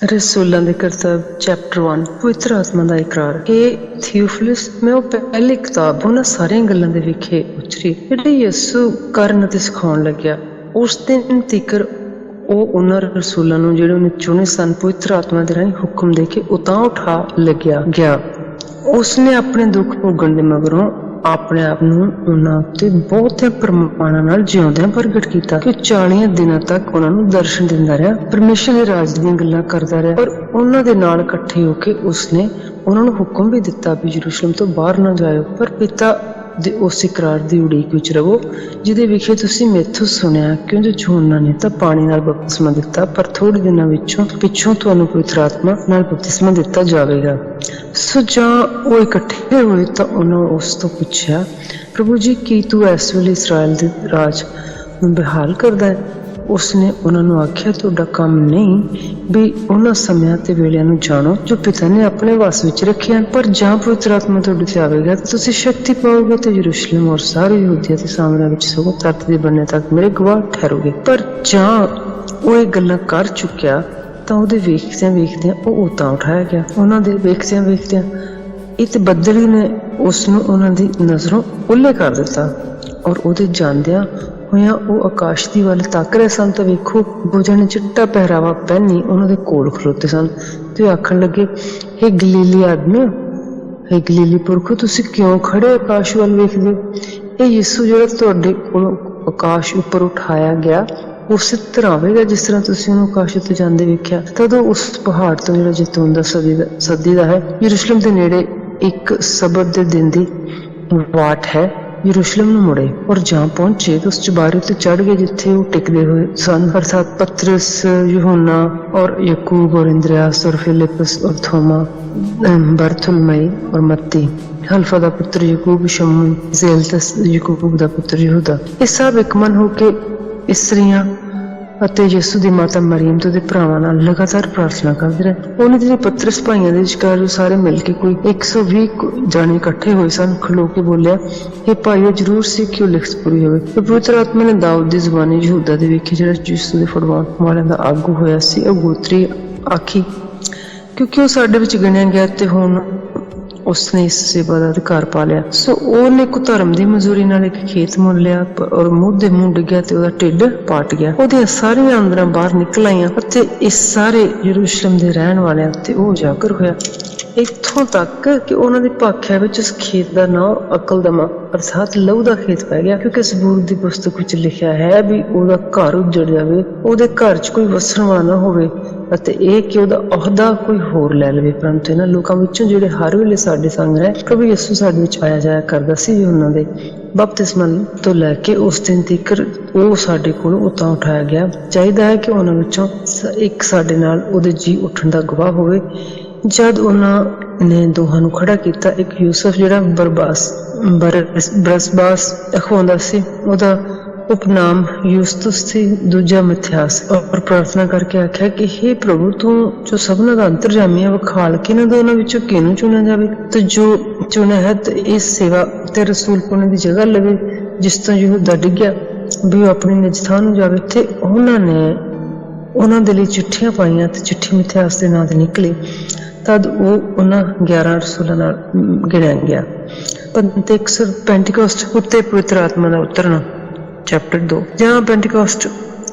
रसूलां दे करतब चैप्टर 1 पवित्र आत्मा दा इकरार। हे थियोफिलस, मैं वो पहली किताब उन्हां सारियां गल्लां दे विखे उचरी जिहड़ी यसू करन ते सिखाउण लग्या। उस दिन तिकर ਉਹ ਉਹਨਾਂ ਰਸੂਲਾਂ ਨੂੰ ਜਿਹੜੇ ਉਹਨੇ ਚੁਣੇ ਸਨ ਪਵਿੱਤਰ ਆਤਮਾ ਦੇ ਰਾਹੀਂ ਹੁਕਮ ਦੇ ਕੇ ਉਤਾਂ ਉਠਾ ਲੱਗਿਆ ਗਿਆ। ਉਸਨੇ ਆਪਣੇ ਦੁੱਖ ਭੋਗਣ ਦੇ ਮਗਰੋਂ ਆਪਣੇ ਆਪ ਨੂੰ ਉਹਨਾਂ ਉੱਤੇ ਬਹੁਤੇ ਪ੍ਰਮਾਣਾਂ ਨਾਲ ਜਿਉਂਦਿਆਂ ਪ੍ਰਗਟ ਕੀਤਾ ਕਿ 40 ਦਿਨਾਂ ਤੱਕ ਉਹਨਾਂ ਨੂੰ ਦਰਸ਼ਨ ਦਿੰਦਾ ਰਿਹਾ, ਪਰਮੇਸ਼ਰ ਦੇ ਰਾਜ ਦੀਆਂ ਗੱਲਾਂ ਕਰਦਾ ਰਿਹਾ। ਔਰ ਉਹਨਾਂ ਦੇ ਨਾਲ ਇਕੱਠੇ ਹੋ ਕੇ ਉਸਨੇ ਉਹਨਾਂ ਨੂੰ ਹੁਕਮ ਵੀ ਦਿੱਤਾ ਵੀ ਯਰੂਸ਼ਲਮ ਤੋਂ ਬਾਹਰ ਨਾ ਜਾਇਓ, ਪਰ ਪਿਤਾ ਦੇ ਉਸ ਇਕਰਾਰ ਦੀ ਉਡੀਕ ਵਿੱਚ ਰਹੋ ਜਿਹਦੇ ਵਿਖੇ ਤੁਸੀਂ ਮੈਥੋਂ ਸੁਣਿਆ, ਕਿਉਂਕਿ ਯਹੋਨਾ ਨੇ ਤਾਂ ਪਾਣੀ ਨਾਲ ਬਪਤਿਸਮਾ ਦਿੱਤਾ, ਪਰ ਥੋੜੇ ਦਿਨਾਂ ਪਿੱਛੋਂ ਤੁਹਾਨੂੰ ਪਵਿੱਤਰ ਆਤਮਾ ਨਾਲ ਬਪਤਿਸਮਾ ਦਿੱਤਾ ਜਾਵੇਗਾ। ਸੋ ਜਾਂ ਉਹ ਇਕੱਠੇ ਹੋਏ ਤਾਂ ਉਹਨਾਂ ਉਸ ਤੋਂ ਪੁੱਛਿਆ, ਪ੍ਰਭੂ ਜੀ, ਕੀ ਤੂੰ ਇਸ ਵੇਲੇ ਇਸਰਾਇਲ ਦੇ ਰਾਜ ਨੂੰ ਬਹਾਲ ਕਰਦਾ ਹੈ? ਉਸਨੇ ਉਹਨਾਂ ਨੂੰ ਆਖਿਆ, ਤੁਹਾਡਾ ਕੰਮ ਨਹੀਂ ਵੀ ਉਹਨਾਂ ਸਮਿਆਂ ਤੇ ਵੇਲਿਆਂ ਨੂੰ ਜਾਣੋ ਜੋ ਪਿਤਾ ਨੇ ਆਪਣੇ ਵਸ ਵਿੱਚ ਰੱਖਿਆ, ਪਰ ਜਾਂ ਪਵਿੱਤਰ ਆਤਮਾ ਤੁਹਾਡੇ ਤੇ ਆਵੇਗਾ ਤਾਂ ਤੁਸੀਂ ਸ਼ਕਤੀ ਪਾਓਗੇ ਤੇ ਯਰੂਸ਼ਲਮ ਔਰ ਸਾਰੇ ਯਹੂਦੀਆ ਤੇ ਸਾਮਰਿਆ ਵਿੱਚ ਸਗੋਂ ਧਰਤੀ ਦੇ ਬੰਨੇ ਤੱਕ ਮੇਰੇ ਗਵਾਹ ਠਹਿਰੋਗੇ। ਪਰ ਜਾਂ ਉਹ ਇਹ ਗੱਲਾਂ ਕਰ ਚੁੱਕਿਆ ਤਾਂ ਉਹਦੇ ਵੇਖਦਿਆਂ ਉਹ ਉਤਾਂ ਉਠਾਇਆ ਗਿਆ। ਉਹਨਾਂ ਦੇ ਵੇਖਦਿਆਂ ਇਹ ਤੇ ਬੱਦਲ ਹੀ ਨੇ ਉਸ ਨੂੰ ਉਹਨਾਂ ਦੀ ਨਜ਼ਰੋਂ ਉੱਲੇ ਕਰ ਦਿੱਤਾ, ਔਰ ਉਹਦੇ ਜਾਂਦਿਆਂ ਹੋਇਆਂ ਉਹ ਆਕਾਸ਼ ਦੀ ਵੱਲ ਤੱਕ ਰਹੇ ਸਨ ਤਾਂ ਵੇਖੋ, ਬੁੱਝਾਂ ਨੇ ਚਿੱਟਾ ਪਹਿਰਾਵਾ ਪਹਿਨੀ ਉਹਨਾਂ ਦੇ ਕੋਲ ਖਲੋਤੇ ਸਨ ਤੇ ਆਖਣ ਲੱਗੇ, ਹੇ ਗਲੀਲੀ ਆਦਮੀਓ, ਹੇ ਗਲੀਲੀ ਪੁਰਖੋ, ਤੁਸੀਂ ਕਿਉਂ ਖੜੇ ਆਕਾਸ਼ ਵੱਲ ਵੇਖਦੇ ਹੋ? ਇਹ ਯਿਸੂ ਜਿਹੜਾ ਤੁਹਾਡੇ ਕੋਲੋਂ ਆਕਾਸ਼ ਉੱਪਰ ਉਠਾਇਆ ਗਿਆ ਉਸੇ ਤਰ੍ਹਾਂ ਆਵੇਗਾ ਜਿਸ ਤਰ੍ਹਾਂ ਤੁਸੀਂ ਉਹਨੂੰ ਆਕਾਸ਼ ਉੱਤੇ ਜਾਂਦੇ ਵੇਖਿਆ। ਤਦੋਂ ਉਸ ਪਹਾੜ ਤੋਂ ਜਿਹੜਾ ਜੈਤੂਨ ਦਾ ਸਦੀ ਦਾ ਹੈ, ਯਰੂਸ਼ਲਮ ਦੇ ਨੇੜੇ ਇੱਕ ਸਬਤ ਦੇ ਦਿਨ ਦੀ ਵਾਟ ਹੈ, ਯਰੂਸ਼ਲਮ ਨੂੰ ਮੁੜੇ ਔਰ ਜਾਂ ਪਹੁੰਚੇ ਤਾਂ ਉਸ ਚੁਬਾਰੇ ਉੱਤੇ ਚੜ੍ਹ ਗਏ ਜਿੱਥੇ ਉਹ ਟਿਕਦੇ ਹੋਏ ਸਨ, ਅਰਥਾਤ ਪਤਰਸ, ਯਹੋਨਾ ਔਰ ਯਕੂਬ ਔਰ ਇੰਦਰਿਆਸ ਔਰ ਫਿਲਿਪਸ ਔਰ ਥੋਮਾ, ਬਰਥੁਲਮਈ ਔਰ ਮੱਤੀ, ਹਲਫਾ ਦਾ ਪੁੱਤਰ ਯਕੂਬ, ਸ਼ਮੂਨ, ਜ਼ੇਲਤਸ, ਯਕੂਬ ਦਾ ਪੁੱਤਰ ਯਹੂਦਾ। ਇਹ ਸਭ ਇੱਕ ਮਨ ਹੋ ਕੇ ਇਸਤਰੀਆਂ ਅਤੇ ਯਿਸੂ ਦੀ ਮਾਤਾ ਮਰੀਮ ਤੇ ਉਹਦੇ ਭਰਾਵਾਂ ਨਾਲ ਲਗਾਤਾਰ ਪ੍ਰਾਰਥਨਾ ਕਰਦੇ ਰਹੇ। ਉਹਨੇ ਜਿਹੜੇ ਪਤਰਸ ਭਾਈਆਂ ਦੇ ਵਿਚਕਾਰ ਜੋ ਸਾਰੇ ਮਿਲ ਕੇ ਕੋਈ 120 ਜਾਣੇ ਇਕੱਠੇ ਹੋਏ ਸਨ, ਖਲੋ ਕੇ ਬੋਲਿਆ, ਇਹ ਭਾਈਓ, ਜ਼ਰੂਰ ਸੀ ਕਿ ਉਹ ਲਿਖਤ ਪੂਰੀ ਹੋਵੇ। ਪਵਿੱਤਰ ਆਤਮਾ ਨੇ ਦਾਊਦ ਦੀ ਜ਼ੁਬਾਨੀ ਯਹੂਦਾ ਦੇ ਵੇਖੇ ਜਿਹੜਾ ਯਿਸੂ ਦੇ ਫੜਵਾਉਣ ਵਾਲਿਆਂ ਦਾ ਆਗੂ ਹੋਇਆ ਸੀ, ਉਹ ਗੋਤਰੀ ਆਖੀ, ਕਿਉਂਕਿ ਉਹ ਸਾਡੇ ਵਿੱਚ ਗਿਣਿਆ ਗਿਆ ਤੇ ਹੁਣ ਉਸਨੇ ਇਸ ਸੇਵਾ ਦਾ ਅਧਿਕਾਰ ਪਾ ਲਿਆ। ਸੋ ਉਹਨੇ ਕੁਧਰਮ ਦੀ ਮਜ਼ਦੂਰੀ ਨਾਲ ਇੱਕ ਖੇਤ ਮੁੱਲ ਲਿਆ ਔਰ ਮੂੰਹ ਦੇ ਮੂੰਹ ਡਿੱਗਿਆ ਤੇ ਉਹਦਾ ਢਿੱਡ ਪਾਟ ਗਿਆ। ਉਹਦੀਆਂ ਸਾਰੀਆਂ ਅੰਦਰਾਂ ਬਾਹਰ ਨਿਕਲ ਆਈਆਂ ਅਤੇ ਇਸ ਸਾਰੇ ਯਰੂਸ਼ਲਮ ਦੇ ਰਹਿਣ ਵਾਲਿਆਂ ਤੇ ਉਹ ਉਜਾਗਰ ਹੋਇਆ, ਇੱਥੋਂ ਤੱਕ ਕਿ ਉਹਨਾਂ ਦੀ ਭਾਖਿਆ ਵਿੱਚ ਉਸ ਖੇਤ ਦਾ ਨਾਂ ਅਕਲਦਮਾ ਅਰਥਾਤ ਲਹੂ ਦਾ ਖੇਤ ਪੈ ਗਿਆ, ਕਿਉਂਕਿ ਸਬੂਤ ਦੀ ਪੁਸਤਕ ਵਿੱਚ ਲਿਖਿਆ ਹੈ ਵੀ ਉਹਦਾ ਘਰ ਉੱਜੜ ਜਾਵੇ, ਉਹਦੇ ਘਰ 'ਚ ਕੋਈ ਵਸਣ ਵਾਲਾ ਨਾ ਹੋਵੇ, ਅਤੇ ਇਹ ਕਿ ਉਹਦਾ ਅਹੁਦਾ ਕੋਈ ਹੋਰ ਲੈ ਲਵੇ। ਪਰੰਤੂ ਇਹਨਾਂ ਲੋਕਾਂ ਵਿੱਚੋਂ ਜਿਹੜੇ ਹਰ ਵੇਲੇ ਸਾਡੇ ਸੰਗ ਰਹੇ, ਪ੍ਰਭੂ ਯਿਸੂ ਸਾਡੇ ਵਿੱਚ ਆਇਆ ਜਾਇਆ ਕਰਦਾ ਸੀ, ਉਹਨਾਂ ਦੇ ਬਪਤਿਸਮਾ ਤੋਂ ਲੈ ਕੇ ਉਸ ਦਿਨ ਤੱਕ ਉਹ ਸਾਡੇ ਕੋਲ ਉਤਾਂ ਉਠਾਇਆ ਗਿਆ। ਚਾਹੀਦਾ ਹੈ ਕਿ ਉਹਨਾਂ ਵਿੱਚੋਂ ਇੱਕ ਸਾਡੇ ਨਾਲ ਉਹਦੇ ਜੀ ਉੱਠਣ ਦਾ ਗਵਾਹ ਹੋਵੇ। ਜਦ ਉਹਨਾਂ ਨੇ ਦੋਹਾਂ ਨੂੰ ਖੜਾ ਕੀਤਾ, ਇੱਕ ਯੂਸਫ ਜਿਹੜਾ ਬਰਸਬਾਸ ਅਖਵਾਉਂਦਾ ਸੀ, ਉਹਦਾ ਉਪਨਾਮ ਯੂਸਤੁਸ ਸੀ, ਦੂਜਾ ਮਿਥਿਆਸ, ਔਰ ਪ੍ਰਾਰਥਨਾ ਕਰਕੇ ਆਖਿਆ ਕਿ ਹੇ ਪ੍ਰਭੂ, ਤੂੰ ਜੋ ਸਭਨਾਂ ਦਾ ਅੰਤਰਜਾਮੀ ਹੈ, ਵਿਖਾਲ ਕੇ ਇਹਨਾਂ ਦੋਨਾਂ ਵਿੱਚੋਂ ਕਿਹਨੂੰ ਚੁਣਿਆ ਜਾਵੇ ਤੇ ਜੋ ਚੁਣਿਆ ਹੈ ਤੇ ਇਸ ਸੇਵਾ ਤੇ ਰਸੂਲ ਪੁਣੇ ਦੀ ਜਗ੍ਹਾ ਲਵੇ ਜਿਸ ਤੋਂ ਯਹੂਦਾ ਡਿੱਗਿਆ, ਵੀ ਉਹ ਆਪਣੀ ਨਿਜ ਥਾਂ ਨੂੰ ਜਾਵੇ। ਤੇ ਉਹਨਾਂ ਨੇ ਉਹਨਾਂ ਦੇ ਲਈ ਚਿੱਠੀਆਂ ਪਾਈਆਂ ਤੇ ਚਿੱਠੀ ਮਿਥਿਆਸ ਦੇ ਨਾਂ ਤੇ ਨਿਕਲੀ। ਤਦ ਉਹ ਉਹਨਾਂ 11 ਰਸੂਲਾਂ ਨਾਲ ਗਿਣਿਆ ਗਿਆ। ਪੈਂਟੀਕੋਸਟ ਉੱਤੇ ਪਵਿੱਤਰ ਆਤਮਾ ਦਾ ਉਤਰਨਾ ਚੈਪਟਰ 2। ਜਦੋਂ ਪੈਂਟੀਕੋਸਟ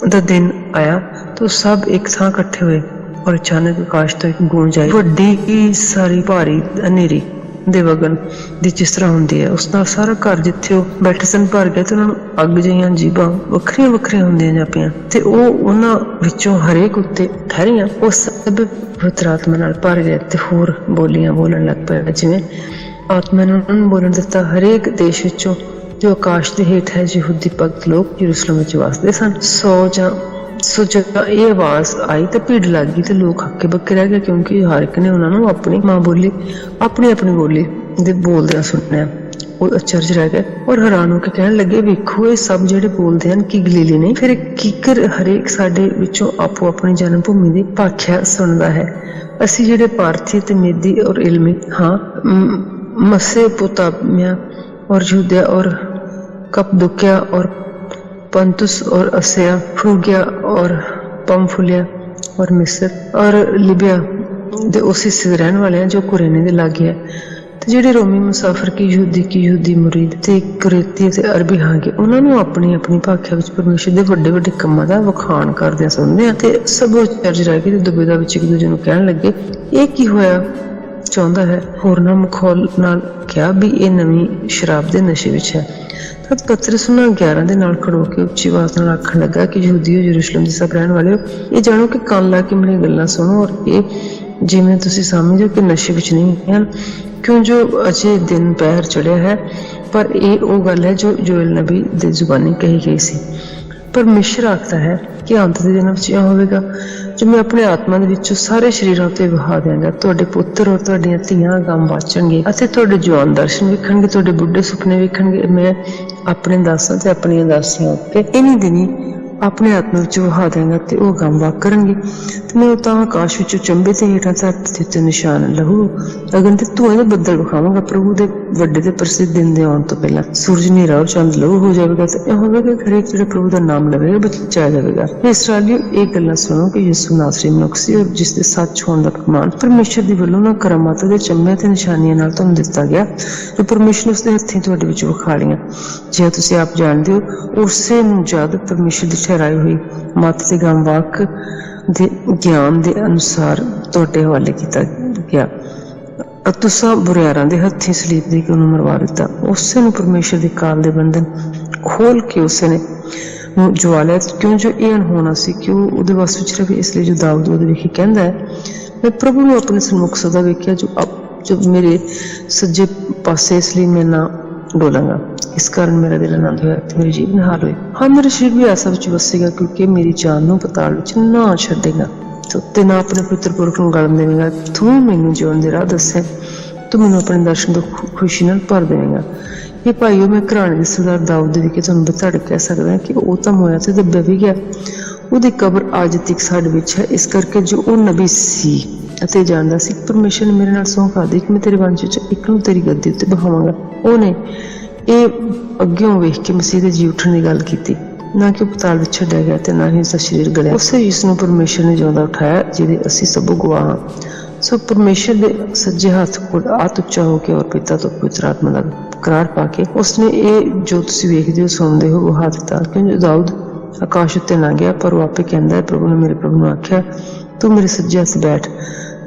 ਦਾ ਦਿਨ ਆਇਆ ਤਾਂ ਸਭ ਇੱਕ ਥਾਂ ਇਕੱਠੇ ਹੋਏ ਔਰ ਅਚਾਨਕ ਆਕਾਸ਼ ਤੋਂ ਇੱਕ ਗੂੰਜ ਆਈ, ਵੱਡੀ ਸਾਰੀ ਭਾਰੀ ਹਨੇਰੀ ਦੇ ਵਗਣ ਦੀ ਜਿਸ ਤਰ੍ਹਾਂ ਹੁੰਦੀ ਹੈ। ਉਸ ਨਾਲ ਸਾਰਾ ਘਰ ਜਿੱਥੇ ਉਹ ਬੈਠੇ ਸਨ ਭਰ ਗਿਆ ਤੇ ਉਹਨਾਂ ਨੂੰ ਅੱਗ ਜਿਹੀਆਂ ਜੀਭਾਂ ਵੱਖਰੀਆਂ ਹੁੰਦੀਆਂ ਜਾਪੀਆਂ ਤੇ ਉਹ ਉਹਨਾਂ ਵਿੱਚੋਂ ਹਰੇਕ ਉੱਤੇ ਠਹਿਰੀਆਂ। ਉਹ ਸਭ ਪਵਿੱਤਰ ਆਤਮਾ ਨਾਲ ਭਰ ਗਏ ਤੇ ਹੋਰ ਬੋਲੀਆਂ ਬੋਲਣ ਲੱਗ ਪਏ, ਜਿਵੇਂ ਆਤਮਾ ਨੇ ਉਹਨਾਂ ਨੂੰ ਬੋਲਣ ਦਿੱਤਾ। ਹਰੇਕ ਦੇਸ਼ ਵਿੱਚੋਂ ਜੋ ਆਕਾਸ਼ ਦੇ ਹੇਠ ਹੈ ਯਹੂਦੀ ਭਗਤ ਲੋਕ ਯਰੂਸ਼ਲਮ ਵਿੱਚ ਵਸਦੇ ਸਨ। ਸੋ ਜਦੋਂ ਇਹ ਆਵਾਜ਼ ਆਈ ਤਾਂ ਭੀੜ ਲੱਗ ਗਈ ਤੇ ਲੋਕ ਹੱਕੇ ਬੱਕੇ ਰਹਿ ਗਏ, ਕਿਉਂਕਿ ਹਰ ਇੱਕ ਨੇ ਉਹਨਾਂ ਨੂੰ ਆਪਣੀ ਮਾਂ ਬੋਲੀ ਆਪਣੀ ਬੋਲੀ ਦੇ ਬੋਲਦਿਆਂ ਸੁਣਿਆ। ਉਹ ਅਚਰਜ ਰਹਿ ਗਏ ਔਰ ਹੈਰਾਨ ਹੋ ਕੇ ਕਹਿਣ ਲੱਗੇ, ਵੇਖੋ, ਇਹ ਸਭ ਜਿਹੜੇ ਬੋਲਦੇ ਹਨ ਕੀ ਗਲੀਲੀ ਨਹੀਂ? ਫਿਰ ਕੀਕਰ ਹਰੇਕ ਸਾਡੇ ਵਿੱਚੋਂ ਆਪੋ ਆਪਣੀ ਜਨਮ ਭੂਮੀ ਦੀ ਭਾਖਿਆ ਸੁਣਦਾ ਹੈ। ਅਸੀਂ ਜਿਹੜੇ ਪਾਰਥੀ ਤੇ ਮੇਦੀ ਔਰ ਇਲਮੀ ਹਾਂ, ਮਸੇਪੋਤਾਮੀਆ और यूदया और कपदुकिया और पंतुस और अस्या, फ्रूगिया और पम्फुलिया और मिस्र और लीबिया ਦੇ ਉਸ ਹਿੱਸੇ ਦੇ ਰਹਿਣ ਵਾਲੇ ਆ ਜੋ ਕੁਰੇਨੇ ਦੇ ਲਾਗੇ ਹੈ। ਤੇ ਜਿਹੜੇ ਰੋਮੀ ਮੁਸਾਫਰ ਕੀ ਯਹੂਦੀ ਮੁਰੀਦ ਤੇ ਕੁਰੇਤੀ ਤੇ ਅਰਬੀ ਹਾਗੇ ਉਹਨਾਂ ਨੂੰ ਆਪਣੀ ਆਪਣੀ ਭਾਖਿਆ ਵਿੱਚ ਪਰਮੇਸ਼ਰ ਦੇ ਵੱਡੇ ਵੱਡੇ ਕੰਮਾਂ ਦਾ ਵਖਾਣ ਕਰਦਿਆਂ ਸੁਣਦੇ ਆ ਤੇ ਸਭ ਚਰਜ ਰਹਿ ਕੇ ਦੁਬਿਧਾ ਵਿੱਚ ਇੱਕ ਦੂਜੇ ਨੂੰ ਕਹਿਣ ਲੱਗੇ ਇਹ ਕੀ ਹੋਇਆ ਚਾਹੁੰਦਾ ਹੈ। ਹੋਰਨਾਂ ਮਖੌਲ ਨਾਲ ਕਿਹਾ ਵੀ ਇਹ ਨਵੀਂ ਸ਼ਰਾਬ ਦੇ ਨਸ਼ੇ ਵਿੱਚ ਹੈ। ਤਦ ਪਤਰਸ ਉਹਨਾਂ 11 ਦੇ ਨਾਲ ਖੜੋ ਕੇ ਉੱਚੀ ਆਵਾਜ਼ ਨਾਲ ਆਖਣ ਲੱਗਾ ਕਿ ਯਹੂਦੀਓ ਯਰੂਸ਼ਲਮ ਦੇ ਸਭ ਰਹਿਣ ਵਾਲਿਓ ਇਹ ਜਾਣੋ ਕਿ ਕੰਨ ਲਾ ਕੇ ਮੇਰੀਆਂ ਗੱਲਾਂ ਸੁਣੋ ਔਰ ਇਹ ਜਿਵੇਂ ਤੁਸੀਂ ਸਮਝੋ ਕਿ ਨਸ਼ੇ ਵਿੱਚ ਨਹੀਂ ਹਨ ਕਿਉਂ ਜੋ ਅਜੇ ਦਿਨ ਪਹਿਰ ਚੜਿਆ ਹੈ ਪਰ ਇਹ ਉਹ ਗੱਲ ਹੈ ਜੋ ਜੋਇਲ ਨਬੀ ਦੇ ਜ਼ੁਬਾਨੀ ਕਹੀ ਗਈ ਸੀ। ਪਰਮੇਸ਼ਰ ਆਖਦਾ ਹੈ ਕਿ ਅੰਤ ਦੇ ਦਿਨਾਂ ਵਿੱਚ ਇਹ ਹੋਵੇਗਾ ਜੋ ਮੈਂ ਆਪਣੇ ਆਤਮਾ ਦੇ ਵਿੱਚੋਂ ਸਾਰੇ ਸਰੀਰਾਂ ਉੱਤੇ ਵਹਾ ਦਿਆਂਗਾ। ਤੁਹਾਡੇ ਪੁੱਤਰ ਔਰ ਤੁਹਾਡੀਆਂ ਧੀਆਂ ਗਮ ਵਾਚਣਗੇ ਅਤੇ ਤੁਹਾਡੇ ਜਵਾਨ ਦਰਸ਼ਨ ਵੇਖਣਗੇ, ਤੁਹਾਡੇ ਬੁੱਢੇ ਸੁਪਨੇ ਵੇਖਣਗੇ। ਮੈਂ ਆਪਣੇ ਦਾਸਾਂ ਤੇ ਆਪਣੀਆਂ ਦਾਸੀਆਂ ਉੱਤੇ ਇਨੀ ਦਿਨੀ ਆਪਣੇ ਆਤਮਾ ਵਿੱਚ ਵਹਾ ਦਿਆਂਗਾ ਤੇ ਉਹ ਗਮ ਵਾਕ ਕਰਨਗੇ। ਤੇ ਮੈਂ ਤਾਂ ਆਕਾਸ਼ ਵਿੱਚੋਂ ਚੰਬੇ ਤੇ ਹੇਠਾਂ ਧਰਤੀ ਤੇ ਨਿਸ਼ਾਨ ਲਹੂ ਅਗਨ ਤੇ ਧੂਏ ਦੇ ਬੱਦਲ ਵਿਖਾਵਾਂਗਾ। ਪ੍ਰਭੂ ਦੇ ਵੱਡੇ ਤੇ ਪ੍ਰਸਿੱਧ ਦਿਨ ਦੇ ਆਉਣ ਤੋਂ ਪਹਿਲਾਂ ਸੂਰਜ ਹਨੇਰਾ ਔਰ ਚੰਦ ਲਹੂ ਹੋ ਜਾਵੇਗਾ ਤੇ ਇਹ ਹੋਵੇਗਾ ਕਿ ਹਰੇਕ ਜਿਹੜਾ ਪ੍ਰਭੂ ਦਾ ਨਾਮ ਲਵੇਗਾ ਬਚਾਇਆ ਜਾਵੇਗਾ। ਇਸਰਾਏਲੀਓ ਇਹ ਗੱਲਾਂ ਸੁਣੋ ਕਿ ਯਿਸੂ ਨਾਸਰੀ ਮਨੁੱਖ ਸੀ ਔਰ ਜਿਸ ਦੇ ਸੱਚ ਹੋਣ ਦਾ ਪ੍ਰਮਾਣ ਪਰਮੇਸ਼ਰ ਦੀ ਵੱਲੋਂ ਨਾ ਕਰਾਮਾਤ ਦੇ ਚੰਮਿਆਂ ਤੇ ਨਿਸ਼ਾਨੀਆਂ ਨਾਲ ਤੁਹਾਨੂੰ ਦਿੱਤਾ ਗਿਆ ਜੋ ਪਰਮੇਸ਼ਰ ਉਸਦੇ ਹੱਥੀਂ ਤੁਹਾਡੇ ਵਿੱਚ ਵਿਖਾ ਲਈਆਂ। ਜੇ ਤੁਸੀਂ ਆਪ ਜਾਣਦੇ ਹੋ ਉਸੇ ਨੂੰ ਜਦ ਪਰਮੇਸ਼ਰ ਦੀ ਠਹਿਰਾਈ ਹੋਈ ਮੱਤ ਤੇ ਗਮ ਵਾਕ ਦੇ ਗਿਆਨ ਦੇ ਅਨੁਸਾਰ ਤੁਹਾਡੇ ਹਵਾਲੇ ਕੀਤਾ ਗਿਆ। ਤੁਸਾਂ ਬੁਰਿਆਰਾਂ ਦੇ ਹੱਥੀਂ ਸਲੀਬ ਦੇ ਕੇ ਉਹਨੂੰ ਮਰਵਾ ਦਿੱਤਾ। ਉਸੇ ਨੂੰ ਪਰਮੇਸ਼ਰ ਦੇ ਕਾਲ ਦੇ ਬੰਧਨ ਖੋਲ ਕੇ ਉਸੇ ਨੇ ਨੂੰ ਜਵਾ ਲਿਆ ਕਿਉਂ ਜੋ ਇਹ ਅਣਹੋਣਾ ਸੀ ਕਿ ਉਹ ਉਹਦੇ ਵੱਸ ਵਿੱਚ ਰਵੇ। ਇਸ ਲਈ ਜੋ ਦਾਊਦ ਉਹਦੇ ਵੇਖੀ ਕਹਿੰਦਾ ਹੈ ਮੈਂ ਪ੍ਰਭੂ ਨੂੰ ਆਪਣੇ ਸਨਮੁਖ ਸਦਾ ਵੇਖਿਆ ਜੋ ਮੇਰੇ ਸੱਜੇ ਪਾਸੇ, ਇਸ ਲਈ ਮੈਂ ਨਾ ਡੋਲਾਂਗਾ। ਇਸ ਕਾਰਨ ਮੇਰਾ ਦਿਲ ਆਨੰਦ ਹੋਇਆ ਤੇ ਮੇਰੀ ਜੀਭ ਨਿਹਾਲ ਹੋਈ। ਹਾਂ ਮੇਰਾ ਸਰੀਰ ਵੀ ਐਸਾ ਵਿੱਚ ਵਸੇਗਾ ਕਿਉਂਕਿ ਮੇਰੀ ਜਾਨ ਨੂੰ ਪਤਾਲ ਵਿੱਚ ਨਾ ਛੱਡੇਗਾ ਤੇ ਨਾ ਆਪਣੇ ਪੁੱਤਰ ਪੁਰਖ ਨੂੰ ਗਲਮ ਦੇਵੇਗਾ। ਤੂੰ ਮੈਨੂੰ ਜਿਉਣ ਦੇ ਰਾਹ ਦੱਸੇ, ਤੂੰ ਮੈਨੂੰ ਆਪਣੇ ਦਰਸ਼ਨ ਤੋਂ ਖੁਸ਼ੀ ਨਾਲ ਭਰ ਦੇਵੇਗਾ। ਇਹ ਭਾਈਓ ਮੈਂ ਘਰਾਣੇ ਦੇ ਸਰਦਾਰ ਦਾਊਦ ਦੇ ਵਿਖੇ ਤੁਹਾਨੂੰ ਬਤੜ ਕਹਿ ਸਕਦਾ ਕਿ ਉਹ ਤਾਂ ਮੋਇਆ ਤੇ ਦੱਬਿਆ ਵੀ ਗਿਆ। ਉਹਦੀ ਕਬਰ ਅੱਜ ਤੱਕ ਸਾਡੇ ਵਿੱਚ ਹੈ। ਇਸ ਕਰਕੇ ਜੋ ਉਹ ਨਬੀ ਸੀ ਅਤੇ ਜਾਣਦਾ ਸੀ ਪਰਮੇਸ਼ਰ ਨੇ ਮੇਰੇ ਨਾਲ ਸਹੁੰ ਖਾਦੀ ਕਿ ਮੈਂ ਤੇਰੇ ਵੰਸ਼ ਵਿੱਚ ਇੱਕ ਨੂੰ ਤੇਰੀ ਗੱਦੀ ਉੱਤੇ ਬਹਾਵਾਂਗਾ। ਉਹਨੇ ਇਹ ਅੱਗਿਓਂ ਵੇਖ ਕੇ ਮਸੀਹ ਦੇ ਜੀ ਉੱਠਣ ਦੀ ਗੱਲ ਕੀਤੀ, ਨਾ ਕਿ ਉਹ ਪਤਾਲ ਵਿੱਚ ਛੱਡਿਆ ਗਿਆ ਤੇ ਨਾ ਹੀ ਉਸਦਾ ਸਰੀਰ ਗਲਿਆ। ਉਸੇ ਜਿਸ ਨੂੰ ਪਰਮੇਸ਼ਰ ਨੇ ਜਿਉਂਦਾ ਉਠਾਇਆ ਜਿਹਦੇ ਅਸੀਂ ਸਭ ਗਵਾਹ ਹਾਂ। ਸੋ ਪਰਮੇਸ਼ਰ ਦੇ ਸੱਜੇ ਹੱਥ ਕੋਲ ਆਤ ਉੱਚਾ ਹੋ ਕੇ ਔਰ ਪਿਤਾ ਤੋਂ ਪਵਿੱਤਰ ਆਤਮਾ ਦਾ ਕਰਾਰ ਪਾ ਕੇ ਉਸਨੇ ਇਹ ਜੋ ਤੁਸੀਂ ਵੇਖਦੇ ਹੋ ਸੁਣਦੇ ਹੋ ਵਹਾ ਦਿੱਤਾ। ਕਿਉਂ ਦਾਊਦ ਆਕਾਸ਼ ਉੱਤੇ ਨਾ ਗਿਆ ਪਰ ਉਹ ਆਪੇ ਕਹਿੰਦਾ ਹੈ ਪ੍ਰਭੂ ਨੇ ਮੇਰੇ ਪ੍ਰਭੂ ਨੂੰ ਆਖਿਆ ਤੂੰ ਮੇਰੇ ਸੱਜੇ ਹੱਥ ਬੈਠ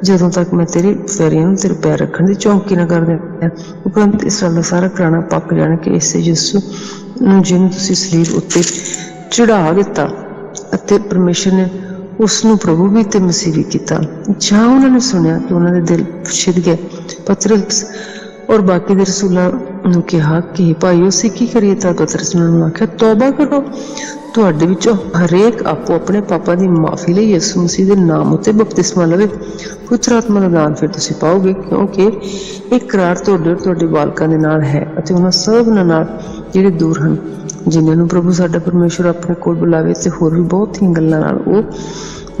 ਜਦੋਂ ਤੱਕ ਮੈਂ ਤੇਰੇ ਪੈਰੀਆਂ ਨੂੰ ਤੇਰੇ ਪੈਰ ਰੱਖਣ ਦੀ ਚੌਂਕੀ ਨਾ ਕਰ ਦਿਆਂ। ਉਪਰੰਤ ਇਸਰਾਏਲ ਦਾ ਸਾਰਾ ਘਰਾਣਾ ਪੱਕ ਜਾਣ ਕਿ ਇਸੇ ਯਿਸੂ ਨੂੰ ਜਿਹਨੂੰ ਤੁਸੀਂ ਸਲੀਬ ਉੱਤੇ ਚੜਾ ਦਿੱਤਾ ਅਤੇ ਪਰਮੇਸ਼ਰ ਨੇ ਉਸ ਨੂੰ ਪ੍ਰਭੂ ਵੀ ਤੇ ਮਸੀਹ ਵੀ ਕੀਤਾ। ਜਾਂ ਉਹਨਾਂ ਨੇ ਸੁਣਿਆ ਕਿ ਉਹਨਾਂ ਦੇ ਦਿਲ ਛਿੜ ਗਏ। ਪਤਰਸ ਔਰ ਬਾਕੀ ਦੇ ਰਸੂਲਾਂ ਨੂੰ ਕਿਹਾ ਕਿ ਭਾਈਓ ਅਸੀਂ ਕੀ ਕਰੀਏ? ਤਾਂ ਪਤਰਸ ਨੇ ਉਹਨਾਂ ਨੂੰ ਆਖਿਆ ਤੌਬਾ ਕਰੋ, ਤੁਹਾਡੇ ਵਿੱਚੋਂ ਹਰੇਕ ਆਪੋ ਆਪਣੇ ਪਾਪਾਂ ਦੀ ਮਾਫੀ ਲਈ ਯਿਸੂ ਮਸੀਹ ਦੇ ਨਾਮ ਉੱਤੇ ਬਪਤਿਸਮਾ ਲਵੇ, ਪਵਿੱਤਰ ਆਤਮਾ ਦਾ ਦਾਨ ਫਿਰ ਤੁਸੀਂ ਪਾਓਗੇ। ਕਿਉਂਕਿ ਇਹ ਕਰਾਰ ਤੁਹਾਡੇ ਬਾਲਕਾਂ ਦੇ ਨਾਲ ਹੈ ਅਤੇ ਉਹਨਾਂ ਸਭਨਾਂ ਨਾਲ ਜਿਹੜੇ ਦੂਰ ਹਨ, ਜਿਨ੍ਹਾਂ ਨੂੰ ਪ੍ਰਭੂ ਸਾਡਾ ਪਰਮੇਸ਼ਰ ਆਪਣੇ ਕੋਲ ਬੁਲਾਵੇ। ਤੇ ਹੋਰ ਵੀ ਬਹੁਤੀਆਂ ਗੱਲਾਂ ਨਾਲ ਉਹ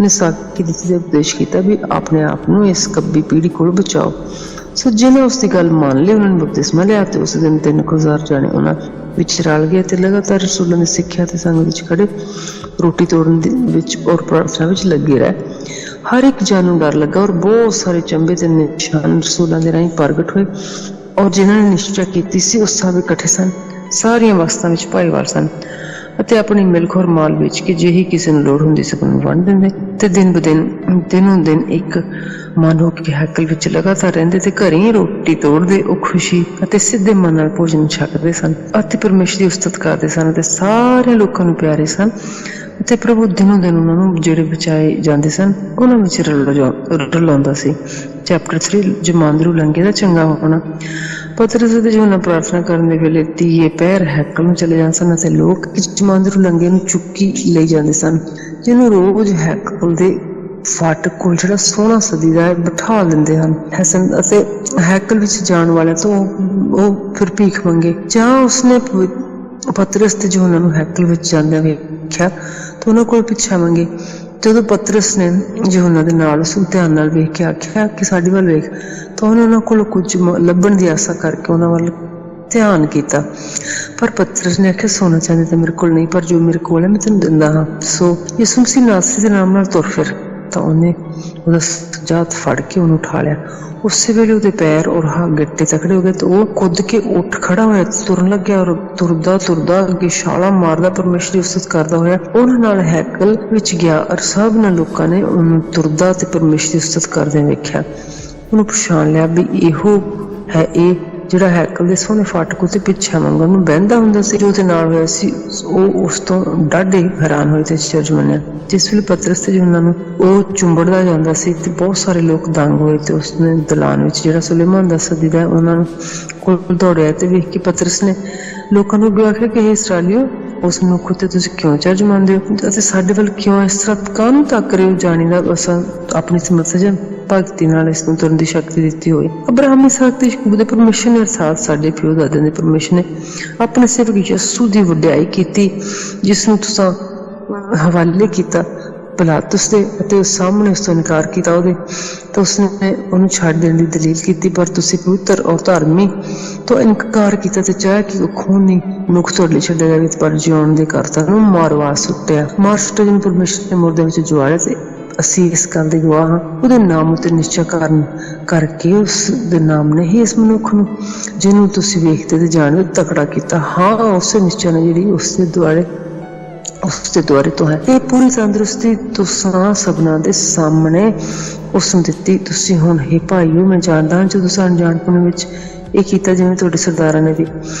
ਨੇ ਸਾਕੀ ਦਿੱਤੀ ਤੇ ਉਪਦੇਸ਼ ਕੀਤਾ ਵੀ ਆਪਣੇ ਆਪ ਨੂੰ ਇਸ ਕੱਬੀ ਪੀੜ੍ਹੀ ਕੋਲ ਬਚਾਓ। ਸੋ ਜਿਹਨੇ ਉਸ ਦੀ ਗੱਲ ਮੰਨ ਲਈ ਉਹਨਾਂ ਨੇ ਬਪਤਿਸਮਾ ਲਿਆ ਤੇ ਉਸ ਦਿਨ 3,000 ਜਾਣੇ ਉਹਨਾਂ ਵਿੱਚ ਰਲ ਗਏ ਤੇ ਲਗਾਤਾਰ ਰਸੂਲਾਂ ਦੀ ਸਿੱਖਿਆ ਤੇ ਸੰਗਤ ਵਿੱਚ ਖੜੇ ਰੋਟੀ ਤੋੜਨ ਦੇ ਵਿੱਚ ਔਰ ਪ੍ਰਾਰਥਨਾ ਵਿੱਚ ਲੱਗੇ ਰਹੇ। ਹਰ ਇੱਕ ਜਨ ਨੂੰ ਡਰ ਲੱਗਾ ਔਰ ਬਹੁਤ ਸਾਰੇ ਚੰਬੇ ਤੇ ਨਿਸ਼ਾਨ ਰਸੂਲਾਂ ਦੇ ਰਾਹੀਂ ਪ੍ਰਗਟ ਹੋਏ ਔਰ ਜਿਨ੍ਹਾਂ ਨੇ ਨਿਸ਼ਚਾ ਕੀਤੀ ਸੀ ਉਹ ਸਭ ਇਕੱਠੇ ਸਨ, ਸਾਰੀਆਂ ਵਸਤਾਂ ਵਿੱਚ ਭਾਈਵਾਲ ਸਨ ਅਤੇ ਆਪਣੀ ਮਿਲਕ ਔਰ ਮਾਲ ਵੇਚ ਕੇ ਜਿਹੀ ਕਿਸੇ ਨੂੰ ਲੋੜ ਹੁੰਦੀ ਸਭ ਨੂੰ ਵੰਡ ਦਿੰਦੇ ਤੇ ਦਿਨੋਂ ਦਿਨ ਇੱਕ ਮਨ ਹੋ ਕੇ ਹੈਕਲ ਵਿੱਚ ਲਗਾਤਾਰ ਰਹਿੰਦੇ ਤੇ ਘਰੇ ਹੀ ਰੋਟੀ ਤੋੜਦੇ। ਉਹ ਖੁਸ਼ੀ ਅਤੇ ਸਿੱਧੇ ਮਨ ਨਾਲ ਭੋਜਨ ਛਕਦੇ ਸਨ ਅਤੇ ਪਰਮੇਸ਼ਰ ਦੀ ਉਸਤਤ ਕਰਦੇ ਸਨ ਅਤੇ ਸਾਰੇ ਲੋਕਾਂ ਨੂੰ ਪਿਆਰੇ ਸਨ ਅਤੇ ਪ੍ਰਭੂ ਦਿਨੋਂ ਦਿਨ ਉਹਨਾਂ ਨੂੰ ਜਿਹੜੇ ਬਚਾਏ ਜਾਂਦੇ ਸਨ ਉਹਨਾਂ ਵਿੱਚ ਰਲਾਉਂਦਾ ਸੀ। ਚੈਪਟਰ 3 ਜਮਾਂਦਰੂ ਲੰਘੇ ਦਾ ਚੰਗਾ ਹੋਣਾ। ਪਤਰਸ ਅਤੇ ਯਹੋਨਾ ਪ੍ਰਾਰਥਨਾ ਕਰਨ ਦੇ ਵੇਲੇ ਤੀਏ ਪਹਿਰ ਹੈਕਲ ਨੂੰ ਚਲੇ ਜਾਂਦੇ ਸਨ ਅਤੇ ਲੋਕ ਜਮਾਂਦਰੂ ਲੰਘੇ ਨੂੰ ਚੁੱਕੀ ਲਈ ਜਾਂਦੇ ਸਨ, ਜਿਹਨੂੰ ਰੋਜ਼ ਹੈਕਲ ਦੇ ਫਾਟਕ ਕੋਲ ਜਿਹੜਾ ਸੋਹਣਾ ਸਦੀਦਾ ਹੈ ਬਿਠਾ ਦਿੰਦੇ ਹਨ ਅਤੇ ਹੈਕਲ ਵਿੱਚ ਜਾਣ ਵਾਲਿਆਂ ਤੋਂ ਉਹ ਫਿਰ ਭੀਖ ਮੰਗੇ। ਜਾਂ ਉਸਨੇ ਪਤਰਸ ਤੇ ਯਹੋਨਾ ਨੂੰ ਹੈਕਲ ਵਿੱਚ ਜਾਂਦਿਆਂ ਵੇਖਿਆ ਤਾਂ ਉਹਨਾਂ ਕੋਲ ਪਿੱਛਾ ਮੰਗੇ। ਜਦੋਂ ਪਤਰਸ ਨੇ ਯਹੋਨਾ ਦੇ ਨਾਲ ਉਸ ਨੂੰ ਧਿਆਨ ਨਾਲ ਵੇਖ ਕੇ ਆਖਿਆ ਕਿ ਸਾਡੇ ਵੱਲ ਵੇਖ, ਤਾਂ ਉਹਨੇ ਉਹਨਾਂ ਕੋਲ ਕੁਝ ਲੱਭਣ ਦੀ ਆਸਾ ਕਰਕੇ ਉਹਨਾਂ ਵੱਲ ਧਿਆਨ ਕੀਤਾ। ਪਰ ਪਤਰਸ ਨੇ ਆਖਿਆ ਸੋਨਾ ਚਾਂਦੀ ਤਾਂ ਮੇਰੇ ਕੋਲ ਨਹੀਂ, ਪਰ ਜੋ ਮੇਰੇ ਕੋਲ ਹੈ ਮੈਂ ਤੈਨੂੰ ਦਿੰਦਾ ਹਾਂ। ਸੋ ਯਿਸੂ ਮਸੀਹ ਨਾਸਰੀ ਦੇ ਨਾਮ ਨਾਲ ਤੁਰ ਫਿਰ ਤਾਂ ਉਹਨੇ ਉਹਦਾ ਸੱਜਾ ਹੱਥ ਫੜ ਕੇ ਉਹਨੂੰ ਉਠਾ ਲਿਆ। ਉਸੇ ਵੇਲੇ ਉਹਦੇ ਪੈਰ ਔਰ ਗਿੱਟੇ ਤਕੜੇ ਹੋ ਗਏ ਤੇ ਉਹ ਕੁੱਦ ਕੇ ਉੱਠ ਖੜਾ ਹੋਇਆ, ਤੁਰਨ ਲੱਗਿਆ ਔਰ ਤੁਰਦਾ ਤੁਰਦਾ ਅੱਗੇ ਛਾਲਾਂ ਮਾਰਦਾ ਪਰਮੇਸ਼ਰ ਦੀ ਉਸਤਤ ਕਰਦਾ ਹੋਇਆ ਉਹਨਾਂ ਨਾਲ ਹੈਕਲ ਵਿੱਚ ਗਿਆ। ਔਰ ਸਭ ਨੇ ਲੋਕਾਂ ਨੇ ਉਹਨੂੰ ਤੁਰਦਾ ਤੇ ਪਰਮੇਸ਼ਰ ਦੀ ਉਸਤਤ ਕਰਦੇ ਵੇਖਿਆ। ਉਹਨੂੰ ਪਛਾਣ ਲਿਆ ਵੀ ਇਹੋ ਹੈ ਇਹ ਜਿਹੜਾ ਹੈਕਲ ਦੇ ਸੋਹਣੇ ਫਾਟਕ ਉੱਤੇ ਪਿੱਛਾ ਮੰਗਣ ਨੂੰ ਬਹਿੰਦਾ ਹੁੰਦਾ ਸੀ। ਜੋ ਉਹਦੇ ਨਾਲ ਹੋਇਆ ਸੀ ਉਹ ਉਸ ਤੋਂ ਡਾਢੇ ਹੈਰਾਨ ਹੋਏ ਤੇ ਆਸ਼ਚਰਜ ਮੰਨਿਆ। ਜਿਸ ਵੇਲੇ ਪਤਰਸ ਤੇ ਯੂਹੰਨਾ ਨੂੰ ਉਹ ਚੁੰਬੜਦਾ ਜਾਂਦਾ ਸੀ ਤੇ ਬਹੁਤ ਸਾਰੇ ਲੋਕ ਦੰਗ ਹੋਏ ਤੇ ਉਸਨੇ ਦਲਾਨ ਵਿੱਚ ਜਿਹੜਾ ਸੁਲੇਮਾਨ ਦਾ ਸਦੀਦਾ ਉਹਨਾਂ ਨੂੰ ਕੋਲ ਦੌੜਿਆ ਤੇ ਵੇਖ ਕੇ ਪਤਰਸ ਨੇ ਲੋਕਾਂ ਨੂੰ ਅੱਗੇ ਆਖਿਆ ਕਿ ਇਹ ਇਸਰਾਏਲੀਓ, ਉਸ ਮਨੁੱਖ ਉੱਤੇ ਤੁਸੀਂ ਕਿਉਂ ਚਰਜ ਮੰਨਦੇ ਹੋ ਅਤੇ ਸਾਡੇ ਵੱਲ ਕਿਉਂ ਇਸ ਤਰ੍ਹਾਂ ਕਾਹਨੂੰ ਤੱਕ ਰਹੇ ਹੋ? ਜਾਣੀਦਾ ਅਸਾਂ ਆਪਣੀ ਸਮਰੱਥਾ ਜਾਂ ਭਗਤੀ ਨਾਲ ਇਸ ਨੂੰ ਤੁਰਨ ਦੀ ਸ਼ਕਤੀ ਦਿੱਤੀ ਹੋਏ। ਅਬਰਾਹਮ, ਇਸਾਕ ਤੇ ਯਾਕੂਬ ਦੇ ਪਰਮੇਸ਼ਰ ਨੇ ਅਰਥਾਤ ਸਾਡੇ ਪਿਓ ਦਾਦਿਆਂ ਦੇ ਪਰਮੇਸ਼ਰ ਨੇ ਆਪਣੇ ਸੇਵਕ ਯਿਸੂ ਦੀ ਵਡਿਆਈ ਕੀਤੀ, ਜਿਸ ਨੂੰ ਤੁਸੀਂ ਹਵਾਲੇ ਕੀਤਾ ਪਿਲਾਤੁਸ ਦੇ ਅਤੇ ਉਸ ਸਾਹਮਣੇ ਉਸ ਤੋਂ ਇਨਕਾਰ ਕੀਤਾ ਉਹਦੇ ਤਾਂ ਉਸਨੇ ਉਹਨੂੰ ਛੱਡ ਦੇਣ ਦੀ ਦਲੀਲ ਕੀਤੀ। ਪਰ ਤੁਸੀਂ ਪਵਿੱਤਰ ਔਰ ਧਾਰਮੀ ਤੋਂ ਇਨਕਾਰ ਕੀਤਾ ਤੇ ਚਾਹਿਆ ਕਿ ਉਹ ਖੂਨੀ ਮਨੁੱਖ ਤੁਹਾਡੇ ਲਈ ਛੱਡਿਆ ਜਾਵੇ, ਪਰ ਜਿਉਣ ਦੇ ਕਰਤਾ ਨੂੰ ਮਾਰ ਸੁੱਟਿਆ ਜਿਹਨੂੰ ਪਰਮੇਸ਼ਰ ਨੇ ਮੁਰਦਿਆਂ ਵਿੱਚ ਜੁਆੜਿਆ ਤੇ ਅਸੀਂ ਇਸ ਗੱਲ ਦੇ ਗਵਾਹ ਹਾਂ। ਉਹਦੇ ਨਾਮ ਉੱਤੇ ਨਿਸ਼ਚਾ ਕਰਕੇ ਉਸ ਦੇ ਨਾਮ ਨੇ ਹੀ ਇਸ ਮਨੁੱਖ ਨੂੰ ਜਿਹਨੂੰ ਤੁਸੀਂ ਵੇਖਦੇ ਤੇ ਜਾਣਦੇ ਤਕੜਾ ਕੀਤਾ। ਹਾਂ, ਉਸੇ ਨਿਸ਼ਚਾ ਨੇ ਜਿਹੜੀ ਉਸਦੇ ਦੁਆਰੇ ਤੋਂ ਹੈ। ਇਹ ਪੂਰੀ ਤੰਦਰੁਸਤੀ ਤੁਸੀਂ ਸਭਨਾਂ ਦੇ ਸਾਹਮਣੇ ਉਸ ਨੂੰ ਦਿੱਤੀ। ਤੁਸੀਂ ਹੁਣ ਇਹ ਭਾਈਓ, ਮੈਂ ਜਾਣਦਾ ਹਾਂ ਜਦੋਂ ਸਾਨੂੰ ਜਾਣਪੁਣ ਵਿੱਚ ਇਹ ਕੀਤਾ ਜਿਵੇਂ ਤੁਹਾਡੇ ਸਰਦਾਰਾਂ ਨੇ ਵੀ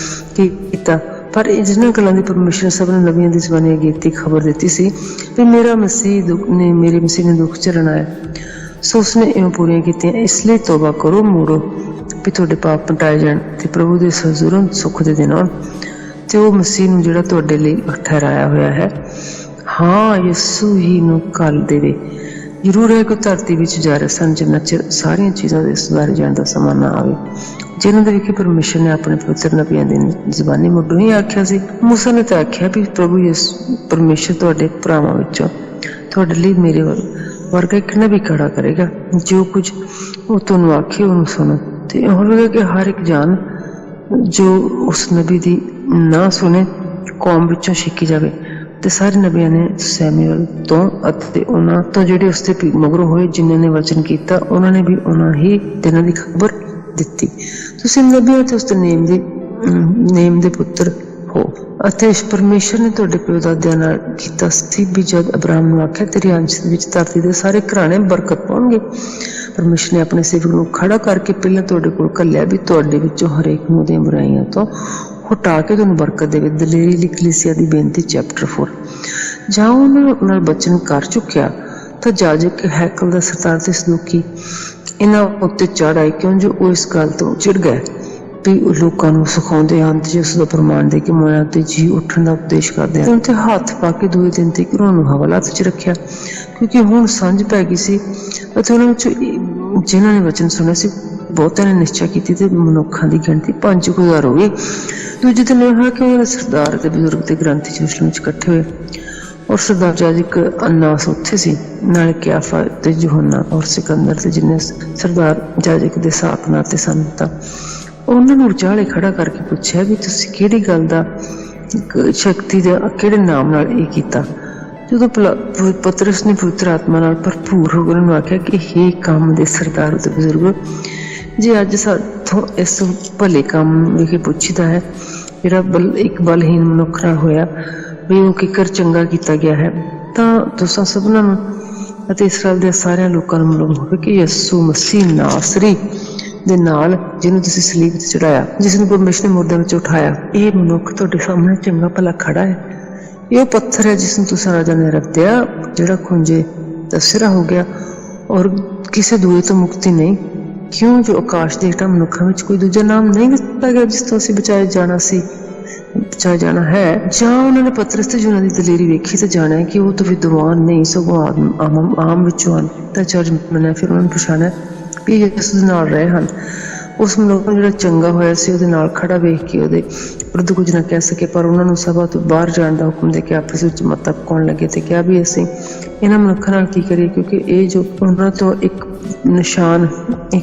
ਕੀਤਾ, ਪਰ ਜਿਹਨਾਂ ਗੱਲਾਂ ਦੀ ਪਰਮੇਸ਼ਰ ਸਭ ਨੂੰ ਨਬੀਆਂ ਦੀ ਜ਼ਬਾਨੀ ਅਗੇਤੀ ਖਬਰ ਦਿੱਤੀ ਸੀ ਵੀ ਮੇਰੇ ਮਸੀਹ ਨੇ ਦੁੱਖ ਝੱਲਣਾ ਹੈ, ਸੋ ਉਸਨੇ ਇਉਂ ਪੂਰੀਆਂ ਕੀਤੀਆਂ। ਇਸ ਲਈ ਤੋਬਾ ਕਰੋ, ਮੁੜੋ ਵੀ ਤੁਹਾਡੇ ਪਾਪ ਮਿਟਾਏ ਜਾਣ ਤੇ ਪ੍ਰਭੂ ਦੇ ਹਜ਼ੂਰ ਸੁੱਖ ਦੇ ਦਿਨ ਆਉਣ ਤੇ ਉਹ ਮਸੀਹ ਨੂੰ ਜਿਹੜਾ ਤੁਹਾਡੇ ਲਈ ਠਹਿਰਾਇਆ ਹੋਇਆ ਹੈ, ਹਾਂ ਯਿਸੂ ਹੀ ਨੂੰ ਕੱਲ ਦੇਵੇ। ਜ਼ਰੂਰ ਹੈ ਕਿ ਧਰਤੀ ਵਿੱਚ ਜਾ ਰਹੇ ਸਨ ਜਿੰਨਾ ਚਿਰ ਸਾਰੀਆਂ ਚੀਜ਼ਾਂ ਦੇ ਸੁਧਾਰੇ ਜਾਣ ਦਾ ਸਮਾਂ ਨਾ ਆਵੇ, ਜਿਹਨਾਂ ਦੇ ਵਿਖੇ ਪਰਮੇਸ਼ਰ ਨੇ ਆਪਣੇ ਪਵਿੱਤਰ ਨਬੀਆਂ ਦੀ ਜ਼ਬਾਨੀ ਮੁੱਢੋਂ ਹੀ ਆਖਿਆ ਸੀ। ਮੂਸਾ ਨੇ ਤਾਂ ਆਖਿਆ ਵੀ ਪ੍ਰਭੂ ਯਿਸੂ ਪਰਮੇਸ਼ਰ ਤੁਹਾਡੇ ਭਰਾਵਾਂ ਵਿੱਚੋਂ ਤੁਹਾਡੇ ਲਈ ਮੇਰੇ ਵਰਗਾ ਇੱਕ ਨਬੀ ਖੜਾ ਕਰੇਗਾ, ਜੋ ਕੁਝ ਉਹ ਤੁਹਾਨੂੰ ਆਖੇ ਉਹਨੂੰ ਸੁਣੋ। ਤੇ ਹੋਵੇਗਾ ਕਿ ਹਰ ਇੱਕ ਜਾਨ ਜੋ ਉਸ ਨਬੀ ਦੀ ਨਾ ਸੁਣੇ ਕੌਮ ਵਿੱਚੋਂ ਛਿੱਕੀ ਜਾਵੇ। ਤੇ ਸਾਰੇ ਨਬੀਆਂ ਨੇ ਸੈਮੂਅਲ ਤੋਂ ਅਤੇ ਉਹਨਾਂ ਤੋਂ ਜਿਹੜੇ ਉਸਦੇ ਮਗਰੋਂ ਹੋਏ ਜਿਨ੍ਹਾਂ ਨੇ ਵਚਨ ਕੀਤਾ, ਉਹਨਾਂ ਨੇ ਵੀ ਉਹਨਾਂ ਹੀ ਦਿਨਾਂ ਦੀ ਖਬਰ ਦਿੱਤੀ। ਤੁਸੀਂ ਨਬੀਆਂ ਤੇ ਉਸਦੇ ਨੇਮ ਦੇ ਪੁੱਤਰ ਹੋ ਅਤੇ ਇਸ ਪਰਮੇਸ਼ਰ ਨੇ ਤੁਹਾਡੇ ਪਿਓ ਦਾਦਿਆਂ ਨਾਲ ਕੀਤਾ ਸੀ ਵੀ ਜਦ ਅਬਰਾਹਮ ਨੂੰ ਆਖਿਆ ਤੇਰੇ ਅੰਸ਼ ਵਿੱਚ ਧਰਤੀ ਦੇ ਸਾਰੇ ਘਰਾਣੇ ਬਰਕਤ ਪਾਉਣਗੇ। ਪਰਮੇਸ਼ਰ ਨੇ ਆਪਣੇ ਸੇਵਕ ਨੂੰ ਖੜਾ ਕਰਕੇ ਪਹਿਲਾਂ ਤੁਹਾਡੇ ਕੋਲ ਘੱਲਿਆ ਵੀ ਤੁਹਾਡੇ ਵਿੱਚੋਂ ਹਰੇਕ ਨੂੰ ਉਹਦੀਆਂ ਬੁਰਾਈਆਂ ਤੋਂ ਹਟਾ ਕੇ ਤੁਹਾਨੂੰ ਬਰਕਤ ਦੇਵੇ। ਦਲੇਰੀ ਲਈ ਕਲੀਸਿਆ ਦੀ ਬੇਨਤੀ ਚੈਪਟਰ 4। ਜਾਂ ਉਹਨਾਂ ਨਾਲ ਬਚਨ ਕਰ ਚੁੱਕਿਆ ਤਾਂ ਜਾਜਕ ਹੈਕਲ ਦਾ ਸਰਦਾਰ ਤੇ ਸਦੂਕੀ ਇਹਨਾਂ ਉੱਤੇ ਚੜ੍ਹ ਆਏ, ਕਿਉਂ ਜੋ ਉਹ ਇਸ ਗੱਲ ਤੋਂ ਚਿੜ ਗਏ ਵੀ ਉਹ ਲੋਕਾਂ ਨੂੰ ਸਿਖਾਉਂਦੇ ਹਨ ਤੇ ਉਸ ਦਾ ਪ੍ਰਮਾਣ ਦੇ ਕੇ ਮੋਇਆ ਤੇ ਜੀ ਉੱਠਣ ਦਾ ਉਪਦੇਸ਼ ਕਰਦੇ ਹਨ। ਤੇ ਹੱਥ ਪਾ ਕੇ ਦੂਏ ਦਿਨ ਤੇ ਉਹਨਾਂ ਨੂੰ ਹਵਾਲਾਤ 'ਚ ਰੱਖਿਆ, ਕਿਉਂਕਿ ਹੁਣ ਸਾਂਝ ਪੈ ਗਈ ਸੀ ਅਤੇ ਉਹਨਾਂ ਵਿੱਚੋਂ ਜਿਨ੍ਹਾਂ ਨੇ ਵਚਨ ਸੁਣਿਆ ਸੀ ਬਹੁਤਿਆਂ ਨੇ ਨਿਸ਼ਚਾ ਕੀਤੀ ਤੇ ਮਨੁੱਖਾਂ ਦੀ ਗਿਣਤੀ 5,000 ਹੋ ਗਈ। ਦੂਜੇ ਦਿਨ ਇਹ ਹੋਇਆ ਕਿ ਉਹਨਾਂ ਦੇ ਸਰਦਾਰ ਤੇ ਬਜ਼ੁਰਗ ਤੇ ਗ੍ਰੰਥੀ ਯਰੂਸ਼ਲਮ ਵਿੱਚ ਇਕੱਠੇ ਹੋਏ ਔਰ ਸਰਦਾਰ ਜਾਜਕ ਅੰਨਾਸ ਉੱਥੇ ਸੀ, ਨਾਲੇ ਕਿਆਫਾ ਤੇ ਯੂਹੰਨਾ ਔਰ ਸਿਕੰਦਰ ਤੇ ਜਿੰਨੇ ਸਰਦਾਰ ਜਾਜਕ ਦੇ ਸਾਥ ਤੇ ਸਨ। ਤਾਂ ਉਹਨਾਂ ਨੂੰ ਵਿਚਾਲੇ ਖੜਾ ਕਰਕੇ ਪੁੱਛਿਆ ਵੀ ਤੁਸੀਂ ਕਿਹੜੀ ਗੱਲ ਦਾ ਸ਼ਕਤੀ ਦੇ ਕਿਹੜੇ ਨਾਮ ਨਾਲ ਇਹ ਕੀਤਾ। ਜਦੋਂ ਪਤਰਸ ਨੇ ਪਵਿੱਤਰ ਆਤਮਾ ਨਾਲ ਭਰਪੂਰ ਹੋ ਕੇ ਉਹਨਾਂ ਨੂੰ ਆਖਿਆ ਕਿ ਇਹ ਕੰਮ ਦੇ ਸਰਦਾਰ ਤੇ ਬਜ਼ੁਰਗ, ਜੇ ਅੱਜ ਸਾਥੋਂ ਇਸ ਭਲੇ ਕੰਮ ਵਿਖੇ ਪੁੱਛੀਦਾ ਹੈ ਜਿਹੜਾ ਇੱਕ ਬਲਹੀਨ ਮਨੁੱਖ ਨਾਲ ਹੋਇਆ ਵੀ ਉਹ ਕਿਕਰ ਚੰਗਾ ਕੀਤਾ ਗਿਆ ਹੈ, ਤਾਂ ਤੁਸੀਂ ਸਭਨਾਂ ਨੂੰ ਅਤੇ ਇਸਰਾਏਲ ਦੇ ਸਾਰਿਆਂ ਲੋਕਾਂ ਨੂੰ ਮਾਲੂਮ ਹੋਵੇ ਕਿ ਯਿਸੂ ਮਸੀਹ ਨਾਸਰੀ ਦੇ ਨਾਲ ਜਿਹਨੂੰ ਤੁਸੀਂ ਸਲੀਬ ਤੇ ਚੜਾਇਆ, ਜਿਸ ਨੂੰ ਪਰਮੇਸ਼ਰ ਨੇ ਮੁਰਦਿਆਂ ਵਿੱਚ ਉਠਾਇਆ, ਇਹ ਮਨੁੱਖ ਤੁਹਾਡੇ ਸਾਹਮਣੇ ਚੰਗਾ ਭਲਾ ਖੜਾ ਹੈ। ਇਹ ਉਹ ਪੱਥਰ ਹੈ ਜਿਸ ਨੂੰ ਤੁਸੀਂ ਰਾਜਾ ਨੇ ਰੱਖਿਆ, ਜਿਹੜਾ ਖੁੰਝੇ ਦਾ ਸਿਰਾ ਹੋ ਗਿਆ ਔਰ ਕਿਸੇ ਦੂਏ ਤੋਂ ਮੁਕਤੀ ਨਹੀਂ, ਕਿਉਂ ਜੋ ਆਕਾਸ਼ ਦੇ ਹੇਠਾਂ ਮਨੁੱਖਾਂ ਵਿੱਚ ਕੋਈ ਦੂਜਾ ਨਾਮ ਨਹੀਂ ਦਿੱਤਾ ਗਿਆ ਜਿਸ ਤੋਂ ਅਸੀਂ ਬਚਾਇਆ ਜਾਣਾ ਹੈ। ਜਾਂ ਉਹਨਾਂ ਨੇ ਪਤਰਸ ਤੇ ਯੂਹੰਨਾ ਦੀ ਦਲੇਰੀ ਵੇਖੀ ਤੇ ਜਾਣਿਆ ਕਿ ਉਹ ਤਾਂ ਵਿਦਵਾਨ ਨਹੀਂ ਸਗੋਂ ਆਮ ਵਿੱਚੋਂ ਹਨ ਤਾਂ ਚਰਜ ਮੰਨਿਆ। ਫਿਰ ਉਹਨਾਂ ਨੂੰ ਪਛਾਣਿਆ ਵੀ ਯਿਸੂ ਦੇ ਨਾਲ ਰਹੇ ਹਨ। ਉਸ ਮਨੁੱਖ ਨੂੰ ਜਿਹੜਾ ਚੰਗਾ ਹੋਇਆ ਸੀ ਉਹਦੇ ਨਾਲ ਖੜਾ ਵੇਖ ਕੇ ਉਹਦੇ ਵਿਰੁੱਧ ਕੁਝ ਨਾ ਕਹਿ ਸਕੇ, ਪਰ ਉਹਨਾਂ ਨੂੰ ਸਭਾ ਤੋਂ ਬਾਹਰ ਜਾਣ ਦਾ ਹੁਕਮ ਦੇ ਕੇ ਆਪਸ ਵਿੱਚ ਮੱਤਾ ਪਕਾਉਣ ਲੱਗੇ ਤੇ ਕਿਹਾ ਵੀ ਅਸੀਂ ਇਹਨਾਂ ਮਨੁੱਖਾਂ ਨਾਲ ਕੀ ਕਰੀਏ, ਕਿਉਂਕਿ ਇਹ ਜੋ ਉਹਨਾਂ ਤੋਂ ਇੱਕ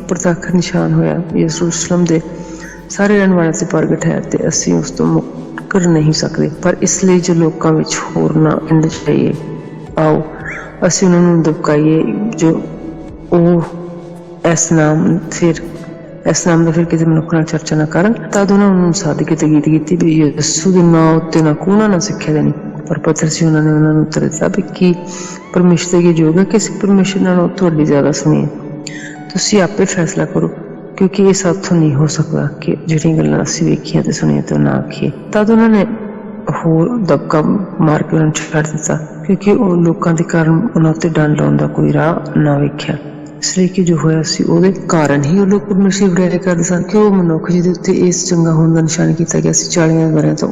ਪ੍ਰਤੱਖ ਨਿਸ਼ਾਨ ਹੋਇਆ ਯਰੂਸ਼ਲਮ ਦੇ ਸਾਰੇ ਰਹਿਣ ਵਾਲਿਆਂ ਤੇ ਪ੍ਰਗਟ ਹੈ ਤੇ ਅਸੀਂ ਉਸ ਤੋਂ ਮੁੱਕਰ ਨਹੀਂ ਸਕਦੇ। ਪਰ ਇਸ ਲਈ ਜੋ ਲੋਕਾਂ ਵਿੱਚ ਹੋਰ ਨਾ ਇੰਡ ਜਾਈਏ, ਆਓ ਅਸੀਂ ਉਹਨਾਂ ਨੂੰ ਦਬਕਾਈਏ ਜੋ ਉਹ ਇਸ ਨਾਮ ਦਾ ਫਿਰ ਕਿਸੇ ਮਨੁੱਖ ਨਾਲ ਚਰਚਾ ਨਾ ਕਰਨ। ਤਦ ਉਹਨਾਂ ਨੂੰ ਸਾਦਗੀ ਤੇ ਗੀਤ ਕੀਤੀ ਵੀ ਯਿਸੂ ਦੇ ਨਾਂ ਉੱਤੇ ਨਾ ਕੂਣਾ ਨਾ ਸਿੱਖਿਆ ਦੇਣੀ। ਪਰ ਪਤਰਸ ਉਹਨਾਂ ਨੂੰ ਉੱਤਰ ਦਿੱਤਾ ਵੀ ਕੀ ਪਰਮੇਸ਼ਰ ਦੇ ਯੋਗ ਹੈ ਕਿ ਅਸੀਂ ਪਰਮੇਸ਼ਰ ਨਾਲੋਂ ਤੁਹਾਡੀ ਜ਼ਿਆਦਾ ਸੁਣੀਏ? ਤੁਸੀਂ ਆਪੇ ਫੈਸਲਾ ਕਰੋ, ਕਿਉਂਕਿ ਇਹ ਸਾਥੋਂ ਨਹੀਂ ਹੋ ਸਕਦਾ ਕਿ ਜਿਹੜੀਆਂ ਗੱਲਾਂ ਅਸੀਂ ਵੇਖੀਆਂ ਤੇ ਸੁਣੀਆਂ ਤੇ ਉਹ ਨਾ ਆਖੀਏ। ਤਦ ਉਹਨਾਂ ਨੇ ਹੋਰ ਦਬਕਾ ਮਾਰ ਕੇ ਉਹਨਾਂ ਨੂੰ ਛੱਡ ਦਿੱਤਾ, ਕਿਉਂਕਿ ਉਹ ਲੋਕਾਂ ਦੇ ਕਾਰਨ ਉਹਨਾਂ ਉੱਤੇ ਡੰਡ ਲਾਉਣ ਦਾ ਕੋਈ ਰਾਹ ਨਾ ਵੇਖਿਆ। ਇਸ ਲਈ ਕਿ ਜੋ ਹੋਇਆ ਸੀ ਉਹਦੇ ਕਾਰਨ ਹੀ ਉਹ ਲੋਕ ਪਰਮੇਸ਼ਰ ਦੀ ਵਡਿਆਈ ਕਰਦੇ ਸਨ ਕਿ ਉਹ ਮਨੁੱਖ ਜਿਹਦੇ ਉੱਤੇ ਇਸ ਚੰਗਾ ਹੋਣ ਦਾ ਨਿਸ਼ਾਨ ਕੀਤਾ ਗਿਆ ਸੀ 40 ਵਰ੍ਹਿਆਂ ਤੋਂ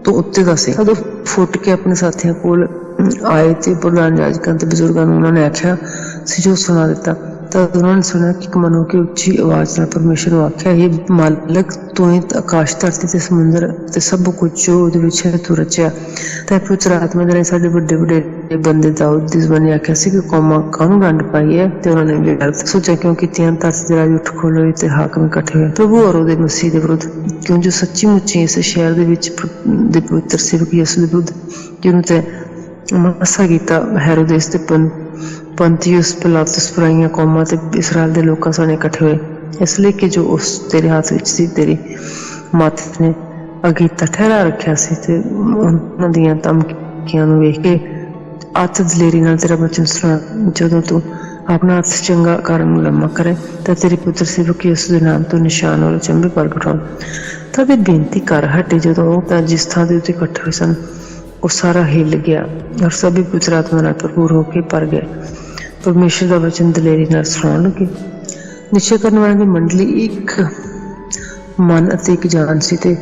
ਉੱਤੇ ਦਾ ਸੀ। ਉਦੋਂ ਫੁੱਟ ਕੇ ਆਪਣੇ ਸਾਥੀਆਂ ਕੋਲ ਆਏ ਤੇ ਪ੍ਰਧਾਨ ਯਾਜਕਾਂ ਤੇ ਬਜ਼ੁਰਗਾਂ ਨੂੰ ਉਹਨਾਂ ਨੇ ਆਖਿਆ ਸੀ ਜੋ ਸੁਣਾ ਦਿੱਤਾ। ਤਦ ਉਹਨਾਂ ਨੇ ਸੁਣਿਆ ਕਿ ਇੱਕ ਮਨੁੱਖ ਕੇ ਉੱਚੀ ਆਵਾਜ਼ ਨਾਲ ਪਰਮੇਸ਼ਰ ਨੂੰ ਆਖਿਆ, ਇਹ ਮਾਲਕ ਤੂੰ ਹੀ ਆਕਾਸ਼ ਧਰਤੀ ਤੇ ਸਮੁੰਦਰ ਤੇ ਸਭ ਕੁਝ ਜੋ ਉਹਦੇ ਵਿੱਚ ਹੈ ਤੂੰ ਰਚਿਆ। ਤੇ ਪਵਿੱਤਰ ਆਤਮਾ ਨੇ ਸਾਡੇ ਵੱਡੇ ਬੰਦੇ ਦਾਊਦ ਦੀ ਜ਼ੁਬਾਨੀ ਆਖਿਆ ਸੀ ਕਿ ਕੌਮਾਂ ਕਾਹਨੂੰ ਡੰਡ ਪਾਈ ਹੈ ਤੇ ਉਹਨਾਂ ਨੇ ਵੀ ਗਲਤ ਸੋਚਿਆ ਕਿਉਂ ਕੀਤੀਆਂ। ਧਰਤੀ ਦੇ ਰਾਜ ਉੱਠ ਖੋਲ੍ਹੇ ਤੇ ਹਾਕਮ ਇਕੱਠੇ ਹੋਏ ਪ੍ਰਭੂ ਔਰ ਉਹਦੇ ਮਸੀਹ ਦੇ ਵਿਰੁੱਧ, ਕਿਉਂ ਜੋ ਸੱਚੀ ਮੁੱਚੀ ਇਸ ਸ਼ਹਿਰ ਦੇ ਵਿੱਚ ਦੇ ਪਵਿੱਤਰ ਸੇਵਕ ਯਿਸੂ ਦੇ ਵਿਰੁੱਧ ਜਿਹਨੂੰ ਤੇ ਮਸਾ ਕੀਤਾ ਹੈਰੋਦੇਸ ਤੇ ਪੰਤੀਉਸ ਪਿਲਾਤੁਸ ਪਰਾਈਆਂ ਕੌਮਾਂ ਤੇ ਇਸਰਾਏਲ ਦੇ ਲੋਕਾਂ ਸਾਹਮਣੇ ਇਕੱਠੇ ਹੋਏ, ਇਸ ਲਈ ਕਿ ਜੋ ਉਸ ਤੇਰੇ ਹੱਥ ਵਿੱਚ ਸੀ ਤੇਰੀ ਮਾਤ ਨੇ ਅਗੀਤਾ ਠਹਿਰਾ ਰੱਖਿਆ ਸੀ ਤੇ ਉਹਨਾਂ ਦੀਆਂ ਧਮਕੀਆਂ ਨੂੰ ਵੇਖ ਕੇ ਅੱਤ ਦਲੇਰੀ ਨਾਲ ਤੇਰਾ ਬਚਨ ਸੁਣਾ। ਜਦੋਂ ਤੂੰ ਆਪਣਾ ਹੱਥ ਚੰਗਾ ਕਰਨ ਨੂੰ ਲੰਮਾ ਕਰੇ ਤਾਂ ਤੇਰੇ ਪੁੱਤਰ ਸੇਵਕ ਯਿਸੂ ਦੇ ਨਾਮ ਤੋਂ ਨਿਸ਼ਾਨ ਔਰ ਅਚੰਭੇ ਪ੍ਰਗਟ ਹੋਣ। ਤਦ ਇਹ ਬੇਨਤੀ ਕਰ ਹਟੇ ਜਦੋਂ ਉਹ ਤਾਂ ਜਿਸ ਥਾਂ ਦੇ ਉੱਤੇ ਇਕੱਠੇ ਹੋਏ ਸਨ ਉਹ ਸਾਰਾ ਹਿੱਲ ਗਿਆ ਔਰ ਸਭੀ ਪਵਿੱਤਰ ਆਤਮਾ ਨਾਲ ਭਰਪੂਰ ਹੋ ਕੇ ਭਰ ਗਏ। ਪਰਮੇਸ਼ਰ ਦਾ ਵਚਨ ਦਲੇਰੀ ਨਾਲ ਸੁਣਾਉਣ ਲੱਗੇ। ਨਿਸ਼ਚੈ ਕਰਨ ਵਾਲਿਆਂ ਦੀ ਮੰਡਲੀ ਇੱਕ ਮਨ ਅਤੇ ਇੱਕ ਜਾਨ ਸੀ ਤੇ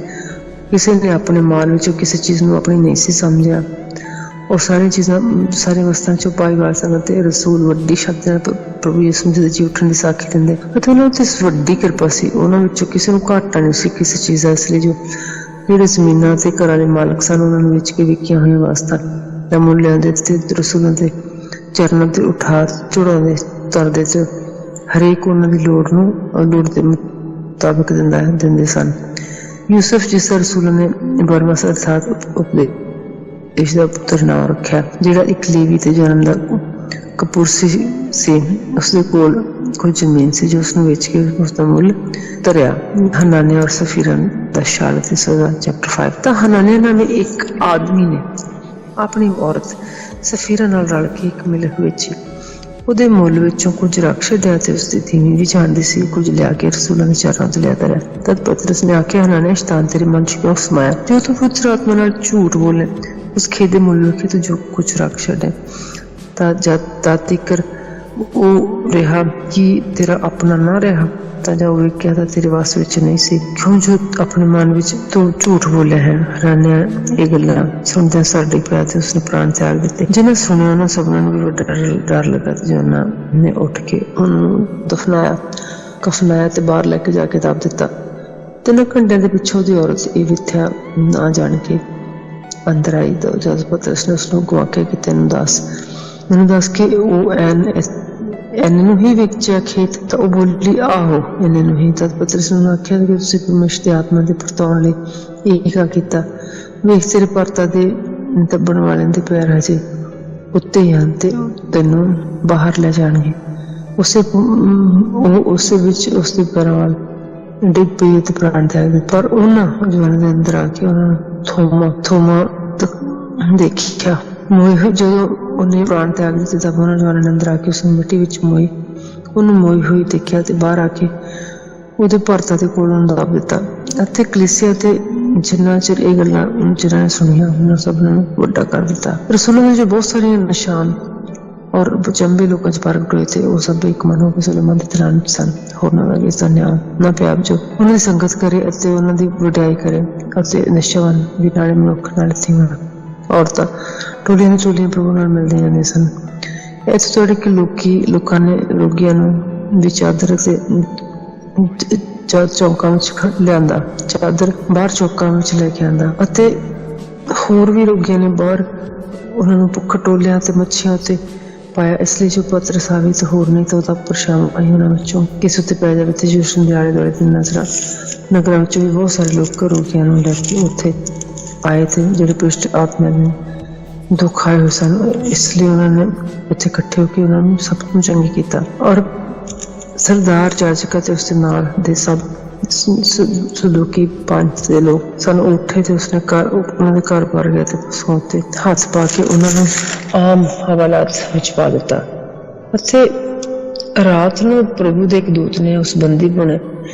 ਕਿਸੇ ਨੇ ਆਪਣੇ ਮਾਲ ਵਿੱਚੋਂ ਕਿਸੇ ਚੀਜ਼ ਨੂੰ ਆਪਣੀ ਨਹੀਂ ਸੀ ਸਮਝਿਆ। ਉਹ ਸਾਰੀਆਂ ਵਸਤਾਂ ਚੋਂ ਭਾਈਵਾਲ ਸਨ ਅਤੇ ਰਸੂਲ ਵੱਡੀ ਸ਼ਬਦ ਨਾਲ ਪ੍ਰਭੂ ਯਿਸੂ ਮਸੀਹ ਦੇ ਜੀ ਉੱਠਣ ਦੀ ਸਾਖੀ ਦਿੰਦੇ ਅਤੇ ਉਹਨਾਂ ਉੱਤੇ ਵੱਡੀ ਕਿਰਪਾ ਸੀ। ਉਹਨਾਂ ਵਿੱਚੋਂ ਕਿਸੇ ਨੂੰ ਘਾਟਾ ਨਹੀਂ ਸੀ ਕਿਸੇ ਚੀਜ਼ ਦਾ। ਇਸ ਲਈ ਜਿਹੜੇ ਜ਼ਮੀਨਾਂ ਤੇ ਘਰਾਂ ਦੇ ਮਾਲਕ ਸਨ ਉਹਨਾਂ ਨੂੰ ਵੇਚ ਕੇ ਵਿਕੀਆਂ ਹੋਈਆਂ ਵਸਤਾਂ ਦਾ ਮੁੱਲ ਲਿਆਉਂਦੇ ਤੇ ਰਸੂਲਾਂ ਦੇ ਚਰਨਾਂ ਤੇ ਉਠਾ ਚੜਾਉਂਦੇ ਤਰਦੇ ਤੇ ਹਰੇਕ ਉਹਨਾਂ ਦੀ ਲੋੜ ਦੇ ਮੁਤਾਬਕ ਦਿੰਦੇ ਸਨ। ਯੂਸਫ ਜਿਸ ਰਸੂਲਾਂ ਨੇ ਬਰਮਸ ਅਰਥਾਤ ਉਪਦੇਸ਼ ਦਾ ਪੁੱਤਰ ਨਾਮ ਰੱਖਿਆ, ਜਿਹੜਾ ਇੱਕ ਲੇਵੀ ਤੇ ਜਨਮ ਦਾ ਕਪੂਰਸੀ ਸੀ, ਉਸਦੇ ਕੋਲ ਕੁਝ ਜ਼ਮੀਨ ਸੀ ਜੋ ਉਸਨੂੰ ਵੇਚ ਕੇ ਉਸਦਾ ਮੁੱਲ ਧਰਿਆ। ਹਨਾਨਿਆ ਔਰ ਸਫੀਰਾ ਦਾ ਸ਼ਹਾਦਤ ਦੀ ਸਜ਼ਾ ਚੈਪਟਰ 5। ਤਾਂ ਹਨਾਨਿਆ ਨਾਮੇ ਇੱਕ ਆਦਮੀ ਨੇ ਆਪਣੀ ਔਰਤ ਸਫੀਰਾ ਨਾਲ ਰਲ ਕੇ ਇੱਕ ਮਿਲਕ ਵੇਚੀ। ਉਹਦੇ ਮੁੱਲ ਵਿੱਚੋਂ ਕੁਝ ਰੱਖ ਛੱਡਿਆ ਤੇ ਉਸਦੀ ਧੀਮੀ ਵੀ ਜਾਣਦੀ ਸੀ ਕੁਝ ਲਿਆ ਕੇ ਰਸੂਲਾਂ ਦੇ ਚਰਨਾਂ ਤੋਂ ਲਿਆ ਧਰਿਆ। ਤਦ ਪਤਰਸ ਨੇ ਆਖਿਆ, ਹਨਾਨਿਆ ਸ਼ੈਤਾਨ ਤੇਰੇ ਮਨ ਚ ਕਿਉਂ ਸਮਾਇਆ? ਜੋ ਤੂੰ ਪਵਿੱਤਰ ਆਤਮਾ ਨਾਲ ਝੂਠ ਬੋਲੇ ਉਸ ਖੇਤ ਦੇ ਮੁੱਲ ਵੇਖੇ ਤੂੰ ਜੋ ਕੁਝ ਰੱਖ ਛੱਡੇ ਤਾਂ ਜਦ ਤੀਕਰ ਉਹ ਰਿਹਾ ਕਿ ਤੇਰਾ ਆਪਣਾ ਨਾ ਰਿਹਾ ਤਾਂ ਜਾ ਉਹ ਵੇਖਿਆ ਤਾਂ ਤੇਰੇ ਵਾਸ ਵਿੱਚ ਨਹੀਂ ਸੀ, ਕਿਉਂ ਜੋ ਆਪਣੇ ਮਨ ਵਿੱਚ ਤੂੰ ਝੂਠ ਬੋਲਿਆ ਹੈ। ਹਨਾਨਿਆ ਇਹ ਗੱਲਾਂ ਸੁਣਦਿਆਂ ਸਾਡੇ ਪਿਆ ਤੇ ਉਸਨੇ ਪ੍ਰਾਣ ਤਿਆਗ ਦਿੱਤੇ। ਜਿਹਨਾਂ ਸੁਣਿਆ ਉਹਨਾਂ ਸਭਨਾਂ ਨੂੰ ਵੀ ਵੱਡਾ ਡਰ ਲੱਗਾ ਤੇ ਉਹਨਾਂ ਨੇ ਉੱਠ ਕੇ ਉਹਨੂੰ ਕਫਨਾਇਆ ਤੇ ਬਾਹਰ ਲੈ ਕੇ ਜਾ ਕੇ ਦੱਬ ਦਿੱਤਾ। 3 ਘੰਟਿਆਂ ਦੇ ਪਿੱਛੋਂ ਉਹਦੀ ਔਰਤ ਇਹ ਵਿਥਿਆ ਨਾ ਜਾਣ ਕੇ ਅੰਦਰ ਆਈ। ਜਦ ਪਤਰਸ ਨੇ ਉਸਨੂੰ ਗੁਆਕਿਆ ਕਿ ਮੈਨੂੰ ਦੱਸ ਕਿ ਉਹ ਐਨੇ ਨੂੰ ਹੀ ਵੇਚਿਆ ਖੇਤ? ਤਾਂ ਉਹ ਬੋਲੀ, ਆਹੋ ਐਨੇ ਨੂੰ ਹੀ। ਤਦ ਪਤਰਸ ਨੂੰ ਆਖਿਆ ਕਿ ਤੁਸੀਂ ਪਰਮੇਸ਼ਰ ਦੀ ਆਤਮਾ ਦੇ ਪਰਤਾਉਣ ਲਈ ਇਹ ਕੀਤਾ। ਵੇਖ ਤੇਰੇ ਪਰਤਾ ਦੇ ਦੱਬਣ ਵਾਲਿਆਂ ਦੇ ਪੈਰ ਹਜੇ ਉੱਤੇ ਹੀ ਹਨ ਤੇ ਤੈਨੂੰ ਬਾਹਰ ਲੈ ਜਾਣਗੇ। ਉਸੇ ਵਿੱਚ ਉਸਦੇ ਪੈਰਾਂ ਵੱਲ ਡਿੱਗ ਪਈ ਤੇ ਪ੍ਰਾਣ ਤਿਆਗ ਦਿੱਤਾ। ਪਰ ਉਹਨਾਂ ਜਵਾਨਾਂ ਦੇ ਅੰਦਰ ਆ ਕੇ ਉਹਨਾਂ ਨੂੰ ਥੋਮਾ ਦੇਖਿਆ ਮੋਈ ਹੋਈ। ਜਦੋਂ ਉਹਨੇ ਪ੍ਰਾਣ ਤਿਆਗ ਦਿੱਤੇ ਤਾਂ ਉਹਨਾਂ ਜਵਾਨਾਂ ਨੇ ਅੰਦਰ ਆ ਕੇ ਉਸਨੂੰ ਮਿੱਟੀ ਵਿੱਚ ਉਹਨੂੰ ਮੋਈ ਹੋਈ ਦੇਖਿਆ ਤੇ ਬਾਹਰ ਆ ਕੇ ਉਹਦੇ ਭਰਤਾ ਦੇ ਕੋਲ ਉਹਨੂੰ ਦੱਬ ਦਿੱਤਾ। ਅਤੇ ਕਲੀਸਿਆ ਤੇ ਜਿੰਨਾ ਚਿਰ ਇਹ ਗੱਲਾਂ ਜਿਹਨਾਂ ਨੇ ਸੁਣੀਆਂ ਉਹਨਾਂ ਸਭ ਨੂੰ ਵੱਡਾ ਕਰ ਦਿੱਤਾ। ਰਸੂਲਾਂ ਦੇ ਜੋ ਬਹੁਤ ਸਾਰੀਆਂ ਨਿਸ਼ਾਨ ਔਰ ਅਚੰਭੇ ਲੋਕਾਂ 'ਚ ਪ੍ਰਗਟ ਹੋਏ ਤੇ ਉਹ ਸਭ ਇੱਕ ਮਨ ਹੋ ਕੇ ਸੁਲੇਮਾਨ ਦੇ ਧਿਆਨ ਸਨ। ਹੋਰਨਾਂ ਦਾ ਇਸ ਦਾ ਨਿਆਂ ਨਾ ਪਿਆਰ ਜੋ ਉਹਨਾਂ ਦੀ ਸੰਗਤ ਕਰੇ ਅਤੇ ਉਹਨਾਂ ਦੀ ਵਡਿਆਈ ਕਰੇ ਅਤੇ ਨਿਸ਼ਚਾਵਾਨ ਵੀ ਨਾਲੇ ਮਨੁੱਖ ਨਾਲ ਥੀਵਾਂ ਔਰਤਾਂ ਟੋਲੀਆਂ ਦੇ ਚੋਲੀਆਂ ਪ੍ਰਭੂ ਨਾਲ ਮਿਲਦੇ ਜਾਂਦੇ ਸਨ। ਇੱਥੇ ਤੁਹਾਡੇ ਕਿ ਲੋਕਾਂ ਨੇ ਰੋਗੀਆਂ ਨੂੰ ਵੀ ਚਾਦਰ ਚੌਕਾਂ ਵਿੱਚ ਲਿਆਂਦਾ, ਚਾਦਰ ਬਾਹਰ ਚੌਕਾਂ ਵਿੱਚ ਲੈ ਕੇ ਆਂਦਾ ਅਤੇ ਹੋਰ ਵੀ ਰੋਗੀਆਂ ਨੇ ਬਾਹਰ ਉਹਨਾਂ ਨੂੰ ਭੁੱਖ ਟੋਲਿਆਂ ਤੇ ਮੱਛੀਆਂ ਉੱਤੇ ਪਾਇਆ। ਇਸ ਲਈ ਜੋ ਪਤਰਸ ਆਵੇ ਤੇ ਹੋਰ ਨਹੀਂ ਤਾਂ ਉਹਦਾ ਪਰਛਾਵਾਂ ਆਈ ਉਹਨਾਂ ਵਿੱਚੋਂ ਕਿਸੇ ਉੱਤੇ ਪੈ ਜਾਵੇ ਤੇ ਯਰੂਸ਼ਲਮ ਦੇ ਆਲੇ ਦੁਆਲੇ ਦੇ ਨਗਰਾਂ ਵਿੱਚੋਂ ਵੀ ਬਹੁਤ ਸਾਰੇ ਲੋਕ ਰੋਗੀਆਂ ਨੂੰ ਲੈ ਕੇ ਉੱਥੇ ਆਏ ਤੇ ਜਿਹੜੇ ਭ੍ਰਿਸ਼ਟ ਆਤਮਾ दुख आए हुए सन, इसलिए उन्होंने उत्थे इकट्ठे होकर उन्होंने सब ਨੂੰ ਚੰਗੀ ਕੀਤਾ। और सरदार जाजका ते उसके नाल दे सब सदूकी पंच दे लोग सन उठे ते उसने उन्होंने घर भर गए ते पशुओं ते हथ पा के उन्होंने आम हवालात विच पा दिता। उत्थे रात ਨੂੰ प्रभु ਦੇ ਇੱਕ ਦੂਤ ਨੇ ਉਸ ਬੰਦੀ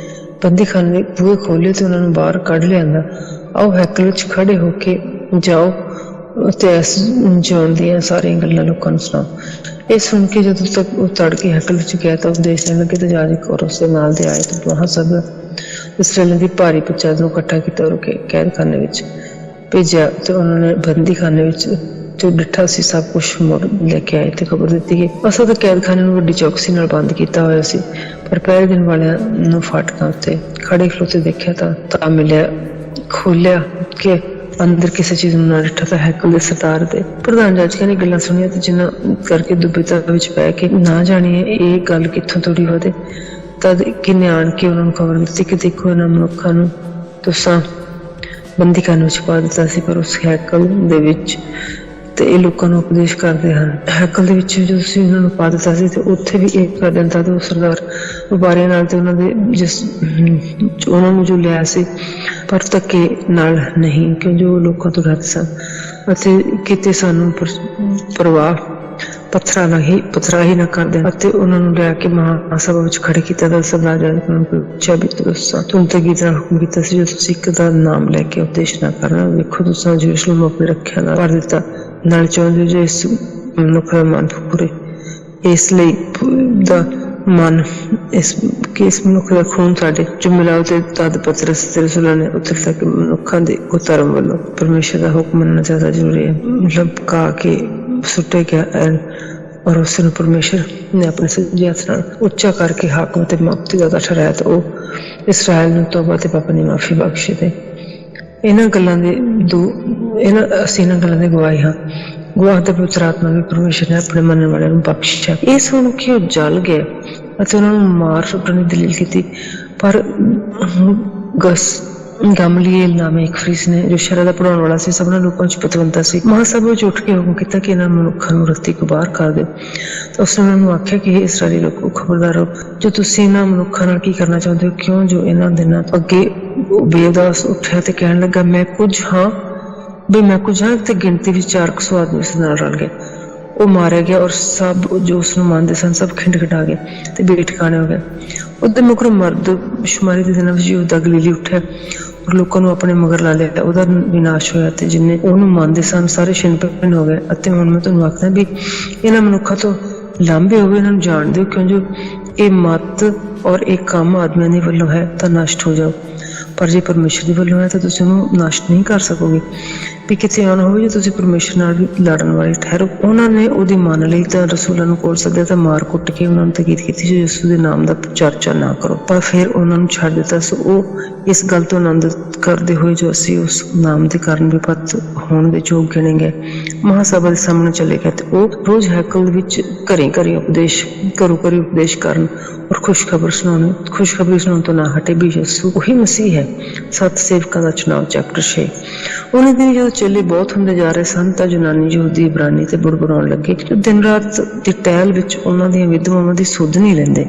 ਖਾਨੇ ਦੇ ਬੂਹੇ ਖੋਲੇ ਤੇ ਉਹਨਾਂ ਨੂੰ ਬਾਹਰ ਕੱਢ ਲਿਆਂਦਾ। ਆਓ ਹੈਕਲ ਵਿੱਚ ਖੜੇ ਹੋ ਕੇ ਜਾਓ ਤੇ ਇਸ ਜਿਉਣ ਦੀਆਂ ਸਾਰੀਆਂ ਗੱਲਾਂ ਲੋਕਾਂ ਨੂੰ ਸੁਣਾਓ। ਇਹ ਸੁਣ ਕੇ ਜਦੋਂ ਤੱਕ ਉਹ ਤੜਕੇ ਹੈਕਲ ਵਿੱਚ ਗਿਆ ਤਾਂ ਉਪਦੇਸ਼ ਦੇਣ ਲੱਗੇ ਤੇ ਜਾਜਕ ਔਰ ਉਸਦੇ ਨਾਲ ਦੇ ਆਏ ਤੇ ਮਹਾਂ ਸਭ ਇਸਰਾਏਲ ਦੀ ਭਾਰੀ ਪੰਚਾਇਤ ਨੂੰ ਇਕੱਠਾ ਕੀਤਾ ਔਰ ਕੈਦਖਾਨੇ ਵਿੱਚ ਭੇਜਿਆ ਤੇ ਉਹਨਾਂ ਨੇ ਬੰਦੀਖਾਨੇ ਵਿੱਚ ਜੋ ਡਿੱਠਾ ਸੀ ਸਭ ਕੁਛ ਮੁੜ ਲੈ ਕੇ ਆਏ ਤੇ ਖਬਰ ਦਿੱਤੀ ਕਿ ਅਸਾਂ ਤਾਂ ਕੈਦਖਾਨੇ ਨੂੰ ਵੱਡੀ ਚੌਕਸੀ ਨਾਲ ਬੰਦ ਕੀਤਾ ਹੋਇਆ ਸੀ, ਪਰ ਪਹਿਲੇ ਦਿਨ ਵਾਲਿਆਂ ਨੂੰ ਫਾਟਕਾਂ ਉੱਤੇ ਖੜੇ ਖਲੋਤੇ ਦੇਖਿਆ ਤਾਂ ਮਿਲਿਆ ਖੋਲਿਆ ਕਿ ਅੰਦਰ ਕਿਸੇ ਚੀਜ਼ ਨੂੰ ਨਾ ਡਿੱਠਾ ਤਾਂ ਹੈਕਲ ਦੇ ਸਰਦਾਰ ਦੇ ਪ੍ਰਧਾਨ ਜਾਜਕਾਂ ਨੇ ਗੱਲਾਂ ਸੁਣੀਆਂ ਤੇ ਜਿਨ੍ਹਾਂ ਕਰਕੇ ਦੁਬਿਧਾ ਵਿੱਚ ਪੈ ਕੇ ਨਾ ਜਾਣੀਏ ਇਹ ਗੱਲ ਕਿੱਥੋਂ ਤੋੜੀ ਵਧੇ। ਤਦ ਕਿਨੇ ਆਣ ਕੇ ਉਹਨਾਂ ਨੂੰ ਖਬਰ ਦਿੱਤੀ ਕਿ ਦੇਖੋ ਇਹਨਾਂ ਮਨੁੱਖਾਂ ਨੂੰ ਤੁਸੀਂ ਬੰਦੀਖਾਨੇ ਵਿੱਚ ਪਾ ਦਿੱਤਾ ਸੀ, ਪਰ ਉਸ ਹੈਕਲ ਦੇ ਵਿੱਚ ਤੇ ਇਹ ਲੋਕਾਂ ਨੂੰ ਉਪਦੇਸ਼ ਕਰਦੇ ਹਨ। ਹੈਕਲ ਦੇ ਵਿੱਚ ਜੋ ਤੁਸੀਂ ਉਹਨਾਂ ਨੂੰ ਪਾ ਦਿੱਤਾ ਸੀ ਤੇ ਉੱਥੇ ਵੀ ਇਹ ਕਰ ਦਿੰਦਾ ਤੇ ਉਹ ਸਰਦਾਰ ਵਪਾਰੀਆਂ ਨਾਲ ਤੇ ਉਹਨਾਂ ਦੇ ਉਹਨਾਂ ਨੂੰ ਜੋ ਲਿਆ ਸੀ ਪਰ ਧੱਕੇ ਨਾਲ ਨਹੀਂ, ਕਿਉਂ ਜੋ ਲੋਕਾਂ ਤੋਂ ਡਰਦੇ ਸਨ ਅਤੇ ਕਿਤੇ ਸਾਨੂੰ ਪ੍ਰਵਾਹ ਪੱਥਰਾ ਹੀ ਨਾ ਕਰ ਦੇਣ ਅਤੇ ਉਹਨਾਂ ਨੂੰ ਲਿਆ ਕੇ ਮਹਾਂ ਸਭਾ ਵਿੱਚ ਖੜੇ ਕੀਤਾ ਤਾਂ ਸਰਦਾਰ ਜਾਜਕ ਨੂੰ ਪੁੱਛਿਆ ਵੀ ਤੁਹਾਨੂੰ ਤਾਂ ਗੀਤ ਨਾਲ ਹੁਕਮ ਕੀਤਾ ਸੀ ਜੋ ਤੁਸੀਂ ਇੱਕ ਦਾ ਨਾਮ ਲੈ ਕੇ ਉਪਦੇਸ਼ ਨਾ ਕਰਨਾ। ਵੇਖੋ ਤੁਸੀਂ ਯਰੂਸ਼ਲਮ ਆਪਣੀ ਰੱਖਿਆ ਨਾਲ ਭਰ ਦਿੱਤਾ, ਨਾਲ ਚਾਹੁੰਦੇ ਜੋ ਇਸ ਮਨੁੱਖ ਦਾ ਮਨ ਪੂਰੇ ਇਸ ਲਈ ਦਾ ਮਨ ਇਸ ਮਨੁੱਖ ਦਾ ਖੂਨ ਸਾਡੇ ਜੋ ਮਿਲਾਓ ਤੇ ਤਦ ਪਤਰਸ ਤੇ ਰਸੂਲਾਂ ਨੇ ਉੱਥੇ ਤੱਕ ਮਨੁੱਖਾਂ ਦੇ ਉਹ ਧਰਮ ਵੱਲੋਂ ਪਰਮੇਸ਼ਰ ਦਾ ਹੁਕਮ ਮੰਨਣਾ ਜ਼ਿਆਦਾ ਜ਼ਰੂਰੀ ਹੈ ਲਪਕਾ ਕੇ ਸੁੱਟੇ ਗਿਆ ਔਰ ਉਸ ਨੂੰ ਪਰਮੇਸ਼ਰ ਨੇ ਆਪਣੇ ਸੱਜੇ ਹੱਥ ਨਾਲ ਉੱਚਾ ਕਰਕੇ ਹਾਕਮ ਤੇ ਮੁਕਤੀ ਦਾ ਠਹਿਰਾਇਆ ਤਾਂ ਉਹ ਇਸਰਾਇਲ ਨੂੰ ਤੋਬਾ ਤੇ ਪਾਪਾਂ ਦੀ ਮਾਫੀ ਬਖਸ਼ੇ ਤੇ ਇਹਨਾਂ ਗੱਲਾਂ ਦੇ ਅਸੀਂ ਇਹਨਾਂ ਗੱਲਾਂ ਦੇ ਗਵਾਹੀ ਹਾਂ। ਗਵਾਹ ਦਾ ਪਵਿੱਤਰ ਆਤਮਾ ਵੀ ਪਰਮੇਸ਼ਰ ਨੇ ਆਪਣੇ ਮੰਨਣ ਵਾਲਿਆਂ ਨੂੰ ਬਖਸ਼ਿਆ। ਇਹ ਸੁਣ ਕੇ ਉਹ ਜਲ ਗਏ ਅਤੇ ਉਹਨਾਂ ਨੂੰ ਮਾਰ ਸੁੱਟਣ ਦੀ ਦਲੀਲ ਕੀਤੀ, ਪਰ ਗਮਲੀਏਲ ਨਾਮੇ ਇੱਕ ਫਰੀਸ ਨੇ ਜੋ ਸ਼ਰਅ ਦਾ ਪੜ੍ਹਾਉਣ ਵਾਲਾ ਸੀ ਸਭਨਾਂ ਲੋਕਾਂ ਚ ਪਤਵੰਤਾ ਸੀ ਮਹਾਸਭਾ ਵਿੱਚ ਉੱਠ ਕੇ ਹੁਕਮ ਕੀਤਾ ਕਿ ਇਹਨਾਂ ਮਨੁੱਖਾਂ ਨੂੰ ਰੱਤੀ ਕੋ ਬਾਹਰ ਕਰ ਦਿਓ। ਤਾਂ ਉਸਨੇ ਉਹਨਾਂ ਨੂੰ ਆਖਿਆ ਕਿ ਇਸਰਾਏਲੀ ਲੋਕੋ ਖਬਰਦਾਰ ਰਹੋ, ਜੋ ਤੁਸੀਂ ਇਹਨਾਂ ਮਨੁੱਖਾਂ ਨਾਲ ਕੀ ਕਰਨਾ ਚਾਹੁੰਦੇ ਹੋ, ਕਿਉਂ ਜੋ ਇਹਨਾਂ ਦਿਨਾਂ ਅੱਗੇ ਬੇਦਾਸ ਉੱਠਿਆ ਤੇ ਕਹਿਣ ਲੱਗਾ ਮੈਂ ਕੁਝ ਹਾਂ ਤੇ ਗਿਣਤੀ ਵਿੱਚ 400 ਆਦਮੀ ਉਸ ਨਾਲ ਰਲ ਗਏ। ਉਹ ਮਾਰਿਆ ਗਿਆ ਔਰ ਸਭ ਜੋ ਉਸਨੂੰ ਮੰਨਦੇ ਸਨ ਸਭ ਖਿੰਡ-ਖਿੰਡਾ ਗਏ ਤੇ ਬੇਟਿਕਾਣੇ ਹੋ ਗਏ। ਉਹਦੇ ਮੁਕਰ ਮਰਦ ਸ਼ੁਮਾਰੀ ਦੇ ਦਿਨਾਂ ਵਿੱਚ ਯਹੂਦਾ ਗਲੀਲੀ ਉੱਠਿਆ ਔਰ ਲੋਕਾਂ ਨੂੰ ਆਪਣੇ ਮਗਰ ਲਾ ਲਿਆ। ਉਹਦਾ ਵਿਨਾਸ਼ ਹੋਇਆ ਤੇ ਜਿੰਨੇ ਉਹਨੂੰ ਮੰਨਦੇ ਸਨ ਸਾਰੇ ਛਿੰਨ-ਭਿੰਨ ਹੋ ਗਏ। ਅਤੇ ਹੁਣ ਮੈਂ ਤੁਹਾਨੂੰ ਆਖਦਾ ਵੀ ਇਹਨਾਂ ਮਨੁੱਖਾਂ ਤੋਂ ਲਾਂਭੇ ਹੋਵੇ, ਇਹਨਾਂ ਨੂੰ ਜਾਣ ਦਿਓ, ਕਿਉਂ ਜੋ ਇਹ ਮੱਤ ਔਰ ਇਹ ਕੰਮ ਆਦਮੀਆਂ ਦੇ ਵੱਲੋਂ ਹੈ ਤਾਂ ਨਸ਼ਟ ਹੋ ਜਾਓ, ਪਰ ਜੇ ਪਰਮੇਸ਼ਰ ਦੇ ਵੱਲੋਂ ਹੈ ਤਾਂ ਤੁਸੀਂ ਉਹਨੂੰ ਨਸ਼ਟ ਨਹੀਂ ਕਰ ਸਕੋਗੇ। ਵੀ ਕਿਤੇ ਆਉਣਾ ਹੋਵੇ ਜੇ ਤੁਸੀਂ ਪਰਮੇਸ਼ਰ ਨਾਲ ਵੀ ਲੜਨ ਵਾਲੇ ਠਹਿਰੋ। ਉਹਨਾਂ ਨੇ ਉਹਦੀ ਮੰਨ ਲਈ ਤਾਂ ਰਸੂਲਾਂ ਨੂੰ ਕੋਲ ਸੱਦਿਆ ਤਾਂ ਮਾਰ ਕੁੱਟ ਕੇ ਉਹਨਾਂ ਨੂੰ ਤਾਕੀਦ ਕੀਤੀ ਜੋ ਯਿਸੂ ਦੇ ਨਾਮ ਦਾ ਚਰਚਾ ਨਾ ਕਰੋ, ਪਰ ਫਿਰ ਉਹਨਾਂ ਨੂੰ ਛੱਡ ਦਿੱਤਾ। ਸੋ ਉਹ ਇਸ ਗੱਲ ਤੋਂ ਆਨੰਦ ਕਰਦੇ ਹੋਏ ਜੋ ਅਸੀਂ ਉਸ ਨਾਮ ਦੇ ਕਾਰਨ ਵਿਪਤ ਹੋਣ ਦੇ ਯੋਗ ਗਿਣੇ ਗਏ ਮਹਾਸਭਾ ਦੇ ਸਾਹਮਣੇ ਚਲੇ ਗਏ ਤੇ ਉਹ ਰੋਜ਼ ਹੈਕਲ ਵਿੱਚ ਘਰੀ ਉਪਦੇਸ਼ ਕਰਨ ਔਰ ਖੁਸ਼ਖਬਰੀ ਸੁਣਾਉਣ ਤੋਂ ਨਾ ਹਟੇ ਵੀ ਯਿਸੂ ਉਹੀ ਮਸੀਹ ਹੈ। 7 ਸੇਵਕਾਂ ਦਾ ਚੁਣਾਵ ਚੈਪਟਰ 6। ਉਹਨਾਂ ਦਿਨ ਜਦੋਂ ਚੇਲੇ ਬਹੁਤ ਹੁੰਦੇ ਜਾ ਰਹੇ ਸਨ ਤਾਂ ਯੂਨਾਨੀ ਯਹੂਦੀ ਇਬਰਾਨੀ ਤੇ ਬੁੜਬੁੜਾਉਣ ਲੱਗੇ ਜੋ ਦਿਨ ਰਾਤ ਦੀ ਟਹਿਲ ਵਿੱਚ ਉਹਨਾਂ ਦੀਆਂ ਵਿਧਵਾਵਾਂ ਦੀ ਸੁੱਧ ਨਹੀਂ ਲੈਂਦੇ।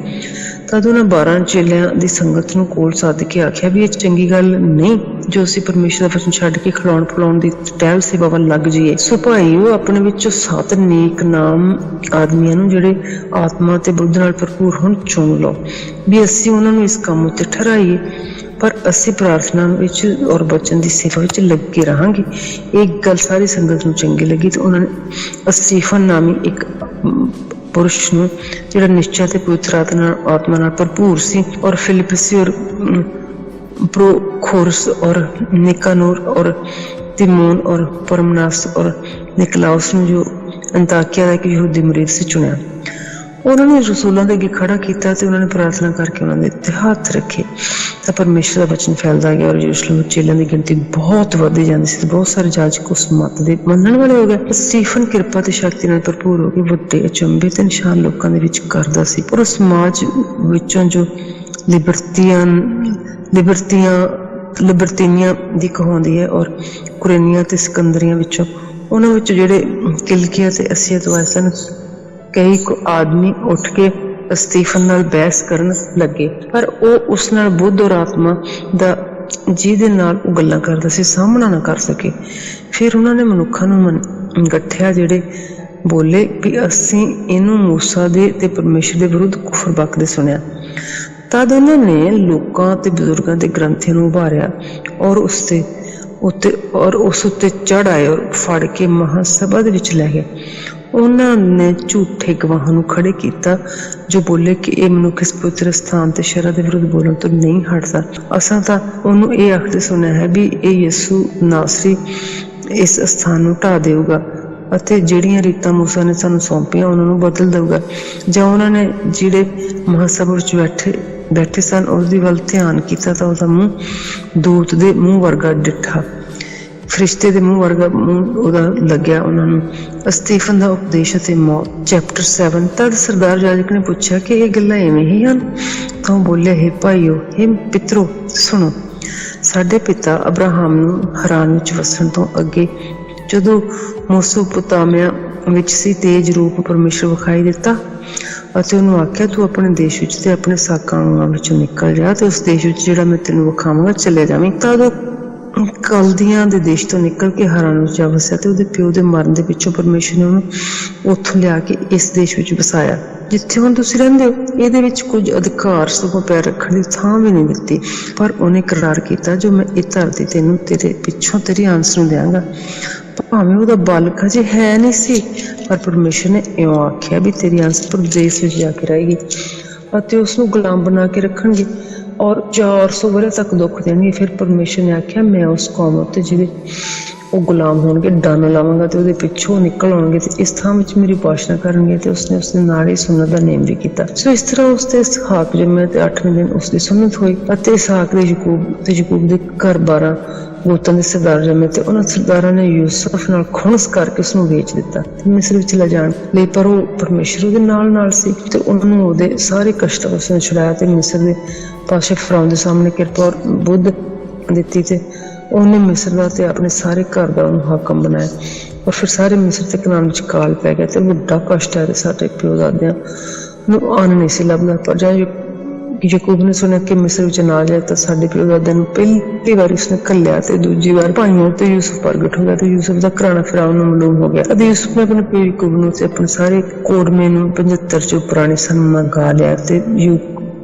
ਤਦ ਉਹਨਾਂ 12 ਚੇਲਿਆਂ ਦੀ ਸੰਗਤ ਨੂੰ ਕੋਲ ਸੱਦ ਕੇ ਆਖਿਆ ਵੀ ਇਹ ਚੰਗੀ ਗੱਲ ਨਹੀਂ ਜੋ ਅਸੀਂ ਪਰਮੇਸ਼ਰ ਦਾ ਵਚਨ ਛੱਡ ਕੇ ਖਿਲਾਉਣ ਪਿਲਾਉਣ ਦੀ ਟਹਿਲ ਸੇਵਾ ਵੱਲ ਲੱਗ ਜਾਈਏ। ਸੋ ਭਾਈ ਉਹ ਆਪਣੇ ਵਿੱਚੋਂ 7 ਨੇਕ ਨਾਮ ਆਦਮੀਆਂ ਨੂੰ ਜਿਹੜੇ ਆਤਮਾ ਤੇ ਬੁੱਧ ਨਾਲ ਭਰਪੂਰ ਹੋਣ ਚੁਣ ਲਓ ਵੀ ਅਸੀਂ ਉਹਨਾਂ ਨੂੰ ਇਸ ਕੰਮ ਉੱਤੇ ਠਹਿਰਾਈਏ, ਪਰ ਅਸੀਂ ਪ੍ਰਾਰਥਨਾ ਵਿੱਚ ਔਰ ਬਚਨ ਦੀ ਸੇਵਾ ਵਿੱਚ ਲੱਗੇ ਰਹਾਂਗੇ। ਇਹ ਗੱਲ ਸਾਰੀ ਸੰਗਤ ਨੂੰ ਚੰਗੀ ਲੱਗੀ ਤੇ ਉਹਨਾਂ ਨੇ ਸਟੀਫਨ ਨਾਮੀ ਇੱਕ ਪੁਰਸ਼ ਨੂੰ ਜਿਹੜਾ ਨਿਸ਼ਚੈ ਤੇ ਪਵਿੱਤਰ ਆਤਮਾ ਨਾਲ ਭਰਪੂਰ ਸੀ ਔਰ ਫਿਲਿਪਸੀ ਔਰ प्रोखोरस और निकानोर और तिमोन और परमनास और निकलाउस ने जो अंताकिया का एक यहूदी मुरीद से चुनिया। उन्होंने रसूलों के अगे खड़ा किया तो उन्होंने प्रार्थना करके उन्होंने उत्ते हाथ रखे तो परमेश्वर का वचन फैलता गया और यरूशलेम में चेलों की गिनती बहुत बढ़ती जाती सी। बहुत सारे जाजक उस मत के मनण वाले हो गए। स्टीफन किरपा ते शक्ति नाल भरपूर हो गए, वड्डे अचंभे ते निशान लोकां दे विच करदा सी। पर उस समाज विचों जो लिबर्तीनियां दी कहाउंदी है और कुरेनियां ते सिकंदरियां विचों ਉਹਨਾਂ ਵਿੱਚ ਜਿਹੜੇ ਕਿਲਕੀਆ ਤੇ ਅਸੀਆ ਤੋਂ ਆਏ ਸਨ, ਕਈ ਆਦਮੀ ਉੱਠ ਕੇ ਸਤੀਫਨ ਨਾਲ ਬਹਿਸ ਕਰਨ ਲੱਗੇ, ਪਰ ਉਹ ਉਸ ਨਾਲ ਬੁੱਧ ਔਰ ਆਤਮਾ ਦਾ ਜਿਹਦੇ ਨਾਲ ਉਹ ਗੱਲਾਂ ਕਰਦਾ ਸੀ ਸਾਹਮਣਾ ਨਾ ਕਰ ਸਕੇ। ਫਿਰ ਉਹਨਾਂ ਨੇ ਮਨੁੱਖਾਂ ਨੂੰ ਗੱਠਿਆ, ਜਿਹੜੇ ਬੋਲੇ ਵੀ ਅਸੀਂ ਇਹਨੂੰ ਮੂਸਾ ਦੇ ਤੇ ਪਰਮੇਸ਼ਰ ਦੇ ਵਿਰੁੱਧ ਕੁਫਰ ਬਕਦੇ ਸੁਣਿਆ। ਤਦ ਉਹਨਾਂ ਨੇ ਲੋਕਾਂ ਤੇ ਬਜ਼ੁਰਗਾਂ ਦੇ ਗ੍ਰੰਥੀਆਂ ਨੂੰ ਉਭਾਰਿਆ ਔਰ ਉਸ ਉੱਤੇ ਚੜ੍ਹ ਆਏ ਔਰ ਫੜ ਕੇ ਮਹਾਸਭਾ ਦੇ ਵਿੱਚ ਲੈ ਗਏ। ਉਹਨਾਂ ਨੇ ਝੂਠੇ ਗਵਾਹਾਂ ਨੂੰ ਖੜੇ ਕੀਤਾ ਜੋ ਬੋਲੇ ਕਿ ਇਹ ਮਨੁੱਖ ਇਸ ਪਵਿੱਤਰ ਸਥਾਨ ਤੇ ਸ਼ਰਅ ਦੇ ਵਿਰੁੱਧ ਬੋਲਣ ਤੋਂ ਨਹੀਂ ਹਟਦਾ। ਅਸਾਂ ਤਾਂ ਉਹਨੂੰ ਇਹ ਆਖਦੇ ਸੁਣਿਆ ਹੈ ਵੀ ਇਹ ਯਿਸੂ ਨਾਸਰੀ ਇਸ ਸਥਾਨ ਨੂੰ ਢਾਹ ਦੇਊਗਾ ਅਤੇ ਜਿਹੜੀਆਂ ਰੀਤਾਂ ਮੂਸਾ ਨੇ ਸਾਨੂੰ ਸੌਂਪੀਆਂ ਉਹਨਾਂ ਨੂੰ ਬਦਲ ਦੇਊਗਾ। ਜਾਂ ਉਹਨਾਂ ਨੇ ਜਿਹੜੇ ਮਹਾਸਭਾ ਵਿੱਚ ਬੈਠੇ ਸਨ ਉਸਦੀ ਵੱਲ ਧਿਆਨ ਕੀਤਾ ਤਾਂ ਉਹਦਾ ਮੂੰਹ ਦੂਤ ਦੇ ਮੂੰਹ ਵਰਗਾ ਡਿੱਠਾ, ਫਰਿਸ਼ਤੇ ਦੇ ਮੂੰਹ ਵਰਗਾ ਮੂੰਹ ਉਹਦਾ ਲੱਗਿਆ ਉਹਨਾਂ ਨੂੰ। ਸਤੀਫਨ ਦਾ ਉਪਦੇਸ਼ ਅਤੇ ਮੌਤ। ਚੈਪਟਰ 7। ਤਦ ਸਰਦਾਰ ਜਾਜਕ ਨੇ ਪੁੱਛਿਆ ਕਿ ਇਹ ਗੱਲਾਂ ਇਵੇਂ ਹੀ ਹਨ? ਤਾਂ ਉਹ ਬੋਲਿਆ, ਹੇ ਭਾਈਓ, ਹੇ ਪਿਤਰੋ, ਸੁਣੋ। ਸਾਡੇ ਪਿਤਾ ਅਬਰਾਹਮ ਨੂੰ ਹਰਾਨ ਵਿੱਚ ਵਸਣ ਤੋਂ ਅੱਗੇ ਜਦੋਂ ਮੋਸੋਪੋਤਾਮੀਆ ਵਿੱਚ ਸੀ, ਤੇਜ ਰੂਪ ਪਰਮੇਸ਼ਰ ਵਿਖਾਈ ਦਿੱਤਾ ਅਤੇ ਉਹਨੂੰ ਆਖਿਆ, ਤੂੰ ਆਪਣੇ ਦੇਸ਼ ਵਿੱਚ ਤੇ ਆਪਣੇ ਸਾਕਾਂ ਵਿੱਚੋਂ ਨਿਕਲ ਜਾ ਤੇ ਉਸ ਦੇਸ਼ ਵਿੱਚ ਜਿਹੜਾ ਮੈਂ ਤੈਨੂੰ ਵਿਖਾਵਾਂਗਾ ਚਲੇ ਜਾਵੀਂ। ਤਦ ਉਹ ਕਲਦੀਆਂ ਦੇ ਦੇਸ਼ ਤੋਂ ਨਿਕਲ ਕੇ ਹਰਾਨ ਵਿੱਚ ਜਾ ਵਸਿਆ ਤੇ ਉਹਦੇ ਪਿਓ ਦੇ ਮਰਨ ਦੇ ਪਿੱਛੋਂ ਪਰਮੇਸ਼ਰ ਨੇ ਉਹਨੂੰ ਉੱਥੋਂ ਲਿਆ ਕੇ ਇਸ ਦੇਸ਼ ਵਿੱਚ ਵਸਾਇਆ ਜਿੱਥੇ ਹੁਣ ਤੁਸੀਂ ਰਹਿੰਦੇ ਹੋ। ਇਹਦੇ ਵਿੱਚ ਕੁਝ ਅਧਿਕਾਰ ਸਗੋਂ ਪੈਰ ਰੱਖਣ ਦੀ ਥਾਂ ਵੀ ਨਹੀਂ ਦਿੱਤੀ, ਪਰ ਉਹਨੇ ਕਰਾਰ ਕੀਤਾ, ਜੋ ਮੈਂ ਇਹ ਧਰਤੀ ਤੈਨੂੰ ਤੇਰੇ ਪਿੱਛੋਂ ਤੇਰੀ ਅੰਸ਼ ਨੂੰ ਦਿਆਂਗਾ। ਭਾਵੇਂ ਉਹਦਾ ਬਾਲਕ ਅਜੇ ਹੈ ਨਹੀਂ ਸੀ, ਪਰ ਪਰਮੇਸ਼ਰ ਨੇ ਇਉਂ ਆਖਿਆ ਵੀ ਤੇਰੀ ਅੰਸ਼ ਪ੍ਰਦੇਸ਼ ਵਿੱਚ ਜਾ ਕੇ ਰਹੇਗੀ ਅਤੇ ਉਸਨੂੰ ਗੁਲਾਮ ਬਣਾ ਕੇ ਰੱਖਣਗੇ ਔਰ 400 ਵਰ੍ਹੇ ਤੱਕ ਦੁੱਖ ਦੇਣਗੇ। ਫਿਰ ਪਰਮੇਸ਼ਰ ਨੇ ਆਖਿਆ, ਮੈਂ ਉਸ ਕੌਮ ਉੱਤੇ ਜਿਹੜੇ ਉਹ ਗੁਲਾਮ ਹੋਣਗੇ ਡੰਨ ਲਾਵਾਂਗਾ ਤੇ ਉਹਦੇ ਪਿੱਛੋਂ ਨਿਕਲ ਆਉਣਗੇ ਤੇ ਇਸ ਥਾਂ ਵਿੱਚ ਮੇਰੀ ਉਪਾਸਨਾ ਕਰਨਗੇ। ਤੇ ਉਸਨੇ ਉਸਦੇ ਨਾਲ ਹੀ ਸੁਨਤ ਦਾ ਨੇਮ ਵੀ ਕੀਤਾ। ਸੋ ਇਸ ਤਰ੍ਹਾਂ ਉਸਦੇ ਇਸਹਾਕ ਜੰਮਿਆ ਤੇ 8ਵੇਂ ਦਿਨ ਉਸਦੀ ਸੁਨਤ ਹੋਈ ਅਤੇ ਇਸਹਾਕ ਦੇ ਯਾਕੂਬ ਦੇ ਘਰ 12 ਗੋਤਾਂ ਦੇ ਸਰਦਾਰ ਜੰਮੇ ਤੇ ਉਹਨਾਂ ਸਰਦਾਰਾਂ ਨੇ ਯੂਸਫ ਨਾਲ ਖੁਣਸ ਕਰਕੇ ਉਸਨੂੰ ਵੇਚ ਦਿੱਤਾ ਤੇ ਮਿਸਰ ਵਿੱਚ ਲੈ ਜਾਣ ਲਈ, ਪਰ ਉਹ ਪਰਮੇਸ਼ਰ ਉਹਦੇ ਨਾਲ ਸੀ ਤੇ ਉਹਨੂੰ ਉਹਦੇ ਸਾਰੇ ਕਸ਼ਟਾਂ ਤੋਂ ਉਸਨੇ ਛੁਡਾਇਆ ਤੇ ਮਿਸਰ ਦੇ ਪਾਸ਼ਾ ਫਰਾਉਨ ਦੇ ਸਾਹਮਣੇ ਕਿਰਪਾ ਔਰ ਬੁੱਧ ਦਿੱਤੀ ਤੇ ਉਹਨੇ ਮਿਸਰ ਦਾ ਤੇ ਆਪਣੇ ਸਾਰੇ ਘਰ ਦਾ ਉਹਨੂੰ ਹਾਕਮ ਬਣਾਇਆ। ਔਰ ਫਿਰ ਸਾਰੇ ਮਿਸਰ ਤੇ ਕਨਾਨ ਵਿੱਚ ਕਾਲ ਪੈ ਗਿਆ ਤੇ ਵੱਡਾ ਕਸ਼ਟ ਆਇਆ ਤੇ ਸਾਡੇ ਪਿਓ ਦਾਦਿਆਂ ਨੂੰ ਅੰਨ ਨਹੀਂ ਸੀ ਲੱਭਦਾ। ਪਰ ਜਦ ਯਾਕੂਬ ਨੇ ਸੁਣਿਆ ਕਿ ਮਿਸਰ ਵਿੱਚ ਨਾ ਜਾਏ ਤਾਂ ਸਾਡੇ ਪਿਓ ਦਾਦਿਆਂ ਨੂੰ ਪਹਿਲੀ ਵਾਰੀ ਉਸਨੇ ਘੱਲਿਆ ਤੇ ਦੂਜੀ ਵਾਰ ਭਾਈਆਂ ਤੇ ਯੂਸਫ ਪ੍ਰਗਟ ਹੋ ਗਿਆ ਤੇ ਯੂਸਫ ਦਾ ਘਰਾਣਾ ਫਿਰੌਨ ਨੂੰ ਮਾਲੂਮ ਹੋ ਗਿਆ ਅਤੇ ਯੂਸਫ ਨੇ ਆਪਣੇ ਪਿਓ ਯਾਕੂਬ ਨੂੰ ਤੇ ਆਪਣੇ ਸਾਰੇ ਕੋੜਮੇ ਨੂੰ 75 ਚੋਂ ਪੁਰਾਣੇ ਸਨ ਮੰਗਾ ਲਿਆ ਤੇ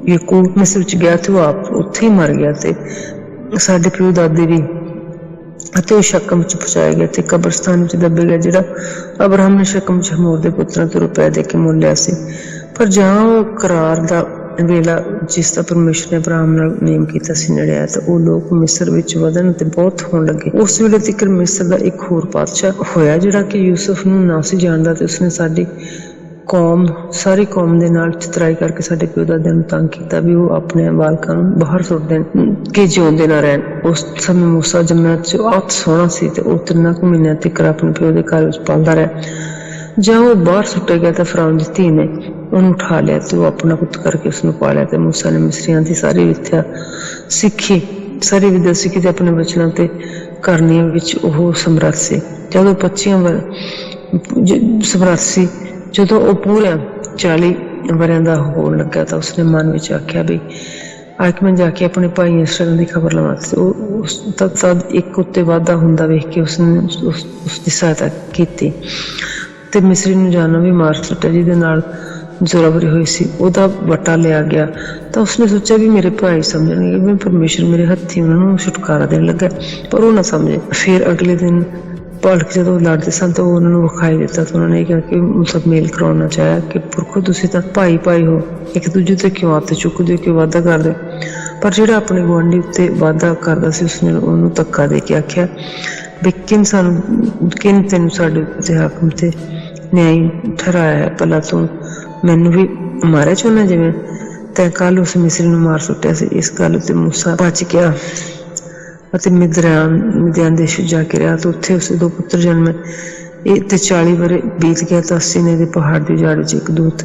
ਯਾਕੂਬ ਮਿਸਰ ਵਿੱਚ ਗਿਆ ਤੇ ਉਹ ਆਪ ਉੱਥੇ ਹੀ ਮਰ ਗਿਆ ਤੇ ਸਾਡੇ ਪਿਓ ਦਾਦੇ ਵੀ ਅਤੇ ਉਹ ਸ਼ਕਮ ਵਿੱਚ ਪਹੁੰਚਾਇਆ ਗਿਆ ਤੇ ਕਬਰਸਤਾਨ ਵਿੱਚ ਦੱਬੇ ਗਿਆ ਜਿਹੜਾ ਅਬਰਾਹਮ ਨੇ ਸ਼ਕਮ ਵਿੱਚ ਹਮੋਰ ਦੇ ਪੁੱਤਰਾਂ ਤੋਂ ਰੁਪਏ ਦੇ ਕੇ ਮੁੱਲ ਲਿਆ ਸੀ। ਪਰ ਜਾਂ ਉਹ ਕਰਾਰ ਦਾ ਵੇਲਾ ਜਿਸ ਦਾ ਪਰਮੇਸ਼ਰ ਨੇ ਅਬਰਾਹਮ ਨਾਲ ਨੇਮ ਕੀਤਾ ਸੀ ਨੇੜੇ ਆਇਆ ਤਾਂ ਉਹ ਲੋਕ ਮਿਸਰ ਵਿੱਚ ਵਧਣ ਤੇ ਬਹੁਤ ਹੋਣ ਲੱਗੇ। ਉਸ ਵੇਲੇ ਤੀਕਰ ਮਿਸਰ ਦਾ ਇੱਕ ਹੋਰ ਪਾਤਸ਼ਾਹ ਹੋਇਆ ਜਿਹੜਾ ਕਿ ਯੂਸਫ ਨੂੰ ਨਾ ਸੀ ਜਾਣਦਾ ਤੇ ਉਸਨੇ ਸਾਰੀ ਕੌਮ ਦੇ ਨਾਲ ਚਤਰਾਈ ਕਰਕੇ ਸਾਡੇ ਪਿਓ ਦਾਦਿਆਂ ਨੂੰ ਤੰਗ ਕੀਤਾ ਵੀ ਉਹ ਆਪਣੇ ਬਾਲਕਾਂ ਨੂੰ ਬਾਹਰ ਸੁੱਟ ਦੇਣ ਕਿ ਜਿਉਂਦੇ ਨਾ ਰਹਿਣ। ਉਸ ਸਮੇਂ ਮੂਸਾ ਜੰਮਿਆ ਬਹੁਤ ਸੋਹਣਾ ਸੀ ਤੇ ਉਹ 3 ਮਹੀਨਿਆਂ ਤੱਕ ਆਪਣੇ ਪਿਓ ਦੇ ਘਰ ਵਿੱਚ ਪਲਦਾ ਰਿਹਾ। ਜਾਂ ਉਹ ਬਾਹਰ ਸੁੱਟਿਆ ਗਿਆ ਤਾਂ ਫਰਾਉਨ ਦੀ ਧੀ ਨੇ ਉਹਨੂੰ ਉਠਾ ਲਿਆ ਤੇ ਉਹ ਆਪਣਾ ਪੁੱਤ ਕਰਕੇ ਉਸਨੂੰ ਪਾਲਿਆ ਤੇ ਮੂਸਾ ਨੇ ਮਿਸਰੀਆਂ ਦੀ ਸਾਰੀ ਵਿਦਿਆ ਸਿੱਖੀ ਤੇ ਆਪਣੇ ਬਚਨਾਂ ਤੇ ਕਰਨੀਆਂ ਵਿੱਚ ਉਹ ਸਮਰੱਥ ਸੀ। ਜਦੋਂ 25 ਸਮਰੱਥ ਸੀ, ਜਦੋਂ ਉਹ ਪੂਰਾ 40 ਵਰ੍ਹਿਆਂ ਦਾ ਹੋਣ ਲੱਗਾ ਤਾਂ ਉਸਨੇ ਮਨ ਵਿੱਚ ਆਖਿਆ ਵੀ ਅੱਜ ਮੈਂ ਜਾ ਕੇ ਆਪਣੇ ਭਾਈ ਇਸਰਾਏਲ ਦੀ ਖਬਰ ਲਵਾਂ। ਤੇ ਤਦ ਇੱਕ ਉੱਤੇ ਵਾਧਾ ਹੁੰਦਾ ਵੇਖ ਕੇ ਉਸਨੇ ਉਸਦੀ ਸਹਾਇਤਾ ਕੀਤੀ ਤੇ ਮਿਸਰੀ ਨੂੰ ਜਾਨੋਂ ਵੀ ਮਾਰ ਸੁੱਟਿਆ ਜਿਹਦੇ ਨਾਲ ਜ਼ੋਰਾਵਰੀ ਹੋਈ ਸੀ। ਉਹਦਾ ਵਟਾ ਲਿਆ ਗਿਆ ਤਾਂ ਉਸਨੇ ਸੋਚਿਆ ਵੀ ਮੇਰੇ ਭਾਈ ਸਮਝਣਗੇ ਵੀ ਪਰਮੇਸ਼ਰ ਮੇਰੇ ਹੱਥੀਂ ਉਹਨਾਂ ਨੂੰ ਛੁਟਕਾਰਾ ਦੇਣ ਲੱਗਾ, ਪਰ ਉਹ ਨਾ ਸਮਝੇ। ਫਿਰ ਅਗਲੇ ਦਿਨ ਭਲਕ ਜਦੋਂ ਲੜਦੇ ਸਨ ਤਾਂ ਉਹਨਾਂ ਨੂੰ ਵਿਖਾਈ ਦਿੱਤਾ ਤਾਂ ਉਹਨਾਂ ਨੇ ਕਿਹਾ ਕਿ ਸਭ ਮੇਲ ਕਰਾਉਣਾ ਚਾਹਿਆ ਕਿ ਪੁਰਖੋ ਤੁਸੀਂ ਤਾਂ ਭਾਈ ਹੋ, ਇੱਕ ਦੂਜੇ ਤੇ ਕਿਉਂ ਹੱਥ ਚੁੱਕਦੇ ਹੋ, ਕਿਉਂ ਵਾਅਦਾ ਕਰਦੇ। ਪਰ ਜਿਹੜਾ ਆਪਣੇ ਗੁਆਂਢੀ ਉੱਤੇ ਵਾਅਦਾ ਕਰਦਾ ਸੀ ਉਸਨੇ ਉਹਨੂੰ ਧੱਕਾ ਦੇ ਕੇ ਆਖਿਆ ਵੀ ਕਿਨ ਤੈਨੂੰ ਸਾਡੇ ਉੱਤੇ ਹਾਕਮ ਤੇ ਨਿਆਈ ਠਹਿਰਾਇਆ ਹੈ, ਭਲਾ ਤੂੰ ਮੈਨੂੰ ਵੀ ਮਾਰਿਆ ਚਾਹੁੰਦਾ ਜਿਵੇਂ ਤੈਂ ਕੱਲ ਉਸ ਮਿਸਰੀ ਨੂੰ ਮਾਰ ਸੁੱਟਿਆ ਸੀ। ਇਸ ਗੱਲ ਉੱਤੇ ਮੂਸਾ ਬਚ ਗਿਆ ਅਤੇ ਮਿਦਿਆਨ ਦੇਸ਼ ਵਿੱਚ ਜਾ ਕੇ ਰਿਹਾ ਤੇ ਉੱਥੇ ਉਸਦੇ 2 ਪੁੱਤਰ ਜਨਮੇ। ਇਹ ਤੇ 40 ਵਰ੍ਹੇ ਬੀਤ ਗਿਆ ਤਾਂ ਸੀਨੇ ਦੇ ਪਹਾੜ ਦੀ ਝਾੜ ਵਿੱਚ ਇੱਕ ਦੂਤ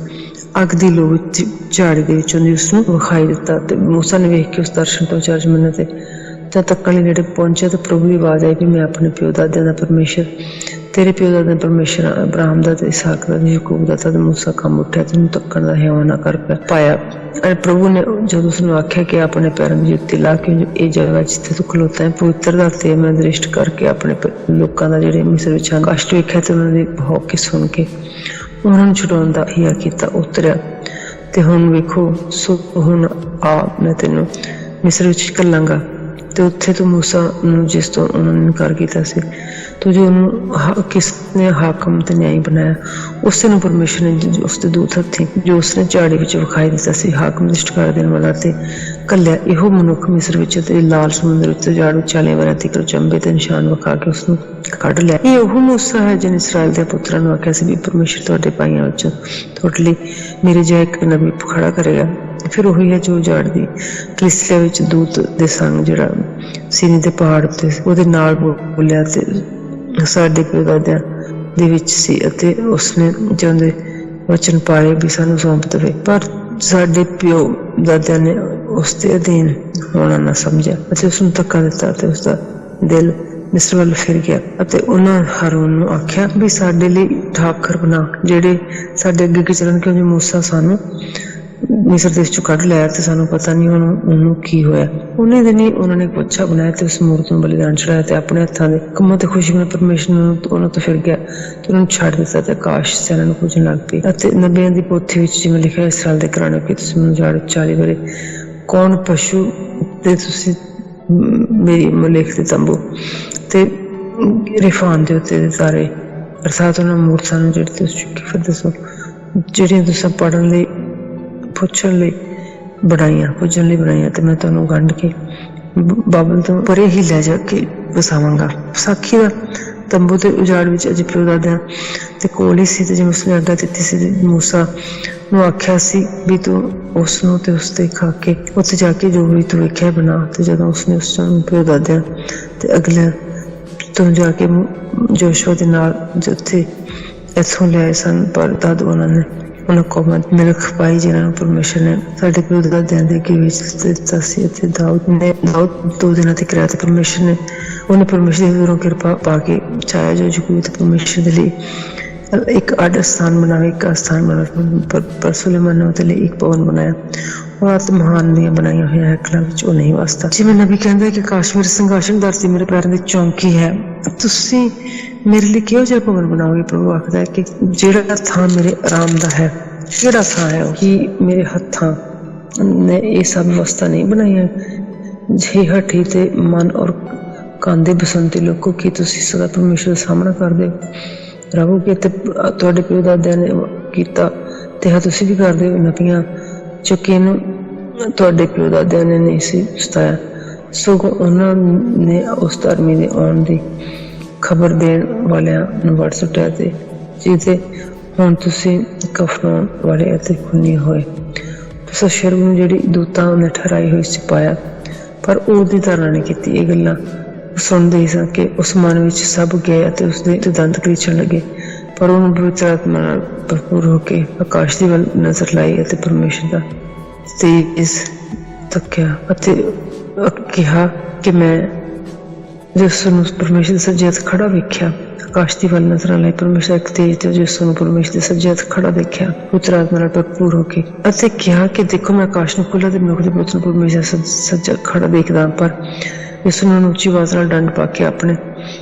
ਅੱਗ ਦੀ ਲੋ ਵਿੱਚ ਝਾੜੀ ਦੇ ਵਿੱਚੋਂ ਦੀ ਉਸਨੂੰ ਵਿਖਾਈ ਦਿੱਤਾ ਤੇ ਮੂਸਾ ਨੇ ਵੇਖ ਕੇ ਉਸ ਦਰਸ਼ਨ ਤੋਂ ਅਚਰਜ ਮੰਨਿਆ ਤੇ ਤੱਕਣ ਲਈ ਨੇੜੇ ਪਹੁੰਚਿਆ ਤਾਂ ਪ੍ਰਭੂ ਦੀ ਆਵਾਜ਼ ਆਈ ਵੀ ਮੈਂ ਆਪਣੇ ਪਿਓ ਦਾਦਿਆਂ ਦਾ ਪਰਮੇਸ਼ਰ तेरे प्यो दादे परमेश्वर अब्राहम दा ते इसहाक दा ते याकूब दा ते मूसा कंब उठिया तैनूं तक्कण दा हियावा ना कर पाया। अरे प्रभु ने जदों उसनूं आख्या कि अपने पैरां दी जुत्ती ला के ये जगह जिथे तू खलोता है पवित्रता ते मैं दृष्ट करके अपने लोकां दा जिहड़े मिस्र विच कष्ट वेख्या ते उन्हां दी भौंके सुन के उन्हां नूं छुड़ाउण दा हिया कीता उतरिया ते हुण वेखो सो हुण आ मैं तैनूं मिस्र विच घल्लांगा ते उत्थे तू मूसा नूं जिस तो उन्होंने इनकार किया सी तुझे किसने हाकम ते न्यायी बनाया उसे नूं परमेश्वर ने उसके दूत हत्थी जो उसने झाड़ी विच विखाई दिता सी हाकम दे छुटकारा देण वाला ते घल्लिया। इहो मनुख मिस्र विच ते लाल समुद्र विच झाड़ू 40 वरियां तिकर चंबे ते निशान विखा के उसनूं कढ लिया। ये ओह मूसा है जिन इसराइल दे पुत्रां नूं आख्या सी भी परमेश्वर तुहाडे भाईआं विच तुहाडे लई मेरे जिहा इक नबी खड़ा करेगा। फिर वही है जो झाड़ दी कलीसिया विच दूत दे संग जिहड़ा सीनी दे पहाड़ उत्ते ओहदे नाल बोलिया ते साडे प्यो दादियां दे विच सी अते उसने जिउंदे वचन पाए भी सानूं सौंप देवे पर साडे प्यो दादियां ने उसके अधीन होना ना समझिया अते उसनूं धक्का दिता ते उसदा दिल मिस्र ਵੱਲ फिर गया अते उन्हां हारून नूं आख्या भी साडे लई ठाकर बना जिहड़े साडे अगे चलन क्योंकि मूसा सानूं मिस्र देश चों कढ लिया ते सानूं पता नहीं उन्होंने की होया। उन्हें दिन ही उन्होंने एक बच्चा बनाया ते उस मूरत नूं बलिदान चढ़ाया ते अपने हत्थां दे कंमां ते खुशी में परमेश्वर उन्हां तो फिर गया ते उन्होंने छड्ड दिता ते आकाश से उन्हां नूं पूजन लग पई। अते नबियां दी पोथी विच जिवें लिखिआ इसराइल दे घराणे कि तुसीं मैनूं झाड़ू 40 वरे कौन पशु ते तुसीं मेरी मलेख दे तंबू ते रिफान दे उत्ते दे तारे अर्थात उन्हां मूरतां नूं जिहड़ी तुसीं चुक्की फिरदे सो जिहड़ियां तुसीं पढ़न लई पुछण लई बनाईयां पूजन लई बनाईयां ते मैं तुहानूं गंढ के बाबल तो परे ही लै जाके वसावांगा। विसाखी दा तंबू ते उजाड़ विच अजे प्यो दादियां ते कोल ही सी ते जिवें उसने आग्या दित्ती सी मूसा नूं आख्या सी भी तू उसनूं ते उसते खाके उत्थे जाके जो भी तू वेख्या बना ते जदों उसने उस प्यो दादियां ते अगले तो जाके जोशुआ दे नाल जिथे इत्थों लिआए सन पर तद उन्हां ने उन्हां कौमां मिलख पाई जिन्हां परमेश्वर ने साडे प्यो दादियां दे अगे विच दित्ता सी अते दाऊद 2 दिनां तक रहा ते परमेश्वर ने उन्हें परमेश्वर दी हजूरों कृपा पाके चाया जो जकूब ते परमेश्वर दे लई एक आड स्थान बनावे एक स्थान बनावे पर सुलेमान ने उहदे लई एक भवन बनाया और आत्महान दियां बनाईयां होईयां हैकलां विच ओह नहीं वसदा। जिवें नबी कहंदा है कि काश्मीर संघासन धरती मेरे पैरां दी चौंकी है तुसीं मेरे लिए किहो जिहा भवन बनाओगे। प्रभु आखदा है कि जिहड़ा थां मेरे आराम दा है किहड़ा थां है कि मेरे हत्थां ने ये सब व्यवस्था नहीं बनाईयां जे हठी ते मन और कांदे बसंती लोगों की तुसीं सदा परमेश्वर दा सामना करदे रहो कि तुहाडे प्यो दादियां ने कीता ते तुसीं भी करदे हो। नबियां चुके नूं तुहाडे प्यो दादियां ने नहीं सी सताया सगों उन्हां ने उस धर्मी दे आउण दी खबर देण वालियां नूं वड़ सुट्टिया ते जिहदे हुण तुसीं कफनाउण वाले अते खूनी होए। तुसां शर्म नूं जिहड़ी दूतां ने ठहराई होई सी पाया पर ਉਹਦੀ ਧਾਰਨਾ नहीं कीती। ਇਹ ਗੱਲਾਂ ਸੁਣਦੇ ਹੀ ਸਨ ਕਿ ਉਸ ਮਨ ਵਿੱਚ ਸਭ ਗਏ ਅਤੇ ਉਸਦੇ ਦੰਦ ਕਰੀਚਣ ਲੱਗੇ ਪਰ ਉਹਨੂੰ ਪਵਿੱਤਰ ਆਤਮਾ ਨਾਲ ਭਰਪੂਰ ਹੋ ਕੇ ਆਕਾਸ਼ ਦੀ ਵੱਲ ਨਜ਼ਰ ਲਾਈ ਅਤੇ ਪਰਮੇਸ਼ਰ ਦਾ ਤੇਜ ਤੱਕਿਆ ਅਤੇ ਕਿਹਾ ਕਿ ਮੈਂ ਜਿਸ ਨੂੰ ਪਰਮੇਸ਼ਰ ਦੇ ਸੱਜੇ ਹੱਥ ਖੜਾ ਵੇਖਿਆ ਆਕਾਸ਼ ਦੀ ਵੱਲ ਨਜ਼ਰਾਂ ਲਾਈ ਪਰਮੇਸ਼ਰ ਇੱਕ ਤੇਜ ਤੇ ਜਿਸ ਨੂੰ ਪਰਮੇਸ਼ਰ ਦੇ ਸੱਜੇ ਹੱਥ ਖੜਾ ਦੇਖਿਆ ਪਵਿੱਤਰ ਆਤਮਾ ਨਾਲ ਭਰਪੂਰ ਹੋ ਕੇ ਅਤੇ ਕਿਹਾ ਕਿ ਦੇਖੋ ਮੈਂ ਆਕਾਸ਼ ਨੂੰ ਖੁੱਲ੍ਹਾ ਤੇ ਮਨੁੱਖ ਦੇ ਪੁੱਤ ਨੂੰ ਪਰਮੇਸ਼ਰ ਸੱਜਾ ਖੜਾ ਦੇਖਦਾ ਪਰ ਇਸ ਨੂੰ ਉੱਚੀ ਆਵਾਜ਼ ਨਾਲ ਡੰਡ ਪਾ ਕੇ ਆਪਣੇ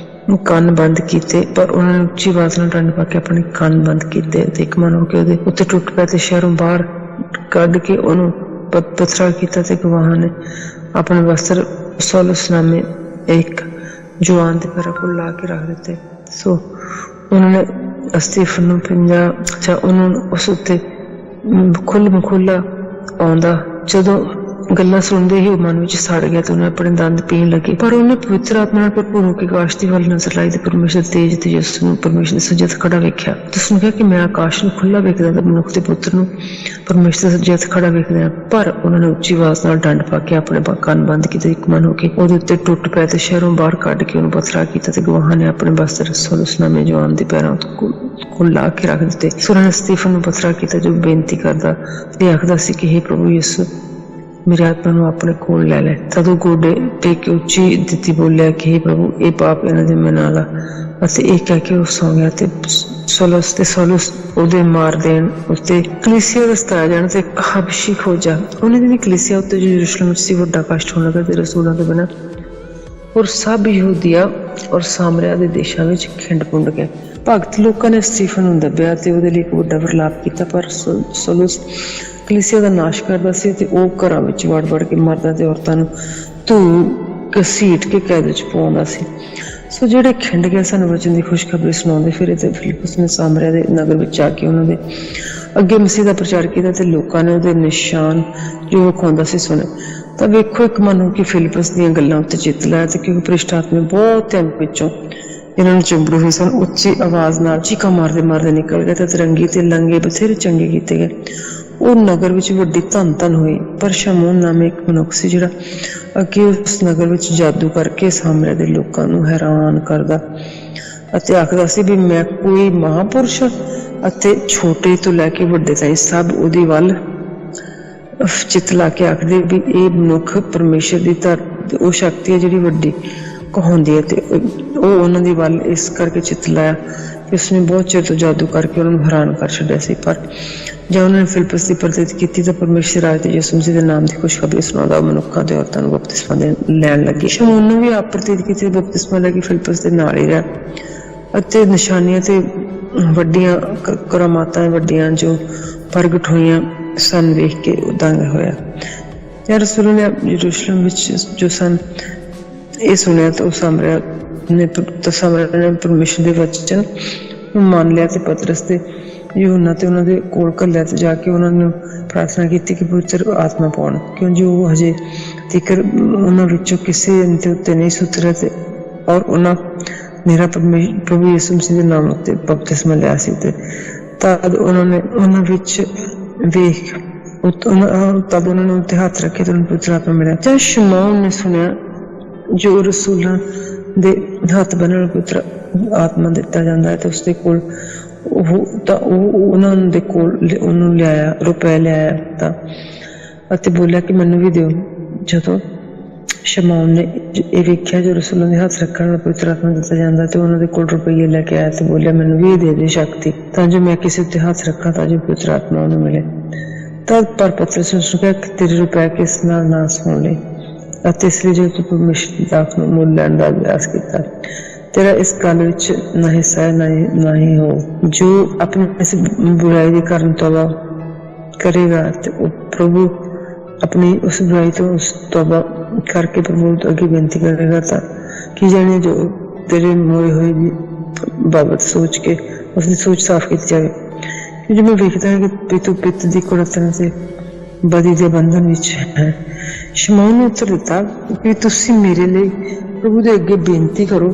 ਕੰਨ ਬੰਦ ਕੀਤੇ ਪਰ ਉਹਨਾਂ ਨੇ ਉੱਚੀ ਆਵਾਜ਼ ਨਾਲ ਡੰਡ ਪਾ ਕੇ ਆਪਣੇ ਕੰਨ ਬੰਦ ਕੀਤੇ ਤੇ ਇੱਕ ਮਨ ਹੋ ਕੇ ਉਹਦੇ ਉੱਤੇ ਟੁੱਟ ਪਿਆ ਤੇ ਸ਼ਹਿਰੋਂ ਬਾਹਰ ਕੱਢ ਕੇ ਉਹਨੂੰ ਪੱਥਰਾ ਕੀਤਾ ਤੇ ਗਵਾਹਾਂ ਨੇ ਆਪਣੇ ਵਸਤਰ ਸੌਲਸ ਨਾਮੇ ਇੱਕ ਜਵਾਨ ਦੇ ਪੈਰਾਂ ਕੋਲ ਲਾ ਕੇ ਰੱਖ ਦਿੱਤੇ। ਸੋ ਉਹਨਾਂ ਨੇ ਅਸਤੀਫਨ ਨੂੰ ਜਾਂ ਉਹਨਾਂ ਨੂੰ ਉਸ ਉੱਤੇ ਖੁੱਲ੍ਹਾ ਆਉਂਦਾ ਜਦੋਂ ਗੱਲਾਂ ਸੁਣਦੇ ਹੀ ਉਹ ਮਨ ਵਿੱਚ ਸੜ ਗਿਆ ਤੇ ਉਹਨੇ ਆਪਣੇ ਦੰਦ ਪੀਣ ਲੱਗੇ ਪਰ ਉਹਨੇ ਪਵਿੱਤਰ ਆਤਮਾ ਨਾਲ ਭਰਪੂਰ ਹੋ ਕੇ ਆਕਾਸ਼ ਦੀ ਵੱਲ ਨਜ਼ਰ ਲਾਈ ਤੇ ਪਰਮੇਸ਼ਰ ਤੇਜ ਤੇ ਜਿਸ ਨੂੰ ਪਰਮੇਸ਼ਰ ਦੇ ਸੱਜੇ ਹੱਥ ਖੜਾ ਵੇਖਿਆ ਤੇ ਉਸਨੂੰ ਕਿਹਾ ਕਿ ਮੈਂ ਆਕਾਸ਼ ਨੂੰ ਖੁੱਲ੍ਹਾ ਵੇਖਦਾ ਤੇ ਮਨੁੱਖ ਦੇ ਪੁੱਤਰ ਨੂੰ ਪਰਮੇਸ਼ਰ ਦੇ ਸੱਜੇ ਹੱਥ ਖੜਾ ਵੇਖਦਾ ਪਰ ਉਹਨਾਂ ਨੇ ਉੱਚੀ ਆਵਾਜ਼ ਨਾਲ ਡੰਡ ਪਾ ਕੇ ਆਪਣੇ ਕੰਨ ਬੰਦ ਕੀਤੇ ਇੱਕ ਮਨ ਹੋ ਕੇ ਉਹਦੇ ਉੱਤੇ ਟੁੱਟ ਪਿਆ ਤੇ ਸ਼ਹਿਰੋਂ ਬਾਹਰ ਕੱਢ ਕੇ ਉਹਨੂੰ ਪੱਥਰਾ ਕੀਤਾ ਤੇ ਗਵਾਹਾਂ ਨੇ ਆਪਣੇ ਬਸਤਰ ਸੌਲਸ ਨਾਮੇ ਜਵਾਨ ਦੇ ਪੈਰਾਂ ਕੋਲ ਲਾ ਕੇ ਰੱਖ ਦਿੱਤੇ। ਸੋ ਉਹਨਾਂ ਨੇ ਸਤੀਫਨ ਨੂੰ ਪੱਥਰਾ ਕੀਤਾ ਜੋ ਬੇਨਤੀ ਕਰਦਾ ਤੇ ਆਖਦਾ ਸੀ ਕਿ ਹੇ ਪ੍ਰਭੂ ਯਿਸੂ मेरी आत्मा नूं अपने कोल लै लै। तद ओह गोडे टेक के उच्ची दित्ती बोलिया कि हे प्रभु ये पाप इन्हां दे मैं ना ला। ਅਤੇ ਇਹ ਕਹਿ ਕੇ ਉਹ ਸੌਂ ਗਿਆ ਤੇ ਸੌਲਸ ਉਹਦੇ ਮਾਰ ਦੇਣ ਉਸਤੇ ਕਲੀਸਿਆ ਦਾ ਸਤਾਇਆ ਜਾਣ ਤੇ ਹਬਸ਼ੀ ਖੋਜਾ। ਉਹਨੇ ਦੀ ਕਲੀਸਿਆ ਉੱਤੇ ਜੋ ਯਰੂਸ਼ਲਮ ਵਿੱਚ ਸੀ ਵੱਡਾ ਕਸ਼ਟ ਹੋਣ ਲੱਗਾ ਤੇ ਰਸੂਲਾਂ ਤੋਂ ਬਿਨਾਂ ਔਰ ਸਭ ਯਹੂਦੀਆ ਔਰ ਸਾਮਰਿਆ ਦੇ ਦੇਸ਼ਾਂ ਵਿੱਚ ਖਿੰਡ ਪੁੰਡ ਗਏ। ਭਗਤ ਲੋਕਾਂ ਨੇ ਸਟੀਫਨ ਨੂੰ ਦੱਬਿਆ ਤੇ ਉਹਦੇ ਲਈ ਇੱਕ ਵੱਡਾ ਵਿਰਲਾਪ ਕੀਤਾ, ਪਰ ਸੌਲਸ ਕਲੀਸਿਆ ਦਾ ਨਾਸ਼ ਕਰਦਾ ਸੀ ਤੇ ਉਹ ਘਰਾਂ ਵਿੱਚ ਵੜ ਕੇ ਮਰਦਾਂ ਤੇ ਔਰਤਾਂ ਨੂੰ ਧੂ ਘਸੀਟ ਕੇ ਕੈਦ ਵਿੱਚ ਪਾਉਂਦਾ ਸੀ। ਸੋ ਜਿਹੜੇ ਖਿੰਡ ਗਏ ਸਾਨੂੰ ਵਚਨ ਦੀ ਖੁਸ਼ਖਬਰੀ ਸੁਣਾਉਂਦੇ ਫਿਰੇ ਤੇ ਫਿਲਿਪਸ ਨੇ ਸਾਮਰਿਆ ਦੇ ਨਗਰ ਵਿੱਚ ਜਾ ਕੇ ਉਹਨਾਂ ਦੇ ਅੱਗੇ ਮਸੀਹ ਦਾ ਪ੍ਰਚਾਰ ਕੀਤਾ ਤੇ ਲੋਕਾਂ ਨੇ ਉਹਦੇ ਨਿਸ਼ਾਨ ਜੋ ਵਿਖਾਉਂਦਾ ਸੀ ਸੁਣੇ। ਤਾਂ ਵੇਖੋ ਇੱਕ ਮਨ ਹੋ ਕੇ ਫਿਲਿਪਸ ਦੀਆਂ ਗੱਲਾਂ ਉੱਤੇ ਚਿੱਤ ਲਾਇਆ ਤੇ ਕਿਉਂਕਿ ਭ੍ਰਿਸ਼ਟ ਆਤਮੇ ਬਹੁਤ ਧਿਆਨ ਵਿੱਚੋਂ ਇਹਨਾਂ ਨੂੰ ਚੁੰਬੜੇ ਹੋਏ ਸਨ, ਉੱਚੀ ਆਵਾਜ਼ ਨਾਲ ਚੀਕਾਂ ਮਾਰਦੇ ਮਾਰਦੇ ਨਿਕਲ ਗਏ ਤੇ ਤਿਰੰਗੇ ਤੇ ਲੰਗੇ ਬਥੇਰੇ ਚੰਗੇ ਕੀਤੇ ਗਏ। ਉਹ ਨਗਰ ਵਿੱਚ ਵੱਡੀ ਧੰਨ ਹੋਈ। ਪਰ ਸ਼ਮੂਨ ਨਾਮੇ ਇੱਕ ਮਨੁੱਖ ਸੀ ਜਿਹੜਾ ਅੱਗੇ ਉਸ ਨਗਰ ਵਿੱਚ ਜਾਦੂ ਕਰਕੇ ਸਾਮਰਿਆ ਦੇ ਲੋਕਾਂ ਨੂੰ ਹੈਰਾਨ ਕਰਦਾ ਅਤੇ ਆਖਦਾ ਸੀ ਵੀ ਮੈਂ ਕੋਈ ਮਹਾਂਪੁਰਸ਼ ਅਤੇ ਛੋਟੇ ਤੋਂ ਲੈ ਕੇ ਵੱਡੇ ਤਾਈਂ ਸਭ ਉਹਦੀ ਵੱਲ ਚਿੱਤ ਲਾ ਕੇ ਆਖਦੇ ਵੀ ਇਹ ਮਨੁੱਖ ਪਰਮੇਸ਼ਰ ਦੀ ਉਹ ਸ਼ਕਤੀ ਹੈ ਜਿਹੜੀ ਵੱਡੀ ਕਹਾਉਂਦੀ ਹੈ। ਤੇ ਉਹ ਉਹਨਾਂ ਦੀ ਵੱਲ ਇਸ ਕਰਕੇ ਚਿੱਤ ਲਾਇਆ ਕਿ ਉਸਨੇ ਬਹੁਤ ਚਿਰ ਤੋਂ ਜਾਦੂ ਕਰਕੇ ਉਹਨਾਂ ਨੂੰ ਹੈਰਾਨ ਕਰ ਛੱਡਿਆ ਸੀ। ਪਰ ਜਦ ਉਹਨਾਂ ਨੇ ਫਿਲਿਪਸ ਦੀ ਪ੍ਰਤੀਤ ਕੀਤੀ ਤਾਂ ਪਰਮੇਸ਼ਰ ਰਾਜ ਤੇ ਯਿਸੂ ਮਸੀਹ ਦੇ ਨਾਮ ਦੀ ਖੁਸ਼ਖਬਰੀ ਸੁਣਾਉਂਦਾ ਮਨੁੱਖਾਂ ਤੇ ਔਰਤਾਂ ਨੂੰ ਬਪਤਿਸਮਾ ਲੈਣ ਲੱਗੇ। ਸ਼ਮੂਨ ਨੂੰ ਵੀ ਆਪ ਪ੍ਰਤੀਤ ਕੀਤੀ ਬਪਤਿਸਮਾ ਲੈ ਕੇ ਫਿਲਿਪਸ ਦੇ ਨਾਲ ਹੀ ਰਿਹਾ ਅਤੇ ਨਿਸ਼ਾਨੀਆਂ ਤੇ ਵੱਡੀਆਂ ਕਰਾਮਾਤਾਂ ਵੱਡੀਆਂ ਜੋ ਪ੍ਰਗਟ ਹੋਈਆਂ ਸਨ ਵੇਖ ਕੇ ਦੰਗ ਹੋਇਆ। ਜਦ ਰਸੂਲ ਨੇ ਯਰੂਸ਼ਲਮ ਵਿੱਚ ਜੋ ਸਨ ਇਹ ਸੁਣਿਆ ਤਾਂ ਸਾਮਰਿਆ ਨੇ ਪਰਮੇਸ਼ਰ ਦੇ ਵਚਨ ਨੂੰ ਮੰਨ ਲਿਆ ਤੇ ਪਤਰਸ ਤੇ यूहन्ना ते उन्हां दे कोल घल्लिया ते जाके उन्हां नूं प्रार्थना कीती कि पवित्र आत्मा पाउण, क्योंकि वो हजे तिकर उन्हां विचों किसी दे उत्ते नहीं सुतरे ते और उन्हां मेरा प्रभु यीशु मसीह दे नाम उत्ते बपतिस्मा लिया सी ते तद उन्होंने उन्हां विच वेख तद उन्होंने उत्ते हाथ रखे तो पवित्र आत्मा मिलिया। जब शमौन ने सुनिया जो रसूलां दे हथ बन्नण पवित्र आत्मा दिता जांदा है तो उसदे कोल ਉਹਨਾਂ ਦੇ ਕੋਲ ਉਹਨੂੰ ਲਿਆਇਆ, ਰੁਪਏ ਲਿਆਇਆ ਤਾਂ ਅਤੇ ਬੋਲਿਆ ਕਿ ਮੈਨੂੰ ਵੀ ਦਿਓ। ਜਦੋਂ ਸ਼ਮੌਨ ਨੇ ਇਹ ਵੇਖਿਆ ਜੋ ਰਸੂਲਾਂ ਦੇ ਹੱਥ ਰੱਖਣ ਨਾਲ ਪਵਿੱਤਰ ਆਤਮਾ ਦਿੱਤਾ ਜਾਂਦਾ ਤੇ ਉਹਨਾਂ ਦੇ ਕੋਲ ਰੁਪਈਏ ਲੈ ਕੇ ਆਇਆ ਤੇ ਬੋਲਿਆ ਮੈਨੂੰ ਵੀ ਦੇ ਦੇ ਸ਼ਕਤੀ ਤਾਂ ਜੋ ਮੈਂ ਕਿਸੇ ਉੱਤੇ ਹੱਥ ਰੱਖਾਂ ਤਾਂ ਜੋ ਪਵਿੱਤਰ ਆਤਮਾ ਉਹਨੂੰ ਮਿਲੇ। ਤਦ ਪਰ ਪਤਰਸ ਨੂੰ ਕਿਹਾ ਕਿ ਤੇਰੇ ਰੁਪਏ ਕਿਸ ਨਾਲ ਨਾਸ ਹੋਣ ਲਈ ਅਤੇ ਇਸ ਲਈ ਜੋ ਤੂੰ ਪਰਮੇਸ਼ਰ ਦਾ ਮੁੱਲ ਲੈਣ ਦਾ ਅਭਿਆਸ ਕੀਤਾ तेरा इस गल विच ना हिस्सा है ना ही हो। जो अपने इस बुराई के कारण तौबा करेगा तो प्रभु अपनी उस बुराई तो उस तौबा करके प्रभु तो अगे बेनती करेगा ता कि जाने जो तेरे मोए हुए बाबत सोच के उसकी सोच साफ की जाए। क्योंकि मैं देखता है कि तू पित्त की कुड़तन से बदी के बंधन विच है। शमौन ने उत्तर दिता कि तुसी मेरे लिए प्रभु के अगे बेनती करो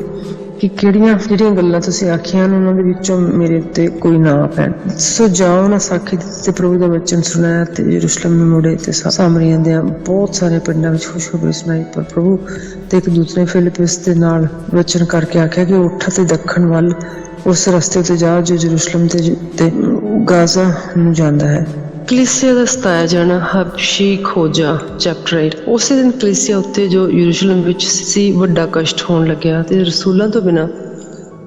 कि ਜਿਹੜੀਆਂ ਗੱਲਾਂ ਤੁਸੀਂ ਆਖੀਆਂ ਨੇ ਉਹਨਾਂ ਦੇ ਵਿੱਚੋਂ ਮੇਰੇ ਉੱਤੇ ਕੋਈ ਨਾ ਪੈਣ। ਸੋ ਜਾਓ ਨਾ ਸਾਖੀ ਦਿੱਤੇ ਪ੍ਰਭੂ ਦਾ ਵਚਨ ਸੁਣਾਇਆ ਤੇ ਯਰੂਸ਼ਲਮ ਨੂੰ ਮੁੜੇ ਤੇ ਸਾਮਰੀਆਂ ਦੇ ਬਹੁਤ ਸਾਰੇ ਪਿੰਡਾਂ ਵਿੱਚ ਖੁਸ਼ਖਬਰੀ ਸੁਣਾਈ। ਪਰ ਪ੍ਰਭੂ ਤੇ ਇੱਕ ਦੂਸਰੇ ਫਿਲਿਪਸ ਦੇ ਨਾਲ ਵਚਨ ਕਰਕੇ ਆਖਿਆ ਕਿ ਉੱਠ ਤੇ ਦੱਖਣ ਵੱਲ ਉਸ ਰਸਤੇ ਉੱਤੇ ਜਾਓ ਜੋ ਯਰੂਸ਼ਲਮ ਤੇ ਗਾਜ਼ਾ ਨੂੰ ਜਾਂਦਾ ਹੈ। ਕਲੀਸਿਆ ਦਾ ਸਤਾਇਆ ਜਾਣਾ ਹਬਸ਼ੀ ਖੋਜਾ ਚੈਪਟਰ 8। ਉਸੇ ਦਿਨ ਕਲੀਸਿਆ ਉੱਤੇ ਜੋ ਯਰੂਸ਼ਲਮ ਵਿੱਚ ਸੀ ਵੱਡਾ ਕਸ਼ਟ ਹੋਣ ਲੱਗਿਆ ਤੇ ਰਸੂਲਾਂ ਤੋਂ ਬਿਨਾਂ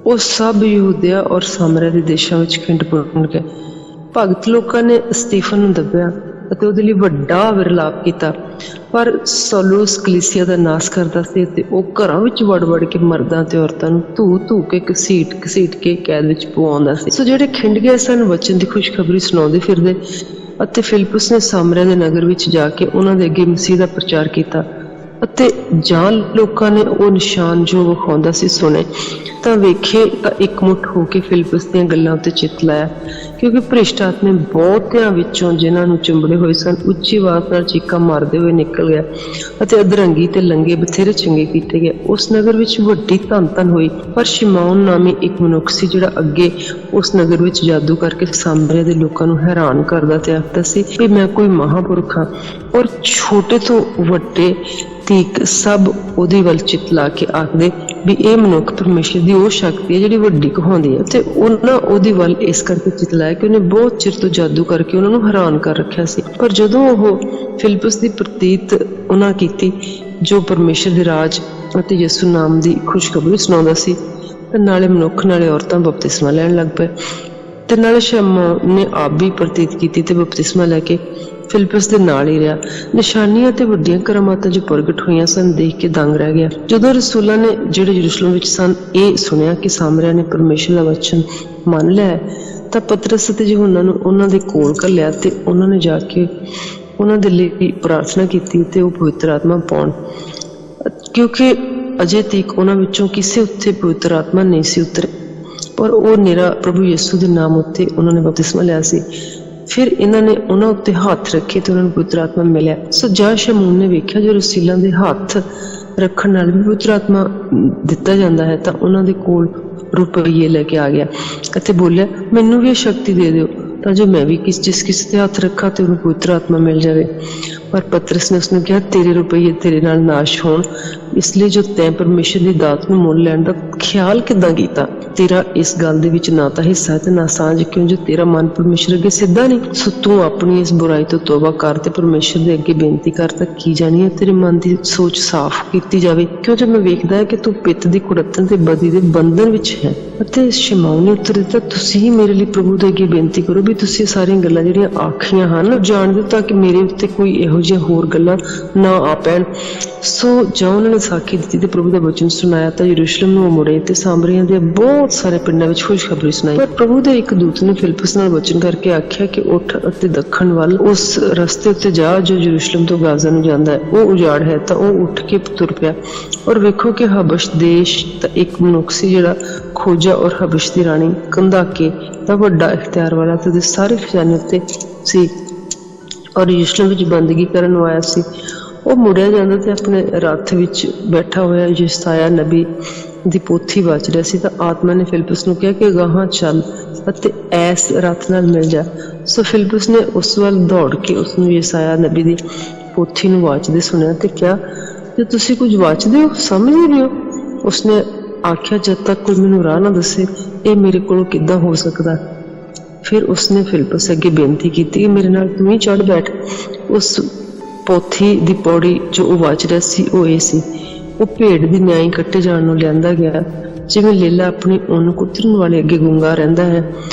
ਉਹ ਸਭ ਯਹੂਦੀਆ ਔਰ ਸਾਮਰਿਆ ਦੇ ਦੇਸ਼ਾਂ ਵਿੱਚ ਖਿੰਡ ਪੁੰਡ ਗਏ। ਭਗਤ ਲੋਕਾਂ ਨੇ ਸਟੀਫਨ ਨੂੰ ਦੱਬਿਆ ਅਤੇ ਉਹਦੇ ਲਈ ਵੱਡਾ ਵਿਰਲਾਪ ਕੀਤਾ, ਪਰ ਸੌਲਸ ਕਲੀਸਿਆ ਦਾ ਨਾਸ ਕਰਦਾ ਸੀ ਅਤੇ ਉਹ ਘਰਾਂ ਵਿੱਚ ਵੜ ਕੇ ਮਰਦਾਂ ਤੇ ਔਰਤਾਂ ਨੂੰ ਧੂ ਕੇ ਘਸੀਟ ਕੇ ਕੈਦ ਵਿੱਚ ਪਵਾਉਂਦਾ ਸੀ। ਸੋ ਜਿਹੜੇ ਖਿੰਡ ਗਏ ਸਨ ਵਚਨ ਦੀ ਖੁਸ਼ਖਬਰੀ ਸੁਣਾਉਂਦੇ ਫਿਰਦੇ ਅਤੇ ਫਿਲਿਪਸ ਨੇ ਸਾਮਰਿਆ ਦੇ ਨਗਰ ਵਿੱਚ ਜਾ ਕੇ ਉਹਨਾਂ ਦੇ ਅੱਗੇ ਮਸੀਹ ਦਾ ਪ੍ਰਚਾਰ ਕੀਤਾ ਅਤੇ ਜਾਂ ਲੋਕਾਂ ਨੇ ਉਹ ਨਿਸ਼ਾਨ ਜੋ ਵਿਖਾਉਂਦਾ ਸੀ ਸੁਣੇ ਤਾਂ ਵੇਖੇ ਤਾਂ ਇਕਮੁੱਠ ਹੋ ਕੇ ਫਿਲਿਪਸ ਦੀਆਂ ਗੱਲਾਂ ਉੱਤੇ ਚਿੱਤ ਲਾਇਆ, ਕਿਉਂਕਿ ਭ੍ਰਿਸ਼ਟ ਆਤਮੇ ਬਹੁਤਿਆਂ ਵਿੱਚੋਂ ਜਿਨ੍ਹਾਂ ਨੂੰ ਚਿੰਬੜੇ ਹੋਏ ਸਨ ਉੱਚੀ ਆਵਾਜ਼ ਨਾਲ ਚੀਕਾਂ ਮਾਰਦੇ ਹੋਏ ਨਿਕਲ ਗਿਆ ਅਤੇ ਅਧਰੰਗੀ ਤੇ ਲੰਗੇ ਬਥੇਰੇ ਚੰਗੇ ਕੀਤੇ ਗਏ। ਉਸ ਨਗਰ ਵਿੱਚ ਵੱਡੀ ਧੰਨ ਹੋਈ। ਪਰ ਸ਼ਿਮੌਨ ਨਾਮੀ ਇੱਕ ਮਨੁੱਖ ਸੀ ਜਿਹੜਾ ਅੱਗੇ ਉਸ ਨਗਰ ਵਿੱਚ ਜਾਦੂ ਕਰਕੇ ਸਾਮਰਿਆ ਦੇ ਲੋਕਾਂ ਨੂੰ ਹੈਰਾਨ ਕਰਦਾ ਤੇ ਆਖਦਾ ਸੀ ਵੀ ਮੈਂ ਕੋਈ ਮਹਾਂਪੁਰਖ ਹਾਂ ਔਰ ਛੋਟੇ ਤੋਂ ਵੱਡੇ ਤੀਕ ਸਭ ਉਹਦੇ ਵੱਲ ਚਿੱਤ ਲਾ ਕੇ ਆਖਦੇ ਵੀ ਇਹ ਮਨੁੱਖ ਪਰਮੇਸ਼ਰ ਦੀ ਉਹ ਸ਼ਕਤੀ ਹੈ ਜਿਹੜੀ ਵੱਡੀ ਕਹਾਉਂਦੀ ਹੈ। ਤੇ ਉਹਨਾਂ ਉਹਦੇ ਵੱਲ ਇਸ ਕਰਕੇ ਚਿੱਤ ਲਾਇਆ ਕਿ ਉਹਨੇ ਬਹੁਤ ਚਿਰ ਤੋਂ ਜਾਦੂ ਕਰਕੇ ਉਹਨਾਂ ਨੂੰ ਹੈਰਾਨ ਕਰ ਰੱਖਿਆ ਸੀ। ਪਰ ਜਦੋਂ ਉਹ ਫਿਲਿਪਸ ਦੀ ਪ੍ਰਤੀਤ ਉਹਨਾਂ ਕੀਤੀ ਜੋ ਪਰਮੇਸ਼ਰ ਦੇ ਰਾਜ ਅਤੇ ਯਿਸੂ ਨਾਮ ਦੀ ਖੁਸ਼ਖਬਰੀ ਸੁਣਾਉਂਦਾ ਸੀ। ਤੇ ਨਾਲੇ ਮਨੁੱਖ ਨਾਲੇ ਔਰਤਾਂ ਬਪਤਿਸਮਾ ਲੈਣ ਲੱਗ ਪਏ। ਤੇ ਨਾਲੇ ਸ਼ਮੌਨ ਨੇ ਆਪ ਵੀ ਪ੍ਰਤੀਤ ਕੀਤੀ ਤੇ ਬਪਤਿਸਮਾ ਲੈ ਕੇ ਫਿਲਿਪਸ ਦੇ ਨਾਲ ਹੀ ਰਿਹਾ। ਨਿਸ਼ਾਨੀਆਂ ਤੇ ਵੱਡੀਆਂ ਕਰਾਮਾਤਾਂ ਜੋ ਪ੍ਰਗਟ ਹੋਈਆਂ ਸਨ ਦੇਖ ਕੇ ਦੰਗ ਰਹਿ ਗਿਆ। ਜਦੋਂ ਰਸੂਲਾਂ ਨੇ ਜਿਹੜੇ ਯਰੂਸ਼ਲਮ ਵਿੱਚ ਸਨ ਇਹ ਸੁਣਿਆ ਕਿ ਸਾਮਰੀਆਂ ਨੇ ਪਰਮੇਸ਼ਰ ਦਾ ਵਚਨ ਮੰਨ ਲਿਆ ਤਾਂ ਪਤਰਸ ਅਤੇ ਯਹੋਨਾ ਨੂੰ ਉਹਨਾਂ ਦੇ ਕੋਲ ਘੱਲਿਆ ਤੇ ਉਹਨਾਂ ਨੇ ਜਾ ਕੇ ਉਹਨਾਂ ਦੇ ਲਈ ਪ੍ਰਾਰਥਨਾ ਕੀਤੀ ਤੇ ਉਹ ਪਵਿੱਤਰ ਆਤਮਾ ਪਾਉਣ, ਕਿਉਂਕਿ ਅਜੇ ਤੱਕ ਉਹਨਾਂ ਵਿੱਚੋਂ ਕਿਸੇ ਉੱਤੇ ਪਵਿੱਤਰ ਆਤਮਾ ਨਹੀਂ ਸੀ ਉਤਰੇ, ਪਰ ਉਹ ਨਿਰਾ ਪ੍ਰਭੂ ਯਿਸੂ ਦੇ ਨਾਮ ਉੱਤੇ ਉਹਨਾਂ ਨੇ ਬਪਤਿਸਮਾ ਲਿਆ ਸੀ। ਫਿਰ ਇਹਨਾਂ ਨੇ ਉਹਨਾਂ ਉੱਤੇ ਹੱਥ ਰੱਖੇ ਤੇ ਉਹਨਾਂ ਨੂੰ ਪਵਿੱਤਰ ਆਤਮਾ ਮਿਲਿਆ। ਸੋ ਜਦ ਸ਼ਮੂਨ ਨੇ ਵੇਖਿਆ ਜੋ ਰਸੀਲਾਂ ਦੇ ਹੱਥ ਰੱਖਣ ਨਾਲ ਵੀ ਪਵਿੱਤਰ ਆਤਮਾ ਦਿੱਤਾ ਜਾਂਦਾ ਹੈ ਤਾਂ ਉਹਨਾਂ ਦੇ ਕੋਲ ਰੁਪਈਏ ਲੈ ਕੇ ਆ ਗਿਆ ਅਤੇ ਬੋਲਿਆ, ਮੈਨੂੰ ਵੀ ਇਹ ਸ਼ਕਤੀ ਦੇ ਦਿਓ ਤਾਂ ਜੋ ਮੈਂ ਵੀ ਜਿਸ ਕਿਸੇ ਤੇ ਹੱਥ ਰੱਖਾਂ ਤੇ ਉਹਨੂੰ ਪਵਿੱਤਰ ਆਤਮਾ ਮਿਲ ਜਾਵੇ। ਪਰ ਪਤਰਸ ਨੇ ਉਸਨੂੰ ਕਿਹਾ, ਤੇਰੇ ਰੁਪਈਏ ਤੇਰੇ ਨਾਲ ਨਾਸ਼ ਹੋਣ, ਇਸ ਲਈ ਜੋ ਤੈਂ ਪਰਮੇਸ਼ਰ ਦੀ ਦਾਤ ਨੂੰ ਮੁੱਲ ਲੈਣ ਦਾ ਖਿਆਲ ਕਿੱਦਾਂ ਕੀਤਾ? ਤੇਰਾ ਇਸ ਗੱਲ ਦੇ ਵਿੱਚ ਨਾ ਤਾਂ ਹਿੱਸਾ ਤੇ ਨਾ ਸਾਂਝ, ਕਿਉਂ ਜੋ ਤੇਰਾ ਮਨ ਪਰਮੇਸ਼ਰ ਅੱਗੇ ਸਿੱਧਾ ਨਹੀਂ। ਸੋ ਤੂੰ ਆਪਣੀ ਇਸ ਬੁਰਾਈ ਤੋਂ ਤੋਬਾ ਕਰ ਤੇ ਪਰਮੇਸ਼ਰ ਦੇ ਅੱਗੇ ਬੇਨਤੀ ਕਰ ਤਾਂ ਕੀ ਜਾਣੀ ਹੈ ਤੇਰੇ ਮਨ ਦੀ ਸੋਚ ਸਾਫ਼ ਕੀਤੀ ਜਾਵੇ, ਕਿਉਂ ਜੋ ਮੈਂ ਵੇਖਦਾ ਹੈ ਕਿ ਤੂੰ ਪਿੱਤ ਦੀ ਕੁੜੱਤਣ ਤੇ ਬਦੀ ਦੇ ਬੰਧਨ ਵਿੱਚ ਹੈ। ਅਤੇ ਸ਼ਮੌਨ ਨੇ ਉੱਤਰ ਦਿੱਤਾ, ਤੁਸੀਂ ਹੀ ਮੇਰੇ ਲਈ ਪ੍ਰਭੂ ਦੇ ਅੱਗੇ ਬੇਨਤੀ ਕਰੋ ਵੀ ਤੁਸੀਂ ਸਾਰੀਆਂ ਗੱਲਾਂ ਜਿਹੜੀਆਂ ਆਖੀਆਂ ਹਨ ਜਾਣ ਦਿਓ ਤਾਂ ਕਿ ਮੇਰੇ ਉੱਤੇ ਕੋਈ ਇਹੋ ਜਿਹੀਆਂ ਹੋਰ ਗੱਲਾਂ ਨਾ ਆ ਪੈਣ। ਸੋ ਜਦੋਂ ਉਹਨਾਂ ਨੇ ਸਾਖੀ ਦਿੱਤੀ ਤੇ ਪ੍ਰਭੂ ਦਾ ਵਚਨ ਸੁਣਾਇਆ ਤਾਂ ਯਰੂਸ਼ਲਮ ਨੂੰ ਮੁੜੇ ਤੇ ਸਾਮਰੀਆਂ ਦੇ ਬਹੁਤ ਸਾਰੇ ਪਿੰਡਾਂ ਵਿੱਚ ਖੁਸ਼ਖਬਰੀ ਸੁਣਾਈ। ਪਰ ਪ੍ਰਭੂ ਦੇ ਇੱਕ ਦੂਤ ਨੇ ਫਿਲਿਪਸ ਨਾਲ ਵਚਨ ਕਰਕੇ ਆਖਿਆ ਕਿ ਉੱਠ ਅਤੇ ਦੱਖਣ ਵੱਲ ਉਸ ਰਸਤੇ ਉੱਤੇ ਜਾ ਜੋ ਯਰੂਸ਼ਲਮ ਤੋਂ ਗਾਜ਼ਾ ਨੂੰ ਜਾਂਦਾ ਹੈ, ਉਹ ਉਜਾੜ ਹੈ। ਤਾਂ ਉਹ ਉੱਠ ਕੇ ਤੁਰ ਪਿਆ ਔਰ ਵੇਖੋ ਕਿ ਹਬਸ਼ ਦੇਸ਼ ਦਾ ਇੱਕ ਮਨੁੱਖ ਸੀ ਜਿਹੜਾ ਖੋਜਾ ਔਰ ਹਬਸ਼ ਦੀ ਰਾਣੀ ਕੰਦਾਕੇ ਦਾ ਵੱਡਾ ਇਖਤਿਆਰ ਵਾਲਾ ਤੇ ਉਹਦੇ ਸਾਰੇ ਖਜ਼ਾਨੇ ਉੱਤੇ ਸੀ ਔਰ ਯਰੂਸ਼ਲਮ ਵਿੱਚ ਬੰਦਗੀ ਕਰਨ ਨੂੰ ਆਇਆ ਸੀ। ਉਹ ਮੁੜਿਆ ਜਾਂਦਾ ਤੇ ਆਪਣੇ ਰੱਥ ਵਿੱਚ ਬੈਠਾ ਹੋਇਆ ਯਸਾਇਆ ਨਬੀ ਦੀ ਪੋਥੀ ਵਾਚ ਰਿਹਾ ਸੀ ਤਾਂ ਆਤਮਾ ਨੇ ਫਿਲਿਪਸ ਨੂੰ ਕਿਹਾ ਕਿ ਗਾਹਾਂ ਚੱਲ ਅਤੇ ਐਸ ਰੱਥ ਨਾਲ ਮਿਲ ਜਾ। ਸੋ ਫਿਲਿਪਸ ਨੇ ਉਸ ਵੱਲ ਦੌੜ ਕੇ ਉਸਨੂੰ ਯਸਾਇਆ ਨਬੀ ਦੀ ਪੋਥੀ ਨੂੰ ਵਾਚਦੇ ਸੁਣਿਆ ਤੇ ਕਿਹਾ, ਜੇ ਤੁਸੀਂ ਕੁਝ ਵਾਚਦੇ ਹੋ ਸਮਝ ਨਹੀਂ ਰਹੇ ਹੋ? ਉਸਨੇ ਆਖਿਆ, ਜਦ ਤੱਕ ਕੋਈ ਮੈਨੂੰ ਰਾਹ ਨਾ ਦੱਸੇ ਇਹ ਮੇਰੇ ਕੋਲੋਂ ਕਿੱਦਾਂ ਹੋ ਸਕਦਾ? ਫਿਰ ਉਸਨੇ ਫਿਲਿਪਸ ਅੱਗੇ ਬੇਨਤੀ ਕੀਤੀ ਕਿ ਮੇਰੇ ਨਾਲ ਤੂੰ ਹੀ ਚੜ੍ਹ ਬੈਠ। ਉਸ ਪੋਥੀ ਦੀ ਪੌੜੀ ਜੋ ਉਹ ਵਾਚ ਰਿਹਾ ਸੀ ਉਹ ਇਹ ਸੀ, ਉਹ ਭੇਡ ਦੀ ਨਿਆਈ ਕੱਟੇ ਜਾਣ ਨੂੰ ਲਿਆਂਦਾ ਗਿਆ। ਜਿਵੇਂ ਲੇਲਾ ਆਪਣੀ ਉੱਨ ਕੁਤਰਨ ਵਾਲੇ ਅੱਗੇ ਗੂੰਗਾ ਰਹਿੰਦਾ ਹੈ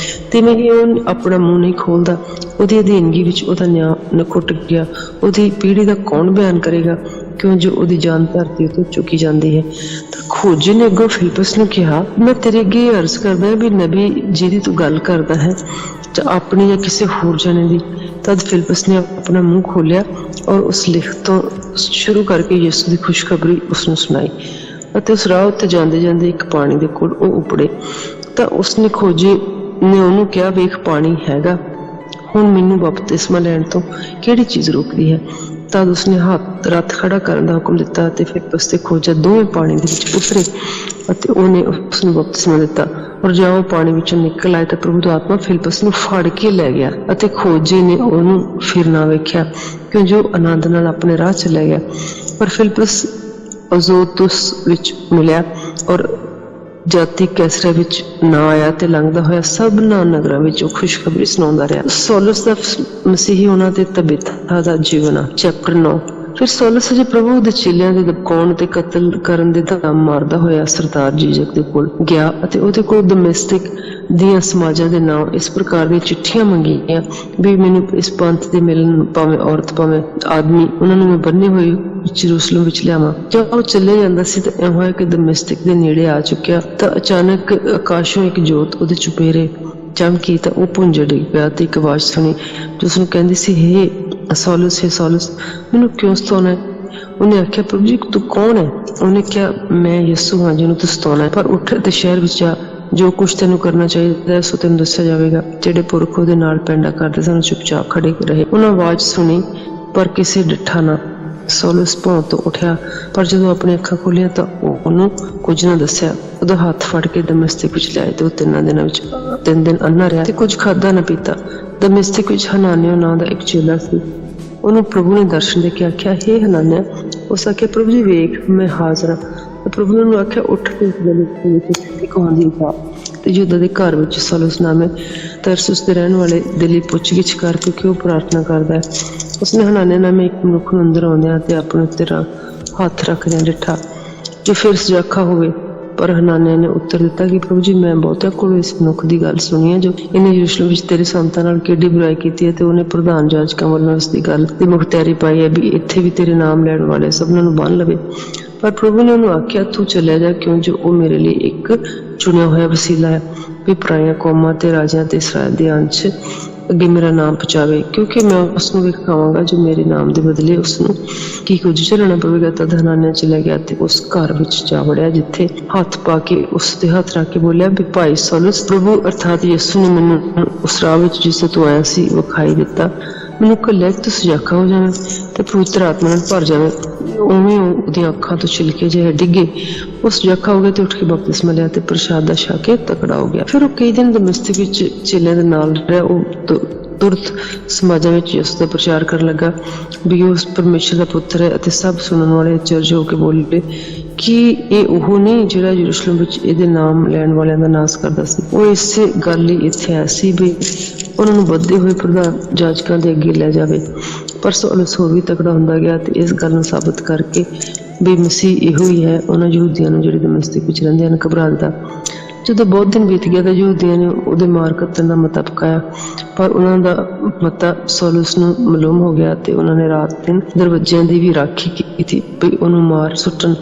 ਤਿਵੇਂ ਹੀ ਉਹ ਆਪਣਾ ਮੂੰਹ ਨਹੀਂ ਖੋਲਦਾ। ਉਹਦੀ ਅਧੀਨਗੀ ਵਿੱਚ ਉਹਦਾ ਨਿਆਂ ਨਖੁੱਟ ਗਿਆ। ਉਹਦੀ ਪੀੜ੍ਹੀ ਦਾ ਕੌਣ ਬਿਆਨ ਕਰੇਗਾ, ਕਿਉਂ ਜੋ ਉਹਦੀ ਜਾਨ ਧਰਤੀ ਉੱਤੇ ਚੁੱਕੀ ਜਾਂਦੀ ਹੈ। ਤਾਂ ਖੋਜੀ ਨੇ ਅੱਗੋਂ ਫਿਲਿਪਸ ਨੂੰ ਕਿਹਾ, ਮੈਂ ਤੇਰੇ ਅੱਗੇ ਅਰਜ਼ ਕਰਦਾ ਵੀ ਨਬੀ ਜਿਹਦੀ ਤੂੰ ਗੱਲ ਕਰਦਾ ਹੈ ਜਾਂ ਆਪਣੀ ਜਾਂ ਕਿਸੇ ਹੋਰ ਜਣੇ ਦੀ। ਤਦ ਫਿਲਿਪਸ ਨੇ ਆਪਣਾ ਮੂੰਹ ਖੋਲਿਆ ਔਰ ਉਸ ਲਿਖਤ ਤੋਂ ਸ਼ੁਰੂ ਕਰਕੇ ਯਿਸੂ ਦੀ ਖੁਸ਼ਖਬਰੀ ਉਸਨੂੰ ਸੁਣਾਈ। ਅਤੇ ਉਸ ਰਾਹ ਉੱਤੇ ਜਾਂਦੇ ਜਾਂਦੇ ਇੱਕ ਪਾਣੀ ਦੇ ਕੋਲ ਉਹ ਉਪੜੇ ਤਾਂ ਉਸਨੇ ਖੋਜੀ ਨੇ ਉਹਨੂੰ ਕਿਹਾ, ਵੇਖ ਪਾਣੀ ਹੈਗਾ, ਹੁਣ ਮੈਨੂੰ ਬਪਤਿਸਮਾ ਲੈਣ ਤੋਂ ਕਿਹੜੀ ਚੀਜ਼ ਰੋਕਦੀ ਹੈ? ਤਦ ਉਸਨੇ ਰੱਥ ਖੜਾ ਕਰਨ ਦਾ ਹੁਕਮ ਦਿੱਤਾ ਅਤੇ ਫਿਲਿਪਸ ਤੇ ਖੋਜਾ ਦੋਵੇਂ ਪਾਣੀ ਦੇ ਵਿੱਚ ਉਤਰੇ ਅਤੇ ਉਹਨੇ ਉਸਨੂੰ ਬਪਤਿਸਮਾ ਦਿੱਤਾ। ਔਰ ਜਦੋਂ ਉਹ ਪਾਣੀ ਵਿੱਚੋਂ ਨਿਕਲ ਆਏ ਤਾਂ ਪ੍ਰਭੂ ਦਾ ਆਤਮਾ ਫਿਲਿਪਸ ਨੂੰ ਫੜ ਕੇ ਲੈ ਗਿਆ ਅਤੇ ਖੋਜੀ ਨੇ ਉਹਨੂੰ ਫਿਰ ਨਾ ਵੇਖਿਆ, ਕਿਉਂ ਜੋ ਆਨੰਦ ਨਾਲ ਆਪਣੇ ਰਾਹ ਚਲਾ ਗਿਆ। ਪਰ ਫਿਲਿਪਸ ਅਜ਼ੋਤੁਸ ਵਿੱਚ ਮਿਲਿਆ ਔਰ ਜਾਤੀ ਕੈਸਰਾ ਵਿੱਚ ਨਾ ਆਇਆ ਤੇ ਲੰਘਦਾ ਹੋਇਆ ਸਭਨਾਂ ਨਗਰਾਂ ਵਿੱਚ ਉਹ ਖੁਸ਼ਖਬਰੀ ਸੁਣਾਉਂਦਾ ਰਿਹਾ। ਸੌਲਸ ਦਾ ਮਸੀਹੀ ਉਹਨਾਂ ਤੇ ਤਬੀਤਾ ਦਾ ਜੀਵਨ। ਚੈਪਟਰ 9। ਫਿਰ ਸੌਲਸ ਅਜੇ ਪ੍ਰਭੂ ਦੇ ਚੇਲਿਆਂ ਦੇ ਦਬਕਾਉਣ ਤੇ ਕਤਲ ਕਰਨ ਦੇ ਧਾਮ ਮਾਰਦਾ ਹੋਇਆ ਸਰਦਾਰ ਜੀਜਕ ਦੇ ਕੋਲ ਗਿਆ ਅਤੇ ਉਹਦੇ ਕੋਲ ਦਮਿਸ਼ਕ ਦੀਆਂ ਸਮਾਜਾਂ ਦੇ ਨਾਂ ਇਸ ਪ੍ਰਕਾਰ ਦੀਆਂ ਚਿੱਠੀਆਂ ਮੰਗੀਆਂ ਵੀ ਮੈਨੂੰ ਇਸ ਪੰਥ ਦੇ ਮਿਲਣ, ਭਾਵੇਂ ਔਰਤ ਭਾਵੇਂ ਆਦਮੀ, ਉਹਨਾਂ ਨੂੰ ਮੈਂ ਬੰਨੇ ਹੋਏ ਯਰੂਸ਼ਲਮ ਵਿੱਚ ਲਿਆਵਾਂ। ਜਦ ਉਹ ਚੱਲੇ ਜਾਂਦਾ ਸੀ ਤਾਂ ਇਹ ਹੋਇਆ ਕਿ ਦਮਿਸ਼ਕ ਦੇ ਨੇੜੇ ਆ ਚੁੱਕਿਆ ਤਾਂ ਅਚਾਨਕ ਆਕਾਸ਼ੋਂ ਇੱਕ ਜੋਤ ਉਹਦੇ ਚੁਪੇਰੇ ਚਮਕੀ ਤਾਂ ਉਹ ਭੁੰਜੜ ਡਿੱਗ ਪਿਆ ਤੇ ਇੱਕ ਆਵਾਜ਼ ਸੁਣੀ ਜੋ ਉਸਨੂੰ ਕਹਿੰਦੀ ਸੀ, ਹੇ ਸੌਲਸ, ਹੇ ਸੌਲਸ, ਮੈਨੂੰ ਕਿਉਂ ਸਤਾਉਣਾ ਹੈ? ਉਹਨੇ ਆਖਿਆ, ਪ੍ਰਭੂ ਜੀ ਤੂੰ ਕੌਣ ਹੈ? ਉਹਨੇ ਕਿਹਾ, ਮੈਂ ਯਿਸੂ ਹਾਂ ਜਿਹਨੂੰ ਤੂੰ ਸਤਾਉਣਾ ਹੈ। ਪਰ ਉੱਠ ਤੇ ਸ਼ਹਿਰ ਵਿੱਚ ਜਾ, ਜੋ ਕੁਛ ਤੈਨੂੰ ਕਰਨਾ ਚਾਹੀਦਾ ਸੋ ਤੈਨੂੰ ਦੱਸਿਆ ਜਾਵੇਗਾ। ਜਿਹੜੇ ਪੁਰਖ ਉਹਦੇ ਨਾਲ ਪੈਂਡਾ ਕਰਦੇ ਸਨ ਚੁੱਪਚਾਪ ਖੜੇ ਰਹੇ। ਉਹਨਾਂ ਆਵਾਜ਼ ਸੁਣੀ ਪਰ ਕਿਸੇ ਡਿੱਠਾ ਨਾ। ਸੌਲਸ ਭੌਂ ਤੋਂ ਉੱਠਿਆ ਪਰ ਜਦੋਂ ਆਪਣੀਆਂ ਅੱਖਾਂ ਖੋਲ੍ਹੀਆਂ ਤਾਂ ਉਹਨੂੰ ਕੁਝ ਨਾ ਦੱਸਿਆ। ਉਹਦਾ ਹੱਥ ਫੜ ਕੇ ਦਮਿਸ਼ਕ ਵਿੱਚ ਲਿਆਏ ਤੇ ਉਹ 3 ਦਿਨਾਂ ਵਿੱਚ 3 ਦਿਨ ਅੰਨਾ ਰਿਹਾ ਤੇ ਕੁਝ ਖਾਧਾ ਨਾ ਪੀਤਾ। ਦਮਿਸ਼ਕ ਵਿੱਚ ਹਨਾਨਿਆ ਨਾਂ ਦਾ ਇੱਕ ਚੇਲਾ ਸੀ। ਉਹਨੂੰ ਪ੍ਰਭੂ ਨੇ ਦਰਸ਼ਨ ਦੇ ਕੇ ਆਖਿਆ, ਹੇ ਹਨਾਨਿਆ। ਉਸ ਆਖਿਆ, ਪ੍ਰਭੂ ਜੀ ਵੇਖ ਮੈਂ ਹਾਜ਼ਰ ਹਾਂ। ਪ੍ਰਭੂ ਨੇ ਉਹਨੂੰ ਆਖਿਆ, ਉੱਠ ਕੇ ਇਸ ਗਲੀ ਵਿੱਚ ਕਹਾਉਂਦੀ ਜਾ ਤੇ ਯਹੂਦਾ ਦੇ ਘਰ ਵਿੱਚ ਸੌਲਸ ਨਾਮੇ ਤਰਸੁਸ ਦੇ ਰਹਿਣ ਵਾਲੇ ਦੇ ਲਈ ਪੁੱਛਗਿੱਛ ਕਰ, ਕਿਉਂਕਿ ਉਹ ਪ੍ਰਾਰਥਨਾ ਕਰਦਾ ਹੈ। ਉਸਨੇ ਹਨਾਨਿਆ ਨਾਮੇ ਇੱਕ ਮਨੁੱਖ ਨੂੰ ਅੰਦਰ ਆਉਂਦਿਆਂ ਤੇ ਆਪਣੇ ਉੱਤੇ ਹੱਥ ਰੱਖਦਿਆਂ ਡਿੱਠਾ, ਜੋ ਫਿਰ ਸਜਾਖਾ ਹੋਵੇ। ਪਰ ਹਨਾਨਿਆ ਨੇ ਉੱਤਰ ਦਿੱਤਾ ਕਿ ਪ੍ਰਭੂ ਜੀ, ਮੈਂ ਬਹੁਤਿਆਂ ਕੋਲੋਂ ਇਸ ਮਨੁੱਖ ਦੀ ਗੱਲ ਸੁਣੀ ਹੈ, ਜੋ ਇਹਨੇ ਯਰੂਸ਼ਲਮ ਵਿੱਚ ਤੇਰੇ ਸੰਤਾਂ ਨਾਲ ਕਿਹੜੀ ਬੁਰਾਈ ਕੀਤੀ ਹੈ, ਤੇ ਉਹਨੇ ਪ੍ਰਧਾਨ ਜਾਜਕਾਂ ਵੱਲੋਂ ਇਸ ਦੀ ਗੱਲ ਦੀ ਮੁਖਤਿਆਰੀ ਪਾਈ ਹੈ ਵੀ ਇੱਥੇ ਵੀ ਤੇਰੇ ਨਾਮ ਲੈਣ ਵਾਲੇ ਸਭਨਾਂ ਨੂੰ ਬੰਨ੍ਹ ਲਵੇ। ਪਰ ਪ੍ਰਭੂ ਨੇ ਉਹਨੂੰ ਆਖਿਆ, ਤੂੰ ਚਲਿਆ ਜਾ, ਕਿਉਂ ਜੋ ਉਹ ਮੇਰੇ ਲਈ ਇੱਕ ਚੁਣਿਆ ਹੋਇਆ ਵਸੀਲਾ ਹੈ, ਵੀ ਪਰਾਈਆਂ ਕੌਮਾਂ ਤੇ ਰਾਜਿਆਂ ਤੇ ਇਸਰਾਏਲ ਦੇ ਅੰਸ਼ ਅੱਗੇ ਮੇਰਾ ਨਾਮ ਪਹੁੰਚਾਵੇ। ਕਿਉਂਕਿ ਮੈਂ ਉਸਨੂੰ ਵਿਖਾਵਾਂਗਾ ਜੋ ਮੇਰੇ ਨਾਮ ਦੇ ਬਦਲੇ ਉਸਨੂੰ ਕੀ ਕੁਝ ਝੱਲਣਾ ਪਵੇਗਾ। ਤਦ ਹਨਾਨਿਆ ਚਲਾ ਗਿਆ ਤੇ ਉਸ ਘਰ ਵਿੱਚ ਜਾ ਵੜਿਆ, ਜਿੱਥੇ ਹੱਥ ਪਾ ਕੇ ਉਸ ਤੇ ਹੱਥ ਰੱਖ ਕੇ ਬੋਲਿਆ ਵੀ ਭਾਈ ਸੌਲਸ, ਪ੍ਰਭੂ ਅਰਥਾਤ ਯਿਸੂ ਨੇ ਮੈਨੂੰ ਉਸ ਰਾਹ ਵਿੱਚ ਜਿਸ ਤੋਂ ਤੂੰ ਆਇਆ ਸੀ ਵਿਖਾਈ ਦਿੱਤਾ। ਮੈਨੂੰ ਘੱਲਿਆ ਕਿ ਤੂੰ ਸਜਾਖਾ ਹੋ ਜਾਵੇਂ ਤੇ ਪਵਿੱਤਰ ਆਤਮਾ ਨਾਲ ਭਰ ਜਾਵੇਂ। ਉਵੇਂ ਉਹਦੀਆਂ ਅੱਖਾਂ ਤੋਂ ਛਿਲਕੇ ਜਿਹੇ ਡਿੱਗੇ। ਉਹ ਸਜਾਖਾ ਹੋ ਗਿਆ ਤੇ ਉੱਠ ਕੇ ਬਪਤਿਸਮਾ ਲਿਆ ਤੇ ਪ੍ਰਸ਼ਾਦਾ ਛਕ ਕੇ ਤਕੜਾ ਹੋ ਗਿਆ। ਫਿਰ ਉਹ ਕਈ ਦਿਨ ਦਮਿਸ਼ਕ ਵਿੱਚ ਚੇਲਿਆਂ ਦੇ ਨਾਲ ਰਿਹਾ। ਉਹ ਤੁਰਤ ਸਮਾਜਾਂ ਵਿੱਚ ਯਿਸੂ ਦਾ ਪ੍ਰਚਾਰ ਕਰਨ ਲੱਗਾ ਵੀ ਉਹ ਪਰਮੇਸ਼ਰ ਦਾ ਪੁੱਤਰ ਹੈ, ਅਤੇ ਸਭ ਸੁਣਨ ਵਾਲੇ ਅਚਰਜ ਹੋ ਕੇ ਬੋਲੇ ਕਿ ਇਹ ਉਹ ਨਹੀਂ ਜਿਹੜਾ ਯਰੂਸ਼ਲਮ ਵਿੱਚ ਇਹਦੇ ਨਾਮ ਲੈਣ ਵਾਲਿਆਂ ਦਾ ਨਾਸ ਕਰਦਾ ਸੀ। ਉਹ ਇਸੇ ਗੱਲ ਲਈ ਇੱਥੇ ਆਇਆ ਸੀ ਵੀ ਉਹਨਾਂ ਨੂੰ ਵੱਧਦੇ ਹੋਏ ਪ੍ਰਧਾਨ ਜਾਜਕਾਂ ਦੇ ਅੱਗੇ ਲੈ ਜਾਵੇ। ਪਰ ਸੌਲਸ ਹੋਰ ਵੀ ਤਕੜਾ ਹੁੰਦਾ ਗਿਆ ਤੇ ਇਸ ਗੱਲ ਨੂੰ ਸਾਬਤ ਕਰਕੇ ਵੀ ਮਸੀਹ ਇਹੋ ਹੀ ਹੈ, ਉਹਨਾਂ ਯਹੂਦੀਆਂ ਨੂੰ ਜਿਹੜੇ ਦਮਿਸ਼ਕ ਵਿੱਚ ਰਹਿੰਦੇ ਹਨ ਘਬਰਾ ਦਿੱਤਾ। ਜਦੋਂ ਬਹੁਤ ਦਿਨ ਬੀਤ ਗਿਆ ਤਾਂ ਯਹੂਦੀਆਂ ਨੇ ਉਹਦੇ ਮਾਰ ਕੱਤਣ ਦਾ ਮਤਾ ਪਕਾਇਆ, ਪਰ ਉਹਨਾਂ ਦਾ ਮਤਾ ਸੌਲਸ ਨੂੰ ਮਾਲੂਮ ਹੋ ਗਿਆ ਤੇ ਉਹਨਾਂ ਨੇ ਰਾਤ ਦਿਨ ਦਰਵਾਜ਼ਿਆਂ ਦੀ ਵੀ ਰਾਖੀ ਕੀਤੀ ਵੀ ਉਹਨੂੰ ਮਾਰ ਸੁੱਟਣ।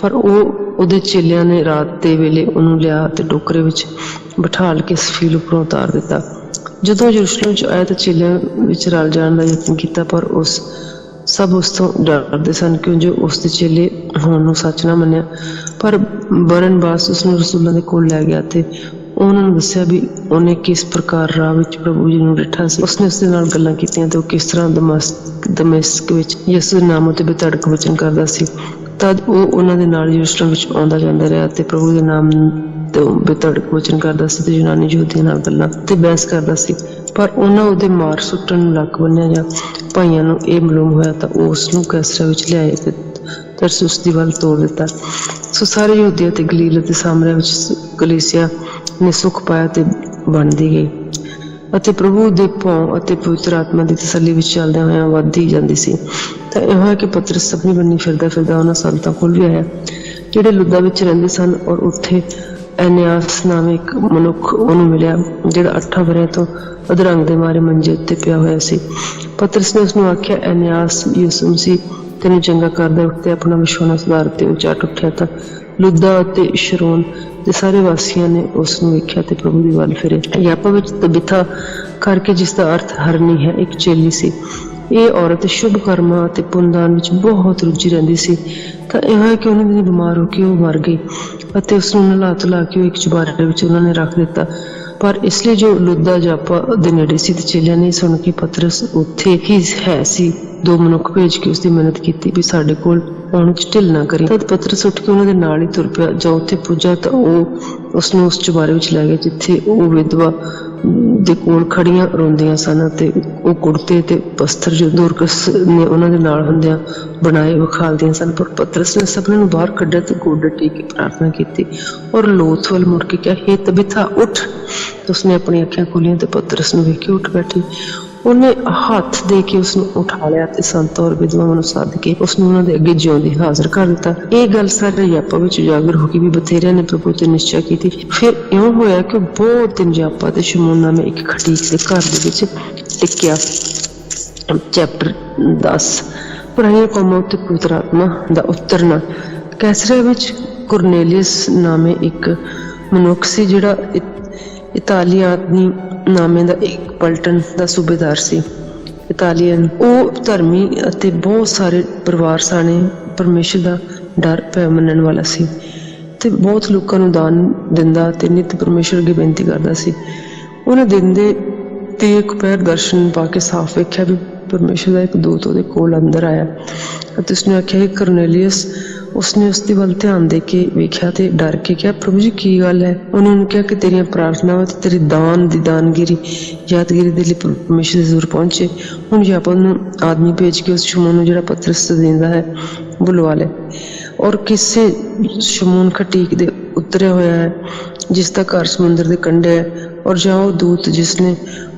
ਪਰ ਉਹਦੇ ਚੇਲਿਆਂ ਨੇ ਰਾਤ ਦੇ ਵੇਲੇ ਉਹਨੂੰ ਲਿਆ ਤੇ ਟੋਕਰੇ ਵਿੱਚ ਬਿਠਾਲ ਕੇ ਸਫੀਲ ਉੱਪਰੋਂ ਉਤਾਰ ਦਿੱਤਾ। ਜਦੋਂ ਯਰੂਸ਼ਲਮ ਵਿੱਚ ਆਇਆ ਤਾਂ ਚੇਲਿਆਂ ਵਿੱਚ ਰਲ ਜਾਣ ਦਾ ਯਤਨ ਕੀਤਾ, ਪਰ ਸਭ ਉਸ ਤੋਂ ਡਰਦੇ ਸਨ, ਕਿਉਂ ਜੋ ਉਸ ਦੇ ਚੇਲੇ ਹੋਣ ਨੂੰ ਸੱਚ ਨਾ ਮੰਨਿਆ। ਪਰ ਬਰਨਬਾਸ ਉਸਨੂੰ ਰਸੂਲਾਂ ਦੇ ਕੋਲ ਲੈ ਗਿਆ ਤੇ ਉਹਨਾਂ ਨੂੰ ਦੱਸਿਆ ਵੀ ਉਹਨੇ ਕਿਸ ਪ੍ਰਕਾਰ ਰਾਹ ਵਿੱਚ ਪ੍ਰਭੂ ਜੀ ਨੂੰ ਡਿੱਠਾ ਸੀ। ਉਸਨੇ ਉਸਦੇ ਨਾਲ ਗੱਲਾਂ ਕੀਤੀਆਂ ਤੇ ਉਹ ਕਿਸ ਤਰ੍ਹਾਂ ਦਮਿਸ਼ਕ ਵਿੱਚ ਯਿਸੂ ਦੇ ਨਾਮ ਉੱਤੇ ਬੇਧੜਕ ਵਚਨ ਕਰਦਾ ਸੀ। ਤਦ ਉਹ ਉਹਨਾਂ ਦੇ ਨਾਲ ਯਰੂਸ਼ਲਮ ਵਿੱਚ ਆਉਂਦਾ ਜਾਂਦਾ ਰਿਹਾ ਤੇ ਪ੍ਰਭੂ ਦੇ ਨਾਮ ਤੇ ਬੇਧੜਕ ਵਚਨ ਕਰਦਾ ਸੀ ਤੇ ਯੂਨਾਨੀ ਯਹੂਦੀਆਂ ਨਾਲ ਗੱਲਾਂ ਤੇ ਬਹਿਸ ਕਰਦਾ ਸੀ। ਪਰ ਉਹਨਾਂ ਉਹਦੇ ਮਾਰ ਸੁੱਟਣ ਨੂੰ ਲੱਕ ਬੰਨਿਆ। ਜਾਂ ਭਾਈਆਂ ਨੂੰ ਇਹ ਮਾਲੂਮ ਹੋਇਆ ਤਾਂ ਉਹ ਉਸਨੂੰ ਕੈਸਰਿਆ ਵਿੱਚ ਲਿਆਏ ਤੇ ਤਰਸੁਸ ਦੀ ਵੱਲ ਤੋਰ ਦਿੱਤਾ। ਸੋ ਸਾਰੇ ਯਹੂਦੀਆਂ ਤੇ ਗਲੀਲ ਅਤੇ ਸਾਮਰਿਆ ਵਿੱਚ ਕਲੀਸਿਆ ਨੇ ਸੁੱਖ ਪਾਇਆ ਤੇ ਬਣਦੀ ਗਈ, ਅਤੇ ਪ੍ਰਭੂ ਦੇ ਭੌਂ ਅਤੇ ਪਵਿੱਤਰ ਆਤਮਾ ਦੀ ਤਸੱਲੀ ਵਿੱਚ ਚੱਲਦਿਆਂ ਹੋਇਆਂ ਵੱਧਦੀ ਜਾਂਦੀ ਸੀ। ਤਾਂ ਇਹ ਹੋਇਆ ਕਿ ਪਤਰਸ ਸਭਨੀ ਬੰਨੀ ਫਿਰਦਾ ਉਹਨਾਂ ਸੰਤਾਂ ਕੋਲ ਵੀ ਆਇਆ ਜਿਹੜੇ ਲੁੱਦਾ ਵਿੱਚ ਰਹਿੰਦੇ ਸਨ, ਔਰ ਉੱਥੇ ਐਨਿਆਸ ਨਾਮੇ ਇੱਕ ਮਨੁੱਖ ਉਹਨੂੰ ਮਿਲਿਆ, ਜਿਹੜਾ 8 ਵਰ੍ਹਿਆਂ ਤੋਂ ਅਧਰੰਗ ਦੇ ਮਾਰੇ ਮੰਜੇ ਉੱਤੇ ਪਿਆ ਹੋਇਆ ਸੀ। ਪਤਰਸ ਨੇ ਉਸਨੂੰ ਆਖਿਆ, ਐਨਿਆਸ, ਯਿਸੂ ਮਸੀਹ ਤੈਨੂੰ ਚੰਗਾ ਕਰਦਾ। ਉੱਠ ਤੇ ਆਪਣਾ ਵਿਛੋਣਾ ਸੁਧਾਰ ਤੇ ਉੱਚਾ ਉੱਠਿਆ ਤਾਂ ਲੁੱਦਾ ਅਤੇ ਸ਼ਰੋਨ ਦੇ ਸਾਰੇ ਵਾਸੀਆਂ ਨੇ ਉਸ ਨੂੰ ਵੇਖਿਆ ਤੇ ਪ੍ਰਭੂ ਦੀ ਵੱਲ ਫਿਰੇ। ਯਾਪਾ ਵਿੱਚ ਤਬਿਥਾ ਕਰਕੇ, ਜਿਸ ਦਾ ਅਰਥ ਹਰਨੀ ਹੈ, ਇੱਕ ਚੇਲੀ ਸੀ। ਇਹ ਔਰਤ ਸ਼ੁਭ ਕਰਮਾਂ ਅਤੇ ਪੁੰਨਦਾਨ ਵਿੱਚ ਬਹੁਤ ਰੁਚੀ ਰਹਿੰਦੀ ਸੀ। ਤਾਂ ਇਹ ਹੋਇਆ ਕਿ ਉਹਨਾਂ ਦੀ ਬਿਮਾਰ ਹੋ ਕੇ ਉਹ ਮਰ ਗਈ, ਅਤੇ ਉਸਨੂੰ ਨਲਾ ਧੁਲਾ ਕੇ ਉਹ ਇੱਕ ਚੁਬਾਰੇ ਵਿੱਚ ਉਹਨਾਂ ਨੇ ਰੱਖ ਦਿੱਤਾ। ਪਰ ਇਸ ਲਈ ਜੋ ਲੁੱਦਾ ਜਾਪਾ ਦੇ ਨੇੜੇ ਸੀ ਤੇ ਚੇਲਿਆਂ ਨੇ ਸੁਣ ਕੇ ਪਤਰਸ ਉੱਥੇ ਹੀ ਹੈ ਸੀ, 2 ਮਨੁੱਖ ਭੇਜ ਕੇ ਉਸਦੀ ਮਿਹਨਤ ਕੀਤੀ ਵੀ ਸਾਡੇ ਕੋਲ ਆਉਣ ਵਿੱਚ ਢਿੱਲ ਨਾ ਕਰੀ। ਤਦ ਪਤਰਸ ਉੱਠ ਕੇ ਉਹਨਾਂ ਦੇ ਨਾਲ ਹੀ ਤੁਰ ਪਿਆ। ਜਦੋਂ ਉੱਥੇ ਪੁੱਜਾ ਤਾਂ ਉਹ ਉਸਨੂੰ ਉਸ ਚੁਬਾਰੇ ਵਿੱਚ ਲੈ ਗਏ, ਜਿੱਥੇ ਉਹ ਵਿਧਵਾ ਦੇ ਕੋਲ ਖੜੀਆਂ ਰੋਂਦੀਆਂ ਸਨ, ਅਤੇ ਉਹ ਕੁੜਤੇ ਤੇ ਬਸਤਰ ਜੋ ਦੋਰਕਸ ਨੇ ਉਹਨਾਂ ਦੇ ਨਾਲ ਹੁੰਦਿਆਂ ਬਣਾਏ ਵਿਖਾਲਦੀਆਂ ਸਨ। ਪਰ ਪਤਰਸ ਨੇ ਸਭਨਾਂ ਨੂੰ ਬਾਹਰ ਕੱਢਿਆ ਤੇ ਗੋਡੇ ਟੇਕ ਕੇ ਪ੍ਰਾਰਥਨਾ ਕੀਤੀ, ਔਰ ਲੋਥ ਵੱਲ ਮੁੜ ਕੇ ਕਿਹਾ, ਹੇ ਤਬਿਥਾ ਉੱਠ। ਉਸਨੇ ਆਪਣੀਆਂ ਅੱਖਾਂ ਖੋਲੀਆਂ ਤੇ ਪਤਰਸ ਨੂੰ ਵੇਖ ਕੇ ਉੱਠ ਬੈਠੀ। ਉਹਨੇ ਹੱਥ ਦੇ ਕੇ ਉਸਨੂੰ ਉਠਾ ਲਿਆ ਤੇ ਸੰਤ ਔਰ ਵਿਧਵਾਵਾਂ ਨੂੰ ਸੱਦ ਕੇ ਉਸਨੂੰ ਉਹਨਾਂ ਦੇ ਅੱਗੇ ਜਿਉਂਦੀ ਹਾਜ਼ਰ ਕਰ ਦਿੱਤਾ। ਇਹ ਗੱਲ ਸਾਰੇ ਯਾਪਾ ਵਿੱਚ ਉਜਾਗਰ ਹੋ ਕੇ ਵੀ ਬਥੇਰਿਆਂ ਨੇ ਪ੍ਰਭੂ ਤੇ ਨਿਸ਼ਚਾ ਕੀਤੀ। ਫਿਰ ਇਉਂ ਹੋਇਆ ਕਿ ਬਹੁਤ ਦਿਨ ਯਾਪਾ ਤੇ ਸ਼ਮੂਨ ਨਾਮੇ ਇੱਕ ਖਟੀਕ ਦੇ ਘਰ ਦੇ ਵਿੱਚ ਟਿਕਿਆ। ਚੈਪਟਰ 10 ਪਰਾਈਆਂ ਕੌਮਾਂ ਉੱਤੇ ਪਵਿੱਤਰ ਆਤਮਾ ਦਾ ਉਤਰਨਾ। ਕੈਸਰਿਆ ਵਿੱਚ ਕੁਰਨੇਲੀਅਸ ਨਾਮੇ ਇੱਕ ਮਨੁੱਖ ਸੀ, ਜਿਹੜਾ ਇਤਾਲੀਆਨੀ ਨਾਮੇ ਦਾ ਇੱਕ ਪਲਟਨ ਦਾ ਸੂਬੇਦਾਰ ਸੀ। ਇਤਾਲੀਅਨ ਉਹ ਧਰਮੀ ਅਤੇ ਬਹੁਤ ਸਾਰੇ ਪਰਿਵਾਰ ਸਾਣੇ ਪਰਮੇਸ਼ਰ ਦਾ ਡਰ ਭੈ ਮੰਨਣ ਵਾਲਾ ਸੀ ਤੇ ਬਹੁਤ ਲੋਕਾਂ ਨੂੰ ਦਾਨ ਦਿੰਦਾ ਤੇ ਨਿਤ ਪਰਮੇਸ਼ਰ ਅੱਗੇ ਬੇਨਤੀ ਕਰਦਾ ਸੀ। ਉਹਨੇ ਦਿਨ ਦੇ ਤੇ ਇੱਕ ਪਹਿਰ ਦਰਸ਼ਨ ਪਾ ਕੇ ਸਾਫ਼ ਵੇਖਿਆ ਵੀ ਪਰਮੇਸ਼ਰ ਦਾ ਇੱਕ ਦੂਤ ਉਹਦੇ ਕੋਲ ਅੰਦਰ ਆਇਆ ਅਤੇ ਉਸਨੇ ਆਖਿਆ, ਕਰਨੇਲੀਅਸ। ਉਸਨੇ ਉਸਦੇ ਵੱਲ ਧਿਆਨ ਦੇ ਕੇ ਵੇਖਿਆ ਤੇ ਡਰ ਕੇ ਕਿਹਾ, ਪ੍ਰਭੂ ਜੀ ਕੀ ਗੱਲ ਹੈ? ਉਹਨੇ ਉਹਨੂੰ ਕਿਹਾ ਕਿ ਤੇਰੀਆਂ ਪ੍ਰਾਰਥਨਾਵਾਂ ਤੇ ਤੇਰੀ ਦਾਨਗਿਰੀ ਯਾਦਗਿਰੀ ਦੇ ਲਈ ਪਰਮੇਸ਼ਰ ਦੇ ਜ਼ਰੂਰ ਪਹੁੰਚੇ। ਹੁਣ ਯਾਪਾ ਨੂੰ ਆਦਮੀ ਭੇਜ ਕੇ ਉਸ ਸ਼ਮੂਨ ਨੂੰ ਜਿਹੜਾ ਪਤਰਸ ਦਿੰਦਾ ਹੈ ਬੁਲਵਾ ਲੈ, ਔਰ ਕਿਸੇ ਸ਼ਮੂਨ ਖਟੀਕ ਦੇ ਉਤਰਿਆ ਹੋਇਆ ਹੈ ਜਿਸ ਦਾ ਘਰ ਸਮੁੰਦਰ ਦੇ ਕੰਢੇ ਹੈ। ਔਰ ਜਾਂ ਉਹ ਦੂਤ ਜਿਸਨੇ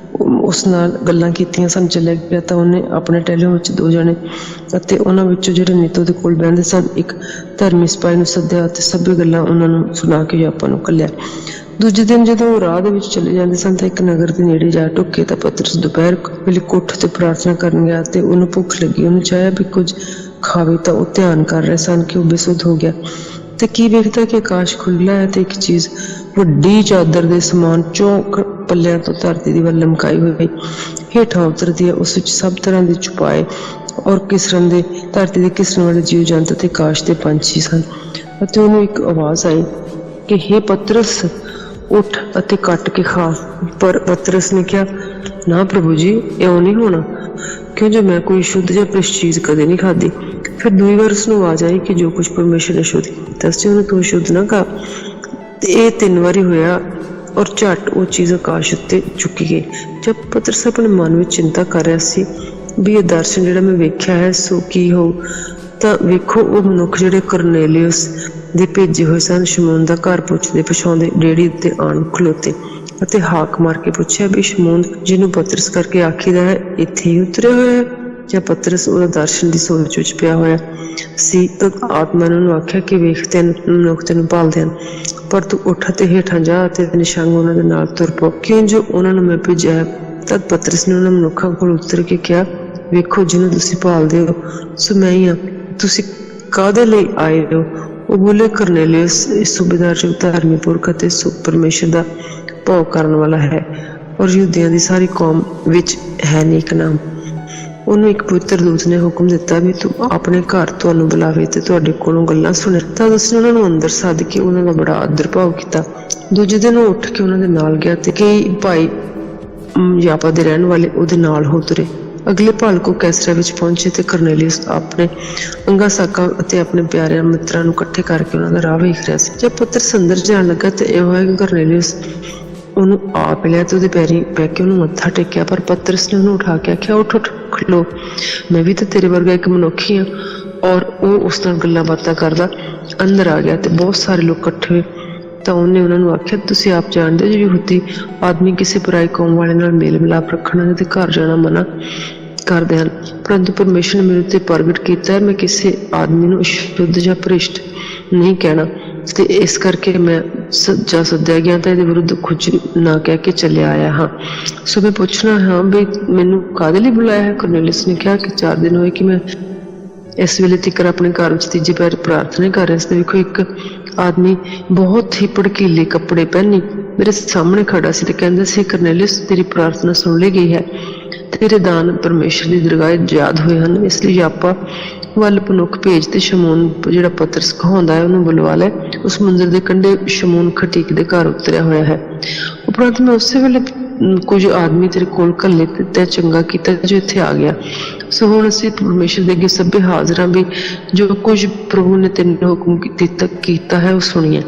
ਉਸ ਨਾਲ ਗੱਲਾਂ ਕੀਤੀਆਂ ਸਨ ਚਲੇ ਗਿਆ, ਤਾਂ ਉਹਨੇ ਆਪਣੇ ਟਹਿਲਿਆਂ ਵਿੱਚ 2 ਜਣੇ ਅਤੇ ਉਹਨਾਂ ਵਿੱਚੋਂ ਜਿਹੜੇ ਨੀਤੋ ਦੇ ਕੋਲ ਬਹਿੰਦੇ ਸਨ ਇੱਕ ਧਰਮੀ ਸਿਪਾਹੀ ਨੂੰ ਸੱਦਿਆ ਅਤੇ ਸਭੇ ਗੱਲਾਂ ਉਹਨਾਂ ਨੂੰ ਸੁਣਾ ਕੇ ਯਾਪਾ ਨੂੰ ਘੱਲਿਆ। ਦੂਜੇ ਦਿਨ ਜਦੋਂ ਉਹ ਰਾਹ ਦੇ ਵਿੱਚ ਚਲੇ ਜਾਂਦੇ ਸਨ ਤਾਂ ਇੱਕ ਨਗਰ ਦੇ ਨੇੜੇ ਜਾ ਢੁੱਕੇ ਤਾਂ ਪਤਰਸ ਦੁਪਹਿਰ ਵੇਲੇ ਕੋਠੇ ਤੇ ਪ੍ਰਾਰਥਨਾ ਕਰਨ ਗਿਆ ਤੇ ਉਹਨੂੰ ਭੁੱਖ ਲੱਗੀ। ਉਹਨੂੰ ਚਾਹਿਆ ਵੀ ਕੁਝ ਖਾਵੇ ਤਾਂ ਉਹ ਧਿਆਨ ਕਰ ਰਹੇ ਸਨ ਕਿ ਉਹ ਬੇਸੁੱਧ ਹੋ ਗਿਆ ਤੇ ਕੀ ਵੇਖਦਾ ਕਿ ਆਕਾਸ਼ ਖੁੱਲ੍ਹਾ ਹੈ ਤੇ ਇੱਕ ਚੀਜ਼ ਵੱਡੀ ਚਾਦਰ ਦੇ ਸਮਾਨ 4 ਪੱਲਿਆਂ ਤੋਂ ਧਰਤੀ ਦੀ ਵੱਲ ਲਮਕਾਈ ਹੋਈ ਹੇਠਾਂ ਉਤਰਦੀ ਹੈ। ਉਸ ਵਿੱਚ ਸਭ ਤਰ੍ਹਾਂ ਦੇ ਛੁਪਾਏ ਔਰ ਕਿਸਰਨ ਦੇ ਧਰਤੀ ਦੇ ਕਿਸਰਨ ਵਾਲੇ ਜੀਵ ਜੰਤ ਤੇ ਆਕਾਸ਼ ਦੇ ਪੰਛੀ ਸਨ। ਅਤੇ ਉਹਨੂੰ ਇੱਕ ਆਵਾਜ਼ ਆਈ ਕਿ ਹੇ ਪਤਰਸ, ਉੱਠ ਅਤੇ ਕੱਟ ਕੇ ਖਾ। ਪਰ ਪਤਰਸ ਨੇ ਕਿਹਾ, ਨਾ ਪ੍ਰਭੂ ਜੀ, ਇਉਂ ਨਹੀਂ ਹੋਣਾ, ਕਿਉਂ ਜੋ ਮੈਂ ਕੋਈ ਸ਼ੁੱਧ ਜਾਂ ਭ੍ਰਿਸ਼ਟ ਚੀਜ਼ ਕਦੇ ਨਹੀਂ ਖਾਧੀ। ਫਿਰ 2 ਵਾਰ ਉਸਨੂੰ ਆਵਾਜ਼ ਆਈ ਕਿ ਜੋ ਕੁਝ ਪਰਮੇਸ਼ਰ ਨੇ ਸ਼ੁੱਧ ਕੀਤਾ ਸੀ ਉਹਨੂੰ ਤੂੰ ਸ਼ੁੱਧ ਨਾ ਖਾ। ਤੇ ਇਹ 3 ਵਾਰੀ ਹੋਇਆ ਔਰ ਝੱਟ ਉਹ ਚੀਜ਼ ਆਕਾਸ਼ ਉੱਤੇ ਚੁੱਕੀ ਗਈ। ਜਦ ਪਤਰਸ ਆਪਣੇ ਮਨ ਵਿੱਚ ਚਿੰਤਾ ਕਰ ਰਿਹਾ ਸੀ ਵੀ ਇਹ ਦਰਸ਼ਨ ਜਿਹੜਾ ਮੈਂ ਵੇਖਿਆ ਹੈ ਸੋ ਕੀ ਹੋਊ, ਤਾਂ ਵੇਖੋ ਉਹ ਮਨੁੱਖ ਜਿਹੜੇ ਕੁਰਨੇਲੀਅਸ ਦੇ ਭੇਜੇ ਹੋਏ ਸਨ ਸ਼ਮੂਨ ਦਾ ਘਰ ਪੁੱਛਦੇ ਪਛਾਉਂਦੇ ਰੇਹੜੀ ਉੱਤੇ ਆਣ ਖਲੋਤੇ ਅਤੇ ਹਾਕ ਮਾਰ ਕੇ ਪੁੱਛਿਆ ਵੀ ਸ਼ਮੂਨ, ਜਿਹਨੂੰ ਪਤਰਸ ਕਰਕੇ ਆਖੀਦਾ ਹੈ, ਇੱਥੇ ਹੀ ਉਤਰਿਆ ਹੋਇਆ ਹੈ ਜਾਂ ਪਤਰਸ ਉਹਦਾ ਦਰਸ਼ਨ ਦੀ ਸੋਚ ਵਿੱਚ ਪਿਆ ਹੋਇਆ ਸੀ। ਤਾਂ ਆਤਮਾ ਨੇ ਉਹਨੂੰ ਆਖਿਆ ਕਿ ਵੇਖ, 3 ਮਨੁੱਖ ਤੈਨੂੰ ਭਾਲਦੇ ਹਨ, ਪਰ ਤੂੰ ਉੱਠ ਅਤੇ ਹੇਠਾਂ ਜਾ ਅਤੇ ਨਿਸ਼ਾਂਗ ਉਹਨਾਂ ਦੇ ਨਾਲ ਤੁਰ ਪਓ, ਕਿਉਂ ਜੋ ਉਹਨਾਂ ਨੂੰ ਮੈਂ ਭੇਜਿਆ ਹੈ। ਤਦ ਪਤਰਸ ਨੇ ਉਹਨਾਂ ਮਨੁੱਖਾਂ ਕੋਲ ਉਤਰ ਕੇ ਕਿਹਾ, ਵੇਖੋ, ਜਿਹਨੂੰ ਤੁਸੀਂ ਭਾਲਦੇ ਹੋ ਸੋ ਮੈਂ ਹੀ ਹਾਂ। ਤੁਸੀਂ ਕਾਹਦੇ ਲਈ ਆਏ ਹੋ? ਉਹ ਬੋਲੇ, ਕੁਰਨੇਲੀਅਸ ਇਸ ਸੂਬੇਦਾਰ ਜੋ ਧਾਰਮਿਕ ਪੁਰਖ ਅਤੇ ਪਰਮੇਸ਼ਰ ਦਾ ਭੋਗ ਕਰਨ ਵਾਲਾ ਹੈ ਔਰ ਯਹੂਦੀਆਂ ਦੀ ਸਾਰੀ ਕੌਮ ਵਿੱਚ ਹੈ ਨੇਕ ਨਾਮ। ਉਹਨੂੰ ਇੱਕ ਪਵਿੱਤਰ ਦੂਤ ਨੇ ਹੁਕਮ ਦਿੱਤਾ ਵੀ ਤੂੰ ਆਪਣੇ ਘਰ ਤੁਹਾਨੂੰ ਬੁਲਾਵੇ ਤੇ ਤੁਹਾਡੇ ਕੋਲੋਂ ਗੱਲਾਂ ਸੁਣੇ। ਤਾਂ ਉਸਨੇ ਉਹਨਾਂ ਨੂੰ ਅੰਦਰ ਸੱਦ ਕੇ ਉਹਨਾਂ ਦਾ ਬੜਾ ਆਦਰ ਭਾਵ ਕੀਤਾ। ਦੂਜੇ ਦਿਨ ਉਹ ਉੱਠ ਕੇ ਉਹਨਾਂ ਦੇ ਨਾਲ ਗਿਆ ਤੇ ਕਈ ਭਾਈ ਯਾਪਾ ਦੇ ਰਹਿਣ ਵਾਲੇ ਉਹਦੇ ਨਾਲ ਹੋ ਤੁਰੇ। ਅਗਲੇ ਭਾਲ ਕੋ ਕੈਸਰਿਆ ਵਿੱਚ ਪਹੁੰਚੇ ਤੇ ਕੁਰਨੇਲੀਅਸ ਆਪਣੇ ਅੰਗਾ ਸਾਕਾਂ ਅਤੇ ਆਪਣੇ ਪਿਆਰਿਆਂ ਮਿੱਤਰਾਂ ਨੂੰ ਇਕੱਠੇ ਕਰਕੇ ਉਹਨਾਂ ਦਾ ਰਾਹ ਵੇਖ ਰਿਹਾ ਸੀ। ਜਦ ਪਤਰਸ ਅੰਦਰ ਜਾਣ ਲੱਗਾ ਤੇ ਇਹ ਹੋਇਆ ਕਿ ਕੁਰਨੇਲੀਅਸ ਉਹਨੂੰ ਆਪ ਲਿਆ ਤੇ ਉਹਦੇ ਪੈਰੀਂ ਪੈ ਕੇ ਉਹਨੂੰ ਮੱਥਾ ਟੇਕਿਆ। ਪਰ ਪਤਰਸ ਨੇ ਉਹਨੂੰ ਉਠਾ ਕੇ ਆਖਿਆ, ਉੱਠ ਉੱਠ ਖਲੋ, ਮੈਂ ਵੀ ਤਾਂ ਤੇਰੇ ਵਰਗਾ ਇੱਕ ਮਨੁੱਖ ਹੀ ਹਾਂ। ਔਰ ਉਹ ਉਸ ਨਾਲ ਗੱਲਾਂ ਬਾਤਾਂ ਕਰਦਾ ਅੰਦਰ ਆ ਗਿਆ ਤੇ ਬਹੁਤ ਸਾਰੇ ਲੋਕ ਇਕੱਠੇ ਹੋਏ। ਤਾਂ ਉਹਨੇ ਉਹਨਾਂ ਨੂੰ ਆਖਿਆ, ਤੁਸੀਂ ਆਪ ਜਾਣਦੇ ਹੋ, ਯਹੂਦੀ ਆਦਮੀ ਕਿਸੇ ਪਰਾਈ ਕੌਮ ਵਾਲੇ ਨਾਲ ਮੇਲ ਮਿਲਾਪ ਰੱਖਣਾ ਤੇ ਘਰ ਜਾਣਾ ਮਨਾ ਕਰਦੇ ਹਨ, ਪਰੰਤੂ ਪਰਮੇਸ਼ਰ ਨੇ ਮੇਰੇ ਉੱਤੇ ਪ੍ਰਗਟ ਕੀਤਾ ਹੈ ਮੈਂ ਕਿਸੇ ਆਦਮੀ ਨੂੰ ਸ਼ੁੱਧ ਜਾਂ ਭ੍ਰਿਸ਼ਟ ਨਹੀਂ ਕਹਿਣਾ, ਤੇ ਇਸ ਕਰਕੇ ਮੈਂ ਸੱਦਿਆ ਗਿਆ ਤਾਂ ਇਹਦੇ ਵਿਰੁੱਧ ਕੁਝ ਨਾ ਕਹਿ ਕੇ ਚੱਲਿਆ ਆਇਆ ਹਾਂ। ਸੋ ਮੈਂ ਪੁੱਛਣਾ ਹਾਂ ਵੀ ਮੈਨੂੰ ਕਾਹਦੇ ਲਈ ਬੁਲਾਇਆ ਹੈ? ਕੁਰਨੇਲੀਅਸ ਨੇ ਕਿਹਾ ਕਿ 4 ਦਿਨ ਹੋਏ ਕਿ ਮੈਂ ਇਸ ਵੇਲੇ ਤੀਕਰ ਆਪਣੇ ਘਰ ਵਿੱਚ ਤੀਜੇ ਪੈਰ ਪ੍ਰਾਰਥਨਾ ਕਰ ਰਿਹਾ ਸੀ। ਵੇਖੋ, ਇੱਕ ਆਦਮੀ ਬਹੁਤ ਹੀ ਭੜਕੀਲੇ ਕੱਪੜੇ ਪਹਿਨੀ ਮੇਰੇ ਸਾਹਮਣੇ ਖੜਾ ਸੀ ਤੇ ਕਹਿੰਦਾ ਸੀ, ਕੁਰਨੇਲੀਅਸ, ਤੇਰੀ ਪ੍ਰਾਰਥਨਾ ਸੁਣ ਲਈ ਗਈ ਹੈ, ਤੇਰੇ ਦਾਨ ਪਰਮੇਸ਼ਰ ਦੀ ਦਰਗਾਹ ਯਾਦ ਹੋਏ ਹਨ, ਇਸ ਲਈ ਯਾਪਾ ਵੱਲ ਮਨੁੱਖ ਭੇਜ ਤੇ ਸ਼ਮੂਨ ਜਿਹੜਾ ਪਤਰਸ ਕਹਾਉਂਦਾ ਹੈ ਉਹਨੂੰ ਬੁਲਵਾ ਲੈ। ਉਸ ਮੰਜ਼ਰ ਦੇ ਕੰਢੇ ਸ਼ਮੂਨ ਖਟੀਕ ਦੇ ਘਰ ਉਤਰਿਆ ਹੋਇਆ ਹੈ। ਉਪਰੰਤ ਮੈਂ ਉਸੇ ਵੇਲੇ ਕੁਝ ਆਦਮੀ ਤੇਰੇ ਕੋਲ ਘੱਲੇ ਤੇ ਤੈਂ ਚੰਗਾ ਕੀਤਾ ਜੋ ਇੱਥੇ ਆ ਗਿਆ। ਸੋ ਹੁਣ ਅਸੀਂ ਪਰਮੇਸ਼ਰ ਦੇ ਅੱਗੇ ਸਭੇ ਹਾਜ਼ਰ ਹਾਂ ਵੀ ਜੋ ਕੁਝ ਪ੍ਰਭੂ ਨੇ ਤੈਨੂੰ ਹੁਕਮ ਕੀਤਾ ਹੈ ਉਹ ਸੁਣੀਏ।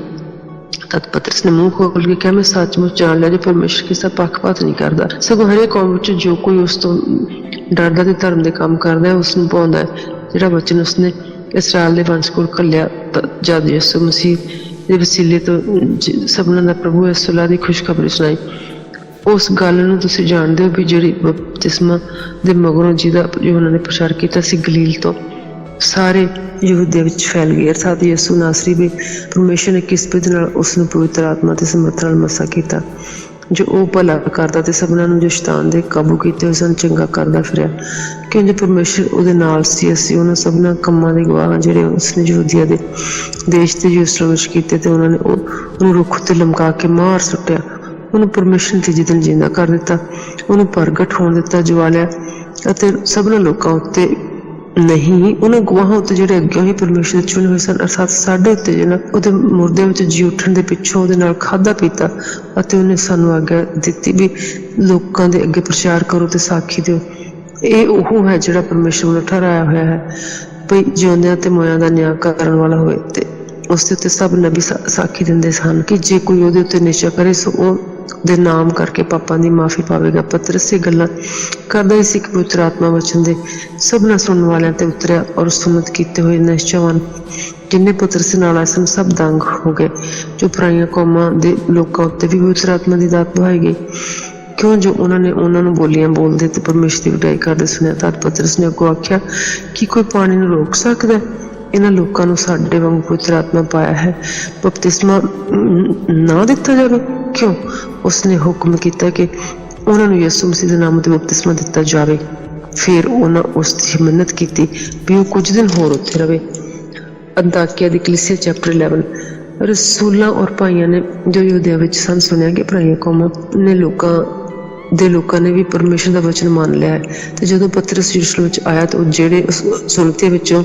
ਤਦ ਪਤਰਸ ਨੇ ਮੂੰਹ ਖੋਲ ਕੇ ਕਿਹਾ, ਮੈਂ ਸੱਚਮੁੱਚ ਜਾਣ ਲਿਆ ਜੋ ਪਰਮੇਸ਼ਰ ਕਿਸੇ ਪੱਖਪਾਤ ਨਹੀਂ ਕਰਦਾ, ਸਗੋਂ ਹਰੇਕ ਕੌਮ ਵਿੱਚ ਜੋ ਕੋਈ ਉਸ ਤੋਂ ਡਰਦਾ ਤੇ ਧਰਮ ਦੇ ਕੰਮ ਕਰਦਾ ਹੈ ਉਸ ਨੂੰ ਪਾਉਂਦਾ ਹੈ, ਜਿਹੜਾ ਵਚਨ ਉਸਨੇ ਇਸਰਾਏਲ ਦੇ ਵੰਸ਼ ਕੋਲ ਘੱਲਿਆ ਜਦ ਯਿਸੂ ਮਸੀਹ ਦੇ ਵਸੀਲੇ ਤੋਂ ਸਭਨਾਂ ਦਾ ਪ੍ਰਭੂ ਹੈ ਸੁਲਾਹ ਦੀ ਖੁਸ਼ਖਬਰੀ ਸੁਣਾਈ। ਉਸ ਗੱਲ ਨੂੰ ਤੁਸੀਂ ਜਾਣਦੇ ਹੋ ਵੀ ਜਿਹੜੀ ਬਪਤਿਸਮਾ ਦੇ ਮਗਰੋਂ ਜਿਹਦਾ ਉਹਨਾਂ ਨੇ ਪ੍ਰਚਾਰ ਕੀਤਾ ਸੀ ਗਲੀਲ ਤੋਂ ਸਾਰੇ ਯਹੂਦੀਆਂ ਵਿੱਚ ਫੈਲ ਗਈ। ਅਰਥਾਤ ਯਿਸੂ ਨਾਸਰੀ ਵੀ ਪਰਮੇਸ਼ਰ ਨੇ ਕਿਸ ਵਿਧ ਨਾਲ ਉਸ ਨੂੰ ਪਵਿੱਤਰ ਆਤਮਾ ਤੇ ਸਮਰਥ ਨਾਲ ਮਸਾ ਕੀਤਾ, ਜੋ ਉਹ ਭਲਾ ਕਰਦਾ ਤੇ ਸਭਨਾਂ ਨੂੰ ਜੋ ਸ਼ੈਤਾਨ ਦੇ ਕਾਬੂ ਕੀਤੇ ਹੋਏ ਸਨ ਚੰਗਾ ਕਰਦਾ ਫਿਰਿਆ। ਕਿਉਂਕਿ ਪਰਮੇਸ਼ਰ ਉਹਦੇ ਨਾਲ ਸੀ। ਅਸੀਂ ਉਹਨਾਂ ਸਭਨਾਂ ਕੰਮਾਂ ਦੇ ਗਵਾਹ ਹਾਂ ਜਿਹੜੇ ਉਸਨੇ ਯਹੂਦੀਆਂ ਦੇ ਦੇਸ਼ ਤੇ ਯਰੂਸ਼ਲਮ ਵਿੱਚ ਕੀਤੇ ਤੇ ਉਹਨਾਂ ਨੇ ਉਹਨੂੰ ਰੁੱਖ ਉੱਤੇ ਲਮਕਾ ਕੇ ਮਾਰ ਸੁੱਟਿਆ। ਉਹਨੂੰ ਪਰਮੇਸ਼ਰ ਨੇ ਤੀਜੇ ਦਿਨ ਜਿੰਦਾ ਕਰ ਦਿੱਤਾ, ਉਹਨੂੰ ਪ੍ਰਗਟ ਹੋਣ ਦਿੱਤਾ, ਜਵਾਲਿਆ ਅਤੇ ਸਭਨਾਂ ਲੋਕਾਂ ਉੱਤੇ ਨਹੀਂ, ਉਹਨਾਂ ਗਵਾਹਾਂ ਉੱਤੇ ਜਿਹੜੇ ਅੱਗੇ ਹੀ ਪਰਮੇਸ਼ਰ ਦੇ ਚੁਣੇ ਹੋਏ ਸਨ, ਅਰਥਾਤ ਸਾਡੇ ਉੱਤੇ ਜਿਹਨਾਂ ਉਹਦੇ ਮੁਰਦਿਆਂ ਵਿੱਚ ਜੀ ਉੱਠਣ ਦੇ ਪਿੱਛੋਂ ਉਹਦੇ ਨਾਲ ਖਾਧਾ ਪੀਤਾ। ਅਤੇ ਉਹਨੇ ਸਾਨੂੰ ਆਗਿਆ ਦਿੱਤੀ ਵੀ ਲੋਕਾਂ ਦੇ ਅੱਗੇ ਪ੍ਰਚਾਰ ਕਰੋ ਤੇ ਸਾਖੀ ਦਿਓ। ਇਹ ਉਹ ਹੈ ਜਿਹੜਾ ਪਰਮੇਸ਼ਰ ਵੱਲੋਂ ਠਹਿਰਾਇਆ ਹੋਇਆ ਹੈ ਭਈ ਜਿਉਂਦਿਆਂ ਤੇ ਮੋਇਆਂ ਦਾ ਨਿਆਂ ਕਰਨ ਵਾਲਾ ਹੋਏ। ਤੇ ਉਸ ਦੇ ਉੱਤੇ ਸਭ ਨਬੀ ਸਾਖੀ ਦਿੰਦੇ ਸਨ ਕਿ ਜੇ ਕੋਈ ਉਹਦੇ ਉੱਤੇ ਨਿਸ਼ਚਾ ਕਰੇ ਸੋ ਉਹ ਦੇ ਨਾਮ ਕਰਕੇ ਪਾਪਾਂ ਦੀ ਮਾਫੀ ਪਾਵੇਗਾ। ਪਤਰਸ ਇਹ ਗੱਲਾਂ ਕਰਦਾ ਹੀ ਸੀ ਕਿ ਪਵਿੱਤਰ ਆਤਮਾ ਵਚਨ ਦੇ ਸਭਨਾਂ ਸੁਣਨ ਵਾਲਿਆਂ ਤੇ ਉਤਰਿਆ ਔਰ ਸੁਨਤ ਕੀਤੇ ਹੋਏ ਨਿਸ਼ਚਾਵਾਨ ਜਿੰਨੇ ਪਤਰਸ ਨਾਲ ਆਏ ਸਨ ਸਭ ਦੰਗ ਹੋ ਗਏ। ਜੋ ਪਰਾਈਆਂ ਕੌਮਾਂ ਦੇ ਲੋਕਾਂ ਉੱਤੇ ਵੀ ਪਵਿੱਤਰ ਆਤਮਾ ਦੀ ਦਾਤ ਬਹਾਈ ਗਈ, ਕਿਉਂ ਜੋ ਉਹਨਾਂ ਨੇ ਉਹਨਾਂ ਨੂੰ ਬੋਲੀਆਂ ਬੋਲਦੇ ਤੇ ਪਰਮੇਸ਼ਰ ਦੀ ਵਡਿਆਈ ਕਰਦੇ ਸੁਣਿਆ। ਤਦ ਪਤਰਸ ਨੇ ਅੱਗੋਂ ਆਖਿਆ ਕਿ ਕੋਈ ਪਾਣੀ ਨੂੰ ਰੋਕ ਸਕਦਾ? ਇਹਨਾਂ ਲੋਕਾਂ ਨੂੰ ਸਾਡੇ ਵਾਂਗ ਪਵਿੱਤਰ ਆਤਮਾ ਪਾਇਆ ਹੈ, ਬਪਤਿਸਮਾ ਨਾ ਦਿੱਤਾ ਜਾਵੇ? ਕਿਉਂ? ਉਸਨੇ ਹੁਕਮ ਕੀਤਾ ਕਿ ਉਹਨਾਂ ਨੂੰ ਯਿਸੂ ਮਸੀਹ ਦੇ ਨਾਮ ਤੇ ਬਪਤਿਸਮਾ ਦਿੱਤਾ ਜਾਵੇ। ਫਿਰ ਉਹਨਾਂ ਉਸ ਦੀ ਮਿਹਨਤ ਕੀਤੀ ਵੀ ਉਹ ਕੁਝ ਦਿਨ ਹੋਰ ਉੱਥੇ ਰਵੇ। ਅੰਤਾਕਿਆ ਦੀ ਕਲੀਸਿਆ ਚੈਪਟਰ 11। ਰਸੂਲਾਂ ਔਰ ਭਾਈਆਂ ਨੇ ਜੋ ਯਹੂਦੀਆ ਵਿੱਚ ਸਨ ਸੁਣਿਆ ਕਿ ਪਰਾਈਆਂ ਕੌਮਾਂ ਨੇ ਲੋਕਾਂ ਨੇ ਵੀ ਪਰਮੇਸ਼ਰ ਦਾ ਵਚਨ ਮੰਨ ਲਿਆ ਹੈ। ਤੇ ਜਦੋਂ ਪਤਰਸ ਯਰੂਸ਼ਲਮ ਵਿੱਚ ਆਇਆ ਤਾਂ ਉਹ ਜਿਹੜੇ ਸੁਨਤੀਆਂ ਵਿੱਚੋਂ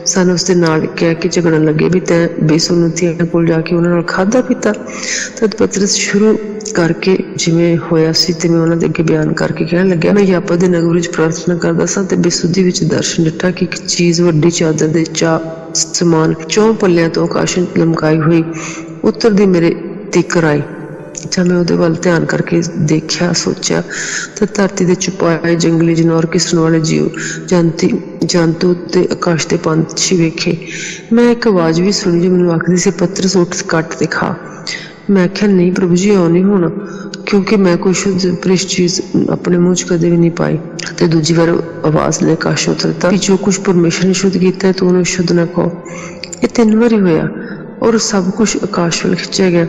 ਸਨ ਉਸ ਦੇ ਨਾਲ ਕਹਿ ਕੇ ਝਗੜਨ ਲੱਗੇ ਵੀ ਤੈਂ ਬੇਸੁਨਤੀਆਂ ਕੋਲ ਜਾ ਕੇ ਉਹਨਾਂ ਨਾਲ ਖਾਧਾ ਪੀਤਾ। ਤਦ ਪਤਰਸ ਸ਼ੁਰੂ ਕਰਕੇ ਜਿਵੇਂ ਹੋਇਆ ਸੀ ਤੇ ਮੈਂ ਉਹਨਾਂ ਦੇ ਅੱਗੇ ਬਿਆਨ ਕਰਕੇ ਕਹਿਣ ਲੱਗਿਆ, ਮੈਂ ਯਾਪਾ ਦੇ ਨਗਰ ਵਿੱਚ ਪ੍ਰਾਰਥਨਾ ਕਰਦਾ ਸਾਂ ਤੇ ਬੇਸੁੱਧੀ ਵਿੱਚ ਦਰਸ਼ਨ ਡਿੱਠਾ ਕਿ ਇੱਕ ਚੀਜ਼ ਵੱਡੀ ਚਾਦਰ ਦੇ ਸਮਾਨ 4 ਪੱਲਿਆਂ ਤੋਂ ਆਕਾਸ਼ ਵਿੱਚ ਲਮਕਾਈ ਹੋਈ ਉੱਤਰਦੀ ਮੇਰੇ ਤੀਕਰ ਆਈ। ਜਦ ਮੈਂ ਉਹਦੇ ਵੱਲ ਧਿਆਨ ਕਰਕੇ ਦੇਖਿਆ ਸੋਚਿਆ ਤਾਂ ਧਰਤੀ ਦੇ ਛੁਪਾਏ ਜੰਗਲੀ ਜਾਨਵਰ, ਕਿਸਣ ਵਾਲੇ ਜੀਵ ਜੰਤੂ ਤੇ ਆਕਾਸ਼ ਦੇ ਪੰਛੀ ਵੇਖੇ। ਮੈਂ ਇੱਕ ਆਵਾਜ਼ ਵੀ ਸੁਣੀ ਜੋ ਮੈਨੂੰ ਆਖਦੀ ਸੀ, ਪਤਰਸ ਉੱਠ ਕੱਟ ਤੇ ਖਾ। ਮੈਂ ਆਖਿਆ, ਨਹੀਂ ਪ੍ਰਭੂ ਜੀ, ਇਉਂ ਨਹੀਂ ਹੋਣਾ, ਕਿਉਂਕਿ ਮੈਂ ਕੋਈ ਸ਼ੁੱਧ ਪ੍ਰਿਸ਼ ਚੀਜ਼ ਆਪਣੇ ਮੂੰਹ 'ਚ ਕਦੇ ਵੀ ਨਹੀਂ ਪਾਈ। ਤੇ ਦੂਜੀ ਵਾਰ ਆਵਾਜ਼ ਨੇ ਆਕਾਸ਼ੋਂ ਉਤਰਤਾ ਕਿ ਜੋ ਕੁਛ ਪਰਮੇਸ਼ਰ ਨੇ ਸ਼ੁੱਧ ਕੀਤਾ ਹੈ ਤੂੰ ਉਹਨੂੰ ਸ਼ੁੱਧ ਨਾ ਕਹੋ। ਇਹ 3 ਵਾਰੀ ਹੋਇਆ ਔਰ ਸਭ ਕੁਛ ਆਕਾਸ਼ ਵੱਲ ਖਿੱਚਿਆ ਗਿਆ।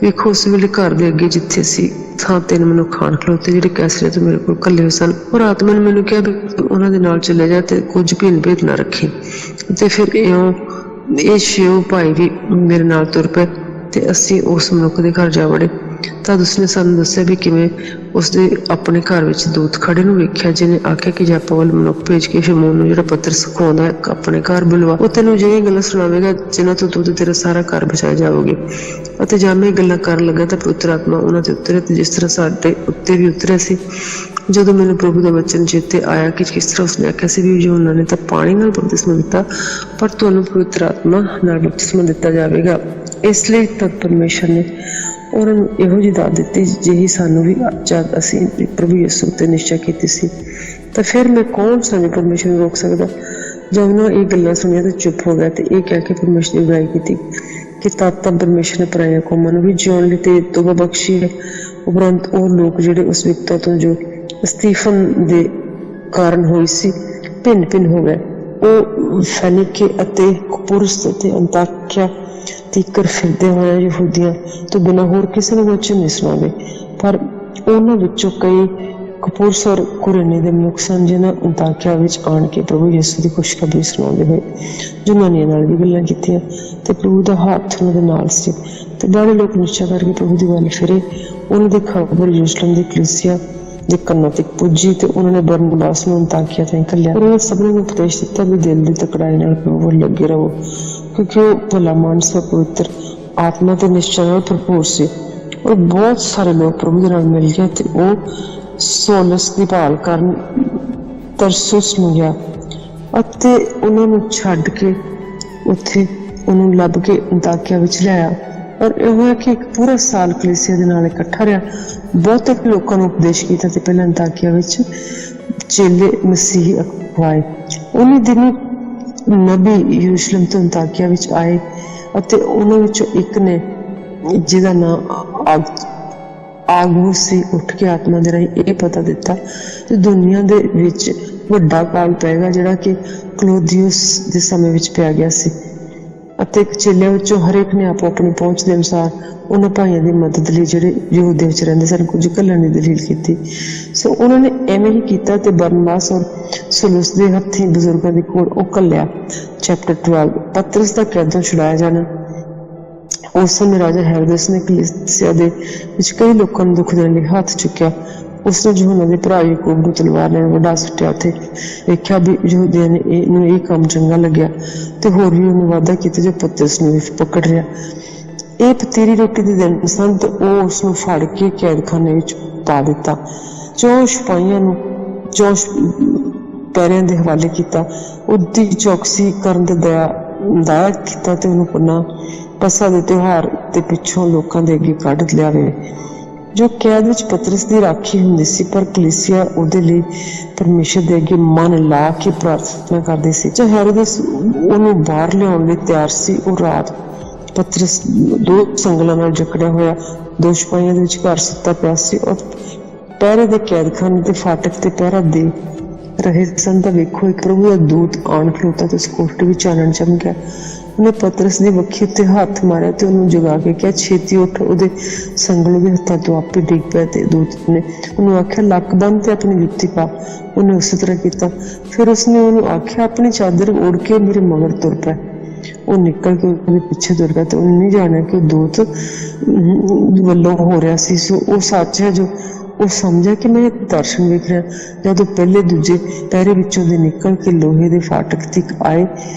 ਵੇਖੋ, ਉਸ ਵੇਲੇ ਘਰ ਦੇ ਅੱਗੇ ਜਿੱਥੇ ਸੀ ਥਾਂ 3 ਮਨੁੱਖ ਖਾਣ ਖਲੋਤੇ ਜਿਹੜੇ ਕੈਸਰੀਆ ਤੋਂ ਮੇਰੇ ਕੋਲ ਇਕੱਲੇ ਹੋਏ ਸਨ। ਔਰ ਆਤਮਾ ਨੇ ਮੈਨੂੰ ਕਿਹਾ ਵੀ ਉਹਨਾਂ ਦੇ ਨਾਲ ਚਲੇ ਜਾ ਤੇ ਕੁਝ ਭਿੰਨ ਭੇਦ ਨਾ ਰੱਖੀ। ਤੇ ਫਿਰ ਇਹ 6 ਭਾਈ ਵੀ ਮੇਰੇ ਨਾਲ ਤੁਰ ਪਏ ਤੇ ਅਸੀਂ ਉਸ ਮਨੁੱਖ ਦੇ ਘਰ ਜਾ ਵੜੇ। ਤਦ ਉਸਨੇ ਸਾਨੂੰ ਦੱਸਿਆ ਵੀ ਕਿਵੇਂ ਉਸਦੇ ਆਪਣੇ ਘਰ ਵਿੱਚ ਦੂਤ ਖੜੇ ਨੂੰ ਵੇਖਿਆ, ਜਿਹਨੇ ਆਖਿਆ ਕਿ ਯਾਪਾ ਵੱਲ ਮਨੁੱਖ ਭੇਜ ਕੇ ਸ਼ਮੂਨ ਨੂੰ ਜਿਹੜਾ ਪੱਤਰ ਸਿਖਾਉਂਦਾ ਆਪਣੇ ਘਰ ਬੁਲਵਾ, ਉਹ ਤੈਨੂੰ ਜਿਹੜੀਆਂ ਗੱਲਾਂ ਸੁਣਾਵੇਗਾ ਜਿਨ੍ਹਾਂ ਤੋਂ ਤੂੰ ਤੇ ਤੇਰਾ ਸਾਰਾ ਘਰ ਬਚਾਏ ਜਾਓਗੇ। ਅਤੇ ਜਦ ਮੈਂ ਇਹ ਗੱਲਾਂ ਕਰਨ ਲੱਗਾ ਤਾਂ ਪਵਿੱਤਰ ਆਤਮਾ ਉਹਨਾਂ ਤੇ ਉਤਰਿਆ ਤੇ ਜਿਸ ਤਰ੍ਹਾਂ ਸਾਡੇ ਉੱਤੇ ਵੀ ਉਤਰਿਆ ਸੀ। ਜਦੋਂ ਮੈਨੂੰ ਪ੍ਰਭੂ ਦਾ ਵਚਨ ਚੇਤੇ ਆਇਆ ਕਿ ਕਿਸ ਤਰ੍ਹਾਂ ਉਸਨੇ ਆਖਿਆ ਸੀ ਵੀ ਯੂਹੰਨਾ ਨੇ ਤਾਂ ਪਾਣੀ ਨਾਲ ਬਪਤਿਸਮਾ ਦਿੱਤਾ, ਪਰ ਤੁਹਾਨੂੰ ਪਵਿੱਤਰ ਆਤਮਾ ਨਾਲ ਬਪਤਿਸਮਾ ਦਿੱਤਾ ਜਾਵੇਗਾ। ਇਸ ਲਈ ਤਦ ਪਰਮੇਸ਼ਰ ਨੇ ਉਹਨਾਂ ਨੂੰ ਇਹੋ ਜਿਹੀ ਦਾਤ ਦਿੱਤੀ ਜਿਹੀ ਸਾਨੂੰ ਵੀ ਜਦ ਅਸੀਂ ਪ੍ਰਭੂ ਯਿਸੂ ਉੱਤੇ ਨਿਸ਼ਚਾ ਕੀਤੀ ਸੀ। ਤਾਂ ਫਿਰ ਮੈਂ ਕੌਣ ਸਾਨੂੰ ਪਰਮੇਸ਼ਰ ਨੂੰ ਰੋਕ ਸਕਦਾ? ਜਦ ਉਹਨਾਂ ਇਹ ਗੱਲਾਂ ਸੁਣੀਆਂ ਤਾਂ ਚੁੱਪ ਹੋ ਗਿਆ ਤੇ ਇਹ ਕਹਿ ਕੇ ਪਰਮੇਸ਼ਰ ਦੀ ਬੁਰਾਈ ਕੀਤੀ ਕਿ ਤਦ ਤਾਂ ਪਰਮੇਸ਼ਰ ਨੇ ਪਰਾਈਆਂ ਕੌਮਾਂ ਨੂੰ ਵੀ ਜਿਉਣ ਲਈ ਤੇ ਤੋਬਾ ਬਖਸ਼ੀ ਹੈ। ਉਪਰੰਤ ਉਹ ਲੋਕ ਜਿਹੜੇ ਉਸ ਵਿਪਤਾ ਤੋਂ ਜੋ ਸਤੀਫਨ ਦੇ ਕਾਰਨ ਹੋਈ ਸੀ ਭਿੰਨ ਹੋ ਗਏ। ਉਹ ਫੈਨੀਕੇ ਅਤੇ ਕੁਪੁਰਸ ਅਤੇ ਅੰਤਾਕਿਆ ਤੀਕਰ ਫਿਰਦੇ ਹੋਏ ਯਹੂਦੀਆਂ ਤੋਂ ਬਿਨਾਂ ਹੋਰ ਕਿਸੇ ਨੂੰ ਵਚਨ ਨਹੀਂ ਸੁਣਾਉਂਦੇ। ਪਰ ਉਹਨਾਂ ਵਿੱਚੋਂ ਕਈ ਕਪੂਰਸ ਔਰ ਕੁਰੇਨੇ ਦੇ ਮਨੁੱਖ ਸਨ ਜਿਨ੍ਹਾਂ ਅੰਤਾਕਿਆ ਵਿੱਚ ਆਣ ਕੇ ਪ੍ਰਭੂ ਯਿਸੂ ਦੀ ਖੁਸ਼ਖਬਰੀ ਸੁਣਾਉਂਦੇ ਹੋਏ ਯੂਨਾਨੀਆਂ ਨਾਲ ਵੀ ਗੱਲਾਂ ਕੀਤੀਆਂ ਤੇ ਪ੍ਰਭੂ ਦਾ ਹੱਥ ਉਹਨਾਂ ਦੇ ਨਾਲ ਸੀ। ਤੇ ਬੜੇ ਲੋਕ ਨਿਸ਼ਚਾ ਕਰਕੇ ਪ੍ਰਭੂ ਦੀ ਵੱਲ ਫਿਰੇ। ਉਹਨਾਂ ਦੀ ਖਬਰ ਯਰੂਸ਼ਲਮ ਦੀ ਕਲੀਸਿਆ ਦੇ ਕੰਨਾਂ ਤੱਕ ਪੁੱਜੀ ਤੇ ਉਹਨਾਂ ਨੇ ਬਰਨਬਾਸ ਨੂੰ ਅੰਤਾਕਿਆ ਤਾਈਂ ਘੱਲਿਆ। ਉਹਨਾਂ ਸਭਨਾਂ ਨੂੰ ਉਪਦੇਸ਼ ਦਿੱਤਾ ਵੀ ਦਿਲ ਦੀ ਤਕੜਾਈ ਨਾਲ ਪ੍ਰਭੂ ਵੱਲ ਲੱਗੇ ਰਹੋ, ਕਿਉਂਕਿ ਉਹ ਭਲਾ ਮਾਨਸ ਪਵਿੱਤਰ ਆਤਮਾ ਤੇ ਨਿਸ਼ਚਾ ਨਾਲ ਭਰਪੂਰ ਸੀ। ਔਰ ਬਹੁਤ ਸਾਰੇ ਲੋਕ ਪ੍ਰਭੂ ਦੇ ਨਾਲ ਮਿਲ ਗਏ ਤੇ ਉਹ ਸੋਲਸ ਦੀ ਭਾਲ ਕਰਨ ਤਰਸੁਸ ਨੂੰ ਗਿਆ ਅਤੇ ਉਹਨਾਂ ਨੂੰ ਛੱਡ ਕੇ ਉੱਥੇ ਉਹਨੂੰ ਲੱਭ ਕੇ ਅੰਤਾਕਿਆ ਵਿੱਚ ਲਿਆਇਆ। ਔਰ ਇਹ ਹੋਇਆ ਕਿ ਇੱਕ ਪੂਰਾ ਸਾਲ ਕਲੀਸਿਆ ਦੇ ਨਾਲ ਇਕੱਠਾ ਰਿਹਾ। ਬਹੁਤੇ ਲੋਕਾਂ ਨੂੰ ਉਪਦੇਸ਼ ਕੀਤਾ ਤੇ ਪਹਿਲਾਂ ਅੰਤਾਕਿਆ ਵਿੱਚ ਚੇਲੇ ਮਸੀਹ ਅਖਵਾਏ। ਉਹਨੇ ਦਿਨ ਨਬੀ ਯਰੂਸ਼ਲਮ ਤੋਂ ਅੰਤਾਕਿਆ ਵਿੱਚ ਆਏ ਅਤੇ ਉਹਨਾਂ ਵਿੱਚੋਂ ਇੱਕ ਨੇ, ਜਿਹਦਾ ਨਾਂ ਆਗੂਸ ਸੀ, ਉੱਠ ਕੇ ਆਤਮਾ ਦੇ ਰਾਹੀਂ ਇਹ ਪਤਾ ਦਿੱਤਾ ਕਿ ਦੁਨੀਆ ਦੇ ਵਿੱਚ ਵੱਡਾ ਕਾਲ ਪਏਗਾ ਜਿਹੜਾ ਕਿ ਕਲੌਦੀਅਸ ਦੇ ਸਮੇਂ ਵਿੱਚ ਪਿਆ ਗਿਆ ਸੀ। ਅਤੇ ਚੇਲਿਆਂ ਵਿੱਚੋਂ ਹਰੇਕ ਨੇ ਆਪੋ ਆਪਣੀ ਪਹੁੰਚ ਦੇ ਅਨੁਸਾਰ ਉਹਨਾਂ ਭਾਈਆਂ ਦੀ ਮਦਦ ਲਈ ਜਿਹੜੇ ਯਹੂਦੇ ਵਿੱਚ ਰਹਿੰਦੇ ਸਨ ਕੁਝ ਘੱਲਣ ਦੀ ਦਲੀਲ ਕੀਤੀ। ਸੋ ਉਹਨਾਂ ਨੇ ਐਵੇਂ ਹੀ ਕੀਤਾ ਤੇ ਬਰਨਬਾਸ ਔਰ ਸੌਲਸ ਦੇ ਹੱਥੀਂ ਬਜ਼ੁਰਗਾਂ ਦੇ ਕੋਲ ਉਹ ਘੱਲਿਆ। ਚੈਪਟਰ 12। ਪਤਰਸ ਦਾ ਕੈਦੋਂ ਛੁਡਾਇਆ ਜਾਣਾ। ਉਸ ਸਮੇਂ ਰਾਜਾ ਹੈਰੋਦਸ ਨੇ ਕਲੀਸਿਆ ਦੇ ਵਿੱਚ ਕਈ ਲੋਕਾਂ ਨੂੰ ਦੁੱਖ ਦੇਣ ਲਈ ਹੱਥ ਚੁੱਕਿਆ। ਉਸਨੇ ਯਹੂਨਾ ਦੇ ਭਰਾ ਯਾਕੂਬ ਨੂੰ ਤਲਵਾਰ ਨਾਲ ਵਢਾ ਸੁੱਟਿਆ। ਉੱਥੇ ਵੇਖਿਆ ਵੀ ਯਹੂਦੀਆਂ ਨੇ ਇਹ ਕੰਮ ਚੰਗਾ ਲੱਗਿਆ ਤੇ ਹੋਰ ਵੀ ਉਹਨੂੰ ਵਾਅਦਾ ਕੀਤਾ ਜੋ ਪਤਰਸ ਨੂੰ ਵੀ ਪਕੜ ਰਿਹਾ। ਇਹ ਪਤੀਰੀ ਰੋਟੀ ਦੇ ਦਿਨ ਸਨ ਤੇ ਉਹ ਉਸਨੂੰ ਫੜ ਕੇ ਕੈਦਖਾਨੇ ਵਿੱਚ ਪਾ ਦਿੱਤਾ। ਜੋ ਸਿਪਾਹੀਆਂ ਨੂੰ ਪੈਰਿਆਂ ਦੇ ਹਵਾਲੇ ਕੀਤਾ, ਉਹਦੀ ਚੌਕਸੀ ਕਰਨ ਤੇ ਦਾਇਆ ਕੀਤਾ ਤੇ ਉਹਨੂੰ ਪਸਾ ਦੇ ਤਿਉਹਾਰ ਦੇ ਪਿੱਛੋਂ ਲੋਕਾਂ ਦੇ ਅੱਗੇ ਕੱਢ ਲਿਆਵੇ। ਜੋ ਕੈਦ ਵਿੱਚ ਪਤਰਸ ਦੀ ਰਾਖੀ ਹੁੰਦੀ ਸੀ, ਪਰ ਕਲੀਸਿਆ ਉਹਦੇ ਲਈ ਪਰਮੇਸ਼ਰ ਦੇ ਅੱਗੇ ਮਨ ਲਾ ਕੇ ਪ੍ਰਾਰਥਨਾ ਕਰਦੀ ਸੀ। ਜੋ ਹੈਰੋਦਸ ਉਹਨੂੰ ਬਾਹਰ ਲਿਆਉਣ ਲਈ ਤਿਆਰ ਸੀ, ਉਹ ਰਾਤ ਪਤਰਸ 2 ਸੰਗਲਾਂ ਨਾਲ ਜਕੜਿਆ ਹੋਇਆ 2 ਸਿਪਾਹੀਆਂ ਦੇ ਵਿਚਕਾਰ ਸੁੱਤਾ ਪਿਆ ਸੀ ਔਰ ਪਹਿਰੇ ਦੇ ਕੈਦਖਾਨੇ ਦੇ ਫਾਟਕ ਤੇ ਪਹਿਰਾ ਦੇ ਰਹੇ ਸਨ। ਤਾਂ ਵੇਖੋ, ਇੱਕ ਪ੍ਰਭੂ ਦਾ ਦੂਤ ਆਣ ਖਲੋਤਾ ਤੇ ਉਸ ਕੋਠੜੀ ਵਿੱਚ ਚਾਨਣ ਚਮਕਿਆ। ਉਹਨੇ ਪਤਰਸ ਦੀ ਵੱਖੀ ਉੱਤੇ ਹੱਥ ਮਾਰਿਆ ਤੇ ਉਹਨੂੰ ਜਗਾ ਕੇ ਕਿਹਾ, ਛੇਤੀ ਉੱਠ। ਉਹਦੇ ਸੰਗਲ ਉਹਦੇ ਹੱਥਾਂ ਤੋਂ ਆਪੇ ਡਿੱਗ ਪਿਆ ਤੇ ਦੂਤ ਨੇ ਉਹਨੂੰ ਆਖਿਆ, ਲੱਕ ਬੰਨ੍ਹ ਤੇ ਆਪਣੀ ਜੁੱਤੀ ਪਾ। ਉਹਨੇ ਉਸੇ ਤਰ੍ਹਾਂ ਕੀਤਾ। ਫਿਰ ਉਸਨੇ ਉਹਨੂੰ ਆਖਿਆ, ਆਪਣੀ ਚਾਦਰ ओढ़ ਕੇ ਮੇਰੇ ਮਗਰ ਤੁਰ ਪੈ। ਉਹ ਨਿਕਲ ਕੇ ਉਹਦੇ ਪਿੱਛੇ ਤੁਰ ਪਿਆ ਤੇ ਉਹਨੇ ਨਹੀਂ ਜਾਣਿਆ ਕਿ ਉਹ ਦੂਤ ਵੱਲੋਂ ਹੋ ਰਿਹਾ ਸੀ। ਸੋ ਉਹ ਸੱਚ ਹੈ ਜੋ ਉਹ ਸਮਝਿਆ ਕਿ ਮੈਂ ਦਰਸ਼ਨ ਵੇਖ ਰਿਹਾ। ਜਦੋਂ ਪਹਿਲੇ ਦੂਜੇ ਪਹਿਰੇ ਵਿੱਚੋਂ ਦੇ ਨਿਕਲ ਕੇ ਲੋਹੇ ਦੇ ਫਾਟਕ ਤੱਕ ਆਏ,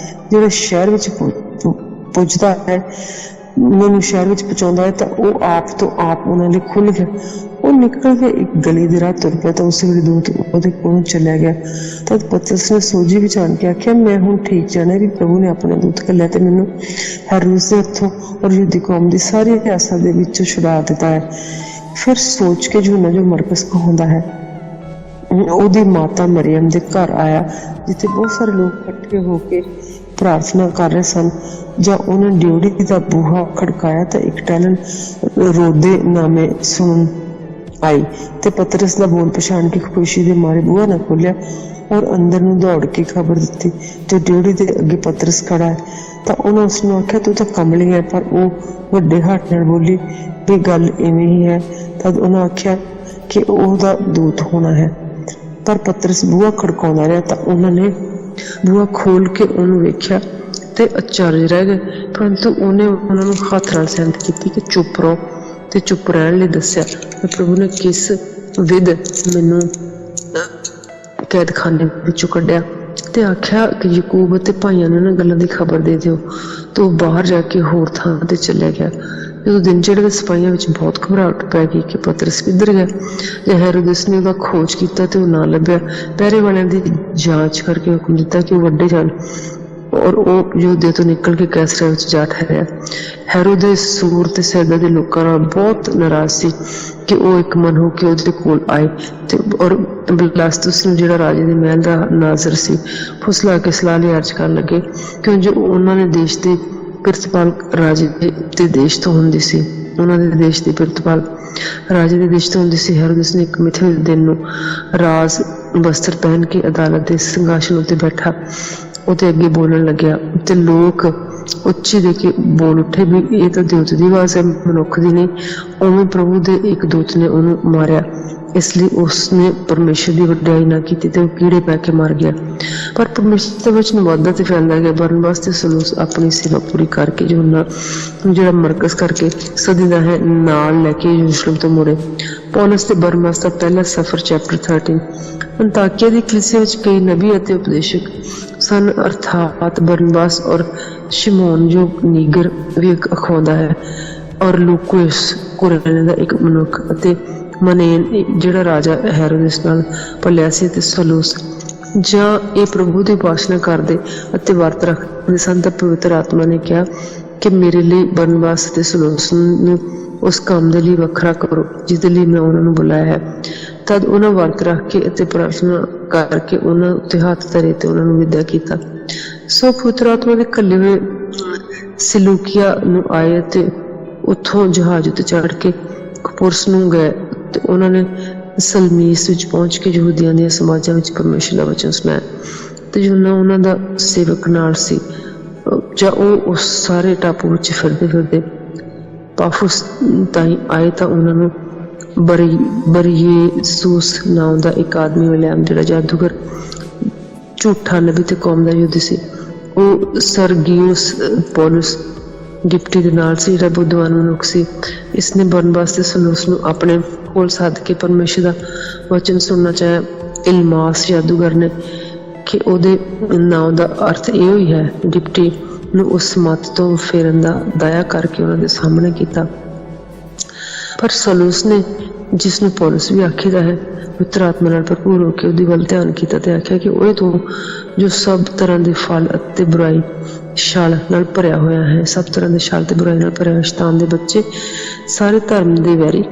ਜਿਹੜਾ ਸ਼ਹਿਰ ਵਿੱਚ ਪੁੱਜਦਾ ਹੈ, ਮੈਨੂੰ ਸ਼ਹਿਰ ਵਿੱਚ ਪਹੁੰਚਾਉਂਦਾ ਹੈ, ਤਾਂ ਉਹ ਆਪ ਤੋਂ ਆਪ ਉਹਨਾਂ ਲਈ ਖੁੱਲ੍ਹ ਗਿਆ। ਉਹ ਨਿਕਲ ਕੇ ਇੱਕ ਗਲੀ ਦੇ ਰਾਹ ਤੁਰ ਪਿਆ ਤਾਂ ਉਸੇ ਵੇਲੇ ਦੂਤ ਉਹਦੇ ਕੋਲੋਂ ਚਲਿਆ ਗਿਆ। ਤਦ ਪਤਰਸ ਨੇ ਸੋਝੀ ਵਿੱਚ ਆਣ ਕੇ ਆਖਿਆ, ਮੈਂ ਹੁਣ ਠੀਕ ਜਾਣਿਆ ਵੀ ਪ੍ਰਭੂ ਨੇ ਆਪਣਾ ਦੂਤ ਘੱਲਿਆ ਤੇ ਮੈਨੂੰ ਹੈਰੋਦਸ ਦੇ ਹੱਥੋਂ ਔਰ ਯਹੂਦੀ ਕੌਮ ਦੀ ਸਾਰੀ ਰਿਆਸਤ ਦੇ ਵਿੱਚੋਂ ਛੁਡਾ ਦਿੱਤਾ ਹੈ। ਫਿਰ ਸੋਚ ਕੇ यूहन्ना जो मरकुस ਕਹਾਉਂਦਾ ਹੈ, ਉਹਦੀ ਮਾਤਾ ਮਰੀਅਮ ਦੇ ਘਰ ਆਇਆ, ਜਿੱਥੇ ਬਹੁਤ ਸਾਰੇ ਲੋਕ ਇਕੱਠੇ ਹੋ ਕੇ ਪ੍ਰਾਰਥਨਾ ਕਰ ਰਹੇ ਸਨ। ਜਾਂ ਉਹਨੇ ਡਿਊੜੀ ਦਾ ਬੂਹਾ ਖੜਕਾਇਆ ਤਾਂ ਇੱਕ ਟਹਿਲਣ ਰੋਦੇ ਨਾਮੇ ਸੁਣਨ ਆਈ ਤੇ ਪਤਰਸ ਦਾ ਬੋਲ ਪਛਾਣ ਕੇ ਖੁਸ਼ੀ ਦੇ ਮਾਰੇ ਬੂਹਾ ਨਾ ਖੋਲਿਆ ਔਰ ਅੰਦਰ ਨੂੰ ਦੌੜ ਕੇ ਖਬਰ ਦਿੱਤੀ ਤੇ ਡਿਊੜੀ ਦੇ ਅੱਗੇ ਪਤਰਸ ਖੜਾ ਹੈ। ਤਾਂ ਉਹਨੇ ਉਸਨੂੰ ਆਖਿਆ, ਤੂੰ ਤਾਂ ਕਮਲੀ ਹੈ। ਪਰ ਉਹ ਵੱਡੇ ਹੱਥ ਨਾਲ ਬੋਲੀ ਵੀ ਗੱਲ ਇਵੇਂ ਹੀ ਹੈ। ਤਦ ਉਹਨੇ ਆਖਿਆ ਕਿ ਉਹਦਾ ਦੂਤ ਹੋਣਾ ਹੈ। ਪਰ ਪਤਰਸ ਬੂਹਾ ਖੜਕਾਉਂਦਾ ਰਿਹਾ ਤਾਂ ਉਹਨਾਂ ਨੇ ਬੂਹਾ ਖੋਲ ਕੇ ਉਹਨੂੰ ਵੇਖਿਆ ਤੇ ਅਚਰਜ ਰਹਿ ਗਏ। ਪਰੰਤੂ ਉਹਨੇ ਉਹਨਾਂ ਨੂੰ ਹੱਥ ਨਾਲ ਸੈਂਤ ਕੀਤੀ ਕਿ ਚੁੱਪ ਰਹੋ ਤੇ ਚੁੱਪ ਰਹਿਣ ਲਈ ਦੱਸਿਆ। ਪ੍ਰਭੂ ਨੇ ਕਿਸ ਵਿਧ ਮੈਨੂੰ ਕੈਦਖਾਨੇ ਵਿੱਚੋਂ ਕੱਢਿਆ ਤੇ ਆਖਿਆ ਕਿ ਯਾਕੂਬ ਅਤੇ ਭਾਈਆਂ ਨੂੰ ਇਹਨਾਂ ਗੱਲਾਂ ਦੀ ਖਬਰ ਦੇ ਦਿਓ। ਤੇ ਉਹ ਬਾਹਰ ਜਾ ਕੇ ਹੋਰ ਥਾਂ ਤੇ ਚਲਿਆ ਗਿਆ। ਜਦੋਂ ਦਿਨ ਚੜ੍ਹਦੇ ਸਿਪਾਹੀਆਂ ਵਿੱਚ ਬਹੁਤ ਘਬਰਾਹਟ ਪੈ ਗਈ ਕਿ ਪਤਰਸ ਕਿੱਧਰ ਗਿਆ। ਜੇ ਹੈਰੋਦਸ ਨੇ ਉਹਦਾ ਖੋਜ ਕੀਤਾ ਤੇ ਉਹ ਨਾ ਲੱਭਿਆ। ਪਹਿਰੇ ਵਾਲਿਆਂ ਦੀ ਜਾਂਚ ਕਰਕੇ ਹੁਕਮ ਦਿੱਤਾ ਕਿ ਉਹ ਵੱਢੇ ਜਾਣ ਔਰ ਉਹ ਯਹੂਦੇ ਤੋਂ ਨਿਕਲ ਕੇ ਕੈਸਰੀਆ ਵਿੱਚ ਜਾ ਠਹਿਰਿਆ। ਹੈਰੋਦਸ ਸੂਰ ਤੇ ਸੈਦਾ ਦੇ ਲੋਕਾਂ ਨਾਲ ਬਹੁਤ ਨਾਰਾਜ਼ ਸੀ ਕਿ ਉਹ ਇੱਕ ਮਨ ਹੋ ਕੇ ਉਹਦੇ ਕੋਲ ਆਏ ਤੇ ਔਰ ਬਲਾਸਤੁਸ ਨੂੰ, ਜਿਹੜਾ ਰਾਜੇ ਦੇ ਮਹਿਲ ਦਾ ਨਾਜ਼ਰ ਸੀ, ਫੁਸਲਾ ਕੇ ਸਲਾਹ ਲਈ ਅਰਜ਼ ਕਰਨ ਲੱਗੇ, ਕਿਉਂ ਜੋ ਉਹਨਾਂ ਨੇ ਦੇਸ਼ ਦੇ ਪਿਰਤਪਾਲ ਰਾਜੇ ਦੇ ਦੇਸ਼ ਤੋਂ ਹੁੰਦੀ ਸੀ। ਉਹਨਾਂ ਦੇ ਦੇਸ਼ ਦੀ ਪਿਰਤਪਾਲ ਰਾਜੇ ਦੇ ਦੇਸ਼ ਤੋਂ ਹੁੰਦੀ ਸੀ। ਹੈਰੋਦਸ ਨੇ ਇੱਕ ਮਿੱਥੇ ਦਿਨ ਨੂੰ ਰਾਜ ਵਸਤਰ ਪਹਿਨ ਕੇ ਅਦਾਲਤ ਦੇ ਸਿੰਘਾਸਨ ਉੱਤੇ ਬੈਠਾ ਉਹਦੇ ਅੱਗੇ ਬੋਲਣ ਲੱਗਿਆ ਤੇ ਲੋਕ ਉੱਚੀ ਦੇ ਕੇ ਬੋਲ ਉੱਠੇ ਵੀ ਇਹ ਤਾਂ ਦੂਤ ਦੀ ਆਵਾਜ਼ ਹੈ, ਮਨੁੱਖ ਦੀ ਨਹੀਂ। ਉਵੇਂ ਪ੍ਰਭੂ ਦੇ ਇੱਕ ਦੂਤ ਨੇ ਉਹਨੂੰ ਮਾਰਿਆ, ਇਸ ਲਈ ਉਸਨੇ ਪਰਮੇਸ਼ਰ ਦੀ ਵਡਿਆਈ ਨਾ ਕੀਤੀ ਤੇ ਉਹ ਕੀੜੇ ਪੈ ਕੇ ਮਰ ਗਿਆ। ਪਰ ਪਰਮੇਸ਼ਰ ਦਾ ਵਚਨ ਵੱਧਦਾ ਤੇ ਫੈਲਦਾ ਗਿਆ। ਬਰਨਬਾਸ ਤੇ ਸਲੂਸ ਆਪਣੀ ਸੇਵਾ ਪੂਰੀ ਕਰਕੇ यूहन्ना, ਜਿਹੜਾ ਮਰਕਸ ਕਰਕੇ ਸਦੀ ਦਾ ਹੈ, ਨਾਲ ਲੈ ਕੇ ਯਰੂਸ਼ਲਮ ਤੋਂ ਮੁੜੇ। ਪੌਲਸ ਤੇ ਬਰਨਬਾਸ ਦਾ ਪਹਿਲਾ ਸਫ਼ਰ ਚੈਪਟਰ 13। ਅੰਤਾਕਿਆ ਦੀ ਕਲੀਸਿਆ ਵਿੱਚ ਕਈ ਨਬੀ ਅਤੇ ਉਪਦੇਸ਼ਕ ਸਨ, ਅਰਥਾਤ ਬਰਨਬਾਸ ਔਰ ਸ਼ਿਮੋਨ ਜੋ ਨੀਗਰ ਵੀ ਅਖਾਉਂਦਾ ਹੈ, ਔਰ ਲੂਕੀਅਸ ਕੁਰੇਨੇ ਦਾ ਇੱਕ ਮਨੁੱਖ, ਅਤੇ ਮਨੇਨ ਜਿਹੜਾ ਰਾਜਾ ਹੈਰੋਦਸ ਨਾਲ ਪਲਿਆ ਸੀ, ਤੇ ਸਲੂਸ। ਜਾਂ ਇਹ ਪ੍ਰਭੂ ਦੀ ਉਪਾਸਨਾ ਕਰਦੇ ਅਤੇ ਵਰਤ ਰੱਖਦੇ ਸਨ। ਤਾਂ ਪਵਿੱਤਰ ਆਤਮਾ ਨੇ ਕਿਹਾ ਕਿ ਮੇਰੇ ਲਈ ਬਰਨਬਾਸ ਅਤੇ ਸਲੂਸ ਨੂੰ ਉਸ ਕੰਮ ਦੇ ਲਈ ਵੱਖਰਾ ਕਰੋ ਜਿਹਦੇ ਲਈ ਮੈਂ ਉਹਨਾਂ ਨੂੰ ਬੁਲਾਇਆ ਹੈ। ਤਦ ਉਹਨਾਂ ਵਰਤ ਰੱਖ ਕੇ ਅਤੇ ਪ੍ਰਾਰਥਨਾ ਕਰਕੇ ਉਹਨਾਂ ਉੱਤੇ ਹੱਥ ਧਰੇ ਤੇ ਉਹਨਾਂ ਨੂੰ ਵਿਦਾ ਕੀਤਾ। ਸੋ ਪਵਿੱਤਰ ਆਤਮਾ ਦੇ ਘੱਲੇ ਹੋਏ ਸਿਲੂਕੀਆ ਨੂੰ ਆਏ ਅਤੇ ਉੱਥੋਂ ਜਹਾਜ਼ ਉੱਤੇ ਚੜ੍ਹ ਕੇ ਕੁਪਰਸ ਨੂੰ ਗਏ ਤੇ ਉਹਨਾਂ ਨੇ ਸਲਮੀਸ ਵਿੱਚ ਪਹੁੰਚ ਕੇ ਯਹੂਦੀਆਂ ਦੀਆਂ ਸਮਾਜਾਂ ਵਿੱਚ ਪਰਮੇਸ਼ਰ ਦਾ ਵਚਨ ਸੁਣਾਇਆ। ਤੇ यूहन्ना ਉਹਨਾਂ ਦਾ ਸੇਵਕ ਨਾਲ ਸੀ। ਜਾਂ ਉਹ ਉਸ ਸਾਰੇ ਟਾਪੂ ਵਿੱਚ ਫਿਰਦੇ ਪਾਫੁਸ ਤਾਈਂ ਆਏ ਤਾਂ ਉਹਨਾਂ ਨੂੰ ਬਰਯੇਸੂਸ ਨਾਮ ਦਾ ਇੱਕ ਆਦਮੀ ਮਿਲਿਆ, ਜਿਹੜਾ ਜਾਦੂਗਰ, ਝੂਠਾ ਨਬੀ ਤੇ ਕੌਮ ਦਾ ਯੁੱਧ ਸੀ। ਉਹ ਸਰਗੀਉਸ ਪੌਲੁਸ ਡਿਪਟੀ ਦੇ ਨਾਲ ਸੀ, ਜਿਹੜਾ ਬੁੱਧਵਾਨ ਮਨੁੱਖ ਸੀ। ਇਸਨੇ ਬਰਨਬਾਸ ਤੇ ਸਲੂਸ ਨੂੰ ਆਪਣੇ ਕੋਲ ਸੱਦ ਕੇ ਪਰਮੇਸ਼ਰ ਦਾ ਵਚਨ ਸੁਣਨਾ ਚਾਹਿਆ। ਇਲਮਾਸ ਜਾਦੂਗਰ ਨੇ ਕਿ ਉਹਦੇ ਨਾਮ ਦਾ ਅਰਥ ਇਹੋ ਹੀ ਹੈ। ਡਿਪਟੀ ਨੂੰ ਉਸ ਮੱਤ ਤੋਂ ਫੇਰਨ ਦਾ ਦਇਆ ਕਰਕੇ ਉਹਨਾਂ ਦੇ ਸਾਹਮਣੇ ਕੀਤਾ। ਪਰ ਸਲੂਸ ਨੇ, ਜਿਸ ਨੂੰ ਪੌਲੁਸ ਵੀ ਆਖੀਦਾ ਹੈ, ਪਵਿੱਤਰ ਆਤਮਾ ਨਾਲ ਭਰਪੂਰ ਹੋ ਕੇ ਉਹਦੀ ਵੱਲ ਧਿਆਨ ਕੀਤਾ ਤੇ ਆਖਿਆ ਕਿ ਉਹ ਤੂੰ ਜੋ ਸਭ ਤਰ੍ਹਾਂ ਦੇ ਫਲ ਅਤੇ ਬੁਰਾਈ ਛਲ ਨਾਲ ਭਰਿਆ ਹੋਇਆ ਹੈ, ਸਭ ਤਰ੍ਹਾਂ ਦੇ ਛਲ ਤੇ ਬੁਰਾਈ ਨਾਲ ਭਰਿਆ ਹੋਇਆ, ਸ਼ੈਤਾਨ ਦੇ ਬੱਚੇ, ਸਾਰੇ ਧਰਮ ਦੇ ਵੈਰੀ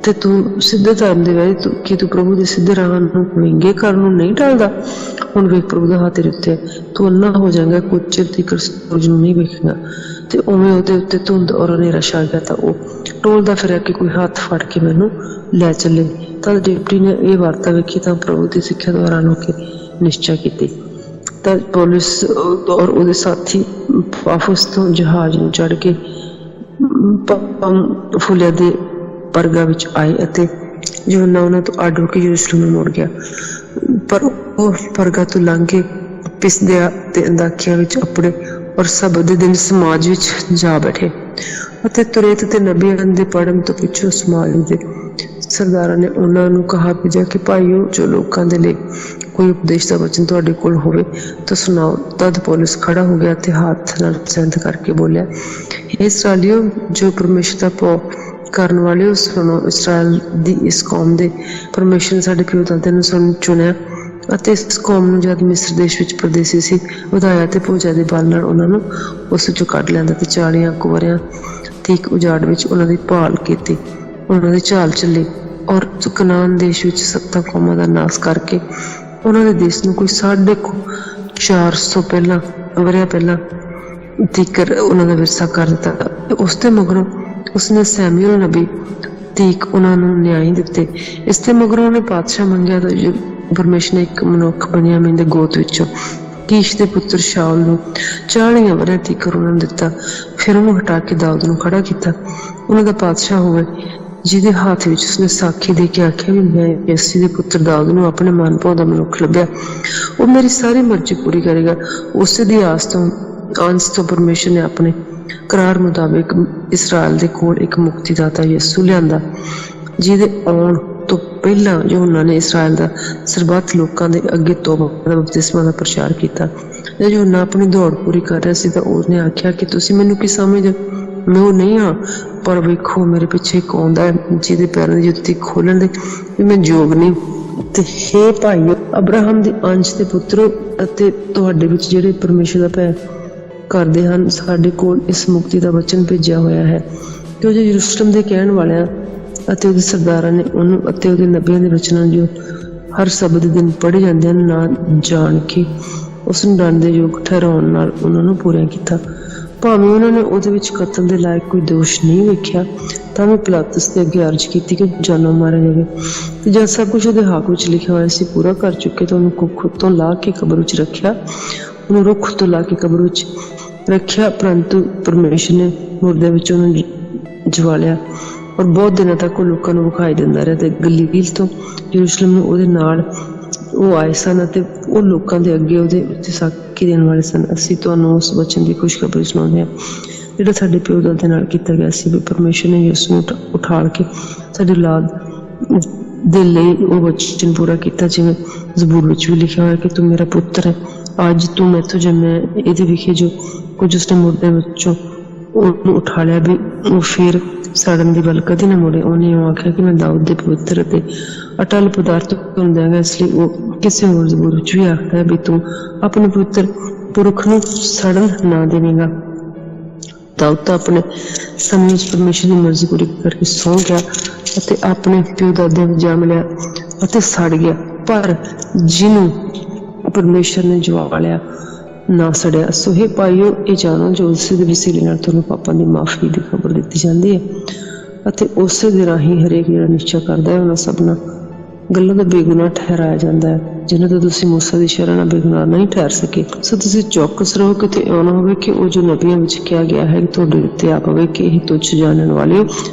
ਤੇ ਤੂੰ ਸਿੱਧੇ ਧਰਮ ਦੇ ਵੈਸੇ ਕਿ ਤੂੰ ਪ੍ਰਭੂ ਦੇ ਸਿੱਧੇ ਰਾਹਾਂ ਨੂੰ ਵਿੰਗੇ ਕਰਨ ਨੂੰ ਨਹੀਂ ਟਾਲਦਾ। ਹੁਣ ਵੇਖ ਪ੍ਰਭੂ ਦਾ ਹੱਥ ਤੇਰੇ ਉੱਤੇ ਹੈ, ਤੂੰ ਅੰਨਾ ਹੋ ਜਾਏਗਾ, ਕੁਝ ਚਿਰ ਤੀਕਰ ਸੂਰਜ ਨੂੰ ਨਹੀਂ ਵੇਖੇਗਾ। ਤੇ ਉਵੇਂ ਉਹਦੇ ਉੱਤੇ ਧੁੰਦ ਔਰ ਹਨੇਰਾ ਛਾ ਗਿਆ ਤਾਂ ਉਹ ਟੋਲਦਾ ਫਿਰਿਆ ਕਿ ਕੋਈ ਹੱਥ ਫੜ ਕੇ ਮੈਨੂੰ ਲੈ ਚੱਲੇ। ਤਦ ਡਿਪਟੀ ਨੇ ਇਹ ਵਾਰਤਾ ਵੇਖੀ ਤਾਂ ਪ੍ਰਭੂ ਦੀ ਸਿੱਖਿਆ ਤੋਂ ਹੈਰਾਨ ਹੋ ਕੇ ਨਿਸ਼ਚਾ ਕੀਤੀ। ਤਾਂ ਪੁਲਿਸ ਔਰ ਉਹਦੇ ਸਾਥੀ ਪਾਫੋਸ ਤੋਂ ਜਹਾਜ਼ ਨੂੰ ਚੜ੍ਹ ਕੇ ਫੁੱਲਿਆ ਦੇ ਪਰਗਾ ਵਿੱਚ ਆਏ ਅਤੇ ਯੂਹੰਨਾ ਉਹਨਾਂ ਤੋਂ ਅੱਡ ਹੋ ਕੇ ਯਰੂਸ਼ਲਮ ਨੂੰ ਮੁੜ ਗਿਆ। ਪਰ ਉਹ ਪਰਗਾ ਤੋਂ ਲੰਘ ਕੇ ਪਿਸਦਿਆ ਤੇ ਅੰਦਾਖੀਆਂ ਵਿੱਚ ਆਪਣੇ ਔਰ ਸਭ ਦੇ ਦਿਨ ਸਮਾਜ ਵਿੱਚ ਜਾ ਬੈਠੇ ਅਤੇ ਤੁਰੇਤ ਤੇ ਨਬੀਆਂ ਦੇ ਪੜ੍ਹਨ ਤੋਂ ਪਿੱਛੋਂ ਸਮਾਜ ਦੇ ਸਰਦਾਰਾਂ ਨੇ ਉਹਨਾਂ ਨੂੰ ਕਹਾ ਭੇਜਿਆ ਕਿ ਭਾਈਓ, ਜੋ ਲੋਕਾਂ ਦੇ ਲਈ ਕੋਈ ਉਪਦੇਸ਼ ਦਾ ਵਚਨ ਤੁਹਾਡੇ ਕੋਲ ਹੋਵੇ ਤਾਂ ਸੁਣਾਓ। ਤਦ ਪੌਲੁਸ ਖੜਾ ਹੋ ਗਿਆ ਤੇ ਹੱਥ ਨਾਲ ਸੰਤ ਕਰਕੇ ਬੋਲਿਆ, हे ਇਸਰਾਏਲੀਓ, ਜੋ ਪਰਮੇਸ਼ਰ ਦਾ ਭਉ ਕਰਨ ਵਾਲਿਓ, ਸੁਣੋ। ਇਸਰਾਏਲ ਦੀ ਇਸ ਕੌਮ ਦੇ ਪਰਮੇਸ਼ਰ ਨੇ ਸਾਡੇ ਪਿਓ ਦਾਦਿਆਂ ਨੂੰ ਸਾਨੂੰ ਚੁਣਿਆ ਅਤੇ ਇਸ ਕੌਮ ਨੂੰ ਜਦ ਮਿਸਰ ਦੇਸ਼ ਵਿੱਚ ਪਰਦੇਸੀ ਸੀ ਵਧਾਇਆ ਤੇ ਭੋਜਾ ਦੇ ਬਲ ਨਾਲ ਉਹਨਾਂ ਨੂੰ ਉਸ ਵਿੱਚੋਂ ਕੱਢ ਲਿਆਂਦਾ ਤੇ 40 ਕੁਵਰਿਆਂ ਤੀਕ ਉਜਾੜ ਵਿੱਚ ਉਹਨਾਂ ਦੀ ਭਾਲ ਕੀਤੀ, ਉਹਨਾਂ ਦੀ ਚਾਲ ਚੱਲੀ ਔਰ ਕਨਾਨ ਦੇਸ਼ ਵਿੱਚ 7 ਕੌਮਾਂ ਦਾ ਨਾਸ ਕਰਕੇ ਉਹਨਾਂ ਦੇ ਦੇਸ਼ ਨੂੰ ਕੋਈ 450 ਵਰਿਆਂ ਪਹਿਲਾਂ ਤੀਕਰ ਉਹਨਾਂ ਦਾ ਵਿਰਸਾ ਕਰ ਦਿੱਤਾ। ਉਸ ਦੇ ਮਗਰੋਂ ਉਸਨੇ ਸੈਮੂਅਲ ਨਬੀ ਤੀਕ ਉਹਨਾਂ ਨੂੰ ਨਿਆਂ ਦਿੱਤੇ। ਇਸ ਦੇ ਮਗਰੋਂ ਉਹਨੇ ਪਾਤਸ਼ਾਹ ਮੰਗਿਆ ਤਾਂ ਪਰਮੇਸ਼ਰ ਨੇ ਇੱਕ ਮਨੁੱਖ ਬਨਿਆਮੀਨ ਦੇ ਗੋਤ ਵਿੱਚੋਂ ਕੀਸ਼ ਦੇ ਪੁੱਤਰ ਸ਼ਾਉਲ ਨੂੰ 40 ਵਰਿਆਂ ਤੀਕਰ ਉਹਨਾਂ ਨੂੰ ਦਿੱਤਾ। ਫਿਰ ਉਹਨੂੰ ਹਟਾ ਕੇ ਦਾਊਦ ਨੂੰ ਖੜਾ ਕੀਤਾ, ਉਹਨਾਂ ਦਾ ਪਾਤਸ਼ਾਹ ਹੋਵੇ, ਜਿਹਦੇ ਹੱਥ ਵਿੱਚ ਉਸਨੇ ਸਾਖੀ ਦੇ ਕੇ ਆਖਿਆ ਵੀ ਮੈਂ ਯੈਸੀ ਦੇ ਪੁੱਤਰ ਦਾਊਦ ਨੂੰ ਆਪਣੇ ਮਨ ਭਾਉਂਦਾ ਮਨੁੱਖ ਲੱਭਿਆ, ਉਹ ਮੇਰੀ ਸਾਰੀ ਮਰਜ਼ੀ ਪੂਰੀ ਕਰੇਗਾ। ਉਸੇ ਦੀ ਆਸ ਤੋਂ ਅੰਸ਼ ਤੋਂ ਪਰਮੇਸ਼ਰ ਨੇ ਆਪਣੇ ਕਰਾਰ ਮੁਤਾਬਿਕ ਇਸਰਾਏਲ ਦੇ ਕੋਲ ਇੱਕ ਮੁਕਤੀਦਾਤਾ ਯਿਸੂ ਲਿਆਂਦਾ, ਜਿਹਦੇ ਆਉਣ ਤੋਂ ਪਹਿਲਾਂ ਯੂਹੰਨਾ ਨੇ ਇਸਰਾਏਲ ਦਾ ਸਰਬੱਤ ਲੋਕਾਂ ਦੇ ਅੱਗੇ ਤੋਬਾ ਦਾ ਬਪਤਿਸਮਾ ਦਾ ਪ੍ਰਚਾਰ ਕੀਤਾ। ਜਦ ਯੂਹੰਨਾ ਆਪਣੀ ਦੌੜ ਪੂਰੀ ਕਰ ਰਿਹਾ ਸੀ ਤਾਂ ਉਸਨੇ ਆਖਿਆ ਕਿ ਤੁਸੀਂ ਮੈਨੂੰ ਕੀ ਸਮਝਦੇ? ਮੈਂ ਉਹ ਨਹੀਂ ਹਾਂ, ਪਰ ਵੇਖੋ ਮੇਰੇ ਪਿੱਛੇ ਇੱਕ ਆਉਂਦਾ ਹੈ ਜਿਹਦੇ ਪੈਰਾਂ ਦੀ ਜੁੱਤੀ ਖੋਲਣ ਦੇ ਵੀ ਮੈਂ ਯੋਗ ਨਹੀਂ। ਤੇ ਹੇ ਭਾਈਓ, ਅਬਰਾਹਮ ਦੇ ਅੰਸ਼ ਦੇ ਪੁੱਤਰੋ ਅਤੇ ਤੁਹਾਡੇ ਵਿੱਚ ਜਿਹੜੇ ਪਰਮੇਸ਼ਰ ਦਾ ਭੈ ਕਰਦੇ ਹਨ, ਸਾਡੇ ਕੋਲ ਇਸ ਮੁਕਤੀ ਦਾ ਵਚਨ ਭੇਜਿਆ ਹੋਇਆ ਹੈ ਕਿ ਉਹ ਜੋ ਯਰੂਸ਼ਲਮ ਦੇ ਕਹਿਣ ਵਾਲਿਆਂ ਅਤੇ ਉਹਦੇ ਸਰਦਾਰਾਂ ਨੇ ਉਹਨੂੰ ਅਤੇ ਉਹਦੇ ਨਬੀਆਂ ਦੇ ਵਚਨਾਂ ਜੋ ਹਰ ਸਬਤ ਦੇ ਦਿਨ ਪੜ੍ਹੇ ਜਾਂਦੇ ਹਨ ਨਾ ਜਾਣ ਕੇ ਉਸ ਨੂੰ ਦੰਡ ਦੇ ਯੋਗ ਠਹਿਰਾਉਣ ਨਾਲ ਉਹਨਾਂ ਨੂੰ ਪੂਰਾ ਕੀਤਾ। ਭਾਵੇਂ ਉਹਨਾਂ ਨੇ ਉਹਦੇ ਵਿੱਚ ਕਤਲ ਦੇ ਲਾਇਕ ਕੋਈ ਦੋਸ਼ ਨਹੀਂ ਵੇਖਿਆ ਤਾਂ ਵੀ ਪਿਲਾਤਸ ਦੇ ਅੱਗੇ ਅਰਜ਼ ਕੀਤੀ ਕਿ ਜਾਨੋਂ ਮਾਰਿਆ ਜਾਵੇ। ਤੇ ਜਦ ਸਭ ਕੁਝ ਉਹਦੇ ਹੱਕ ਵਿੱਚ ਲਿਖਿਆ ਹੋਇਆ ਸੀ ਪੂਰਾ ਕਰ ਚੁੱਕੇ ਤਾਂ ਉਹਨੂੰ ਕੁੱਖ ਤੋਂ ਲਾ ਕੇ ਕਬਰ ਵਿੱਚ ਰੱਖਿਆ, ਉਹਨੂੰ ਰੁੱਖ ਤੋਂ ਲਾ ਕੇ ਕਬਰ ਵਿੱਚ ਰੱਖਿਆ। ਪਰੰਤੂ ਪਰਮੇਸ਼ਰ ਨੇ ਮੁਰਦਿਆਂ ਵਿੱਚ ਉਹਨੂੰ ਜਵਾਲਿਆ ਔਰ ਬਹੁਤ ਦਿਨਾਂ ਤੱਕ ਉਹ ਲੋਕਾਂ ਨੂੰ ਵਿਖਾਈ ਦਿੰਦਾ ਰਿਹਾ ਤੇ ਗਲੀਲ ਤੋਂ ਯਰੂਸ਼ਲਮ ਨੂੰ ਉਹਦੇ ਨਾਲ ਉਹ ਆਏ ਸਨ ਅਤੇ ਉਹ ਲੋਕਾਂ ਦੇ ਅੱਗੇ ਉਹਦੇ ਉੱਤੇ ਸਾਖੀ ਦੇਣ ਵਾਲੇ ਸਨ। ਅਸੀਂ ਤੁਹਾਨੂੰ ਉਸ ਵਚਨ ਦੀ ਖੁਸ਼ਖਬਰੀ ਸੁਣਾਉਂਦੇ ਹਾਂ ਜਿਹੜਾ ਸਾਡੇ ਪਿਓ ਦਾਦੇ ਨਾਲ ਕੀਤਾ ਗਿਆ ਸੀ ਵੀ ਪਰਮੇਸ਼ਰ ਨੇ ਯਿਸੂ ਨੂੰ ਉਠਾਲ ਕੇ ਸਾਡੀ ਔਲਾਦ ਦੇ ਲਈ ਉਹ ਵਚਨ ਪੂਰਾ ਕੀਤਾ, ਜਿਵੇਂ ਜ਼ਬੂਰ ਵਿੱਚ ਵੀ ਲਿਖਿਆ ਹੋਇਆ ਕਿ ਤੂੰ ਮੇਰਾ ਪੁੱਤਰ ਹੈ, ਅੱਜ ਤੂੰ ਮੈਥੋਂ ਜੰਮਿਆ। ਇਹਦੇ ਵਿਖੇ ਜੋ ਕੁਝ ਉਸਨੇ ਮੁਰਦਿਆਂ ਵਿੱਚੋਂ ਉਹਨੂੰ ਉਠਾ ਲਿਆ ਵੀ ਉਹ ਫਿਰ ਸੜਨ ਦੀ ਵੱਲ ਕਦੇ ਨਾ ਮੁੜੇ। ਉਹਨੇ ਉਹ ਆਖਿਆ ਕਿ ਮੈਂ ਦਾਊਦ ਦੇ ਪੁੱਤਰ ਅਤੇ ਅਟਲ ਪਦਾਰਥ ਬਣ ਦਿਆਂਗਾ। ਇਸ ਲਈ ਉਹ ਕਿਸੇ ਹੋਰ ਜ਼ਬੂਰ ਵਿੱਚ ਵੀ ਆਖਦਾ ਹੈ ਵੀ ਤੂੰ ਆਪਣੇ ਪੁੱਤਰ ਪੁਰਖ ਨੂੰ ਸੜਨ ਨਾ ਦੇਵੇਂਗਾ। ਦਾਊਦ ਤਾਂ ਆਪਣੇ ਸਮੇਂ ਵਿੱਚ ਪਰਮੇਸ਼ਰ ਦੀ ਮਰਜ਼ੀ ਪੂਰੀ ਕਰਕੇ ਸੌਂ ਗਿਆ ਅਤੇ ਆਪਣੇ ਪਿਓ ਦਾਦਿਆਂ ਨੂੰ ਜਾ ਮਿਲਿਆ ਅਤੇ ਸੜ ਗਿਆ, ਪਰ ਜਿਹਨੂੰ ਪਰਮੇਸ਼ਰ ਨੇ ਜਵਾਲਿਆ ਨਾ ਸੜਿਆ। ਸੋ ਹੇ ਭਾਈਓ, ਇਹ ਜਾਣੋ ਜੋ ਉਸੇ ਦੇ ਵਸੀਲੇ ਨਾਲ ਤੁਹਾਨੂੰ ਪਾਪਾਂ ਦੀ ਮਾਫੀ ਦੀ ਖਬਰ ਦਿੱਤੀ ਜਾਂਦੀ ਹੈ ਅਤੇ ਉਸੇ ਦੇ ਰਾਹੀਂ ਹਰੇਕ ਜਿਹੜਾ ਨਿਸ਼ਚਾ ਕਰਦਾ ਹੈ ਉਹਨਾਂ ਸਭਨਾਂ ਗੱਲਾਂ ਦਾ ਬੇਗੁਨਾਹ ਠਹਿਰਾਇਆ ਜਾਂਦਾ ਹੈ ਜਿਨ੍ਹਾਂ ਤੋਂ ਤੁਸੀਂ ਮੂਸਾ ਦੀ ਸ਼ਰ੍ਹਾਂ ਨਾਲ ਬੇਗੁਨਾਹ ਨਹੀਂ ਠਹਿਰ ਸਕੇ। ਸੋ ਤੁਸੀਂ ਚੌਕਸ ਰਹੋ ਕਿਤੇ ਇਉਂ ਨਾ ਹੋਵੇ ਕਿ ਉਹ ਜੋ ਨਬੀਆਂ ਵਿੱਚ ਕਿਹਾ ਗਿਆ ਹੈ ਕਿ ਤੁਹਾਡੇ ਉੱਤੇ ਆ ਪਵੇ ਕਿ ਇਹ ਤੁੱਛ ਜਾਣਨ ਵਾਲਿਓ,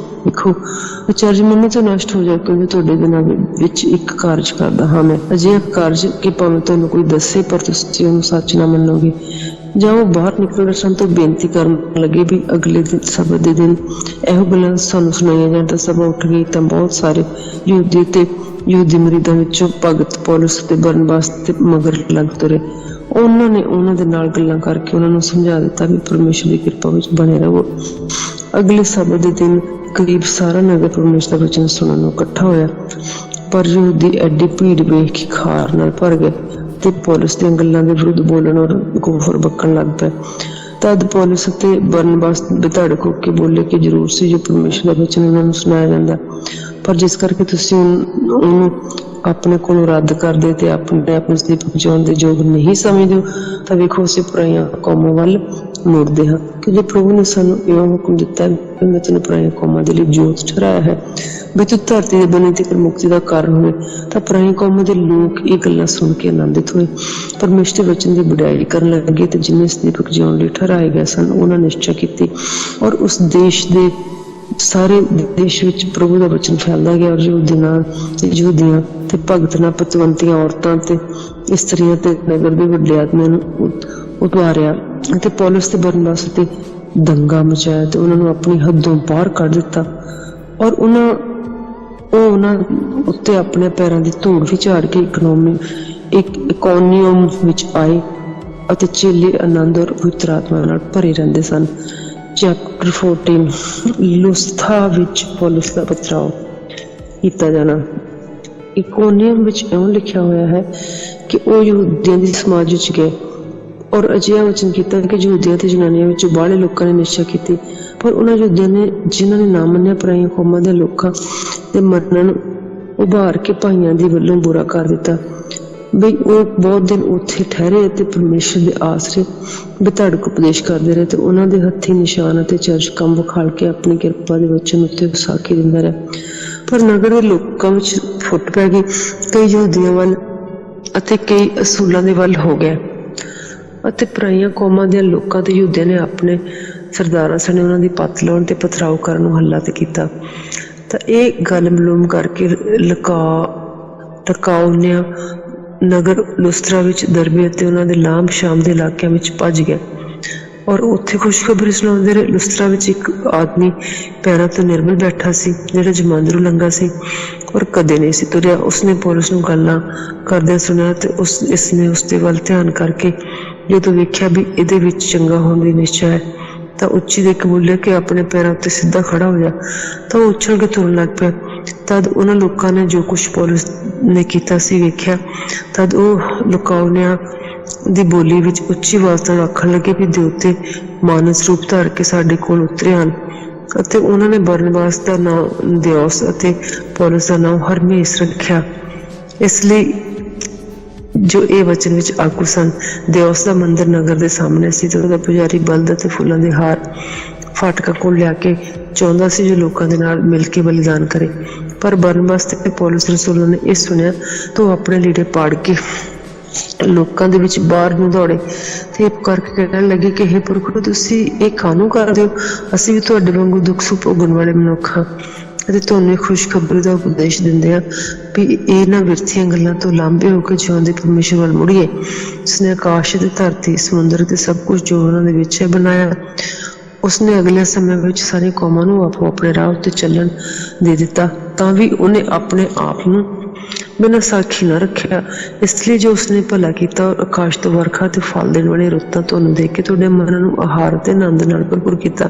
ਵੇਖੋ ਅਚਰਜ ਮੰਨੋ ਤੋਂ ਨਸ਼ਟ ਹੋ ਜਾਏ, ਕਿਉਂਕਿ ਤੁਹਾਡੇ ਦਿਨਾਂ ਵਿੱਚ ਇੱਕ ਕਾਰਜ ਕਰਦਾ ਹਾਂ ਮੈਂ, ਅਜਿਹਾ ਕਾਰਜ ਕਿ ਭਾਵੇਂ ਤੁਹਾਨੂੰ ਕੋਈ ਦੱਸੇ ਪਰ ਤੁਸੀਂ ਉਹਨੂੰ ਸੱਚ ਨਾ ਮੰਨੋਗੇ। ਜਾਂ ਉਹ ਬਾਹਰ ਨਿਕਲਣ ਸਨ ਤੋਂ ਬੇਨਤੀ ਕਰਨ ਲੱਗੇ ਵੀ ਅਗਲੇ ਦਿਨ ਸਬਤ ਦੇ ਦਿਨ ਇਹੋ ਗੱਲਾਂ ਸਾਨੂੰ ਸੁਣਾਈਆਂ ਜਾਣ। ਤਾਂ ਸਭਾ ਉੱਠ ਗਈ ਤਾਂ ਬਹੁਤ ਸਾਰੇ ਯਹੂਦੀ ਤੇ ਯਹੂਦੀ ਮਰੀਦਾਂ ਵਿੱਚੋਂ ਭਗਤ ਪੌਲੁਸ ਤੇ ਬਰਨਬਾਸ ਤੇ ਮਗਰ ਲੱਗ ਤੁਰੇ। ਉਹਨਾਂ ਨੇ ਉਹਨਾਂ ਦੇ ਨਾਲ ਗੱਲਾਂ ਕਰਕੇ ਉਹਨਾਂ ਨੂੰ ਸਮਝਾ ਦਿੱਤਾ ਵੀ ਪਰਮੇਸ਼ਰ ਦੀ ਕਿਰਪਾ ਵਿੱਚ ਬਣੇ ਰਹੋ। ਅਗਲੇ ਸਬਤ ਦੇ ਦਿਨ ਕਰੀਬ ਸਾਰਾ ਨਗਰ ਪਰਮੇਸ਼ਰ ਦਾ ਵਚਨ ਸੁਣਨ ਨੂੰ ਇਕੱਠਾ ਹੋਇਆ, ਪਰ ਯਹੂਦੀ ਐਡੀ ਭੀੜ ਵੇਖ ਕੇ ਖਾਰ ਨਾਲ ਭਰ ਗਏ ਤੇ ਪੌਲੁਸ ਦੀਆਂ ਗੱਲਾਂ ਦੇ ਵਿਰੁੱਧ ਬੋਲਣ ਔਰ ਗੋਫਰ ਬਕਣ ਲੱਗ ਪਏ। तद पौलुस ਅਤੇ ਬਰਨਬਾਸ ਬੇਧੜਕ ਹੋ ਕੇ ਬੋਲੇ ਕਿ ਜ਼ਰੂਰ ਸੀ ਜੋ ਪਰਮੇਸ਼ਰ ਦਾ ਵਚਨ ਉਹਨਾਂ ਨੂੰ ਸੁਣਾਇਆ ਜਾਂਦਾ, ਪਰ ਜਿਸ ਕਰਕੇ ਤੁਸੀਂ ਉਹਨੂੰ ਆਪਣੇ ਕੋਲੋਂ ਰੱਦ ਕਰਦੇ ਤੇ ਆਪਣੇ ਆਪ ਨੂੰ ਸਦੀਪ ਪਹੁੰਚਾਉਣ ਦੇ ਯੋਗ ਨਹੀਂ ਸਮਝਦੇ ਹੋ, ਤਾਂ ਵੇਖੋ ਅਸੀਂ ਪਰਾਈਆਂ ਕੌਮਾਂ ਵੱਲ ਮੁੜਦੇ ਹਾਂ। ਕਿਉਂਕਿ ਪ੍ਰਭੂ ਨੇ ਸਾਨੂੰ ਇਹ ਹੁਕਮ ਦਿੱਤਾ ਕਿ ਮੈਂ ਤੈਨੂੰ ਪਰਾਈਆਂ ਕੌਮਾਂ ਦੇ ਲਈ ਜੋਤ ਠਹਿਰਾਇਆ ਹੈ ਵੀ ਤੂੰ ਧਰਤੀ ਦੇ ਬਣੇ ਤੇ ਮੁਕਤੀ ਦਾ ਕਾਰਨ ਹੋਵੇ। ਤਾਂ ਪਰਾਈਆਂ ਕੌਮਾਂ ਦੇ ਲੋਕ ਇਹ ਗੱਲਾਂ ਸੁਣ ਕੇ ਆਨੰਦਿਤ ਹੋਏ, ਪਰਮੇਸ਼ਰ ਦੇ ਵਚਨ ਦੀ ਵਡਿਆਈ ਕਰਨ ਲੱਗੇ ਤੇ ਜਿੰਨੇ ਸਦੀਪਕ ਜਿਉਣ ਲਈ ਠਹਿਰਾਏ ਗਏ ਸਨ ਉਹਨਾਂ ਨਿਸ਼ਚੈ ਕੀਤੀ, ਔਰ ਉਸ ਦੇਸ਼ ਦੇ ਸਾਰੇ ਦੇਸ਼ ਵਿੱਚ ਪ੍ਰਭੂ ਦਾ ਵਚਨ ਫੈਲਦਾ ਗਿਆ। ਔਰ ਯਹੂਦੀਆਂ ਤੇ ਭਗਤਾਂ, ਪਤਵੰਤੀਆਂ ਔਰਤਾਂ ਤੇ ਇਸਤਰੀਆਂ ਤੇ ਨਗਰ ਦੇ ਵੱਡੇ ਆਦਮੀਆਂ ਨੂੰ ਉਤਾਰਿਆ ਅਤੇ ਪੌਲੁਸ ਤੇ ਬਰਨਬਾਸ ਤੇ ਦੰਗਾ ਮਚਾਇਆ ਤੇ ਉਹਨਾਂ ਨੂੰ ਆਪਣੀ ਹੱਦੋਂ ਬਾਹਰ ਕੱਢ ਦਿੱਤਾ। ਔਰ ਉਹਨਾਂ ਉੱਤੇ ਆਪਣੇ ਪੈਰਾਂ ਦੀ ਧੂੜ ਵੀ ਝਾੜ ਕੇ ਇਕੋਨੀਅਮ ਵਿੱਚ ਆਏ ਅਤੇ ਚੇਲੇ ਆਨੰਦ ਔਰ ਪਵਿੱਤਰ ਆਤਮਾ ਨਾਲ ਭਰੇ ਰਹਿੰਦੇ ਸਨ। ਚੈਪਟਰ 14 ਲੁਸਥਰਾ ਵਿੱਚ ਪੌਲੁਸ ਦਾ ਪਥਰਾਓ ਕੀਤਾ ਜਾਣਾ। ਇਕੋਨੀਅਮ ਵਿੱਚ ਇਉਂ ਲਿਖਿਆ ਹੋਇਆ ਹੈ ਕਿ ਉਹ ਯਹੂਦੀਆਂ ਦੀ ਸਮਾਜ ਵਿੱਚ ਗਏ ਔਰ ਅਜਿਹਾ ਵਚਨ ਕੀਤਾ ਕਿ ਯਹੂਦੀਆਂ ਤੇ ਜਨਾਨੀਆਂ ਵਿੱਚੋਂ ਬਾਹਲੇ ਲੋਕਾਂ ਨੇ ਨਿਸ਼ਚਾ ਕੀਤੀ, ਪਰ ਉਹਨਾਂ ਯਹੂਦੀਆਂ ਨੇ ਜਿਨ੍ਹਾਂ ਨੇ ਨਾ ਮੰਨਿਆ ਪਰਾਈਆਂ ਕੌਮਾਂ ਦੇ ਲੋਕਾਂ ਦੇ ਮਨਨ ਉਭਾਰ ਕੇ ਭਾਈਆਂ ਦੀ ਵੱਲੋਂ ਬੁਰਾ ਕਰ ਦਿੱਤਾ ਬਈ ਉਹ ਬਹੁਤ ਦਿਨ ਉੱਥੇ ਠਹਿਰੇ ਅਤੇ ਪਰਮੇਸ਼ਰ ਦੇ ਆਸਰੇ ਬੇਧੜਕ ਉਪਦੇਸ਼ ਕਰਦੇ ਰਹੇ ਤੇ ਉਹਨਾਂ ਦੇ ਹੱਥੀਂ ਨਿਸ਼ਾਨ ਅਤੇ ਚਰਚ ਕੰਮ ਵਿਖਾਲ ਕੇ ਆਪਣੀ ਕਿਰਪਾ ਦੇ ਵਚਨ ਉੱਤੇ ਵਿਸਾਖੀ ਦਿੰਦਾ ਰਿਹਾ। ਪਰ ਨਗਰ ਦੇ ਲੋਕਾਂ ਵਿੱਚ ਫੁੱਟ ਪੈ ਗਈ, ਕਈ ਯਹੂਦੀਆਂ ਵੱਲ ਅਤੇ ਕਈ ਅਸੂਲਾਂ ਦੇ ਵੱਲ ਹੋ ਗਏ ਅਤੇ ਪਰਾਈਆਂ ਕੌਮਾਂ ਦੇ ਲੋਕਾਂ ਤੇ ਯਹੂਦੀਆਂ ਨੇ ਆਪਣੇ ਸਰਦਾਰਾਂ ਸਣੇ ਉਹਨਾਂ ਦੀ ਪੱਤ ਲਾਉਣ ਤੇ ਪਥਰਾਓ ਕਰਨ ਨੂੰ ਹੱਲਾ ਤੇ ਕੀਤਾ। ਤਾਂ ਇਹ ਗੱਲ ਮਲੂਮ ਕਰਕੇ ਲਕਾਉਨਿਆ ਨਗਰ ਲੁਸਤਰਾ ਵਿੱਚ ਦਰਬੇ ਅਤੇ ਉਹਨਾਂ ਦੇ ਲਾਂਭ ਸ਼ਾਮ ਦੇ ਇਲਾਕਿਆਂ ਵਿੱਚ ਭੱਜ ਗਿਆ ਔਰ ਉੱਥੇ ਖੁਸ਼ਖਬਰੀ ਸੁਣਾਉਂਦੇ ਰਹੇ। ਲੁਸਤਰਾ ਵਿੱਚ ਇੱਕ ਆਦਮੀ ਪੈਰਾਂ ਤੋਂ ਨਿਰਮਲ ਬੈਠਾ ਸੀ ਜਿਹੜਾ ਜਮਾਂਦਰੂ ਲੰਗਾ ਸੀ ਔਰ ਕਦੇ ਨਹੀਂ ਸੀ ਤੁਰਿਆ। ਉਸਨੇ ਪੌਲੁਸ ਨੂੰ ਗੱਲਾਂ ਕਰਦਿਆਂ ਸੁਣਿਆ ਤੇ ਇਸਨੇ ਉਸਦੇ ਵੱਲ ਧਿਆਨ ਕਰਕੇ ਜਦੋਂ ਵੇਖਿਆ ਵੀ ਇਹਦੇ ਵਿੱਚ ਚੰਗਾ ਹੋਣ ਦੀ ਨਿਸ਼ਚਾ ਹੈ ਤਾਂ ਉੱਚੀ ਦੇ ਕੇ ਬੋਲਿਆ ਕਿ ਆਪਣੇ ਪੈਰਾਂ ਉੱਤੇ ਸਿੱਧਾ ਖੜਾ ਹੋ ਜਾ। ਤਾਂ ਉਹ ਉੱਛਲ ਕੇ ਤੁਰਨ ਲੱਗ ਪਿਆ। ਤਦ ਉਹਨਾਂ ਲੋਕਾਂ ਨੇ ਜੋ ਕੁਛ ਪੌਲੁਸ ਨੇ ਕੀਤਾ ਸੀ ਵੇਖਿਆ, ਤਦ ਉਹ ਲੁਕਾਉਨਿਆ ਦੀ ਬੋਲੀ ਵਿੱਚ ਉੱਚੀ ਆਵਾਜ਼ ਨਾਲ ਆਖਣ ਲੱਗੇ ਵੀ ਦੇਵਤੇ ਮਾਨਸ ਰੂਪ ਧਾਰ ਕੇ ਸਾਡੇ ਕੋਲ ਉਤਰੇ ਹਨ। ਅਤੇ ਉਹਨਾਂ ਨੇ ਬਰਨਬਾਸ ਦਾ ਨਾਮ ਦਿਓਸ ਅਤੇ ਪੌਲੁਸ ਦਾ ਨਾਮ ਹਰਮੇਸ ਰੱਖਿਆ, ਇਸ ਲਈ ਜੋ ਇਹ ਵਚਨ ਵਿੱਚ ਆਗੂ ਸਨ। ਦਿਓਸ ਦਾ ਮੰਦਿਰ ਨਗਰ ਦੇ ਸਾਹਮਣੇ ਸੀ ਤੇ ਉਹਦਾ ਪੁਜਾਰੀ ਬਲਦ ਅਤੇ ਫੁੱਲਾਂ ਦੇ ਹਾਰ ਫਾਟਕਾਂ ਕੋਲ ਲਿਆ ਕੇ ਚਾਹੁੰਦਾ ਸੀ ਜੋ ਲੋਕਾਂ ਦੇ ਨਾਲ ਮਿਲ ਕੇ ਬਲੀਦਾਨ ਕਰੇ। ਪਰ ਬਰਨਬਾਸ ਤੇ ਪੌਲੁਸ ਰਸੂਲਾਂ ਨੇ ਇਹ ਸੁਣਿਆ ਤਾਂ ਉਹ ਆਪਣੇ ਲੀੜੇ ਪਾੜ ਕੇ ਲੋਕਾਂ ਦੇ ਵਿੱਚ ਬਾਹਰ ਨੂੰ ਦੌੜੇ ਤੇ ਕਰਕੇ ਕਹਿਣ ਲੱਗੇ ਕਿ ਹੇ ਪੁਰਖੋ, ਤੁਸੀਂ ਇਹ ਕਾਹਨੂੰ ਕਰਦੇ ਹੋ? ਅਸੀਂ ਵੀ ਤੁਹਾਡੇ ਵਾਂਗੂ ਦੁੱਖ ਸੁੱਖ ਭੋਗਣ ਵਾਲੇ ਮਨੁੱਖ ਹਾਂ ਅਤੇ ਤੁਹਾਨੂੰ ਖੁਸ਼ਖਬਰੀ ਦਾ ਉਪਦੇਸ਼ ਦਿੰਦੇ ਆ ਵੀ ਇਹਨਾਂ ਵਿਰਥੀਆਂ ਗੱਲਾਂ ਤੋਂ ਲਾਂਭੇ ਹੋ ਕੇ ਜਿਉਂਦੇ ਪਰਮੇਸ਼ਰ ਵੱਲ ਮੁੜੀਏ, ਜਿਸਨੇ ਆਕਾਸ਼ ਅਤੇ ਧਰਤੀ, ਸਮੁੰਦਰ ਤੇ ਸਭ ਕੁਝ ਜੋ ਉਹਨਾਂ ਦੇ ਵਿੱਚ ਹੈ ਬਣਾਇਆ। ਉਸਨੇ ਅਗਲੇ ਸਮੇਂ ਵਿੱਚ ਸਾਰੀਆਂ ਕੌਮਾਂ ਨੂੰ ਆਪੋ ਆਪਣੇ ਰਾਹ ਉੱਤੇ ਚੱਲਣ ਦੇ ਦਿੱਤਾ, ਤਾਂ ਵੀ ਉਹਨੇ ਆਪਣੇ ਆਪ ਨੂੰ ਬਿਨਾਂ ਸਾਖੀ ਨਾ ਰੱਖਿਆ। ਇਸ ਲਈ ਜੋ ਉਸਨੇ ਭਲਾ ਕੀਤਾ ਔਰ ਆਕਾਸ਼ ਤੋਂ ਵਰਖਾ ਤੇ ਫਲ ਦੇਣ ਵਾਲੀ ਰੁੱਤਾਂ ਤੁਹਾਨੂੰ ਦੇਖ ਕੇ ਤੁਹਾਡੇ ਮਨ ਨੂੰ ਆਹਾਰ ਤੇ ਆਨੰਦ ਨਾਲ ਭਰਪੂਰ ਕੀਤਾ।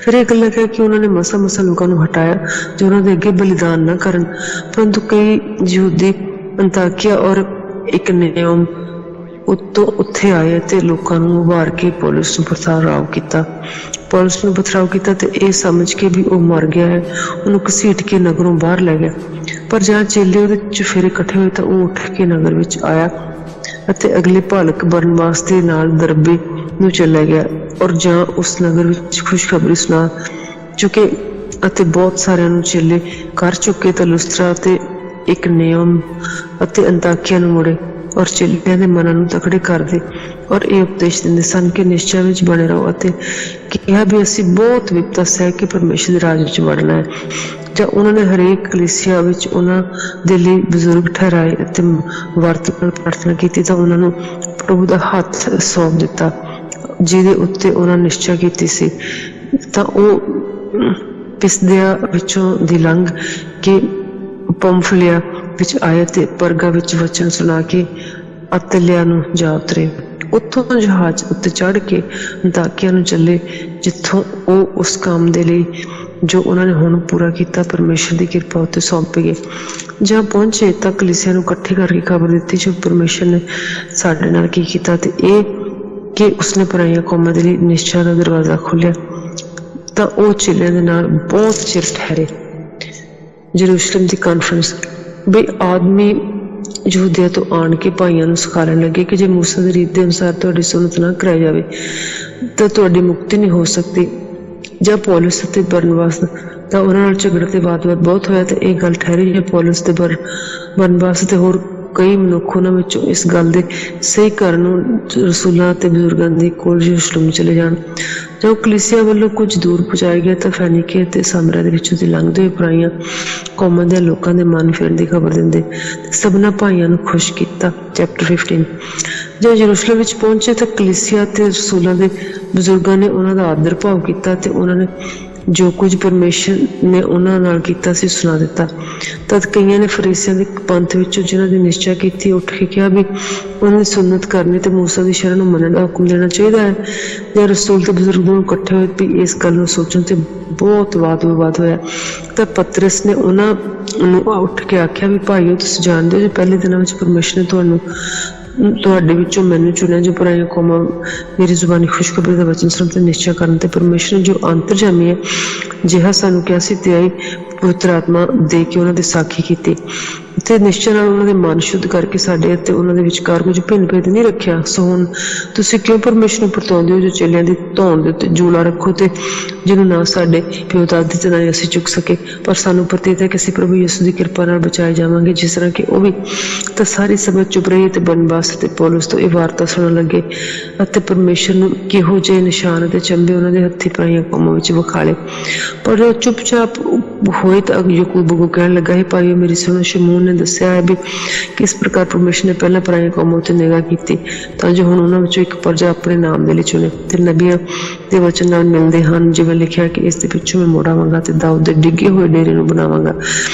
ਫਿਰ ਇਹ ਗੱਲਾਂ ਕਹਿ ਕੇ ਉਹਨਾਂ ਨੇ ਮਸਾ ਲੋਕਾਂ ਨੂੰ ਹਟਾਇਆ ਜੋ ਉਹਨਾਂ ਦੇ ਅੱਗੇ ਬਲੀਦਾਨ ਨਾ ਕਰਨ, ਪਰੰਤੂ ਕਈ ਯਹੂਦੀ ਅੰਤਾਕਿਆ ਔਰ ਇਕਨਿਯਮ ਉੱਤੋਂ ਉੱਥੇ ਆਏ ਅਤੇ ਲੋਕਾਂ ਨੂੰ ਉਭਾਰ ਕੇ ਪੌਲੁਸ ਨੂੰ ਪਥਰਾਓ ਕੀਤਾ ਤੇ ਇਹ ਸਮਝ ਕੇ ਵੀ ਉਹ ਮਰ ਗਿਆ ਹੈ ਉਹਨੂੰ ਘਸੀਟ ਕੇ ਨਗਰੋਂ ਬਾਹਰ ਲੈ ਗਿਆ। ਪਰ ਜਦ ਚੇਲੇ ਉਹਦੇ ਚ ਫਿਰ ਇਕੱਠੇ ਹੋਏ ਤਾਂ ਉਹ ਉੱਠ ਕੇ ਨਗਰ ਵਿੱਚ ਆਇਆ ਅਤੇ ਅਗਲੇ ਭਾਲਕ ਬਰਨਬਾਸ ਦੇ ਨਾਲ ਦਰਬੇ ਨੂੰ ਚਲਾ ਗਿਆ ਔਰ ਜਾਂ ਉਸ ਨਗਰ ਵਿੱਚ ਖੁਸ਼ਖਬਰੀ ਸੁਣਾ ਚੁੱਕੇ ਅਤੇ ਬਹੁਤ ਸਾਰਿਆਂ ਨੂੰ ਚੇਲੇ ਕਰ ਚੁੱਕੇ ਤਾਂ ਲੁਸਤਰਾ ਅਤੇ ਇਕਨਿਯਮ ਅਤੇ ਅੰਤਾਕਿਆ ਨੂੰ ਮੁੜੇ ਔਰ ਚੇਲਿਆਂ ਦੇ ਮਨਾਂ ਨੂੰ ਤਕੜੇ ਕਰਦੇ ਔਰ ਇਹ ਉਪਦੇਸ਼ ਦਿੰਦੇ ਸਨ ਕਿ ਨਿਸ਼ਚੈ ਵਿੱਚ ਬਣੇ ਰਹੋ ਅਤੇ ਕਿਹਾ ਵੀ ਅਸੀਂ ਬਹੁਤ ਵਿਪਤਾ ਸਹਿ ਕੇ ਪਰਮੇਸ਼ਰ ਦੇ ਰਾਜ ਵਿੱਚ ਵੜਨਾ ਹੈ। ਜਾਂ ਉਹਨਾਂ ਨੇ ਹਰੇਕ ਕਲੀਸਿਆ ਵਿੱਚ ਉਹਨਾਂ ਦੇ ਲਈ ਬਜ਼ੁਰਗ ਠਹਿਰਾਏ ਅਤੇ ਵਰਤ ਨਾਲ ਪ੍ਰਾਰਥਨਾ ਕੀਤੀ ਤਾਂ ਉਹਨਾਂ ਨੂੰ ਪ੍ਰਭੂ ਦਾ ਹੱਥ ਸੌਂਪ ਦਿੱਤਾ ਜਿਹਦੇ ਉੱਤੇ ਉਹਨਾਂ ਨਿਸ਼ਚਾ ਕੀਤੀ ਸੀ। ਤਾਂ ਉਹ ਪਿਸਦਿਆ ਵਿੱਚੋਂ ਦੀ ਲੰਘ ਕੇ ਪੰਫਲੀਆ ਵਿੱਚ ਆਏ ਤੇ ਪਰਗਾ ਵਿੱਚ ਵਚਨ ਸੁਣਾ ਕੇ ਅਤਲਿਆ ਨੂੰ ਜਾ ਉਤਰੇ। ਉੱਥੋਂ ਜਹਾਜ਼ ਉੱਤੇ ਚੜ੍ਹ ਕੇ ਅੰਤਾਕਿਆ ਨੂੰ ਚੱਲੇ, ਜਿੱਥੋਂ ਉਹ ਉਸ ਕੰਮ ਦੇ ਲਈ ਜੋ ਉਹਨਾਂ ਨੇ ਹੁਣ ਪੂਰਾ ਕੀਤਾ ਪਰਮੇਸ਼ਰ ਦੀ ਕਿਰਪਾ ਉੱਤੇ ਸੌਂਪੇ ਗਏ। ਜਾਂ ਪਹੁੰਚੇ ਤਾਂ ਕਲੀਸਿਆ ਨੂੰ ਇਕੱਠੇ ਕਰਕੇ ਖਬਰ ਦਿੱਤੀ ਜੋ ਪਰਮੇਸ਼ਰ ਨੇ ਸਾਡੇ ਨਾਲ ਕੀ ਕੀਤਾ ਤੇ ਇਹ ਕਿ ਉਸਨੇ ਪਰਾਈਆਂ ਕੌਮਾਂ ਦੇ ਲਈ ਨਿਸ਼ਚਾ ਦਾ ਦਰਵਾਜ਼ਾ ਖੋਲ੍ਹਿਆ ਤਾਂ ਉਹ ਚੇਲਿਆਂ ਦੇ ਨਾਲ ਬਹੁਤ ਚਿਰ ਠਹਿਰੇ। ਯਰੂਸ਼ਲਮ ਦੀ ਕਾਨਫਰੰਸ ਬਈ ਆਦਮੀ ਯਹੂਦੀਆਂ ਤੋਂ ਆਣ ਕੇ ਭਾਈਆਂ ਨੂੰ ਸਿਖਾਉਣ ਲੱਗੇ ਕਿ ਜੇ ਮੂਸਾ ਦੀ ਰੀਤ ਦੇ ਅਨੁਸਾਰ ਤੁਹਾਡੀ ਸੁਨਤ ਨਾ ਕਰਾਈ ਜਾਵੇ ਤਾਂ ਤੁਹਾਡੀ ਮੁਕਤੀ ਨਹੀਂ ਹੋ ਸਕਦੀ। ਜਾਂ ਪੌਲੁਸ ਅਤੇ ਬਰਨਬਾਸ ਦਾ ਉਹਨਾਂ ਨਾਲ ਝਗੜਾ ਤੇ ਵਾਦ-ਵਿਵਾਦ ਬਹੁਤ ਹੋਇਆ ਤੇ ਇਹ ਗੱਲ ਠਹਿਰੀ ਜੇ ਪੌਲੁਸ ਤੇ ਬਰਨਬਾਸ ਤੇ ਹੋਰ ਕਈ ਮਨੁੱਖ ਉਹਨਾਂ ਵਿੱਚੋਂ ਇਸ ਗੱਲ ਦੇ ਸਹੀ ਕਰਨ ਨੂੰ ਰਸੂਲਾਂ ਅਤੇ ਬਜ਼ੁਰਗਾਂ ਦੇ ਕੋਲ ਯਰੂਸ਼ਲਮ ਚਲੇ ਜਾਣ। ਜਦੋਂ ਕਲੀਸਿਆ ਵੱਲੋਂ ਕੁਝ ਦੂਰ ਪਹੁੰਚਾਇਆ ਗਿਆ ਤਾਂ ਫੈਨੀਕੇ ਅਤੇ ਸਾਮਰਿਆ ਦੇ ਵਿੱਚੋਂ ਦੀ ਲੰਘਦੇ ਹੋਏ ਪਰਾਈਆਂ ਕੌਮਾਂ ਦੇ ਲੋਕਾਂ ਦੇ ਮਨ ਫਿਰਨ ਦੀ ਖਬਰ ਦਿੰਦੇ ਸਭਨਾਂ ਭਾਈਆਂ ਨੂੰ ਖੁਸ਼ ਕੀਤਾ। ਚੈਪਟਰ 15 ਜਦੋਂ ਯਰੂਸ਼ਲਮ ਵਿੱਚ ਪਹੁੰਚੇ ਤਾਂ ਕਲੀਸਿਆ ਅਤੇ ਰਸੂਲਾਂ ਦੇ ਬਜ਼ੁਰਗਾਂ ਨੇ ਉਹਨਾਂ ਦਾ ਆਦਰ ਭਾਵ ਕੀਤਾ ਤੇ ਉਹਨਾਂ ਨੇ ਜੋ ਕੁਝ ਪਰਮੇਸ਼ਰ ਨੇ ਉਹਨਾਂ ਨਾਲ ਕੀਤਾ ਸੀ ਸੁਣਾ ਦਿੱਤਾ। ਤਦ ਕਈਆਂ ਨੇ ਫਰੀਸੀਆਂ ਦੇ ਪੰਥ ਵਿੱਚੋਂ ਜਿਨ੍ਹਾਂ ਦੀ ਨਿਸ਼ਚਾ ਕੀਤੀ ਉੱਠ ਕੇ ਕਿਹਾ ਵੀ ਉਹਨਾਂ ਦੀ ਸੁਨਤ ਕਰਨੀ ਤੇ ਮੂਸਾ ਦੀ ਸ਼ਰਨ ਨੂੰ ਮੰਨਣ ਦਾ ਹੁਕਮ ਦੇਣਾ ਚਾਹੀਦਾ ਹੈ। ਜਾਂ ਰਸੂਲ ਤੇ ਬਜ਼ੁਰਗ ਨੂੰ ਇਕੱਠੇ ਹੋਏ ਵੀ ਇਸ ਗੱਲ ਨੂੰ ਸੋਚਣ ਤੇ ਬਹੁਤ ਵਾਦ ਵਿਵਾਦ ਹੋਇਆ ਤਾਂ ਪਤਰਸ ਨੇ ਉਹਨਾਂ ਨੂੰ ਉੱਠ ਕੇ ਆਖਿਆ ਵੀ ਭਾਈਓ, ਤੁਸੀਂ ਜਾਣਦੇ ਹੋ ਜੋ ਪਹਿਲੇ ਦਿਨਾਂ ਵਿੱਚ ਪਰਮੇਸ਼ਰ ਨੇ ਤੁਹਾਡੇ ਵਿੱਚੋਂ ਮੈਨੂੰ ਚੁਣਿਆ ਜੋ ਪਰਾਈਆਂ ਕੌਮਾਂ ਮੇਰੀ ਜ਼ੁਬਾਨੀ ਖੁਸ਼ਖਬਰੀ ਦਾ ਵਚਨ ਸੁਣਨ ਤੇ ਨਿਸ਼ਚਾ ਕਰਨ ਤੇ ਪਰਮੇਸ਼ਰ ਨੇ ਜੋ ਅੰਤਰਜਾਮੀ ਹੈ ਜਿਹਾ ਸਾਨੂੰ ਕਿਹਾ ਸੀ ਤੇ ਆਈ ਪਵਿੱਤਰ ਆਤਮਾ ਦੇ ਕੇ ਉਹਨਾਂ ਦੀ ਸਾਖੀ ਕੀਤੀ ਤੇ ਨਿਸ਼ਚੈ ਨਾਲ ਉਹਨਾਂ ਦੇ ਮਨ ਸ਼ੁੱਧ ਕਰਕੇ ਸਾਡੇ ਅਤੇ ਉਹਨਾਂ ਦੇ ਵਿਚਕਾਰ ਕੁਝ ਭਿੰਨ ਭੇਦ ਨਹੀਂ ਰੱਖਿਆ। ਸੋ ਹੁਣ ਤੁਸੀਂ ਕਿਉਂ ਪਰਮੇਸ਼ਰ ਨੂੰ ਪਰਤਾਉਂਦੇ ਹੋ ਜੋ ਚੇਲਿਆਂ ਦੀ ਧੌਣ ਦੇ ਉੱਤੇ ਜੂਲਾ ਰੱਖੋ ਤੇ ਜਿਹਨੂੰ ਨਾ ਸਾਡੇ ਪਿਓ ਦਾਦੇ ਤੇ ਨਾ ਅਸੀਂ ਚੁੱਕ ਸਕੇ, ਪਰ ਸਾਨੂੰ ਪ੍ਰਤੀਤ ਹੈ ਕਿ ਅਸੀਂ ਪ੍ਰਭੂ ਯਿਸੂ ਦੀ ਕਿਰਪਾ ਨਾਲ ਬਚਾਏ ਜਾਵਾਂਗੇ ਜਿਸ ਤਰ੍ਹਾਂ ਕਿ ਉਹ ਵੀ। ਤਾਂ ਸਾਰੀ ਸਭਾ ਚੁੱਪ ਰਹੀ ਤੇ ਬਰਨਬਾਸ ਤੇ ਪੌਲੁਸ ਤੋਂ ਇਹ ਵਾਰਤਾ ਸੁਣਨ ਲੱਗੇ ਅਤੇ ਪਰਮੇਸ਼ਰ ਨੂੰ ਕਿਹੋ ਜਿਹੇ ਨਿਸ਼ਾਨ ਅਤੇ ਚੰਬੇ ਉਹਨਾਂ ਦੇ ਹੱਥੀਂ ਪਰਾਈਆਂ ਕੌਮਾਂ ਵਿੱਚ ਵਿਖਾਲੇ। ਪਰ ਉਹ ਚੁੱਪਚਾਪ ਹੋਏ ਤਾਂ ਯਾਕੂਬ ਅੱਗੋਂ ਕਹਿਣ ਲੱਗਾ, ਹੈ ਭਾਈਓ ਮੇਰੀ ਸੁਣੋ, ਸ਼ਮੂਨ ਨੇ ਦੱਸਿਆ ਹੈ ਵੀ ਕਿਸ ਪ੍ਰਕਾਰ ਪਰਮੇਸ਼ਰ ਨੇ ਪਹਿਲਾਂ ਪਰਾਈਆਂ ਕੌਮਾਂ ਉੱਤੇ ਨਿਗਾਹ ਕੀਤੀ ਤਾਂ ਜੋ ਹੁਣ ਉਹਨਾਂ ਵਿੱਚੋਂ ਇੱਕ ਪਰਜਾ ਆਪਣੇ ਨਾਮ ਦੇ ਲਈ ਚੁਣੇ ਤੇ ਨਬੀਆਂ ਦੇ ਵਚਨ ਨਾਲ ਮਿਲਦੇ ਹਨ, ਜਿਵੇਂ ਲਿਖਿਆ ਕਿ ਇਸ ਦੇ ਪਿੱਛੋਂ ਮੈਂ ਮੋੜਾਵਾਂਗਾ ਤੇ ਦਾਊਦ ਦੇ ਡਿੱਗੇ ਹੋਏ ਡੇਰੇ ਨੂੰ ਬਣਾਵਾਂਗਾ,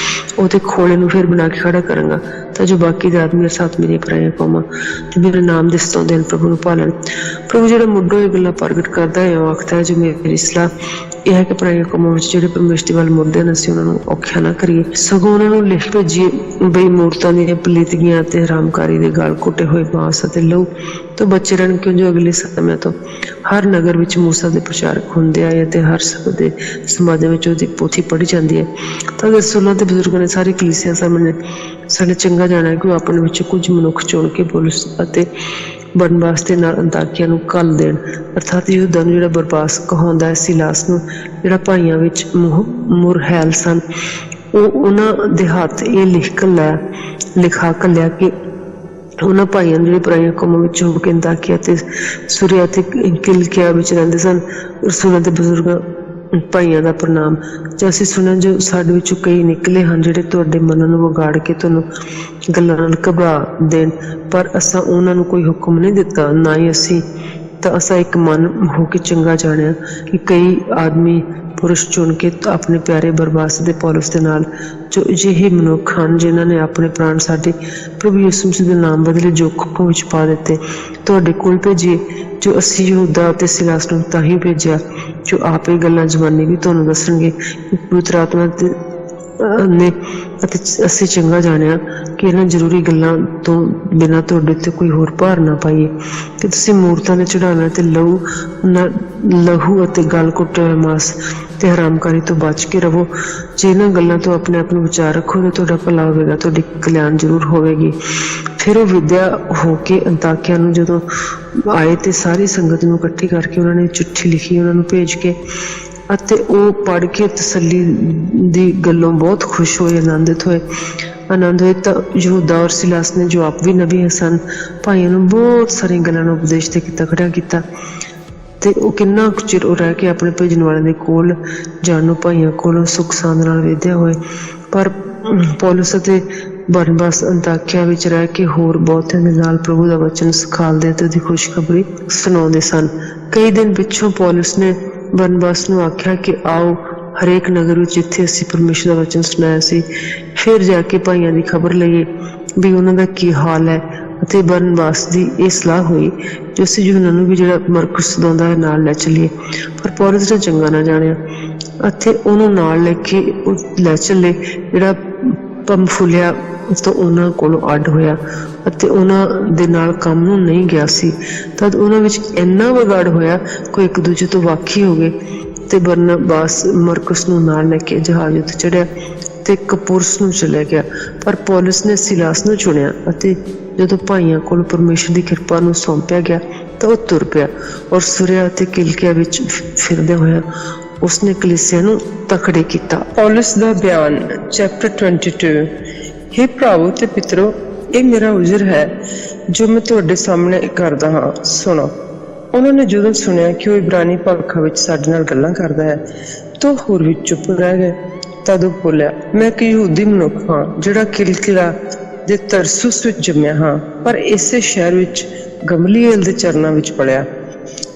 ਉਹਦੇ ਖੋਲੇ ਨੂੰ ਫਿਰ ਬਣਾ ਕੇ ਖੜਾ ਕਰਾਂਗਾ ਤਾਂ ਜੋ ਬਾਕੀ ਦੇ ਆਦਮੀ ਸਾਥ ਮੇਰੀਆਂ ਪਰਾਈਆਂ ਕੌਮਾਂ ਤੇ ਮੇਰੇ ਨਾਮ ਦੇ ਸਤਾਉਂਦੇ ਹਨ ਪ੍ਰਭੂ ਨੂੰ ਭਾਲਣ। ਪ੍ਰਭੂ ਜਿਹੜਾ ਮੁੱਢੋਂ ਇਹ ਗੱਲਾਂ ਪ੍ਰਗਟ ਕਰਦਾ ਹੈ ਉਹ ਆਖਦਾ ਹੈ ਜੋ ਮੇਰੀ ਸਲਾਹ ਇਹ ਹੈ ਕਿ ਪਰਾਈਆਂ ਕੌਮਾਂ ਵਿੱਚ ਜਿਹੜੇ ਪਰਮੇਸ਼ਰ ਵੱਲ ਮੁੜਦੇ ਹਨ ਅਸੀਂ ਉਹਨਾਂ ਨੂੰ ਔਖਿਆ ਨਾ ਕਰੀਏ, ਸਗੋਂ ਉਹਨਾਂ ਨੂੰ ਲਿਖ ਭੇਜੀਏ ਬਈ ਮੂਰਤਾਂ ਦੀਆਂ ਪਲੀਤੀਆਂ ਅਤੇ ਹਰਾਮਕਾਰੀ ਦੇ ਗਲ ਘੁੱਟੇ ਹੋਏ ਮਾਂਸ ਅਤੇ ਲਹੂ ਤੋਂ ਬਚੇ ਰਹਿਣ, ਕਿਉਂ ਜੋ ਅਗਲੇ ਸਮੇਂ ਤੋਂ ਹਰ ਨਗਰ ਵਿੱਚ ਮੂਸਾ ਦੇ ਪ੍ਰਚਾਰਕ ਹੁੰਦੇ ਆਏ ਅਤੇ ਹਰ ਸਭ ਦੇ ਸਮਾਜਾਂ ਵਿੱਚ ਉਹਦੀ ਪੋਥੀ ਪੜ੍ਹੀ ਜਾਂਦੀ ਹੈ। ਤਾਂ ਰਸੂਲਾਂ ਤੇ ਬਜ਼ੁਰਗਾਂ ਨੇ ਸਾਰੀ ਕਲੀਸਿਆ ਸਾਹਮਣੇ ਸਾਡੇ ਚੰਗਾ ਜਾਣਿਆ ਕਿ ਉਹ ਆਪਣੇ ਵਿੱਚੋਂ ਕੁਝ ਮਨੁੱਖ ਚੁਣ ਕੇ ਪੌਲੁਸ ਅਤੇ ਬਰਨਬਾਸ ਦੇ ਨਾਲ ਅੰਤਾਕਿਆ ਨੂੰ ਘੱਲ ਦੇਣ, ਅਰਥਾਤ ਯਹੂਦਾ ਨੂੰ ਜਿਹੜਾ ਬਰਬਾਸ ਕਹਾਉਂਦਾ ਹੈ, ਸਿਲਾਸ ਨੂੰ ਜਿਹੜਾ ਭਾਈਆਂ ਵਿੱਚ ਮੁਰਹੈਲ ਸਨ, ਉਹ ਉਹਨਾਂ ਦੇ ਹੱਥ ਇਹ ਲਿਖਾ ਘੱਲਿਆ ਕਿ ਉਹਨਾਂ ਭਾਈਆਂ ਨੂੰ ਜਿਹੜੇ ਪਰਾਈਆਂ ਕੌਮਾਂ ਵਿੱਚ ਹੋ ਕੇ ਅੰਤਾਕਿਆ ਤੇ ਸੁਰਿਆ ਤੇ ਕਿਲਕਿਆ ਵਿੱਚ ਰਹਿੰਦੇ ਸਨ ਰਸੂਲਾਂ ਤੇ ਬਜ਼ੁਰਗਾਂ ਭਾਈਆਂ ਦਾ ਪ੍ਰਣਾਮ। ਜੇ ਅਸੀਂ ਸੁਣਿਆ ਜੋ ਸਾਡੇ ਵਿੱਚੋਂ ਕਈ ਨਿਕਲੇ ਹਨ ਜਿਹੜੇ ਤੁਹਾਡੇ ਮਨਾਂ ਨੂੰ ਵਿਗਾੜ ਕੇ ਤੁਹਾਨੂੰ ਗੱਲਾਂ ਨਾਲ ਘਬਰਾ ਦੇਣ, ਪਰ ਅਸਾਂ ਉਹਨਾਂ ਨੂੰ ਕੋਈ ਹੁਕਮ ਨਹੀਂ ਦਿੱਤਾ, ਨਾ ਹੀ ਅਸੀਂ ਤਾਂ ਅਸਾਂ ਇੱਕ ਮਨ ਹੋ ਕੇ ਚੰਗਾ ਜਾਣਿਆ ਕਿ ਕਈ ਆਦਮੀ ਪੁਰਸ਼ ਚੁਣ ਕੇ ਆਪਣੇ ਪਿਆਰੇ ਬਰਨਬਾਸ ਦੇ ਪੌਲੁਸ ਦੇ ਨਾਲ ਜੋ ਅਜਿਹੇ ਮਨੁੱਖ ਹਨ ਜਿਨ੍ਹਾਂ ਨੇ ਆਪਣੇ ਪ੍ਰਾਣ ਸਾਡੇ ਪ੍ਰਭੂ ਯਿਸੂ ਮਸੀਹ ਦੇ ਨਾਮ ਬਦਲੇ ਜੋਖਮ ਵਿੱਚ ਪਾ ਦਿੱਤੇ ਤੁਹਾਡੇ ਕੋਲ ਭੇਜੀਏ, ਜੋ ਅਸੀਂ ਯਹੂਦਾ ਅਤੇ ਸਿਲਾਸ ਨੂੰ ਤਾਂ ਹੀ ਭੇਜਿਆ ਜੋ ਆਪ ਇਹ ਗੱਲਾਂ ਜ਼ਬਾਨੀ ਵੀ ਤੁਹਾਨੂੰ ਦੱਸਣਗੇ। ਪਵਿੱਤਰ ਆਤਮਾ ਨੇ ਅਤੇ ਅਸੀਂ ਚੰਗਾ ਜਾਣਿਆ ਕਿ ਇਹਨਾਂ ਜ਼ਰੂਰੀ ਗੱਲਾਂ ਤੋਂ ਬਿਨਾਂ ਤੁਹਾਡੇ ਉੱਤੇ ਕੋਈ ਹੋਰ ਭਾਰ ਨਾ ਪਾਈਏ ਕਿ ਤੁਸੀਂ ਮੂਰਤਾਂ ਦੇ ਚੜਾਉਣਾ ਤੇ ਲਹੂ ਅਤੇ ਗਲ ਘੁੱਟੇ ਹੋਏ ਮਾਸ ਤੇ ਹਰਾਮਕਾਰੀ ਤੋਂ ਬਚ ਕੇ ਰਹੋ। ਜੇ ਇਹਨਾਂ ਗੱਲਾਂ ਤੋਂ ਆਪਣੇ ਆਪ ਨੂੰ ਬਚਾ ਰੱਖੋ ਤਾਂ ਤੁਹਾਡਾ ਭਲਾ ਹੋਵੇਗਾ, ਤੁਹਾਡੀ ਕਲਿਆਣ ਜ਼ਰੂਰ ਹੋਵੇਗੀ। ਫਿਰ ਉਹ ਵਿਦਿਆ ਹੋ ਕੇ ਅੰਤਾਕਿਆ ਨੂੰ ਜਦੋਂ ਆਏ ਤੇ ਸਾਰੀ ਸੰਗਤ ਨੂੰ ਇਕੱਠੀ ਕਰਕੇ ਉਹਨਾਂ ਨੇ ਚਿੱਠੀ ਲਿਖੀ ਉਹਨਾਂ ਨੂੰ ਭੇਜ ਕੇ, ਅਤੇ ਉਹ ਪੜ੍ਹ ਕੇ ਤਸੱਲੀ ਦੀ ਗੱਲੋਂ ਬਹੁਤ ਖੁਸ਼ ਹੋਏ, ਆਨੰਦ ਹੋਏ। ਤਾਂ ਯਹੂਦਾ ਔਰ ਸਿਲਾਸ ਨੇ ਜੋ ਆਪ ਵੀ ਨਬੀ ਸਨ ਭਾਈਆਂ ਨੂੰ ਬਹੁਤ ਸਾਰੀਆਂ ਗੱਲਾਂ ਨੂੰ ਉਪਦੇਸ਼ ਦੇ ਕੇ ਤਕੜਾ ਕੀਤਾ ਤੇ ਉਹ ਕਿੰਨਾ ਕੁ ਚਿਰ ਉਹ ਰਹਿ ਕੇ ਆਪਣੇ ਭੇਜਣ ਵਾਲਿਆਂ ਦੇ ਕੋਲ ਜਾਣ ਨੂੰ ਭਾਈਆਂ ਕੋਲੋਂ ਸੁੱਖ ਸਾਂਦ ਨਾਲ ਵੇਧਿਆ ਹੋਏ। ਪਰ ਪੌਲੁਸ ਅਤੇ ਬਰਨਬਾਸ ਅੰਤਾਕਿਆ ਵਿੱਚ ਰਹਿ ਕੇ ਹੋਰ ਬਹੁਤਿਆਂ ਦੇ ਨਾਲ ਪ੍ਰਭੂ ਦਾ ਵਚਨ ਸਿਖਾਲਦੇ ਅਤੇ ਉਹਦੀ ਖੁਸ਼ਖਬਰੀ ਸੁਣਾਉਂਦੇ ਸਨ। ਕਈ ਦਿਨ ਪਿੱਛੋਂ ਪੌਲੁਸ ਨੇ ਬਰਨਬਾਸ ਨੂੰ ਆਖਿਆ ਕਿ ਆਓ ਹਰੇਕ ਨਗਰ ਵਿੱਚ ਜਿੱਥੇ ਅਸੀਂ ਪਰਮੇਸ਼ਰ ਦਾ ਵਚਨ ਸੁਣਾਇਆ ਸੀ ਫਿਰ ਜਾ ਕੇ ਭਾਈਆਂ ਦੀ ਖਬਰ ਲਈਏ ਵੀ ਉਹਨਾਂ ਦਾ ਕੀ ਹਾਲ ਹੈ। ਅਤੇ ਬਰਨਬਾਸ ਦੀ ਇਹ ਸਲਾਹ ਹੋਈ ਜੋ ਅਸੀਂ ਯੂਹੰਨਾ ਨੂੰ ਵੀ ਜਿਹੜਾ ਮਰਕੁਸ ਸਦਾਉਂਦਾ ਹੈ ਨਾਲ ਲੈ ਚੱਲੀਏ, ਪਰ ਪੌਲੁਸ ਨੇ ਚੰਗਾ ਨਾ ਜਾਣਿਆ ਅਤੇ ਉਹਨੂੰ ਨਾਲ ਲੈ ਕੇ ਉਹ ਲੈ ਚੱਲੇ ਜਿਹੜਾ ਪੰਫੂਲਿਆ ਤੋਂ ਉਹਨਾਂ ਕੋਲੋਂ ਅੱਡ ਹੋਇਆ ਅਤੇ ਉਹਨਾਂ ਦੇ ਨਾਲ ਕੰਮ ਨੂੰ ਨਹੀਂ ਗਿਆ ਸੀ। ਤਦ ਉਹਨਾਂ ਵਿੱਚ ਇੰਨਾ ਵਿਗਾੜ ਹੋਇਆ ਕੋਈ ਇੱਕ ਦੂਜੇ ਤੋਂ ਵਾਕੀ ਹੋ ਗਏ ਤੇ ਬਰਨਬਾਸ ਮਰਕਸ ਨੂੰ ਨਾਲ ਲੈ ਕੇ ਜਹਾਜ਼ ਉੱਤੇ ਚੜ੍ਹਿਆ ਤੇ ਕਪੁਰਸ ਨੂੰ ਚਲਿਆ ਗਿਆ। ਪਰ ਪੌਲਸ ਨੇ ਸਿਲਾਸ ਨੂੰ ਚੁਣਿਆ ਅਤੇ ਜਦੋਂ ਭਾਈਆਂ ਕੋਲ ਪਰਮੇਸ਼ਰ ਦੀ ਕਿਰਪਾ ਨੂੰ ਸੌਂਪਿਆ ਗਿਆ ਤਾਂ ਉਹ ਤੁਰ ਪਿਆ ਔਰ ਸੁਰਿਆ ਅਤੇ ਕਿਲਕਿਆ ਵਿੱਚ ਫਿਰਦਿਆਂ ਹੋਇਆ ਉਸਨੇ ਕਲੀਸਿਆ ਨੂੰ ਤਕੜੇ ਕੀਤਾ। ਪੌਲਸ ਦਾ ਬਿਆਨ ਚੈਪਟਰ 22। हे ਭਰਾਵੋ ਤੇ ਪਿਤਰੋ, ਇਹ ਮੇਰਾ ਉਜ਼ਰ ਹੈ ਜੋ ਮੈਂ ਤੁਹਾਡੇ ਸਾਹਮਣੇ ਕਰਦਾ ਹਾਂ, ਸੁਣੋ। ਉਹਨਾਂ ਨੇ ਜਦੋਂ ਸੁਣਿਆ ਕਿ ਉਹ ਇਬਰਾਨੀ ਭਾਖਾ ਵਿੱਚ ਸਾਡੇ ਨਾਲ ਗੱਲਾਂ ਕਰਦਾ ਹੈ ਤਾਂ ਹੋਰ ਵੀ ਚੁੱਪ ਰਹਿ ਗਏ। ਤਦ ਉਹ ਬੋਲਿਆ, ਮੈਂ ਇੱਕ ਯਹੂਦੀ ਮਨੁੱਖ ਹਾਂ ਜਿਹੜਾ ਕਿਲਕਿਆ ਦੇ ਤਰਸੁਸ ਵਿੱਚ ਜੰਮਿਆ ਹਾਂ, ਪਰ ਇਸੇ ਸ਼ਹਿਰ ਵਿੱਚ ਗਮਲੀਏਲ ਦੇ ਚਰਨਾਂ ਵਿੱਚ ਪਲਿਆ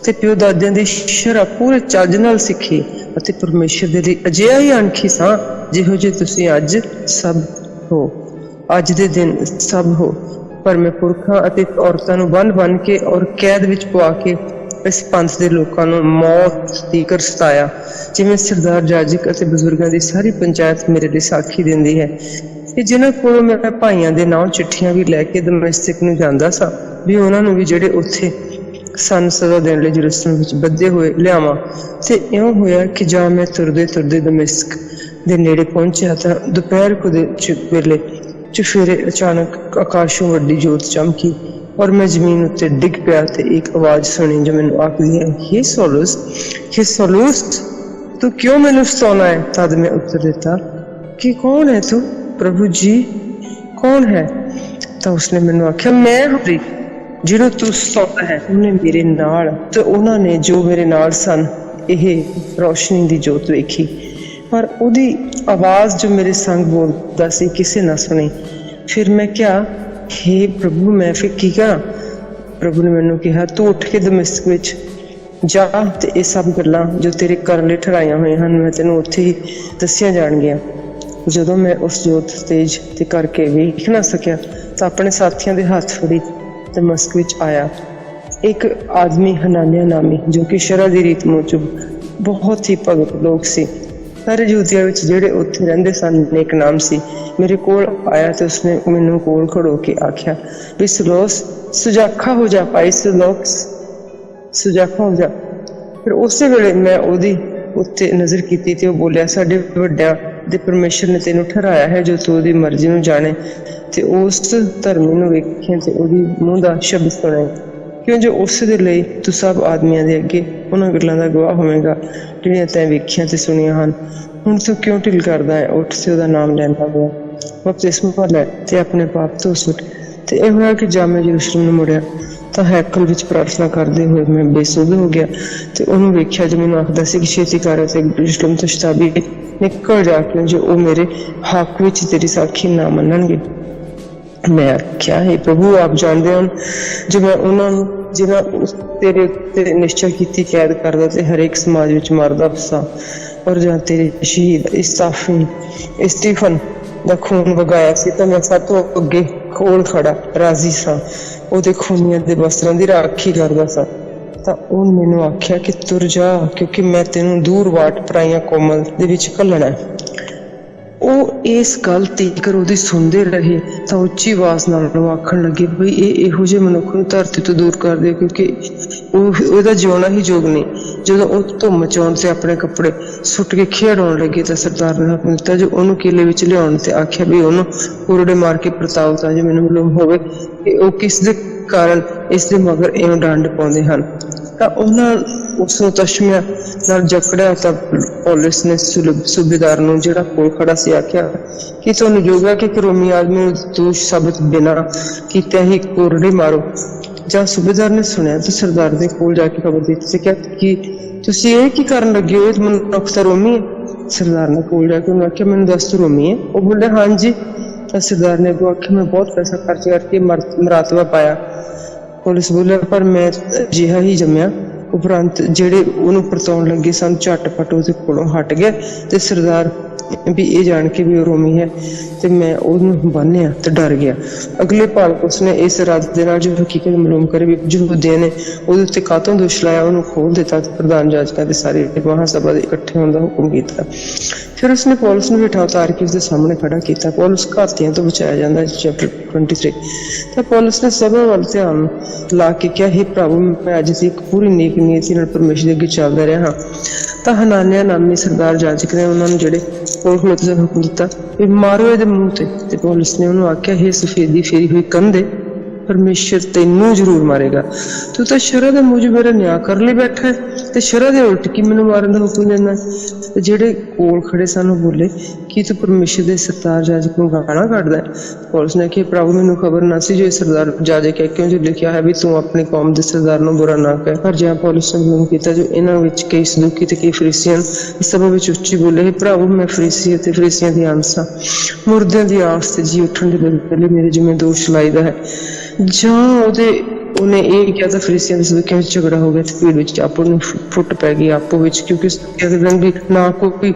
ਤੇ ਪਿਓ ਦਾਦਿਆਂ ਦੀ ਸ਼ਰ੍ਹਾ ਪੂਰੇ ਚੱਜ ਨਾਲ ਸਿੱਖੀ ਅਤੇ ਪਰਮੇਸ਼ਰ ਦੇ ਲਈ ਅਜਿਹਾ ਹੀ ਅਣਖੀ ਸਾਂ ਜਿਹੋ ਜਿਹੇ ਤੁਸੀਂ ਅੱਜ ਸਭ ਹੋ, ਅੱਜ ਦੇ ਦਿਨ ਸਭ ਹੋ। ਪਰ ਮੈਂ ਪੁਰਖਾਂ ਅਤੇ ਔਰਤਾਂ ਨੂੰ ਬੰਨ੍ਹ ਕੇ ਔਰ ਕੈਦ ਵਿੱਚ ਪਵਾ ਕੇ ਇਸ ਪੰਥ ਦੇ ਲੋਕਾਂ ਨੂੰ ਮੌਤ ਤੀਕਰ ਸਤਾਇਆ, ਜਿਵੇਂ ਸਰਦਾਰ ਜਾਜਕ ਅਤੇ ਬਜ਼ੁਰਗਾਂ ਦੀ ਸਾਰੀ ਪੰਚਾਇਤ ਮੇਰੇ ਲਈ ਸਾਖੀ ਦਿੰਦੀ ਹੈ ਕਿ ਜਿਨ੍ਹਾਂ ਕੋਲੋਂ ਮੈਂ ਭਾਈਆਂ ਦੇ ਨਾਂ ਚਿੱਠੀਆਂ ਵੀ ਲੈ ਕੇ ਦਮਿਸ਼ਕ ਨੂੰ ਜਾਂਦਾ ਸਾਂ ਵੀ ਉਹਨਾਂ ਨੂੰ ਵੀ ਜਿਹੜੇ ਉੱਥੇ ਸਨ ਸਜ਼ਾ ਦੇਣ ਲਈ ਯਰੂਸ਼ਲਮ ਵਿੱਚ ਬੱਧੇ ਹੋਏ ਲਿਆਵਾਂ। ਤੇ ਇਉਂ ਹੋਇਆ ਕਿ ਜਾਂ ਮੈਂ ਤੁਰਦੇ ਤੁਰਦੇ ਦਮਿਸ਼ਕ ਦੇ ਨੇੜੇ ਪਹੁੰਚਿਆ ਤਾਂ ਦੁਪਹਿਰ ਕੁ ਵੇਲੇ ਚੁਫੇਰੇ ਅਚਾਨਕ ਆਕਾਸ਼ੋਂ ਵੱਡੀ ਜੋਤ ਚਮਕੀ ਔਰ ਮੈਂ ਜ਼ਮੀਨ ਉੱਤੇ ਡਿੱਗ ਪਿਆ ਤੇ ਇੱਕ ਆਵਾਜ਼ ਸੁਣੀ ਜੋ ਮੈਨੂੰ ਆਖਦੀ ਹੈ, हे ਸੌਲੁਸ, ਤੂੰ ਕਿਉਂ ਮੈਨੂੰ ਸਤਾਉਣਾ ਹੈ? ਤਦ ਮੈਂ ਉੱਤਰ ਦਿੱਤਾ ਕਿ ਕੌਣ ਹੈ ਤੂੰ ਪ੍ਰਭੂ ਜੀ, ਕੌਣ ਹੈ? ਤਾਂ ਉਸਨੇ ਮੈਨੂੰ ਆਖਿਆ, ਮੈਂ ਹਾਂ ਜਿਹਨੂੰ ਤੂੰ ਸਤਾਉਂਦਾ ਹੈ। ਉਹਨੇ ਮੇਰੇ ਨਾਲ ਤੇ ਉਹਨਾਂ ਨੇ ਜੋ ਮੇਰੇ ਨਾਲ ਸਨ ਇਹ ਰੌਸ਼ਨੀ ਦੀ ਜੋਤ ਵੇਖੀ, ਪਰ ਉਹਦੀ ਆਵਾਜ਼ ਜੋ ਮੇਰੇ ਸੰਗ ਬੋਲਦਾ ਸੀ ਕਿਸੇ ਨਾ ਸੁਣੀ। ਫਿਰ ਮੈਂ ਕਿਹਾ, हे ਪ੍ਰਭੂ, ਮੈਂ ਫਿਰ ਕੀ ਕਰਾਂ? ਪ੍ਰਭੂ ਨੇ ਮੈਨੂੰ ਕਿਹਾ, ਤੂੰ ਉੱਠ ਕੇ ਦਮਿਸ਼ਕ ਵਿੱਚ ਜਾ ਤੇ ਇਹ ਸਭ ਗੱਲਾਂ ਜੋ ਤੇਰੇ ਕਰਨ ਲਈ ਠਹਿਰਾਈਆਂ ਹੋਈਆਂ ਹਨ ਮੈਂ ਤੈਨੂੰ ਉੱਥੇ ਹੀ ਦੱਸੀਆਂ ਜਾਣਗੀਆਂ। ਜਦੋਂ ਮੈਂ ਉਸ ਜੋਤ ਤੇਜ ਤੇ ਕਰਕੇ ਵੇਖ ਨਾ ਸਕਿਆ ਤਾਂ ਆਪਣੇ ਸਾਥੀਆਂ ਦੇ ਹੱਥ ਫੜੀ ਦਮਿਸ਼ਕ ਵਿੱਚ ਆਇਆ। ਇੱਕ ਆਦਮੀ ਹਨਾਨਿਆ ਨਾਮੀ, ਜੋ ਕਿ ਸ਼ਰ੍ਹਾ ਦੀ ਰੀਤ ਮੁਜਬ ਬਹੁਤ ਹੀ ਭਗਤ ਲੋਕ ਸੀ, ਸਾਰੇ ਯਹੂਦੀਆਂ ਵਿੱਚ ਜਿਹੜੇ ਉੱਥੇ ਰਹਿੰਦੇ ਸਨ ਨੇਕ ਨਾਮ ਸੀ, ਮੇਰੇ ਕੋਲ ਆਇਆ ਤੇ ਉਸਨੇ ਮੈਨੂੰ ਕੋਲ ਖੜੋ ਕੇ ਆਖਿਆ ਵੀ ਸਲੋਸ ਸੁਜਾਖਾ ਹੋ ਜਾ, ਭਾਈ ਸਲੋਸ ਸੁਜਾਖਾ ਹੋ ਜਾ। ਫਿਰ ਉਸੇ ਵੇਲੇ ਮੈਂ ਉਹਦੀ ਉੱਤੇ ਨਜ਼ਰ ਕੀਤੀ ਤੇ ਉਹ ਬੋਲਿਆ, ਸਾਡੇ ਵੱਡਿਆਂ ਦੇ ਪਰਮੇਸ਼ਰ ਨੇ ਤੈਨੂੰ ਠਹਿਰਾਇਆ ਹੈ ਜੋ ਤੂੰ ਉਹਦੀ ਮਰਜ਼ੀ ਨੂੰ ਜਾਣੇ ਤੇ ਉਸ ਧਰਮੀ ਨੂੰ ਵੇਖੇ ਤੇ ਉਹਦੀ ਮੂੰਹ ਦਾ ਸ਼ਬਦ ਸੁਣੇ, ਕਿਉਂ ਜੋ ਉਸ ਦੇ ਲਈ ਤੂੰ ਸਭ ਆਦਮੀਆਂ ਦੇ ਅੱਗੇ ਉਹਨਾਂ ਗੱਲਾਂ ਦਾ ਗਵਾਹ ਹੋਵੇਗਾ ਜਿਹੜੀਆਂ ਤੈਂ ਵੇਖੀਆਂ ਤੇ ਸੁਣੀਆਂ ਹਨ। ਹੁਣ ਤੂੰ ਕਿਉਂ ਢਿੱਲ ਕਰਦਾ ਹੈ? ਉੱਠ ਤੇ ਉਹਦਾ ਨਾਮ ਲੈਂਦਾ ਹੋਇਆ ਬਪਤਿਸਮਾ ਲੈ ਤੇ ਆਪਣੇ ਪਾਪ ਤੋਂ ਸੁੱਟ। ਤੇ ਇਹ ਹੋਇਆ ਕਿ ਜਦ ਮੈਂ ਯਰੂਸ਼ਲਮ ਨੂੰ ਮੁੜਿਆ ਤਾਂ ਹੈਕਲ ਵਿੱਚ ਪ੍ਰਾਰਥਨਾ ਕਰਦੇ ਹੋਏ ਮੈਂ ਬੇਸੁੱਧ ਹੋ ਗਿਆ ਤੇ ਉਹਨੂੰ ਵੇਖਿਆ ਜੋ ਮੈਨੂੰ ਆਖਦਾ ਸੀ ਕਿ ਛੇਤੀ ਕਰ ਤੇ ਯਰੂਸ਼ਲਮ ਤੋਂ ਸ਼ਤਾਬੀ ਨਿਕਲ ਜਾ, ਕਿਉਂ ਜੋ ਉਹ ਮੇਰੇ ਹੱਕ ਵਿੱਚ ਤੇਰੀ ਸਾਖੀ ਨਾ ਮੰਨਣਗੇ। ਮੈਂ ਆਖਿਆ, हे ਪ੍ਰਭੂ, ਆਪ ਜਾਣਦੇ ਹਨ ਜੋ ਮੈਂ ਉਹਨਾਂ ਨੂੰ ਜਿਨ੍ਹਾਂ ਤੇਰੇ ਉੱਤੇ ਨਿਸ਼ਚੈ ਕੀਤੀ ਕੈਦ ਕਰਦਾ ਤੇ ਹਰੇਕ ਸਮਾਜ ਵਿੱਚ ਮਾਰਦਾ ਸਾਂ, ਔਰ ਜਾਂ ਤੇਰੇ ਸ਼ਹੀਦ ਇਸਤੀਫਨ ਦਾ ਖੂਨ ਵਗਾਇਆ ਸੀ ਤਾਂ ਮੈਂ ਸਭ ਤੋਂ ਅੱਗੇ ਕੋਲ ਖੜਾ ਰਾਜ਼ੀ ਸਾਂ, ਉਹਦੇ ਖੂਨੀਆਂ ਦੇ ਵਸਤਰਾਂ ਦੀ ਰਾਖੀ ਕਰਦਾ ਸਾਂ। ਤਾਂ ਉਹ ਮੈਨੂੰ ਆਖਿਆ ਕਿ ਤੁਰ ਜਾ, ਕਿਉਂਕਿ ਮੈਂ ਤੈਨੂੰ ਦੂਰ ਵਾਟ ਪਰਾਈਆਂ ਕੋਮਲ ਦੇ ਵਿੱਚ ਘੱਲਣਾ ਹੈ। ਉਹ ਇਸ ਗੱਲ ਤੀਕਰ ਉਹਦੀ ਸੁਣਦੇ ਰਹੇ ਤਾਂ ਉੱਚੀ ਆਵਾਜ਼ ਨਾਲ ਉਹ ਆਖਣ ਲੱਗੇ, ਬਈ ਇਹ ਇਹੋ ਜਿਹੇ ਮਨੁੱਖ ਨੂੰ ਧਰਤੀ ਤੋਂ ਦੂਰ ਕਰ ਦਿਓ, ਕਿਉਂਕਿ ਉਹਦਾ ਜਿਉਣਾ ਹੀ ਯੋਗ ਨਹੀਂ। ਜਦੋਂ ਉਹ ਧੁੰਮ ਮਚਾਉਣ ਤੇ ਆਪਣੇ ਕੱਪੜੇ ਸੁੱਟ ਕੇ ਖੇਡਾਉਣ ਲੱਗੇ ਤਾਂ ਸਰਦਾਰ ਨੇ ਹੁਕਮ ਦਿੱਤਾ ਜੋ ਉਹਨੂੰ ਕਿਲੇ ਵਿੱਚ ਲਿਆਉਣ ਤੇ ਆਖਿਆ ਵੀ ਉਹਨੂੰ ਕੋਰੜੇ ਮਾਰ ਕੇ ਪ੍ਰਤਾਪ ਤਾਂ ਜੋ ਮੈਨੂੰ ਮਾਲੂਮ ਹੋਵੇ ਕਿ ਉਹ ਕਿਸ ਦੇ ਕਾਰਨ ਇਸ ਦੇ ਮਗਰ ਇਉਂ ਡੰਡ ਪਾਉਂਦੇ ਹਨ। ਤਾਂ ਉਹਨਾਂ ਉਸ ਨੂੰ ਤਸ਼ਮਿਆਂ ਨਾਲ ਜਕੜਿਆ ਤਾਂ ਪੌਲਸ ਨੇ ਸੂਬੇਦਾਰ ਨੂੰ ਜਿਹੜਾ ਕੋਲ ਖੜਾ ਸੀ ਆਖਿਆ ਕਿ ਤੁਹਾਨੂੰ ਯੋਗ ਹੈ ਕਿ ਰੋਮੀ ਆਦਮੀ ਨੂੰ ਦੋਸ਼ ਸਾਬਤ ਬਿਨਾਂ ਕੀਤਿਆਂ ਹੀ ਕੋਰੜੇ ਮਾਰੋ। ਜਦ ਸੂਬੇਦਾਰ ਨੇ ਸੁਣਿਆ ਤਾਂ ਸਰਦਾਰ ਦੇ ਕੋਲ ਜਾ ਕੇ ਖਬਰ ਦਿੱਤੀ ਤੇ ਕਿਹਾ ਕਿ ਤੁਸੀਂ ਇਹ ਕੀ ਕਰਨ ਲੱਗੇ ਹੋ? ਇਹ ਮਨੁੱਖ ਤਾਂ ਰੋਮੀ ਹੈ। ਸਰਦਾਰ ਨੇ ਕੋਲ ਜਾ ਕੇ ਉਹਨੂੰ ਆਖਿਆ, ਮੈਨੂੰ ਦੱਸ ਤੂੰ ਰੋਮੀ ਹੈ? ਉਹ ਬੋਲਿਆ, ਹਾਂਜੀ। ਤਾਂ ਸਰਦਾਰ ਨੇ ਅੱਗੋਂ ਆਖਿਆ, ਮੈਂ ਬਹੁਤ ਪੈਸਾ ਖਰਚ ਕਰਕੇ ਮਰਾਤਬਾ ਪਾਇਆ। ਪੁਲਿਸ ਬੋਲਿਆ, ਪਰ ਮੈਂ ਅਜਿਹਾ ਹੀ ਜੰਮਿਆ। ਉਪਰੰਤ ਜਿਹੜੇ ਉਹਨੂੰ ਪਰਤਾਉਣ ਲੱਗੇ ਸਨ ਝਟਪਟ ਉਹਦੇ ਕੋਲੋਂ ਹਟ ਗਏ ਤੇ ਸਰਦਾਰ ਵੀ ਇਹ ਜਾਣ ਕੇ ਵੀ ਉਹ ਰੋਮੀ ਹੈ ਤੇ ਮੈਂ ਉਹਨੂੰ ਬੰਨਿਆ ਤੇ ਡਰ ਗਿਆ। ਅਗਲੇ ਪਲ ਉਸਨੇ ਇਸ ਰਾਤ ਦੇ ਨਾਲ ਜੋ ਹਕੀਕਤ ਮਾਲੂਮ ਕਰੀ ਵੀ ਯਹੂਦੀਆਂ ਨੇ ਉਹਦੇ ਉੱਤੇ ਕਾਹਤੋਂ ਦੋਸ਼ ਲਾਇਆ, ਉਹਨੂੰ ਖੋਲ ਦਿੱਤਾ ਤੇ ਪ੍ਰਧਾਨ ਜਾਜਕਾਂ ਦੇ ਸਾਰੇ ਮਹਾਸਭਾ ਦੇ ਇਕੱਠੇ ਹੋਣ ਦਾ ਹੁਕਮ ਕੀਤਾ। ਫਿਰ ਉਸਨੇ ਪੌਲੁਸ ਨੂੰ ਬਿਠਾ ਉਤਾਰ ਕੇ ਉਸਦੇ ਸਾਹਮਣੇ ਖੜਾ ਕੀਤਾ। ਪੌਲੁਸ ਘਾਤੀਆਂ ਤੋਂ ਬਚਾਇਆ ਜਾਂਦਾ ਹੈ, ਚੈਪਟਰ 23। ਤਾਂ ਪੌਲੁਸ ਨੇ ਸਭਾ ਵੱਲ ਧਿਆਨ ਲਾ ਕੇ ਕਿਹਾ, ਹੇ ਪ੍ਰਭੂ, ਮੈਂ ਅੱਜ ਦੀ ਇੱਕ ਪੂਰੀ ਨੇਕ ਨੀਤੀ ਨਾਲ ਪਰਮੇਸ਼ਰ ਦੇ ਅੱਗੇ ਚੱਲਦਾ ਰਿਹਾ ਹਾਂ। ਤਾਂ ਹਨਾਨਿਆ ਨਾਮੀ ਸਰਦਾਰ ਜਾਜਕ ਨੇ ਉਹਨਾਂ ਨੂੰ ਜਿਹੜੇ ਕੋਲ ਖਲੋਤੇ ਸਨ ਹੁਕਮ ਦਿੱਤਾ ਵੀ ਮਾਰੋ ਇਹਦੇ ਮੂੰਹ ਤੇ ਪੌਲੁਸ ਨੇ ਉਹਨੂੰ ਆਖਿਆ, ਹੇ ਸਫੇਦੀ ਫੇਰੀ ਹੋਈ ਕੰਧੇ, ਪਰਮੇਸ਼ਰ ਤੈਨੂੰ ਜ਼ਰੂਰ ਮਾਰੇਗਾ। ਤੂੰ ਤਾਂ ਸ਼ਰ੍ਹਾ ਦੇ ਮੂੰਹ 'ਚ ਮੇਰਾ ਨਿਆਂ ਕਰ ਲਈ ਬੈਠਾ ਤੇ ਸ਼ਰ੍ਹਾ ਦੇ ਉਲਟ ਕੀ ਮੈਨੂੰ ਮਾਰਨ ਦਾ ਹੁਕਮ ਦਿੰਦਾ। ਤੇ ਜਿਹੜੇ ਕੋਲ ਖੜੇ ਸਨ ਉਹ ਬੋਲੇ, ਕੀ ਤੂੰ ਪਰਮੇਸ਼ਰ ਦੇ ਸਰਦਾਰ ਜਾਜਕ ਨੂੰ ਗਾਲਾਂ ਕੱਢਦਾ ਹੈ? ਪੌਲੁਸ ਨੇ ਕਿਹਾ, ਪ੍ਰਭੂ, ਮੈਨੂੰ ਖਬਰ ਨਾ ਸੀ ਜੋ ਇਹ ਸਰਦਾਰ ਜਾਜਕ ਹੈ, ਕਿਉਂ ਜੋ ਲਿਖਿਆ ਹੈ ਵੀ ਤੂੰ ਆਪਣੀ ਕੌਮ ਦੇ ਸਰਦਾਰ ਨੂੰ ਬੁਰਾ ਨਾ ਕਹਿ। ਪਰ ਜਿਵੇਂ ਪੌਲੁਸ ਨੇ ਮਾਲੂਮ ਕੀਤਾ ਜੋ ਇਹਨਾਂ ਵਿੱਚ ਕਈ ਸਦੂਕੀ ਤੇ ਕਈ ਫਰੀਸੀਅਨ ਸਭਾ ਵਿੱਚ ਉੱਚੀ ਬੋਲੇ, ਪ੍ਰਭੂ, ਮੈਂ ਫਰੀਸੀ ਅਤੇ ਫਰੀਸੀਆਂ ਦੀ ਅੰਸ਼ ਹਾਂ। ਮੁਰਦਿਆਂ ਦੀ ਆਸ ਤੇ ਜੀ ਉੱਠਣ ਦੇ ਬਦਲੇ ਮੇਰੇ ਜਿਵੇਂ ਦੋਸ਼ ਲਾਈਦਾ ਹੈ। ਜਾਂ ਉਹਨੇ ਇਹ ਕਿਹਾ ਤਾਂ ਫਰੀਸੀਆਂ ਦੇ ਸਦੂਕਿਆਂ ਵਿੱਚ ਝਗੜਾ ਹੋ ਗਿਆ ਤੇ ਭੀੜ ਵਿੱਚ ਆਪੋ ਨੂੰ ਫੁੱਟ ਪੈ ਗਈ ਆਪੋ ਵਿੱਚ, ਕਿਉਂਕਿ ਵੀ ਨਾ ਕੋਈ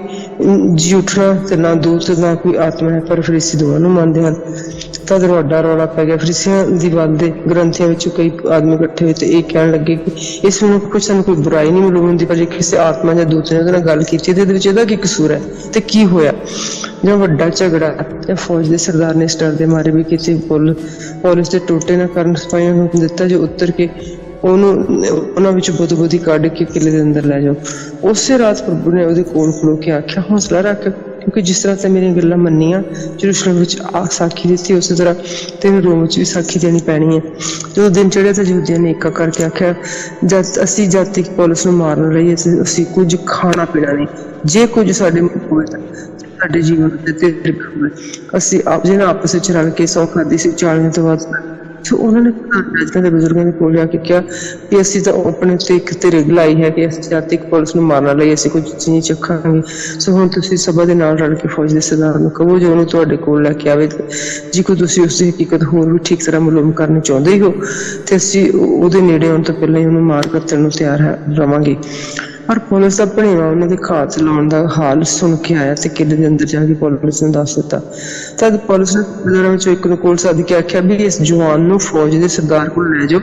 ਜੀ ਉੱਠਣਾ ਤੇ ਨਾ ਦੂਤ ਨਾ ਕੋਈ ਆਤਮਾ ਹੈ, ਪਰ ਫਰੀਸੀ ਦੋਵਾਂ ਨੂੰ ਮੰਨਦੇ ਹਨ। ਤਦ ਵੱਡਾ ਰੌਲਾ ਪੈ ਗਿਆ। ਫਰੀਸੀਆਂ ਦੀ ਵੱਲ ਦੇ ਗ੍ਰੰਥੀਆਂ ਵਿੱਚੋਂ ਕਈ ਆਦਮੀ ਇਕੱਠੇ ਹੋਏ ਤੇ ਇਹ ਕਹਿਣ ਲੱਗੇ ਕਿ ਇਸ ਨੂੰ ਕੁਝ ਸਾਨੂੰ ਕੋਈ ਬੁਰਾਈ ਨਹੀਂ ਮਾਲੂਮ ਹੁੰਦੀ, ਪਰ ਜੇ ਕਿਸੇ ਆਤਮਾ ਜਾਂ ਦੂਤ ਨੇ ਉਹਦੇ ਨਾਲ ਗੱਲ ਕੀਤੀ ਤੇ ਇਹਦੇ ਵਿੱਚ ਇਹਦਾ ਕੀ ਕਸੂਰ ਹੈ ਤੇ ਕੀ ਹੋਇਆ? ਜਾਂ ਵੱਡਾ ਝਗੜਾ ਜਾਂ ਫੌਜ ਦੇ ਸਰਦਾਰ ਨੇ ਇਸ ਡਰ ਦੇ ਮਾਰੇ ਵੀ ਕਿਤੇ ਪੌਲੁਸ ਦੇ ਟੋਟੇ ਨਾ ਕਰਨ ਸਿਪਾਹੀਆਂ ਨੂੰ ਹੁਕਮ ਦਿੱਤਾ ਜੋ ਉੱਤਰ ਕੇ ਉਹਨਾਂ ਵਿੱਚ ਬੁੱਧ ਕੱਢ ਕੇ ਕਿਲੇ ਦੇ ਅੰਦਰ ਲੈ ਜਾਓ। ਉਸੇ ਰਾਤ ਪ੍ਰਭੂ ਨੇ ਉਹਦੇ ਕੋਲ ਖਲੋ ਕੇ ਆਖਿਆ, ਹੌਸਲਾ ਰੱਖ, ਕਿਉਂਕਿ ਜਿਸ ਤਰ੍ਹਾਂ ਤੇ ਮੇਰੀਆਂ ਗੱਲਾਂ ਮੰਨੀਆਂ ਯਰੂਸ਼ਲਮ ਵਿੱਚ ਸਾਖੀ ਦਿੱਤੀ, ਉਸੇ ਤਰ੍ਹਾਂ ਤੈਨੂੰ ਰੋਮ ਵਿੱਚ ਵੀ ਸਾਖੀ ਦੇਣੀ ਪੈਣੀ ਹੈ। ਜਦੋਂ ਦਿਨ ਚੜ੍ਹਿਆ ਤਾਂ ਯਹੂਦੀਆਂ ਨੇ ਏਕਾ ਕਰਕੇ ਆਖਿਆ, ਜਦ ਤੱਕ ਪੌਲੁਸ ਨੂੰ ਮਾਰਨ ਲਈ ਅਸੀਂ ਕੁਝ ਖਾਣਾ ਪੀਣਾ ਨਹੀਂ, ਜੇ ਕੁਝ ਸਾਡੇ ਮੂੰਹ ਹੋਵੇ ਤਾਂ ਸਾਡੇ ਜੀਵਨ ਉੱਤੇ ਤੇਰੇ ਹੋਵੇ। ਅਸੀਂ ਜਿਹਨਾਂ ਆਪਸ ਵਿੱਚ ਰਲ ਕੇ ਸਹੁੰ ਖਾਧੀ ਸੀ 40 ਤੋਂ ਬਾਅਦ। ਸੋ ਉਹਨਾਂ ਨੇ ਰਾਜਾਂ ਦੇ ਬਜ਼ੁਰਗਾਂ ਦੇ ਕੋਲ ਜਾ ਕੇ ਕਿਹਾ ਕਿ ਅਸੀਂ ਤਾਂ ਆਪਣੇ ਉੱਤੇ ਇੱਕ ਧਿਰਗ ਲਾਈ ਹੈ ਕਿ ਅਸੀਂ ਜਾਤਿਕ ਪੁਲਿਸ ਨੂੰ ਮਾਰਨ ਲਈ ਅਸੀਂ ਕੁਝ ਨਹੀਂ ਚੱਖਾਂਗੇ। ਸੋ ਹੁਣ ਤੁਸੀਂ ਸਭਾ ਦੇ ਨਾਲ ਰਲ ਕੇ ਫੌਜ ਦੇ ਸਰਦਾਰ ਨੂੰ ਕਹੋ ਜੋ ਉਹਨੂੰ ਤੁਹਾਡੇ ਕੋਲ ਲੈ ਕੇ ਆਵੇ। ਜੇ ਕੋਈ ਤੁਸੀਂ ਉਸ ਦੀ ਹਕੀਕਤ ਹੋਰ ਵੀ ਠੀਕ ਤਰ੍ਹਾਂ ਮਾਲੂਮ ਕਰਨੀ ਚਾਹੁੰਦੇ ਹੋ ਤੇ ਅਸੀਂ ਉਹਦੇ ਨੇੜੇ ਆਉਣ ਤੋਂ ਪਹਿਲਾਂ ਹੀ ਉਹਨੂੰ ਮਾਰ ਕੱਟਣ ਨੂੰ ਤਿਆਰ ਰਵਾਂਗੇ। ਪਰ ਪੌਲੁਸ ਦਾ ਭਣੇਵਾ ਉਹਨਾਂ ਦੇ ਘਾਤ ਲਾਉਣ ਦਾ ਹਾਲ ਸੁਣ ਕੇ ਆਇਆ ਤੇ ਕਿਲੇ ਦੇ ਅੰਦਰ ਜਾ ਕੇ ਪੌਲੁਸ ਨੂੰ ਦੱਸ ਦਿੱਤਾ। ਤਦ ਪੌਲੁਸ ਨੇ ਸੂਬੇਦਾਰਾਂ ਵਿੱਚੋਂ ਇੱਕ ਨੂੰ ਕੋਲ ਸੱਦ ਕੇ ਆਖਿਆ ਵੀ ਇਸ ਜਵਾਨ ਨੂੰ ਫੌਜ ਦੇ ਸਰਦਾਰ ਕੋਲ ਲੈ ਜਾਓ,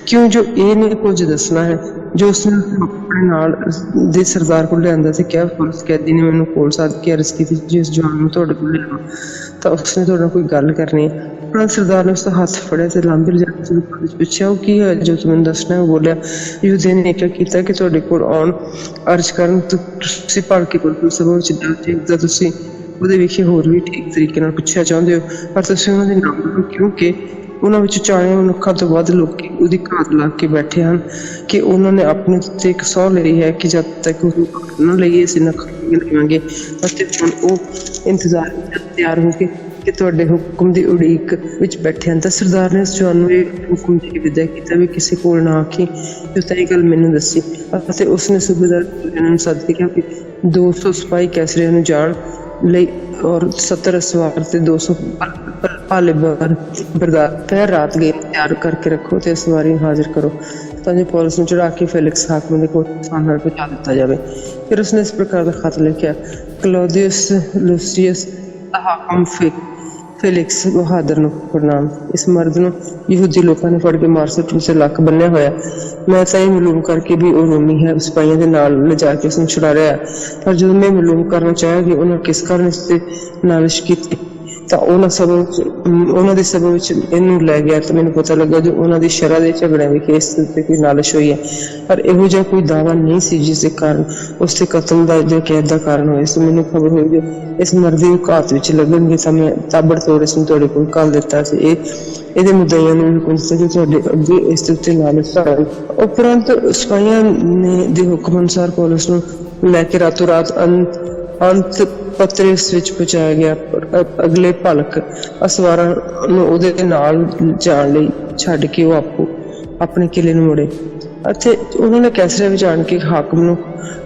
ਕਿਉਂ ਜੋ ਇਹ ਨਹੀਂ ਕੁਝ ਦੱਸਣਾ ਹੈ ਜੋ ਉਸਨੇ ਆਪਣੇ ਨਾਲ ਦੇ ਸਰਦਾਰ ਕੋਲ ਲਿਆਂਦਾ ਸੀ। ਕਿਹਾ, ਪੁਲਿਸ ਕੈਦੀ ਨੇ ਮੈਨੂੰ ਕੋਲ ਸੱਦ ਕੇ ਅਰਜ਼ ਕੀਤੀ, ਜਿਸ ਜਵਾਨ ਨੂੰ ਤੁਹਾਡੇ ਕੋਲ ਲਿਆਵਾਂ ਤਾਂ ਉਸਨੇ ਤੁਹਾਡੇ ਨਾਲ ਕੋਈ ਗੱਲ ਕਰਨੀ ਹੈ। ਪਰ ਸਰਦਾਰ ਨੇ ਉਸਦਾ ਹੱਥ ਫੜਿਆ ਤੇ ਲਾਂਬੇ ਲਿਜਾ ਕੇ ਪੁੱਛਿਆ, ਉਹ ਕੀ ਹੈ ਜੋ ਤੂੰ ਮੈਨੂੰ ਦੱਸਣਾ? ਉਹ ਬੋਲਿਆ, ਯਹੂਦੀਆਂ ਨੇ ਕਿਹਾ ਕੀਤਾ ਕਿ ਤੁਹਾਡੇ ਕੋਲ ਆਉਣ ਅਰਜ਼ ਕਰਨ ਤੁਸੀਂ ਭਲਕੇ ਕੋਲ ਸਭਾ ਵਿੱਚ ਜਾਓ, ਤੁਸੀਂ ਉਹਦੇ ਵਿਖੇ ਹੋਰ ਵੀ ਠੀਕ ਤਰੀਕੇ ਨਾਲ ਪੁੱਛਿਆ ਚਾਹੁੰਦੇ ਹੋ, ਪਰ ਤੁਸੀਂ ਉਹਨਾਂ ਦੇ ਨਾਮ ਲਓ, ਕਿਉਂਕਿ ਉਹਨਾਂ ਵਿੱਚ 40 ਮਨੁੱਖਾਂ ਤੋਂ ਵੱਧ ਲੋਕ ਉਹਦੀ ਘਾਤ ਲਾ ਕੇ ਬੈਠੇ ਹਨ ਕਿ ਉਹਨਾਂ ਨੇ ਆਪਣੇ ਉੱਤੇ ਇੱਕ ਸਹੁੰ ਲਈ ਹੈ ਕਿ ਜਦ ਤੱਕ ਉਹ ਨਾ ਲਈਏ ਅਸੀਂ ਨਾ ਖਾਵਾਂਗੇ। ਅਤੇ ਹੁਣ ਉਹ ਇੰਤਜ਼ਾਰ ਤਿਆਰ ਹੋ ਕੇ ਕਿ ਤੁਹਾਡੇ ਹੁਕਮ ਦੀ ਉਡੀਕ ਵਿੱਚ ਬੈਠੇ ਹਨ। ਤਾਂ ਸਰਦਾਰ ਨੇ ਉਸ ਜਵਾਨ ਨੂੰ ਇਹ ਹੁਕਮ ਦੇ ਕੇ ਵਿਦਾ ਕੀਤਾ ਵੀ ਕਿਸੇ ਕੋਲ ਨਾ ਆਖੀ ਜੋ ਤਾਂ ਇਹ ਗੱਲ ਮੈਨੂੰ ਦੱਸੀ। ਅਤੇ ਉਸਨੇ ਸੂਬੇਦਾਰ ਨੂੰ ਸੱਦ ਕੇ ਕਿਹਾ ਕਿ 200 ਸਿਪਾਹੀ ਕੈਸਰੀਆ ਨੂੰ ਜਾਣ ਲਈ ਔਰ 70 ਸਵਾਰ ਤੇ 200 ਭਾਲੇ ਬਰਦਾਰ ਪਹਿਰ ਰਾਤ ਗਏ ਤਿਆਰ ਕਰਕੇ ਰੱਖੋ ਤੇ ਸਵਾਰੀ ਹਾਜ਼ਰ ਕਰੋ ਤਾਂ ਜੋ ਪੌਲੁਸ ਨੂੰ ਚੜਾ ਕੇ ਫੇਲਿਕਸ ਹਾਕਮ ਦੇ ਕੋਲ ਨਾਲ ਪਹੁੰਚਾ ਦਿੱਤਾ ਜਾਵੇ। ਫਿਰ ਉਸਨੇ ਇਸ ਪ੍ਰਕਾਰ ਦਾ ਖਤ ਲਿਖਿਆ, ਕਲੌਦੀਅਸ ਲੂਸੀਅਸ ਹਾਕਮ ਫੇਲਿਕਸ ਬਹਾਦਰ ਨੂੰ ਪ੍ਰਣਾਮ। ਇਸ ਮਰਦ ਨੂੰ ਯਹੂਦੀ ਲੋਕਾਂ ਨੇ ਫੜ ਕੇ ਮਾਰਸਟ ਵਿੱਚ ਲੱਕ ਬੰਨਿਆ ਹੋਇਆ। ਮੈਂ ਤਾਂ ਇਹ ਮਾਲੂਮ ਕਰਕੇ ਵੀ ਉਹ ਰੋਮੀ ਹੈ ਸਿਪਾਹੀਆਂ ਦੇ ਨਾਲ ਲਿਜਾ ਕੇ ਉਸਨੂੰ ਛੁਡਾ ਰਿਹਾ, ਪਰ ਜਦੋਂ ਮੈਂ ਮਾਲੂਮ ਕਰਨਾ ਚਾਹਿਆ ਕਿ ਉਹਨਾਂ ਕਿਸ ਕਾਰਨ ਇਸ ਤੇ ਨਾਲਿਸ਼ ਕੀਤੀ ਤਾਂ ਉਹਨਾਂ ਦੇ ਸਭਾ ਵਿੱਚ ਇਹਨੂੰ ਲੈ ਗਿਆ ਤਾਂ ਮੈਨੂੰ ਪਤਾ ਲੱਗਾ ਜੋ ਉਹਨਾਂ ਦੀ ਸ਼ਰ੍ਹਾ ਦੇ ਝਗੜਿਆਂ ਵਿੱਚ ਇਸ ਉੱਤੇ ਕੋਈ ਨਾਲਿਸ਼ ਹੋਈ ਹੈ, ਪਰ ਇਹੋ ਜਿਹਾ ਕੋਈ ਦਾਅਵਾ ਨਹੀਂ ਸੀ ਜਿਸ ਦੇ ਕਾਰਨ ਉਸ ਦੇ ਕਤਲ ਦਾ ਜਾਂ ਕੈਦ ਦਾ ਕਾਰਨ ਹੋਇਆ। ਸੋ ਮੈਨੂੰ ਖਬਰ ਹੋਈ ਜੋ ਇਸ ਮਰਦ ਦੀ ਘਾਤ ਵਿੱਚ ਲੱਗਣਗੇ ਤਾਂ ਮੈਂ ਤਾਬੜਤੋੜ ਇਸ ਨੂੰ ਤੁਹਾਡੇ ਕੋਲ ਘੱਲ ਦਿੱਤਾ ਸੀ। ਇਹਦੇ ਮੁੱਦਈਆਂ ਨੂੰ ਹੁਕਮ ਦਿੱਤਾ ਕਿ ਤੁਹਾਡੇ ਅੱਗੇ ਇਸ ਦੇ ਉੱਤੇ ਨਾਲਿਸ਼ ਕਰਨ। ਉਪਰੰਤ ਸਿਪਾਹੀਆਂ ਨੇ ਦੇ ਹੁਕਮ ਅਨੁਸਾਰ ਪੌਲੁਸ ਨੂੰ ਲੈ ਕੇ ਰਾਤੋਂ ਰਾਤ ਅੰਤ ਪਤਰਸ ਵਿੱਚ ਪਹੁੰਚਾਇਆ ਗਿਆ। ਅਗਲੇ ਭਲਕ ਅਸਵਾਰਾਂ ਨੂੰ ਉਹਦੇ ਨਾਲ ਜਾਣ ਲਈ ਛੱਡ ਕੇ ਉਹ ਆਪਣੇ ਕਿਲੇ ਨੂੰ ਮੁੜੇ ਅਤੇ ਉਹਨਾਂ ਨੇ ਕੈਸਰੀਆ ਵਿੱਚ ਆਣ ਕੇ ਹਾਕਮ ਨੂੰ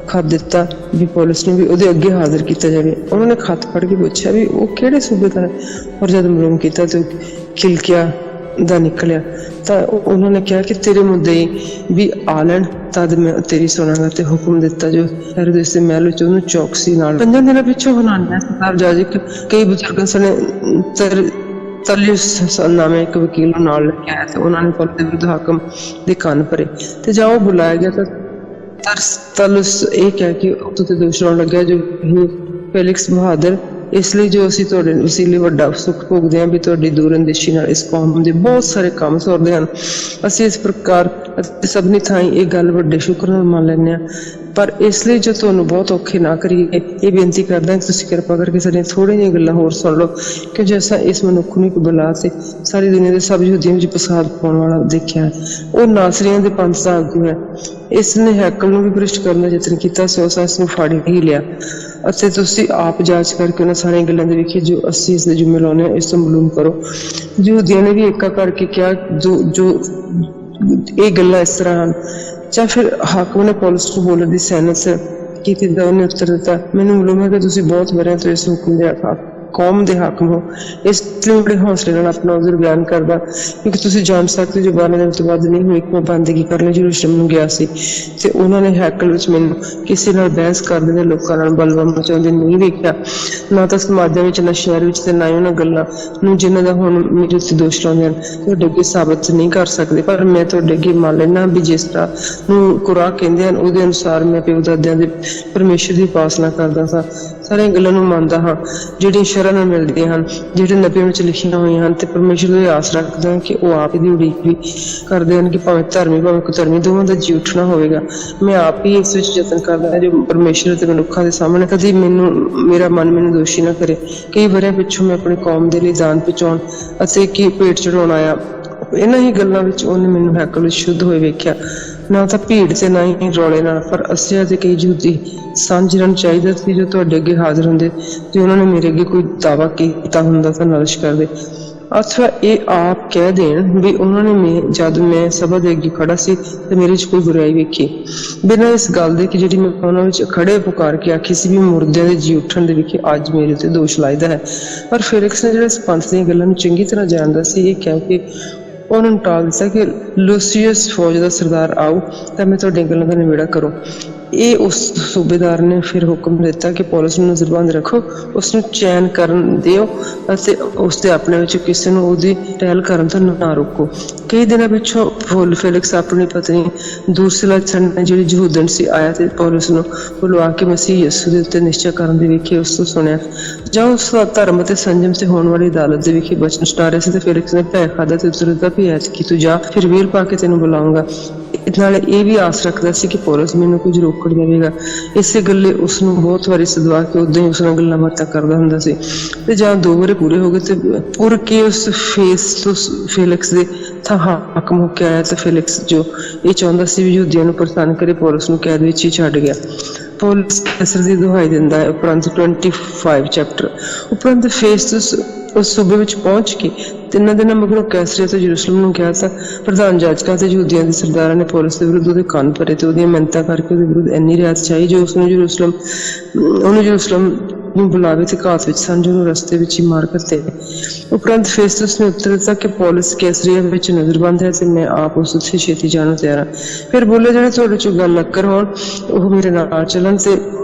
ਖਤ ਦਿੱਤਾ ਵੀ ਪੌਲੁਸ ਨੂੰ ਵੀ ਉਹਦੇ ਅੱਗੇ ਹਾਜ਼ਰ ਕੀਤਾ ਜਾਵੇ। ਉਹਨਾਂ ਨੇ ਖਤ ਪੜ੍ਹ ਕੇ ਪੁੱਛਿਆ ਵੀ ਉਹ ਕਿਹੜੇ ਸੂਬੇ ਦਾ ਹੈ, ਔਰ ਜਦ ਮਾਲੂਮ ਕੀਤਾ ਤੇ ਕਿਲਕਿਆ ਦਾ ਨਿਕਲਿਆ ਤਾਂ ਉਹਨਾਂ ਨੇ ਕਿਹਾ ਕਿ ਤੇਰੇ ਮੁੱਦੇ ਵੀ ਆ ਲੈਣ ਤਦ ਮੈਂ ਤੇਰੀ ਸੁਣਾਂਗਾ, ਤੇ ਹੁਕਮ ਦਿੱਤਾ ਜੋ ਹੈਰੋਦੇਸ ਦੇ ਮਹਿਲ ਵਿੱਚ ਉਹਨੂੰ ਚੌਕਸੀ ਨਾਲ 5 ਦਿਨਾਂ ਪਿੱਛੋਂ ਹਨਾਨਿਆ ਸਰਦਾਰ ਜਾਜਕ ਕਈ ਬਜ਼ੁਰਗਾਂ ਸਣੇ ਤਰਲਿਉਸ ਨਾਮੇ ਇੱਕ ਵਕੀਲ ਨੂੰ ਨਾਲ ਲੈ ਕੇ ਆਇਆ ਤੇ ਉਹਨਾਂ ਨੇ ਪੌਲੁਸ ਦੇ ਵਿਰੁੱਧ ਹਾਕਮ ਦੇ ਕੰਨ ਭਰੇ ਤੇ ਜਾਂ ਉਹ ਬੁਲਾਇਆ ਗਿਆ ਤਾਂ ਤਰਸਤਲੁਸ ਇਹ ਕਹਿ ਕੇ ਉੱਤੋਂ ਤੇ ਦੋਸ਼ ਲਾਉਣ ਲੱਗਿਆ ਜੋ ਫੇਲਿਕਸ ਬਹਾਦਰ, ਇਸ ਲਈ ਜੋ ਅਸੀਂ ਤੁਹਾਡੇ ਵਸੀਲੇ ਵੱਡਾ ਸੁੱਖ ਭੋਗਦੇ ਹਾਂ ਵੀ ਤੁਹਾਡੀ ਦੂਰਅੰਦੇਸ਼ੀ ਨਾਲ ਇਸ ਕੌਮ ਦੇ ਬਹੁਤ ਸਾਰੇ ਕੰਮ ਸੌਰਦੇ ਹਨ। ਅਸੀਂ ਇਸ ਪ੍ਰਕਾਰ ਅਤੇ ਸਭਨੀ ਥਾਈਂ ਇਹ ਗੱਲ ਵੱਡੇ ਸ਼ੁਕਰ ਨਾਲ ਮੰਨ ਲੈਂਦੇ ਹਾਂ, ਪਰ ਇਸ ਲਈ ਜੋ ਤੁਹਾਨੂੰ ਬਹੁਤ ਔਖੇ ਨਾ ਕਰੀਏ ਇਹ ਬੇਨਤੀ ਕਰਦਾ ਕਿ ਤੁਸੀਂ ਕਿਰਪਾ ਕਰਕੇ ਸਾਡੀਆਂ ਥੋੜ੍ਹੀਆਂ ਜਿਹੀਆਂ ਗੱਲਾਂ ਹੋਰ ਸੁਣ ਲਓ, ਕਿ ਜੈਸਾ ਇਸ ਮਨੁੱਖ ਨੂੰ ਇੱਕ ਬਲਾ ਤੇ ਸਾਰੀ ਦੁਨੀਆ ਦੇ ਸਭ ਯਹੂਦੀਆਂ ਵਿੱਚ ਫਸਾਦ ਪਾਉਣ ਵਾਲਾ ਦੇਖਿਆ ਹੈ। ਉਹ ਨਾਸਰੀਆਂ ਦੇ ਪੰਥ ਦਾ ਆਗੂ ਹੈ। ਇਸ ਨੇ ਹੈਕਲ ਨੂੰ ਵੀ ਭ੍ਰਿਸ਼ਟ ਕਰਨ ਦਾ ਯਤਨ ਕੀਤਾ, ਸੋ ਇਸ ਨੂੰ ਫੜ ਹੀ ਲਿਆ ਅਤੇ ਤੁਸੀਂ ਆਪ ਜਾਂਚ ਕਰਕੇ ਉਹਨਾਂ ਸਾਰੀਆਂ ਗੱਲਾਂ ਦੇ ਵੇਖੇ ਜੋ ਅਸੀਂ ਇਸ ਦੇ ਜ਼ਿੰਮੇ ਲਾਉਂਦੇ ਹਾਂ, ਇਸ ਤੋਂ ਮਾਲੂਮ ਕਰੋ। ਯਹੂਦੀਆਂ ਨੇ ਵੀ ਏਕਾ ਕਰਕੇ ਕਿਹਾ ਜੋ ਇਹ ਗੱਲਾਂ ਇਸ ਤਰ੍ਹਾਂ ਹਨ। ਜਾਂ ਫਿਰ ਹਾਕਮ ਨੇ ਪੌਲੁਸ ਨੂੰ ਬੋਲਣ ਦੀ ਸੈਨਤ ਕੀਤੀ ਤਾਂ ਉਹਨੇ ਉੱਤਰ ਦਿੱਤਾ, ਮੈਨੂੰ ਮਾਲੂਮ ਹੈ ਕਿ ਤੁਸੀਂ ਬਹੁਤ ਵਰ੍ਹਿਆਂ ਤੋਂ ਇਸ ਹੁਕਮ ਦੇ ਕੌਮ ਦੇ ਹਾਕਮ ਹੋ, ਇਸ ਲਈ ਬੜੇ ਹੌਸਲੇ ਨਾਲ ਆਪਣਾ ਉਜ਼ਰ ਬਿਆਨ ਕਰਦਾ, ਕਿਉਂਕਿ ਤੁਸੀਂ ਜਾਣ ਸਕਦੇ ਜੋ 12 ਦਿਨ ਤੋਂ ਬਾਅਦ ਨਹੀਂ ਹੋਈ ਕਿ ਮੈਂ ਬੰਦਗੀ ਕਰਨ ਲਈ ਯਰੂਸ਼ਲਮ ਨੂੰ ਗਿਆ ਸੀ ਤੇ ਉਹਨਾਂ ਨੇ ਹੈਕਲ ਵਿੱਚ ਮੈਨੂੰ ਕਿਸੇ ਨਾਲ ਬਹਿਸ ਕਰਦੇ ਦੇ ਲੋਕਾਂ ਨਾਲ ਬਲਵਾ ਮਚਾਉਂਦੇ ਨਹੀਂ ਵੇਖਿਆ, ਨਾ ਤਾਂ ਸਮਾਜਾਂ ਵਿੱਚ, ਨਾ ਸ਼ਹਿਰ ਵਿੱਚ, ਤੇ ਨਾ ਹੀ ਉਹਨਾਂ ਗੱਲਾਂ ਨੂੰ ਜਿਨ੍ਹਾਂ ਦਾ ਹੁਣ ਮੇਰੇ ਉੱਤੇ ਦੋਸ਼ ਲਾਉਂਦੇ ਹਨ ਤੁਹਾਡੇ ਅੱਗੇ ਸਾਬਤ ਨਹੀਂ ਕਰ ਸਕਦੇ। ਪਰ ਮੈਂ ਤੁਹਾਡੇ ਅੱਗੇ ਮੰਨ ਲੈਣਾ ਵੀ ਜਿਸ ਤਰ੍ਹਾਂ ਨੂੰ ਕੁਰਾਹ ਕਹਿੰਦੇ ਹਨ ਉਹਦੇ ਅਨੁਸਾਰ ਮੈਂ ਪਿਓ ਦਾਦਿਆਂ ਦੇ ਪਰਮੇਸ਼ਰ ਦੀ ਉਪਾਸਨਾ ਕਰਦਾ ਸਾਂ, ਸਾਰੀਆਂ ਗੱਲਾਂ ਨੂੰ ਮੰਨਦਾ ਹਾਂ ਜਿਹੜੀਆਂ ਸ਼ਰ੍ਹਾਂ ਨਾਲ ਮਿਲਦੀਆਂ ਹਨ, ਜਿਹੜੇ ਨਬੀਆਂ ਵਿੱਚ ਲਿਖੀਆਂ ਹੋਈਆਂ ਹਨ, ਤੇ ਪਰਮੇਸ਼ਰ ਦੀ ਆਸ ਰੱਖਦਾ ਹਾਂ ਕਿ ਉਹ ਆਪ ਦੀ ਉਡੀਕ ਵੀ ਕਰਦੇ ਹਨ ਕਿ ਭਾਵੇਂ ਧਰਮੀ ਭਾਵੇਂ ਕੁਧਰਮੀ ਦੋਵਾਂ ਦਾ ਜੀ ਉੱਠਣਾ ਹੋਵੇਗਾ। ਮੈਂ ਆਪ ਹੀ ਇਸ ਵਿੱਚ ਯਤਨ ਕਰਦਾ ਹਾਂ ਜੋ ਪਰਮੇਸ਼ਰ ਅਤੇ ਮਨੁੱਖਾਂ ਦੇ ਸਾਹਮਣੇ ਕਦੀ ਮੇਰਾ ਮਨ ਮੈਨੂੰ ਦੋਸ਼ੀ ਨਾ ਕਰੇ। ਕਈ ਵਰ੍ਹਿਆਂ ਪਿੱਛੋਂ ਮੈਂ ਆਪਣੀ ਕੌਮ ਦੇ ਲਈ ਦਾਨ ਪਹੁੰਚਾਉਣ ਅਤੇ ਕੀ ਭੇਟ ਚੜਾਉਣ ਆਇਆ। ਇਹਨਾਂ ਹੀ ਗੱਲਾਂ ਵਿੱਚ ਉਹਨੇ ਮੈਨੂੰ ਹੈਕਲ ਵਿੱਚ ਸ਼ੁੱਧ ਹੋਏ ਵੇਖਿਆ, ਨਾ ਤਾਂ ਭੀੜ ਤੇ ਨਾ ਹੀ ਰੌਲੇ ਨਾਲ, ਪਰ ਅਸਿਆ ਦੇ ਕਈ ਯਹੂਦੀ ਸਨ ਜਿਨ੍ਹਾਂ ਨੂੰ ਚਾਹੀਦਾ ਸੀ ਜੋ ਤੁਹਾਡੇ ਅੱਗੇ ਹਾਜ਼ਰ ਹੁੰਦੇ ਜੇ ਉਹਨਾਂ ਨੇ ਮੇਰੇ ਅੱਗੇ ਕੋਈ ਦਾਅਵਾ ਕੀਤਾ ਹੁੰਦਾ ਤਾਂ ਨਾਲਿਸ਼ ਕਰਦੇ, ਅਥਵਾ ਇਹ ਆਪ ਕਹਿ ਦੇਣ ਵੀ ਉਹਨਾਂ ਨੇ ਜਦ ਮੈਂ ਸਭਾ ਦੇ ਅੱਗੇ ਖੜਾ ਸੀ ਤੇ ਮੇਰੇ 'ਚ ਕੋਈ ਬੁਰਾਈ ਵੇਖੀ, ਬਿਨਾਂ ਇਸ ਗੱਲ ਦੇ ਕਿ ਜਿਹੜੀ ਮੈਂ ਉਹਨਾਂ ਵਿੱਚ ਖੜੇ ਪੁਕਾਰ ਕੇ ਆਖੀ ਸੀ ਵੀ ਮੁਰਦਿਆਂ ਦੇ ਜੀ ਉੱਠਣ ਦੇ ਵਿਖੇ ਅੱਜ ਮੇਰੇ ਉੱਤੇ ਦੋਸ਼ ਲਾਇਦਾ ਹੈ। ਪਰ ਫੇਲਿਕਸ ਨੇ ਜਿਹੜਾ ਇਸ ਪੰਥ ਦੀਆਂ ਗੱਲਾਂ ਨੂੰ ਚੰਗੀ ਤਰ੍ਹਾਂ ਜਾਣਦਾ ਸੀ, ਇਹ ਕਹਿ ਕੇ ਉਹਨਾਂ ਨੂੰ ਟਾਲ ਦਿੱਤਾ ਕਿ ਲੂਸੀਅਸ ਫੌਜ ਦਾ ਸਰਦਾਰ ਆਓ ਤਾਂ ਮੈਂ ਤੁਹਾਡੀਆਂ ਗੱਲਾਂ ਦਾ ਨਿਬੇੜਾ ਕਰੂੰ। ਇਹ ਉਸ ਸੂਬੇਦਾਰ ਨੇ ਫਿਰ ਹੁਕਮ ਦਿੱਤਾ ਕਿ ਪੌਲੁਸ ਨੂੰ ਨਜ਼ਰਬੰਦ ਰੱਖੋ, ਉਸ ਨੂੰ ਚੈਨ ਕਰਨ ਦਿਓ ਅਤੇ ਉਸ ਦੇ ਆਪਣੇ ਵਿੱਚੋਂ ਕਿਸੇ ਨੂੰ ਉਹਦੀ ਟਹਿਲ ਕਰਨ ਤੋਂ ਨਾ ਰੋਕੋ। ਕਈ ਦਿਨਾਂ ਪਿੱਛੋਂ ਫੇਲਿਕਸ ਆਪਣੀ ਪਤਨੀ ਦੂਸਿਲਾ ਨੇ ਜਿਹੜੀ ਯਹੂਦਨ ਸੀ ਆਇਆ ਤੇ ਪੌਲੁਸ ਨੂੰ ਬੁਲਵਾ ਕੇ ਮਸੀਹ ਯਿਸੂ ਦੇ ਉੱਤੇ ਨਿਸ਼ਚੈ ਕਰਨ ਦੇ ਵੇਖੇ ਉਸ ਤੋਂ ਸੁਣਿਆ। ਜਾਂ ਉਸ ਦਾ ਧਰਮ ਅਤੇ ਸੰਜਮ ਤੇ ਹੋਣ ਵਾਲੀ ਅਦਾਲਤ ਦੇ ਵਿਖੇ ਬਚਨ ਸੁਣਾ ਰਿਹਾ ਸੀ ਤੇ ਫੇਲਿਕਸ ਨੇ ਭੈ ਖਾਧਾ ਤੇ ਉੱਤਰ ਦਿੱਤਾ ਵੀ ਐਤਕੀ ਤੂੰ ਜਾ, ਫਿਰ ਵੇਲ ਪਾ ਕੇ ਤੈਨੂੰ ਬੁਲਾਊਂਗਾ। ਨਾਲ ਇਹ ਵੀ ਆਸ ਰੱਖਦਾ ਸੀ ਕਿ ਪੌਲੁਸ ਮੈਨੂੰ ਕੁਝ ਰੋਕੜ ਦੇਵੇਗਾ। ਇਸੇ ਗੱਲੇ ਉਸ ਨੂੰ ਬਹੁਤ ਵਾਰੀ ਸਦਵਾ ਕੇ ਉਦਾਂ ਹੀ ਉਸ ਨਾਲ ਗੱਲਾਂ ਬਾਤਾਂ ਕਰਦਾ ਹੁੰਦਾ ਸੀ ਤੇ ਜਾਂ 2 ਵਰ੍ਹੇ ਪੂਰੇ ਹੋ ਗਏ ਤੇ ਪੁਰ ਕੇ ਉਸ ਫੇਲਿਕਸ ਦੇ ਥਾਂ ਹਾਕਮ ਹੋ ਕੇ ਆਇਆ ਤੇ ਫੇਲਿਕਸ ਜੋ ਇਹ ਚਾਹੁੰਦਾ ਸੀ ਵੀ ਯਹੂਦੀਆਂ ਨੂੰ ਪ੍ਰਸੰਨ ਕਰੇ ਪੌਲੁਸ ਨੂੰ ਕੈਦ ਵਿੱਚ ਹੀ ਛੱਡ ਗਿਆ। ਪੌਲੁਸ ਕੈਸਰ ਦੀ ਦੁਹਾਈ ਦਿੰਦਾ ਹੈ। ਉਪਰੰਤ 25 ਚੈਪਟਰ ਉਪਰੰਤ ਫੇਸਤੁਸ ਉਸ ਸੂਬੇ ਵਿੱਚ ਪਹੁੰਚ ਕੇ 3 ਦਿਨਾਂ ਮਗਰੋਂ ਕੈਸਰੀਆ ਤੋਂ ਯਰੂਸ਼ਲਮ ਨੂੰ ਗਿਆ ਤਾਂ ਪ੍ਰਧਾਨ ਜਾਜਕਾਂ ਤੇ ਯਹੂਦੀਆਂ ਦੇ ਸਰਦਾਰਾਂ ਨੇ ਪੌਲੁਸ ਦੇ ਵਿਰੁੱਧ ਉਹਦੇ ਕੰਨ ਭਰੇ ਤੇ ਉਹਦੀਆਂ ਮਿੰਨਤਾਂ ਕਰਕੇ ਉਹਦੇ ਵਿਰੁੱਧ ਇੰਨੀ ਰਿਆਇਤ ਚਾਹੀ ਜੋ ਉਹਨੂੰ ਯਰੂਸ਼ਲਮ ਨੂੰ ਬੁਲਾਵੇ ਤੇ ਘਾਤ ਵਿੱਚ ਸਨ ਜੋ ਉਹਨੂੰ ਰਸਤੇ ਵਿੱਚ ਹੀ ਮਾਰ ਕਰਦੇ। ਉਪਰੰਤ ਫੇਸਤੁਸ ਨੇ ਉੱਤਰ ਦਿੱਤਾ ਕਿ ਪੌਲੁਸ ਕੈਸਰੀਆ ਵਿੱਚ ਨਜ਼ਰਬੰਦ ਹੈ ਤੇ ਮੈਂ ਆਪ ਉਸ ਉੱਥੇ ਛੇਤੀ ਜਾਣ ਨੂੰ ਤਿਆਰ ਹਾਂ। ਫਿਰ ਬੋਲੇ ਜਿਹੜੇ ਤੁਹਾਡੇ ਚੋਂ ਗੱਲ ਲੱਕਰ ਹੋਣ ਉਹ ਮੇਰੇ ਨਾਲ ਚੱਲਣ ਤੇ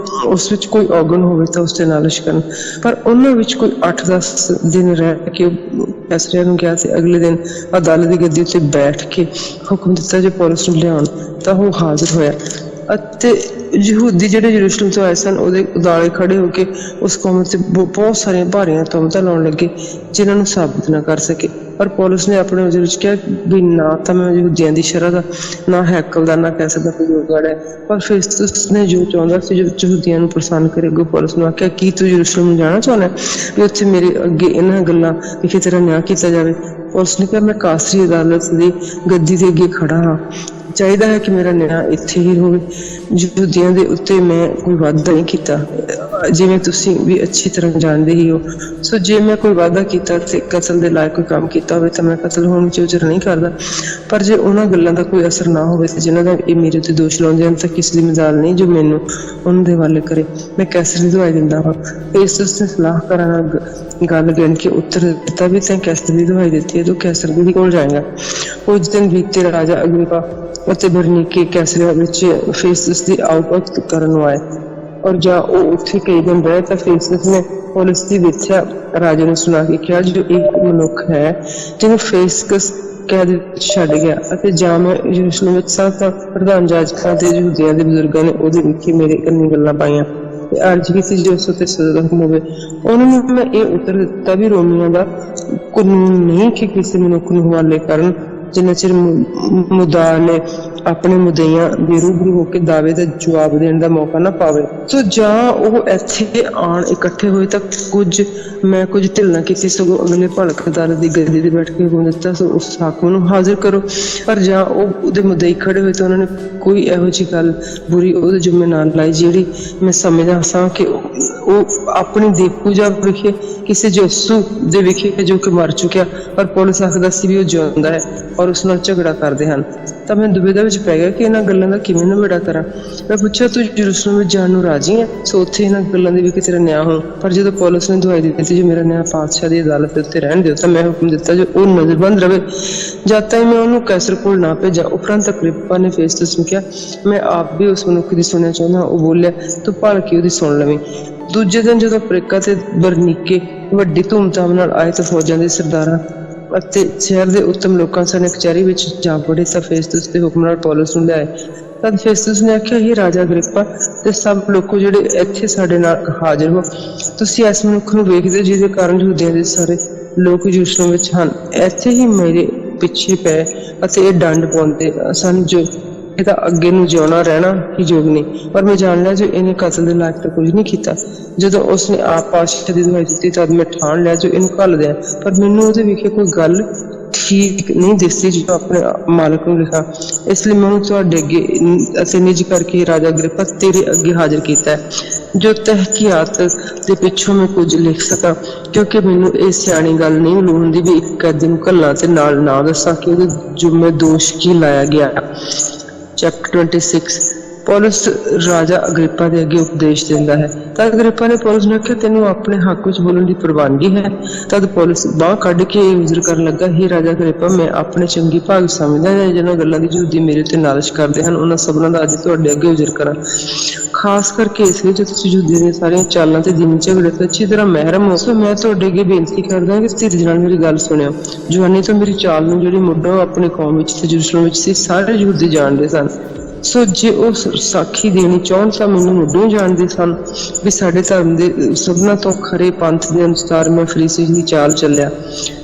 ਉਸ ਵਿੱਚ ਕੋਈ ਔਗਣ ਹੋਵੇ ਤਾਂ ਉਸ ਤੇ ਨਾਲਿਸ਼ ਕਰਨ। ਪਰ ਉਹਨਾਂ ਵਿੱਚ ਕੋਈ 8-10 ਦਿਨ ਰਹਿ ਕੇ ਕੈਸਰੀਆ ਨੂੰ ਗਿਆ ਤੇ ਅਗਲੇ ਦਿਨ ਅਦਾਲਤ ਦੀ ਗੱਦੀ ਉੱਤੇ ਬੈਠ ਕੇ ਹੁਕਮ ਦਿੱਤਾ ਜੇ ਪੌਲੁਸ ਨੂੰ ਲਿਆਉਣ ਤਾਂ ਉਹ ਹਾਜ਼ਰ ਹੋਇਆ ਅਤੇ ਯਹੂਦੀ ਜਿਹੜੇ ਯਰੂਸ਼ਲਮ ਤੋਂ ਆਏ ਸਨ ਉਹਦੇ ਉਦਾਲੇ ਖੜੇ ਹੋ ਕੇ ਉਸ ਕੌਮ ਤੇ ਬਹੁਤ ਸਾਰੀਆਂ ਭਾਰੀਆਂ ਤੁਹਮਤਾਂ ਲਾਉਣ ਲੱਗੇ ਜਿਨ੍ਹਾਂ ਨੂੰ ਸਾਬਿਤ ਨਾ ਕਰ ਸਕੇ। ਪਰ ਪੌਲੁਸ ਨੇ ਆਪਣੇ ਉਜ਼ਰ ਵਿੱਚ ਕਿਹਾ ਵੀ ਨਾ ਤਾਂ ਮੈਂ ਯਹੂਦੀਆਂ ਦੀ ਸ਼ਰ੍ਹਾ ਦਾ, ਨਾ ਹੈਕਲ ਦਾ, ਨਾ ਕੈਸਰ ਦਾ ਕੋਈ ਜੋਗਾੜ ਹੈ। ਪਰ ਫੇਸਤੁਸ ਨੇ ਜੋ ਚਾਹੁੰਦਾ ਸੀ ਜੋ ਯਹੂਦੀਆਂ ਨੂੰ ਪ੍ਰਸੰਨ ਕਰੇ ਅੱਗੋਂ ਪੌਲੁਸ ਨੂੰ ਆਖਿਆ ਕੀ ਤੂੰ ਯਰੂਸ਼ਲਮ ਨੂੰ ਜਾਣਾ ਚਾਹੁੰਦਾ ਵੀ ਉੱਥੇ ਮੇਰੇ ਅੱਗੇ ਇਹਨਾਂ ਗੱਲਾਂ ਵਿਖੇ ਤੇਰਾ ਨਿਆਂ ਕੀਤਾ ਜਾਵੇ। ਪੌਲੁਸ ਨੇ ਕਿਹਾ ਮੈਂ ਕਾਸਰੀ ਅਦਾਲਤ ਦੀ ਗੱਦੀ ਦੇ ਅੱਗੇ ਖੜਾ ਹਾਂ, ਚਾਹੀਦਾ ਹੈ ਕਿ ਮੇਰਾ ਨਿਆਂ ਇੱਥੇ ਹੀ ਹੋਵੇ। ਯਹੂਦੀਆਂ ਦੇ ਉੱਤੇ ਮੈਂ ਕੋਈ ਵਾਅਦਾ ਨਹੀਂ ਕੀਤਾ ਜਿਵੇਂ ਤੁਸੀਂ ਵੀ ਅੱਛੀ ਤਰ੍ਹਾਂ ਜਾਣਦੇ ਹੀ ਹੋ। ਸੋ ਜੇ ਮੈਂ ਕੋਈ ਵਾਅਦਾ ਕੀਤਾ ਤੇ ਕਤਲ ਦੇ ਲਾਇਕ ਕੋਈ ਕੰਮ ਕੀਤਾ ਕੀਤਾ ਹੋਵੇ ਤਾਂ ਮੈਂ ਕਤਲ ਹੋਣ ਵਿੱਚ ਉਜਰ ਨਹੀਂ ਕਰਦਾ, ਪਰ ਜੇ ਉਹਨਾਂ ਗੱਲਾਂ ਦਾ ਕੋਈ ਅਸਰ ਨਾ ਹੋਵੇ ਤੇ ਜਿਨ੍ਹਾਂ ਦਾ ਇਹ ਮੇਰੇ ਉੱਤੇ ਦੋਸ਼ ਲਾਉਂਦੇ ਹਨ ਤਾਂ ਕਿਸੇ ਦੀ ਮਜ਼ਾਲ ਨਹੀਂ ਜੋ ਮੈਨੂੰ ਉਹਨਾਂ ਦੇ ਹਵਾਲੇ ਕਰੇ। ਮੈਂ ਕੈਸਰ ਦੀ ਦਵਾਈ ਦਿੰਦਾ ਹਾਂ। ਫੇਸਟਸ ਨੇ ਸਲਾਹਕਾਰਾਂ ਨਾਲ ਗੱਲ ਗਿਣ ਕੇ ਉੱਤਰ ਦਿੱਤਾ ਵੀ ਤੈਂ ਕੈਸਰ ਦੀ ਦਵਾਈ ਦਿੱਤੀ ਹੈ, ਤੂੰ ਕੈਸਰ ਦੇ ਕੋਲ ਜਾਏਗਾ। ਕੁਝ ਦਿਨ ਬੀਤੇ ਰਾਜਾ ਅਗਰਿਪਾ ਅਤੇ ਬਰਨੀਕੇ ਕੈਸਰੀਆ ਵਿੱਚ ਫੇਸਟਸ ਦੀ ਆਉਟ ਕਰਨ ਨੂੰ ਆਏ, ਔਰ ਜਾਂ ਉਹ ਉੱਥੇ ਕਈ ਦਿਨ ਰਹੇ ਤਾਂ ਫੇਸਟਸ ਨੇ ਪੁਲਿਸ ਦੀ ਵਿੱਥਿਆ ਰਾਜੇ ਨੂੰ ਸੁਣਾ ਕੇ ਕਿਹਾ, ਜੋ ਇੱਕ ਮਨੁੱਖ ਹੈ ਜਿਹਨੂੰ ਫੇਸਟਸ ਕੈਦ ਵਿੱਚ ਛੱਡ ਗਿਆ ਅਤੇ ਜਾਂ ਮੈਂ ਯਰੂਸ਼ਲਮ ਵਿੱਚ ਸਾਂ ਤਾਂ ਪ੍ਰਧਾਨ ਜਾਜਕਾਂ ਤੇ ਯਹੂਦੀਆਂ ਦੇ ਬਜ਼ੁਰਗਾਂ ਨੇ ਉਹਦੇ ਵਿਖੇ ਮੇਰੇ ਕੰਨੀ ਗੱਲਾਂ ਪਾਈਆਂ ਤੇ ਅਰਜ਼ ਕੀਤੀ ਜੋ ਉਸ ਉੱਤੇ ਸਜ਼ਾ ਦਾ ਹੁਕਮ ਹੋਵੇ। ਉਹਨਾਂ ਨੂੰ ਮੈਂ ਇਹ ਉੱਤਰ ਦਿੱਤਾ ਵੀ ਰੋਮੀਆਂ ਦਾ ਕਾਨੂੰਨ ਨਹੀਂ ਕਿ ਕਿਸੇ ਮਨੁੱਖ ਨੂੰ ਹਵਾਲੇ ਕਰਨ ਜਿੰਨਾ ਚਿਰ ਮੁੱਦਾ ਨੇ ਆਪਣੇ ਮੁੱਦਿਆਂ ਦੇ ਰੂਬਰੂ ਹੋ ਕੇ ਦਾਅਵੇ ਦਾ ਜਵਾਬ ਦੇਣ ਦਾ ਮੌਕਾ ਨਾ ਪਾਵੇ। ਸੋ ਜਾਂ ਉਹ ਇੱਥੇ ਆਣ ਇਕੱਠੇ ਹੋਏ ਤਾਂ ਮੈਂ ਕੁਝ ਢਿੱਲ ਨਾ ਕੀਤੀ, ਸਗੋਂ ਅਗਲੇ ਭਲਕ ਅਦਾਲਤ ਦੀ ਗੱਦੀ ਤੇ ਬੈਠ ਕੇ ਹੁਕਮ ਦਿੱਤਾ ਸੋ ਉਸ ਹਾਕਮ ਨੂੰ ਹਾਜ਼ਰ ਕਰੋ। ਪਰ ਜਾਂ ਉਹ ਉਹਦੇ ਮੁੱਦੇ ਖੜੇ ਹੋਏ ਤਾਂ ਉਹਨਾਂ ਨੇ ਕੋਈ ਇਹੋ ਜਿਹੀ ਗੱਲ ਬੁਰੀ ਉਹਦੇ ਜ਼ਿੰਮੇ ਨਾ ਲਾਈ ਜਿਹੜੀ ਮੈਂ ਸਮਝਦਾ ਸਾਂ ਕਿ ਉਹ ਆਪਣੀ ਦੇਵ ਪੂਜਾ ਵਿਖੇ ਕਿਸੇ ਯਿਸੂ ਦੇ ਵਿਖੇ ਜੋ ਕਿ ਮਰ ਚੁੱਕਿਆ ਪਰ ਪੁਲਿਸ ਆਖਦਾ ਸੀ ਵੀ ਉਹ ਜਿਉਂਦਾ ਹੈ ਔਰ ਉਸ ਨਾਲ ਝਗੜਾ ਕਰਦੇ ਹਨ। ਤਾਂ ਮੈਂ ਦੁਬਿਧਾ ਵਿੱਚ ਪੈ ਗਿਆ ਕਿ ਇਹਨਾਂ ਗੱਲਾਂ ਦਾ ਕਿਵੇਂ ਨਿਬੇੜਾ ਕਰਾਂ। ਮੈਂ ਪੁੱਛਿਆ, ਤੂੰ ਯਰੂਸ਼ਲਮ ਵਿੱਚ ਜਾਣ ਨੂੰ ਰਾਜੀ ਹੈ? ਸੋ ਉੱਥੇ ਇਹਨਾਂ ਗੱਲਾਂ ਦੇ ਵਿਖੇ ਤੇਰਾ ਨਿਆਂ ਹੋ। ਪਰ ਜਦੋਂ ਪੁਲਿਸ ਨੇ ਦਵਾਈ ਦਿੱਤੀ ਜੋ ਮੇਰਾ ਨਿਆਂ ਪਾਤਸ਼ਾਹ ਦੀ ਅਦਾਲਤ ਦੇ ਉੱਤੇ ਰਹਿਣ ਦਿਓ ਤਾਂ ਮੈਂ ਹੁਕਮ ਦਿੱਤਾ ਜੋ ਉਹ ਨਜ਼ਰਬੰਦ ਰਵੇ ਜਦ ਤੱਕ ਮੈਂ ਉਹਨੂੰ ਕੈਸਰ ਕੋਲ ਨਾ ਭੇਜਾਂ। ਉਪਰੰਤ ਅਗਰਿਪਾ ਨੇ ਫੇਸਟਸ ਨੂੰ ਕਿਹਾ, ਮੈਂ ਆਪ ਵੀ ਉਸ ਮਨੁੱਖ ਦੀ ਸੁਣਨਾ ਚਾਹੁੰਦਾ। ਉਹ ਬੋਲਿਆ, ਤੂੰ ਭਲ ਕੇ ਉਹਦੀ ਸੁਣ ਲਵੀਂ। ਦੂਜੇ ਦਿਨ ਜਦੋਂ ਅਫਰੀਕਾ ਤੇ ਬਰਨੀਕੇ ਵੱਡੀ ਧੂਮਧਾਮ ਨਾਲ ਆਏ ਤਾਂ ਫੌਜਾਂ ਦੇ ਸਰਦਾਰਾਂ ਅਤੇ ਸ਼ਹਿਰ ਦੇ ਉੱਤਮ ਲੋਕਾਂ ਸਣੇ ਕਚਹਿਰੀ ਵਿੱਚ ਜਾ ਵੜੇ ਤਾਂ ਫੇਸਟਸ ਦੇ ਹੁਕਮ ਨਾਲ ਪੌਲਸ ਨੂੰ ਲਿਆਏ। ਤਦ ਫੇਸਟਸ ਨੇ ਆਖਿਆ, ਇਹ ਰਾਜਾ ਅਗਰਿਪਾ ਤੇ ਸਭ ਲੋਕੋ ਜਿਹੜੇ ਇੱਥੇ ਸਾਡੇ ਨਾਲ ਹਾਜ਼ਰ ਹੋ, ਤੁਸੀਂ ਇਸ ਮਨੁੱਖ ਨੂੰ ਵੇਖਦੇ ਹੋ ਜਿਹਦੇ ਕਾਰਨ ਯਹੂਦੀਆਂ ਦੇ ਸਾਰੇ ਲੋਕ ਯਰੂਸ਼ਲਮ ਵਿੱਚ ਹਨ। ਇੱਥੇ ਹੀ ਮੇਰੇ ਪਿੱਛੇ ਪਏ ਅਤੇ ਇਹ ਡੰਡ ਪਾਉਂਦੇ ਸਨ ਜੋ ਇਹਦਾ ਅੱਗੇ ਨੂੰ ਜਿਉਣਾ ਰਹਿਣਾ ਹੀ ਯੋਗ ਨਹੀਂ। ਪਰ ਮੈਂ ਜਾਣ ਲਿਆ ਜੋ ਇਹਨੇ ਕਤਲ ਦੇ ਲਾਇਕ ਤਾਂ ਕੁਝ ਨਹੀਂ ਕੀਤਾ। ਜਦੋਂ ਉਸਨੇ ਆਪ ਪਾਤਸ਼ਾਹ ਦੀ ਦਵਾਈ ਦਿੱਤੀ ਤਦ ਮੈਂ ਠਾਣ ਲਿਆ ਜੋ ਇਹਨੂੰ ਘੱਲ ਦਿਆਂ, ਪਰ ਮੈਨੂੰ ਉਹਦੇ ਵਿਖੇ ਕੋਈ ਗੱਲ ਠੀਕ ਨਹੀਂ ਦਿਸਦੀ ਜੋ ਆਪਣੇ ਮਾਲਕ ਨੂੰ ਲਿਖਾ। ਇਸ ਲਈ ਮੈਂ ਉਹਨੂੰ ਤੁਹਾਡੇ ਅੱਗੇ ਅਤੇ ਨਿੱਜ ਕਰਕੇ ਰਾਜਾ ਅਗਰਿਪਾ ਤੇਰੇ ਅੱਗੇ ਹਾਜ਼ਰ ਕੀਤਾ ਹੈ ਜੋ ਤਹਿਕੀਕਾਤ ਦੇ ਪਿੱਛੋਂ ਮੈਂ ਕੁਝ ਲਿਖ ਸਕਾਂ, ਕਿਉਂਕਿ ਮੈਨੂੰ ਇਹ ਸਿਆਣੀ ਗੱਲ ਨਹੀਂ ਮਾਲੂਮ ਹੁੰਦੀ ਵੀ ਇੱਕ ਕੈਦੀ ਨੂੰ ਘੱਲਾਂ ਤੇ ਨਾਲ ਨਾ ਦੱਸਾਂ ਕਿ ਉਹਦੇ ਜੁਰਮੇ ਦੋਸ਼ ਕੀ ਲਾਇਆ ਗਿਆ। ਚੈਪਟਰ 26 ਪੌਲਸ ਰਾਜਾ ਅਗਰਿਪਾ ਦੇ ਅੱਗੇ ਉਪਦੇਸ਼ ਦਿੰਦਾ ਹੈ। ਤਾਂ ਅਗਰਿਪਾ ਨੇ ਪੌਲਸ ਨੂੰ ਆਖਿਆ, ਤੈਨੂੰ ਆਪਣੇ ਹੱਕ ਵਿੱਚ ਬੋਲਣ ਦੀ ਪ੍ਰਵਾਨਗੀ ਹੈ? ਤਦ ਪੌਲਸ ਬਾਂਹ ਕੱਢ ਕੇ ਉਜ਼ਰ ਕਰਨ ਲੱਗਾ, ਹੇ ਰਾਜਾ ਅਗਰਿਪਾ, ਮੈਂ ਆਪਣੇ ਚੰਗੀ ਭਾਗ ਸਮਝਦਾ ਹਾਂ ਜਿਹਨਾਂ ਗੱਲਾਂ ਦੀ ਯਹੂਦੀ ਮੇਰੇ ਉੱਤੇ ਨਾਲਿਸ਼ ਕਰਦੇ ਹਨ ਉਹਨਾਂ ਸਭਨਾਂ ਦਾ ਅੱਜ ਤੁਹਾਡੇ ਅੱਗੇ ਉਜ਼ਰ ਕਰਾਂ, ਖਾਸ ਕਰਕੇ ਇਸ ਲਈ ਜੋ ਤੁਸੀਂ ਯਹੂਦੀਆਂ ਦੀਆਂ ਸਾਰੀਆਂ ਚਾਲਾਂ ਤੇ ਦੀਨੀ ਝਗੜੇ ਤੋਂ ਅੱਛੀ ਤਰ੍ਹਾਂ ਮਹਿਰਮ ਹੋ। ਸੋ ਮੈਂ ਤੁਹਾਡੇ ਅੱਗੇ ਬੇਨਤੀ ਕਰਦਾ ਕਿ ਧੀਰਜ ਨਾਲ ਮੇਰੀ ਗੱਲ ਸੁਣਿਓ। ਜਵਾਨੀ ਤੋਂ ਮੇਰੀ ਚਾਲ ਨੂੰ ਜਿਹੜੀ ਮੁੱਢੋਂ ਆਪਣੀ ਕੌਮ ਵਿੱਚ ਤੇ ਯਰੂਸ਼ਲਮ ਵਿੱਚ ਸੀ ਸਾਰੇ ਯਹੂਦੀ ਜਾਣਦੇ ਸਨ। ਸੋ ਜੇ ਉਹ ਸਾਖੀ ਦੇਣੀ ਚਾਹੁਣ ਤਾਂ ਮੈਨੂੰ ਮੁੱਢੋਂ ਜਾਣਦੇ ਸਨ ਵੀ ਸਾਡੇ ਧਰਮ ਦੇ ਸਭਨਾਂ ਤੋਂ ਖਰੇ ਪੰਥ ਦੇ ਅਨੁਸਾਰ ਮੈਂ ਫਰੀਸੀ ਦੀ ਚਾਲ ਚੱਲਿਆ।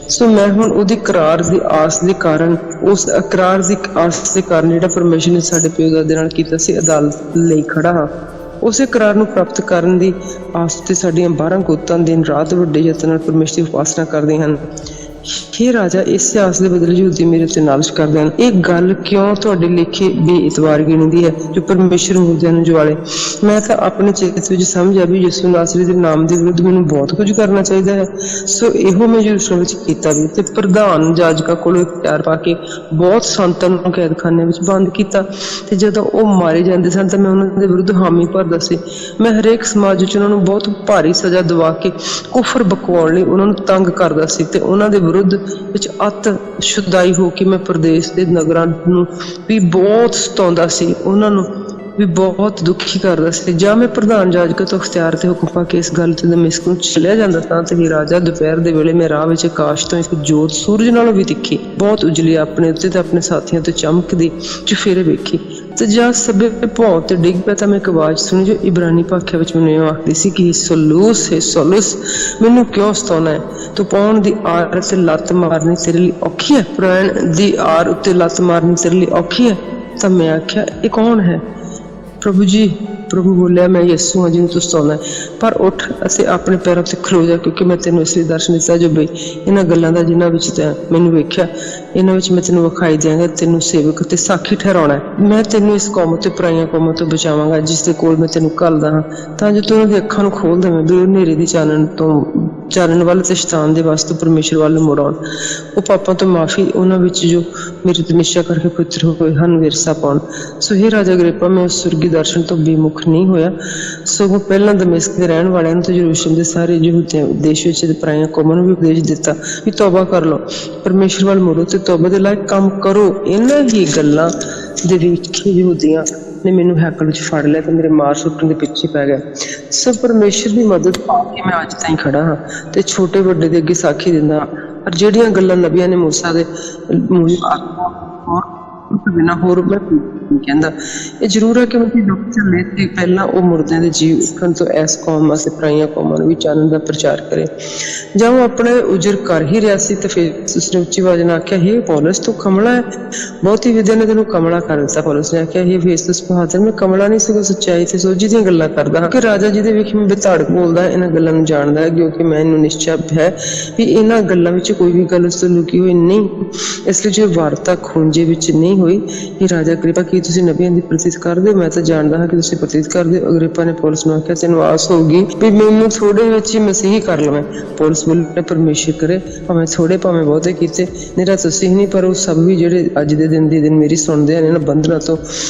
ਸੋ ਮੈਂ ਹੁਣ ਉਹਦੀ ਕਰਾਰ ਦੀ ਆਸ ਦੇ ਕਾਰਨ ਉਸ ਇਕਰਾਰ ਦੀ ਆਸ ਦੇ ਕਾਰਨ ਜਿਹੜਾ ਪਰਮੇਸ਼ਰ ਨੇ ਸਾਡੇ ਪਿਓ ਦਾਦੇ ਨਾਲ ਕੀਤਾ ਸੀ ਅਦਾਲਤ ਲਈ ਖੜਾ ਹਾਂ। ਉਸੇ ਕਰਾਰ ਨੂੰ ਪ੍ਰਾਪਤ ਕਰਨ ਦੀ ਆਸ ਤੇ ਸਾਡੀਆਂ 12 ਗੋਤਾਂ ਦਿਨ ਰਾਤ ਵੱਡੇ ਯਤਨ ਨਾਲ ਪਰਮੇਸ਼ਰ ਦੀ ਉਪਾਸਨਾ ਕਰਦੇ ਹਨ। ਹੇ ਰਾਜਾ, ਇਸ ਆਸ ਦੇ ਬਦਲੇ ਯਹੂਦੀ ਮੇਰੇ ਉੱਤੇ ਨਾਲਿਸ਼ ਕਰਦੇ ਹਨ। ਇਹ ਗੱਲ ਕਿਉਂ ਤੁਹਾਡੇ ਲੇਖੇ ਬੇਇਤਬਾਰ ਗਿਣਦੀ ਹੈ ਜੋ ਪਰਮੇਸ਼ਰ ਮੁਰਦਿਆਂ ਨੂੰ ਜਵਾਲੇ? ਮੈਂ ਤਾਂ ਆਪਣੇ ਚਿੱਤ ਵਿੱਚ ਸਮਝਿਆ ਵੀ ਯਿਸੂ ਨਾਸਰੀ ਦੇ ਨਾਮ ਦੇ ਵਿਰੁੱਧ ਮੈਨੂੰ ਬਹੁਤ ਕੁਝ ਕਰਨਾ ਚਾਹੀਦਾ ਹੈ। ਸੋ ਇਹੋ ਮੈਂ ਯਰੂਸ਼ਲਮ ਵਿੱਚ ਕੀਤਾ ਵੀ ਤੇ ਪ੍ਰਧਾਨ ਜਾਜਕਾਂ ਕੋਲੋਂ ਇਖਤਿਆਰ ਪਾ ਕੇ ਬਹੁਤ ਸੰਤਾਂ ਨੂੰ ਕੈਦਖਾਨੇ ਵਿੱਚ ਬੰਦ ਕੀਤਾ ਤੇ ਜਦੋਂ ਉਹ ਮਾਰੇ ਜਾਂਦੇ ਸਨ ਤਾਂ ਮੈਂ ਉਹਨਾਂ ਦੇ ਵਿਰੁੱਧ ਹਾਮੀ ਭਰਦਾ ਸੀ। ਮੈਂ ਹਰੇਕ ਸਮਾਜ ਵਿੱਚ ਉਹਨਾਂ ਨੂੰ ਬਹੁਤ ਭਾਰੀ ਸਜ਼ਾ ਦਵਾ ਕੇ ਕੁਫਰ ਬਕਵਾਉਣ ਲਈ ਉਹਨਾਂ ਨੂੰ ਤੰਗ ਕਰਦਾ ਸੀ ਤੇ ਉਹਨਾਂ ਦੇ ਵਿਰੁੱਧ ਵਿੱਚ ਅਤ ਸ਼ੁਦਾਈ ਹੋ ਕੇ ਮੈਂ ਪ੍ਰਦੇਸ਼ ਦੇ ਨਗਰਾਂ ਨੂੰ ਵੀ ਬਹੁਤ ਸਤਾਉਂਦਾ ਸੀ, ਉਹਨਾਂ ਨੂੰ ਵੀ ਬਹੁਤ ਦੁਖੀ ਕਰਦਾ ਸੀ। ਜਾਂ ਮੈਂ ਪ੍ਰਧਾਨ ਜਾਜਕਾਂ ਤੋਂ ਅਖਤਿਆਰ ਤੇ ਹੁਕਮ ਪਾ ਕੇ ਇਸ ਗੱਲ ਤੇ ਦਮਿਸ਼ਕ ਨੂੰ ਚਲਿਆ ਜਾਂਦਾ ਸਾਂ ਤੇ ਹੀ ਰਾਜਾ ਦੁਪਹਿਰ ਦੇ ਵੇਲੇ ਮੈਂ ਰਾਹ ਵਿੱਚ ਆਕਾਸ਼ ਤੋਂ ਇੱਕ ਜੋਤ ਸੂਰਜ ਨਾਲੋਂ ਵੀ ਤਿੱਖੀ ਬਹੁਤ ਉਜਲੀ ਆਪਣੇ ਉੱਤੇ ਤੇ ਆਪਣੇ ਸਾਥੀਆਂ ਤੋਂ ਚਮਕਦੀ ਚੁਫੇਰੇ ਵੇਖੀ ਤੇ ਜਾਂ ਸਭੇ ਭੌਂ ਤੇ ਡਿੱਗ ਪਿਆ ਤਾਂ ਮੈਂ ਇੱਕ ਆਵਾਜ਼ ਸੁਣੀ ਜੋ ਇਬਰਾਨੀ ਭਾਖਿਆ ਵਿੱਚ ਮੈਨੂੰ ਇਹ ਆਖਦੀ ਸੀ ਕਿ ਸੋਲੂਸ ਮੈਨੂੰ ਕਿਉਂ ਸਤਾਉਣਾ ਹੈ? ਤੂੰ ਪਾਉਣ ਦੀ ਆਰ ਤੇ ਲੱਤ ਮਾਰਨੀ ਤੇਰੇ ਲਈ ਔਖੀ ਹੈ? ਪ੍ਰਾਣ ਦੀ ਆਰ ਉੱਤੇ ਲੱਤ ਮਾਰਨੀ ਤੇਰੇ ਲਈ ਔਖੀ ਹੈ? ਤਾਂ ਮੈਂ ਆਖਿਆ, ਇਹ ਕੌਣ ਹੈ? ਪ੍ਰਭੂ ਜੀ। ਪ੍ਰਭੂ ਬੋਲਿਆ, ਮੈਂ ਯਿਸੂ ਹਾਂ ਜਿਹਨੂੰ ਤੂੰ ਸਤਾਉਂਦਾ ਹੈ। ਪਰ ਉੱਠ ਅਤੇ ਆਪਣੇ ਪੈਰਾਂ ਤੇ ਖਲੋ ਜਾ, ਕਿਉਂਕਿ ਮੈਂ ਤੈਨੂੰ ਇਸ ਲਈ ਦਰਸ਼ਨ ਦਿੱਤਾ ਜੋ ਬਈ ਇਹਨਾਂ ਗੱਲਾਂ ਦਾ ਜਿਨ੍ਹਾਂ ਵਿੱਚ ਤੈਂ ਮੈਨੂੰ ਵੇਖਿਆ ਇਹਨਾਂ ਵਿੱਚ ਮੈਂ ਤੈਨੂੰ ਵਿਖਾਈ ਦਿਆਂਗਾ। ਤੈਨੂੰ ਸੇਵਕ ਤੇ ਸਾਖੀ ਠਹਿਰਾਉਣਾ ਹੈ। ਮੈਂ ਤੈਨੂੰ ਇਸ ਕੌਮ ਤੇ ਪਰਾਈਆਂ ਕੌਮਾਂ ਤੋਂ ਬਚਾਵਾਂਗਾ ਜਿਸ ਦੇ ਕੋਲ ਮੈਂ ਤੈਨੂੰ ਘੱਲਦਾ ਹਾਂ ਤਾਂ ਜੋ ਤੂੰ ਉਹਨਾਂ ਦੀ ਅੱਖਾਂ ਨੂੰ ਖੋਲ ਦੇਵੇਂ ਵੀ ਉਹ ਹਨੇਰੇ ਦੀ ਚਾਨਣ ਤੋਂ ਚਾਨਣ ਵੱਲ ਤੇ ਸ਼ੈਤਾਨ ਦੇ ਵਾਸਤੇ ਪਰਮੇਸ਼ਰ ਵੱਲ ਮੁੜ ਆਉਣ। ਉਹ ਪਾਪਾਂ ਤੋਂ ਮਾਫੀ ਉਹਨਾਂ ਵਿੱਚ ਜੋ ਮੇਰੇ ਤੇ ਨਿਸ਼ਚਾ ਕਰਕੇ ਪਵਿੱਤਰ ਹੋਏ ਹਨ ਵਿਰਸਾ ਪਾਉਣ। ਸੋ ਹੇ ਰਾਜਾ ਅਗਰਿੱਪਾ, ਮੈਂ ਉਸ ਸੁਰਗੀ ਦਰਸ਼ਨ ਤੋਂ ਬੇਮੁਖ ਨਹੀਂ ਹੋਇਆ, ਸਗੋਂ ਪਹਿਲਾਂ ਦਮਿਸ਼ਕ ਦੇ ਰਹਿਣ ਵਾਲਿਆਂ ਨੂੰ ਤੇ ਯਰੂਸ਼ਲਮ ਦੇ ਸਾਰੇ ਯਹੂਦੀਆਂ ਦੇਸ਼ ਵਿੱਚ ਤੇ ਪਰਾਈਆਂ ਕੌਮਾਂ ਨੂੰ ਵੀ ਉਪਦੇਸ਼ ਦਿੱਤਾ ਵੀ ਤੌਬਾ ਕਰ ਲਓ, ਪਰਮੇਸ਼ਰ ਵੱਲ ਮੁੜੋ ਤੇ ਤੌਬਾ ਦੇ ਲਾਇਕ ਕੰਮ ਕਰੋ। ਇਹਨਾਂ ਹੀ ਗੱਲਾਂ ਦੇ ਵੇਖੇ ਯਹੂਦੀਆਂ ਨੇ ਮੈਨੂੰ ਹੈਕਲ ਵਿੱਚ ਫੜ ਲਿਆ ਤੇ ਮੇਰੇ ਮਾਰ ਸੁੱਟਣ ਦੇ ਪਿੱਛੇ ਪੈ ਗਿਆ। ਸੋ ਪਰਮੇਸ਼ਰ ਦੀ ਮਦਦ ਪਾ ਕੇ ਮੈਂ ਅੱਜ ਤਾਈਂ ਖੜਾ ਹਾਂ ਤੇ ਛੋਟੇ ਵੱਡੇ ਦੇ ਅੱਗੇ ਸਾਖੀ ਦਿੰਦਾ ਹਾਂ। ਪਰ ਜਿਹੜੀਆਂ ਗੱਲਾਂ ਨਬੀਆਂ ਨੇ ਮੂਸਾ ਦੇ ਬਿਨਾਂ ਹੋਰ ਮੈਂ ਕਹਿੰਦਾ, ਇਹ ਜ਼ਰੂਰ ਹੈ ਕਿ ਮੈਂ ਲੋਕ ਚੱਲੇ ਤੇ ਪਹਿਲਾਂ ਉਹ ਮੁਰਦਿਆਂ ਦੇ ਜੀਵ ਉੱਠਣ ਤੋਂ ਇਸ ਕੌਮ ਅਤੇ ਪਰਾਈਆਂ ਕੌਮਾਂ ਨੂੰ ਵੀ ਚਾਨਣ ਦਾ ਪ੍ਰਚਾਰ ਕਰੇ। ਜਾਂ ਉਹ ਆਪਣੇ ਉਜਰ ਕਰ ਹੀ ਰਿਹਾ ਸੀ ਤੇ ਫਿਰ ਉਸਨੇ ਉੱਚੀ ਆਵਾਜ਼ ਨਾਲ ਆਖਿਆ, ਹੇ ਪੌਲਸ, ਤੂੰ ਕਮਲਾ ਹੈ, ਬਹੁਤੀ ਵਿਦਿਆ ਨੇ ਤੈਨੂੰ ਕਮਲਾ ਕਰ ਦਿੱਤਾ। ਪੌਲਸ ਨੇ ਆਖਿਆ, ਹੇ ਫੇਸਤੁਸ ਬਹਾਦਰ, ਮੈਂ ਕਮਲਾ ਨਹੀਂ ਸਗੋਂ ਸੱਚਾਈ ਤੇ ਸੋਝੀ ਦੀਆਂ ਗੱਲਾਂ ਕਰਦਾ ਹਾਂ ਕਿ ਰਾਜਾ ਜੀ ਦੇ ਵੇਖ ਮੈਂ ਬੇਧੜਕ ਬੋਲਦਾ, ਇਹਨਾਂ ਗੱਲਾਂ ਨੂੰ ਜਾਣਦਾ ਹੈ, ਕਿਉਂਕਿ ਮੈਨੂੰ ਨਿਸ਼ਚਾ ਹੈ ਵੀ ਇਹਨਾਂ ਗੱਲਾਂ ਵਿੱਚ ਕੋਈ ਵੀ ਗੱਲ ਉਸ ਤੋਂ ਲੁਕੀ ਹੋਈ ਨਹੀਂ, ਇਸ ਲਈ ਜੋ ਵਾਰਤਾ ਖੂੰਜੇ ਵਿੱਚ ਨਹੀਂ ਹੋਈ। ਇਹ ਰਾਜਾ ਅਗਰਿੱਪਾ, ਕੀ ਤੁਸੀਂ ਨਬੀਆਂ ਦੀ ਪ੍ਰਤੀਤ ਕਰਦੇ ਹੋ? ਮੈਂ ਤਾਂ ਜਾਣਦਾ ਹਾਂ ਕਿ ਤੁਸੀਂ ਪ੍ਰਤੀਤ ਕਰਦੇ ਹੋ। ਅਗਰਿੱਪਾ ਨੇ ਪੌਲਸ ਨੂੰ ਆਖਿਆ, ਤੈਨੂੰ ਆਸ ਹੋਊਗੀ ਵੀ ਮੈਨੂੰ ਥੋੜੇ ਵਿੱਚ ਹੀ ਮਸੀਹੀ ਕਰ ਲਵਾਂ। ਪੌਲਸ ਬੋਲਿਆ, ਪਰਮੇਸ਼ਰ ਕਰੇ, ਭਾਵੇਂ ਥੋੜੇ ਭਾਵੇਂ ਬਹੁਤੇ ਕੀਤੇ, ਮੇਰਾ ਤੁਸੀਂ ਹੀ ਨਹੀਂ ਪਰ ਉਹ ਸਭ ਵੀ ਜਿਹੜੇ ਅੱਜ ਦੇ ਦਿਨ ਮੇਰੀ ਸੁਣਦੇ ਹਨ, ਇਹਨਾਂ ਬੰਧਨਾਂ ਤੋਂ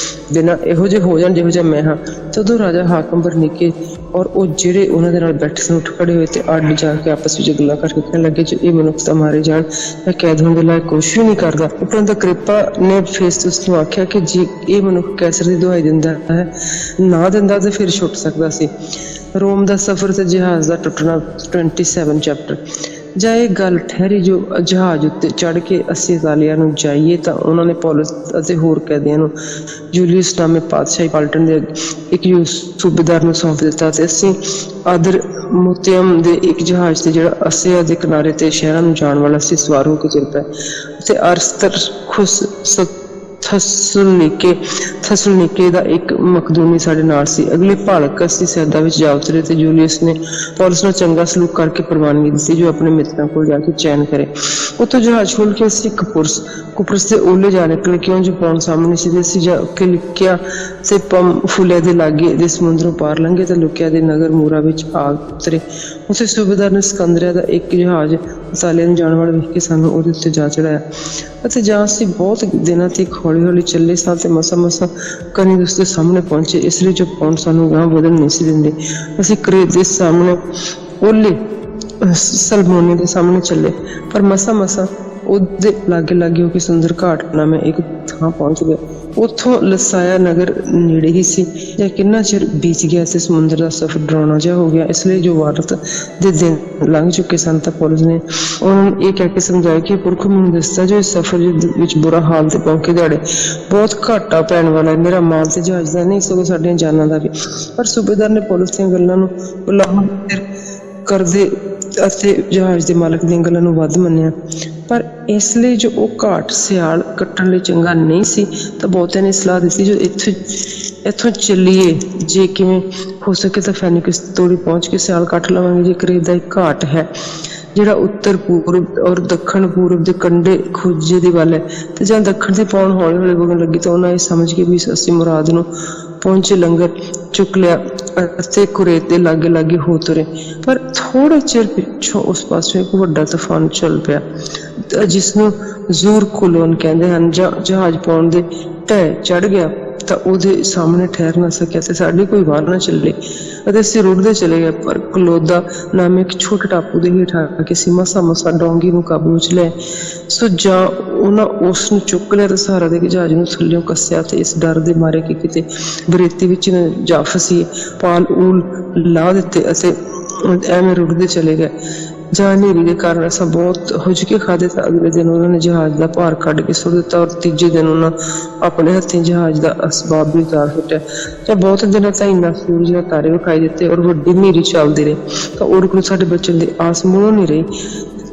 ਬਿਨਾਂ ਇਹੋ ਜਿਹੇ ਹੋ ਜਾਣ ਜਿਹੋ ਜਿਹਾ ਮੈਂ ਹਾਂ। ਤਦੋਂ ਰਾਜਾ ਹਾਕਮ ਬਰਨੀਕੇ ਔਰ ਉਹ ਜਿਹੜੇ ਉਹਨਾਂ ਦੇ ਨਾਲ ਬੈਠੇ ਸਨ ਉੱਠ ਖੜੇ ਹੋਏ ਤੇ ਅੱਡ ਜਾ ਕੇ ਆਪਸ ਵਿੱਚ ਗੱਲਾਂ ਕਰਕੇ ਕਹਿਣ ਲੱਗੇ, ਜੋ ਇਹ ਮਨੁੱਖ ਤਾਂ ਮਾਰੇ ਜਾਣ, ਮੈਂ ਕੈਦ ਹੋਣ ਦੇ ਲਾਇਕ ਕੁਛ ਵੀ ਨਹੀਂ ਕਰਦਾ। ਉਪਰੰਤ ਅਗਰਿੱਪਾ ਨੇ ਫੇਸਤੁਸ ਨੂੰ ਆਖਿਆ ਕਿ ਜੇ ਇਹ ਮਨੁੱਖ ਕੈਸਰ ਦੀ ਦੁਹਾਈ ਦਿੰਦਾ ਹੈ, ਨਾ ਦਿੰਦਾ ਤੇ ਫਿਰ ਛੁੱਟ ਸਕਦਾ ਸੀ। ਰੋਮ ਦਾ ਸਫ਼ਰ ਤੇ ਜਹਾਜ਼ ਦਾ ਟੁੱਟਣਾ 27 ਚੈਪਟਰ। ਜਾਂ ਇਹ ਗੱਲ ਠਹਿਰੀ ਜੋ ਜਹਾਜ਼ ਉੱਤੇ ਚੜ੍ਹ ਕੇ ਅਸੀਂ ਇਤਾਲੀਆ ਨੂੰ ਜਾਈਏ ਤਾਂ ਉਹਨਾਂ ਨੇ ਪੌਲਸ ਅਤੇ ਹੋਰ ਕੈਦੀਆਂ ਨੂੰ ਜੂਲੀਅਸ ਨਾਮੇ ਪਾਤਸ਼ਾਹੀ ਪਲਟਨ ਦੇ ਇੱਕ ਸੂਬੇਦਾਰ ਨੂੰ ਸੌਂਪ ਦਿੱਤਾ ਤੇ ਅਸੀਂ ਆਦਰ ਮੋਤੀਅਮ ਦੇ ਇੱਕ ਜਹਾਜ਼ ਤੇ ਜਿਹੜਾ ਅਸਿਆ ਦੇ ਕਿਨਾਰੇ ਤੇ ਸ਼ਹਿਰਾਂ ਨੂੰ ਜਾਣ ਵਾਲਾ ਸੀ ਸਵਾਰ ਹੋ ਕੇ ਚੱਲ ਪਏ ਤੇ ਅਰਸਤਰਖੁਸ ਥਸਲਨੀਕੇ ਦਾ ਇੱਕ ਮਕਦੂਨੀ ਸਾਡੇ ਨਾਲ ਸੀ। ਅਗਲੇ ਭਾਲਕ ਅਸੀਂ ਸੈਦਾ ਵਿੱਚ ਜਾ ਉਤਰੇ ਤੇ ਜੂਲੀਅਸ ਨੇ ਪੌਲਸ ਨਾਲ ਚੰਗਾ ਸਲੂਕ ਕਰਕੇ ਪ੍ਰਵਾਨਗੀ ਦਿੱਤੀ ਜੋ ਆਪਣੇ ਮਿੱਤਰਾਂ ਕੋਲ ਜਾ ਕੇ ਚੈਨ ਕਰੇ। ਉੱਥੋਂ ਜਹਾਜ਼ ਖੋਲ ਕੇ ਅਸੀਂ ਕੁਪਰਸ ਦੇ ਓਲੇ ਜਾ ਨਿਕਲੇ, ਕਿਉਂ ਜੋ ਪੌਣ ਸਾਹਮਣੇ ਸੀ ਤੇ ਅਸੀਂ ਜਾ ਕੇ ਲਿਕਿਆ ਤੇ ਪੰਫੂਲੀਆ ਦੇ ਲਾਗੇ ਦੇ ਸਮੁੰਦਰੋਂ ਪਾਰ ਲੰਘੇ ਤੇ ਲੁਕਿਆ ਦੇ ਨਗਰ ਮੂਰਾ ਵਿੱਚ ਆ ਉਤਰੇ। ਉੱਥੇ ਸੂਬੇਦਾਰ ਨੇ ਸਿਕੰਦਰੀਆ ਦਾ ਇੱਕ ਜਹਾਜ਼ ਇਤਾਲੀਆ ਨੂੰ ਜਾਣ ਵਾਲਾ ਵੇਖ ਕੇ ਸਾਨੂੰ ਉਹਦੇ ਉੱਤੇ ਜਾ ਚੜਾਇਆ ਅਤੇ ਜਾਂ ਅਸੀਂ ਬਹੁਤ ਦਿਨਾਂ ਤੱਕ ਹੌਲੀ ਚੱਲੇ ਸਾਂ ਤੇ ਮਸਾ ਕਨੀਦੁਸ ਦੇ ਸਾਹਮਣੇ ਪਹੁੰਚੇ। ਇਸ ਲਈ ਜੋ ਪੌਣ ਸਾਨੂੰ ਗਾਂਹ ਵਧਣ ਨਹੀਂ ਸੀ ਦਿੰਦੇ। ਅਸੀਂ ਕਰੇਤ ਦੇ ਸਾਹਮਣੇ ਓਲੇ ਸਲਮੋਨੇ ਦੇ ਸਾਹਮਣੇ ਚੱਲੇ, ਪਰ ਮਸਾ ਉਹਦੇ ਲਾਗੇ ਹੋ ਕੇ ਸੁੰਦਰ ਘਾਟ ਨਾਮੇ ਇੱਕ ਥਾਂ ਪਹੁੰਚ ਗਏ। ਉੱਥੋਂ ਲਸਾਇਆ ਨਗਰ ਨੇੜੇ ਹੀ ਸੀ। ਜਾਂ ਕਿੰਨਾ ਚਿਰ ਬੀਤ ਗਿਆ ਤੇ ਸਮੁੰਦਰ ਦਾ ਸਫ਼ਰ ਡਰਾਉਣਾ ਜਿਹਾ ਹੋ ਗਿਆ। ਇਸ ਲਈ ਜੋ ਵਾਰਤ ਦੇ ਦਿਨ ਲੰਘ ਚੁੱਕੇ ਸਨ ਤਾਂ ਪੌਲਸ ਨੇ ਉਹਨਾਂ ਨੂੰ ਇਹ ਕਹਿ ਕੇ ਸਮਝਾਇਆ ਕਿ ਪੁਰਖ ਮੈਨੂੰ ਦੱਸਦਾ ਜੋ ਇਸ ਸਫ਼ਰ ਵਿੱਚ ਬੁਰਾ ਹਾਲ ਤੇ ਪਹੁੰਚੇ ਦਿਹਾੜੇ ਬਹੁਤ ਘਾਟਾ ਪੈਣ ਵਾਲਾ ਹੈ। ਮੇਰਾ ਮਾਲ ਤੇ ਜਹਾਜ਼ ਦਾ ਨਹੀਂ ਸਗੋਂ ਸਾਡੀਆਂ ਜਾਨਾਂ ਦਾ ਵੀ। ਪਰ ਸੂਬੇਦਾਰ ਨੇ ਪੌਲਸ ਦੀਆਂ ਗੱਲਾਂ ਨੂੰ ਉਲਾਹਣ ਕਰਦੇ ਅਤੇ ਜਹਾਜ਼ ਦੇ ਮਾਲਕ ਦੀਆਂ ਗੱਲਾਂ ਨੂੰ ਵੱਧ ਮੰਨਿਆ। ਪਰ ਇਸ ਲਈ ਜੋ ਉਹ ਘਾਟ ਸਿਆਲ ਕੱਟਣ ਲਈ ਚੰਗਾ ਨਹੀਂ ਸੀ ਤਾਂ ਬਹੁਤਿਆਂ ਨੇ ਸਲਾਹ ਦਿੱਤੀ ਜੋ ਇੱਥੋਂ ਚੱਲੀਏ, ਜੇ ਕਿਵੇਂ ਹੋ ਸਕੇ ਤਾਂ ਫੈਨਿਕਸ ਤੋੜੀ ਪਹੁੰਚ ਕੇ ਸਿਆਲ ਕੱਟ ਲਵਾਂਗੇ। ਜੇ ਕਰੇਤ ਦਾ ਇੱਕ ਘਾਟ ਹੈ ਜਿਹੜਾ ਉੱਤਰ ਪੂਰਬ ਔਰ ਦੱਖਣ ਪੂਰਬ ਦੇ ਕੰਢੇ ਖੋਜੇ ਦੀ ਵੱਲ ਹੈ ਤੇ ਜਾਂ ਦੱਖਣ ਦੀ ਪੌਣ ਹੌਲੀ ਵਗਣ ਲੱਗੀ ਤਾਂ ਉਹਨਾਂ ਇਹ ਸਮਝ ਕੇ ਵੀ ਅਸੀਂ ਮੁਰਾਦ ਨੂੰ ਪਹੁੰਚੇ ਲੰਗਰ ਚੁੱਕ ਲਿਆ ਅਤੇ ਕੁਰੇਤ ਦੇ ਲਾਗੇ ਹੋ ਤੁਰੇ। ਪਰ ਥੋੜੇ ਚਿਰ ਪਿੱਛੋਂ ਉਸ ਪਾਸੇ ਇੱਕ ਵੱਡਾ ਤੂਫਾਨ ਚੱਲ ਪਿਆ ਜਿਸ ਨੂੰ ਜ਼ੂਰ ਕੁਲੋਨ ਕਹਿੰਦੇ ਹਨ। ਜਹਾਜ਼ ਪਾਉਣ ਦੇ ਢਹਿ ਚੜ ਗਿਆ ਤਾਂ ਉਹਦੇ ਸਾਹਮਣੇ ਠਹਿਰ ਨਾ ਸਕਿਆ ਤੇ ਸਾਡੀ ਕੋਈ ਵਾਰ ਨਾ ਚੱਲੇ ਅਤੇ ਅਸੀਂ ਰੁੜਦੇ ਚਲੇ ਗਏ। ਪਰ ਕਲੋਦਾ ਨਾਮੇ ਇੱਕ ਛੋਟੇ ਟਾਪੂ ਦੇ ਹੇਠ ਆ ਕੇ ਅਸੀਂ ਮਸਾ ਡੋਂਗੀ ਨੂੰ ਕਾਬੂ ਵਿੱਚ ਲੈ ਸੋ ਜਾਂ ਉਹਨਾਂ ਉਸ ਨੂੰ ਚੁੱਕ ਲਿਆ ਤੇ ਸਹਾਰਾ ਦੇ ਕੇ ਜਹਾਜ਼ ਨੂੰ ਥੱਲਿਓਂ ਕੱਸਿਆ ਤੇ ਇਸ ਡਰ ਦੇ ਮਾਰੇ ਕਿ ਕਿਤੇ ਬਰੇਤੀ ਵਿੱਚ ਜਾ ਫਸੀ ਪਾਲ ਊਲ ਲਾ ਦਿੱਤੇ ਅਤੇ ਐਵੇਂ ਰੁੜਦੇ ਚਲੇ ਗਏ। ਜਾਂ ਹਨੇਰੀ ਦੇ ਕਾਰਨ ਅਸਾਂ ਬਹੁਤ ਹੁਜ ਕੇ ਖਾਧੇ ਤਾਂ ਅਗਲੇ ਦਿਨ ਉਹਨਾਂ ਨੇ ਜਹਾਜ਼ ਦਾ ਭਾਰ ਕੱਢ ਕੇ ਸੁੱਟ ਦਿੱਤਾ ਔਰ ਤੀਜੇ ਦਿਨ ਉਹਨਾਂ ਆਪਣੇ ਹੱਥੀਂ ਜਹਾਜ਼ ਦਾ ਅਸਬਾਬ ਵੀ ਉਤਾਰ ਸੁੱਟਿਆ। ਤੇ ਬਹੁਤ ਦਿਨਾਂ ਤਾਈਂ ਇੰਨਾ ਸੂਰਜ ਦੇ ਤਾਰੇ ਵਿਖਾਈ ਦਿੱਤੇ ਔਰ ਵੱਡੀ ਹਨੇਰੀ ਚੱਲਦੀ ਰਹੀ ਤਾਂ ਔਰ ਕੋਲ ਸਾਡੇ ਬਚਣ ਦੀ ਆਸ ਮੁੜੋਂ ਨਹੀਂ ਰਹੀ।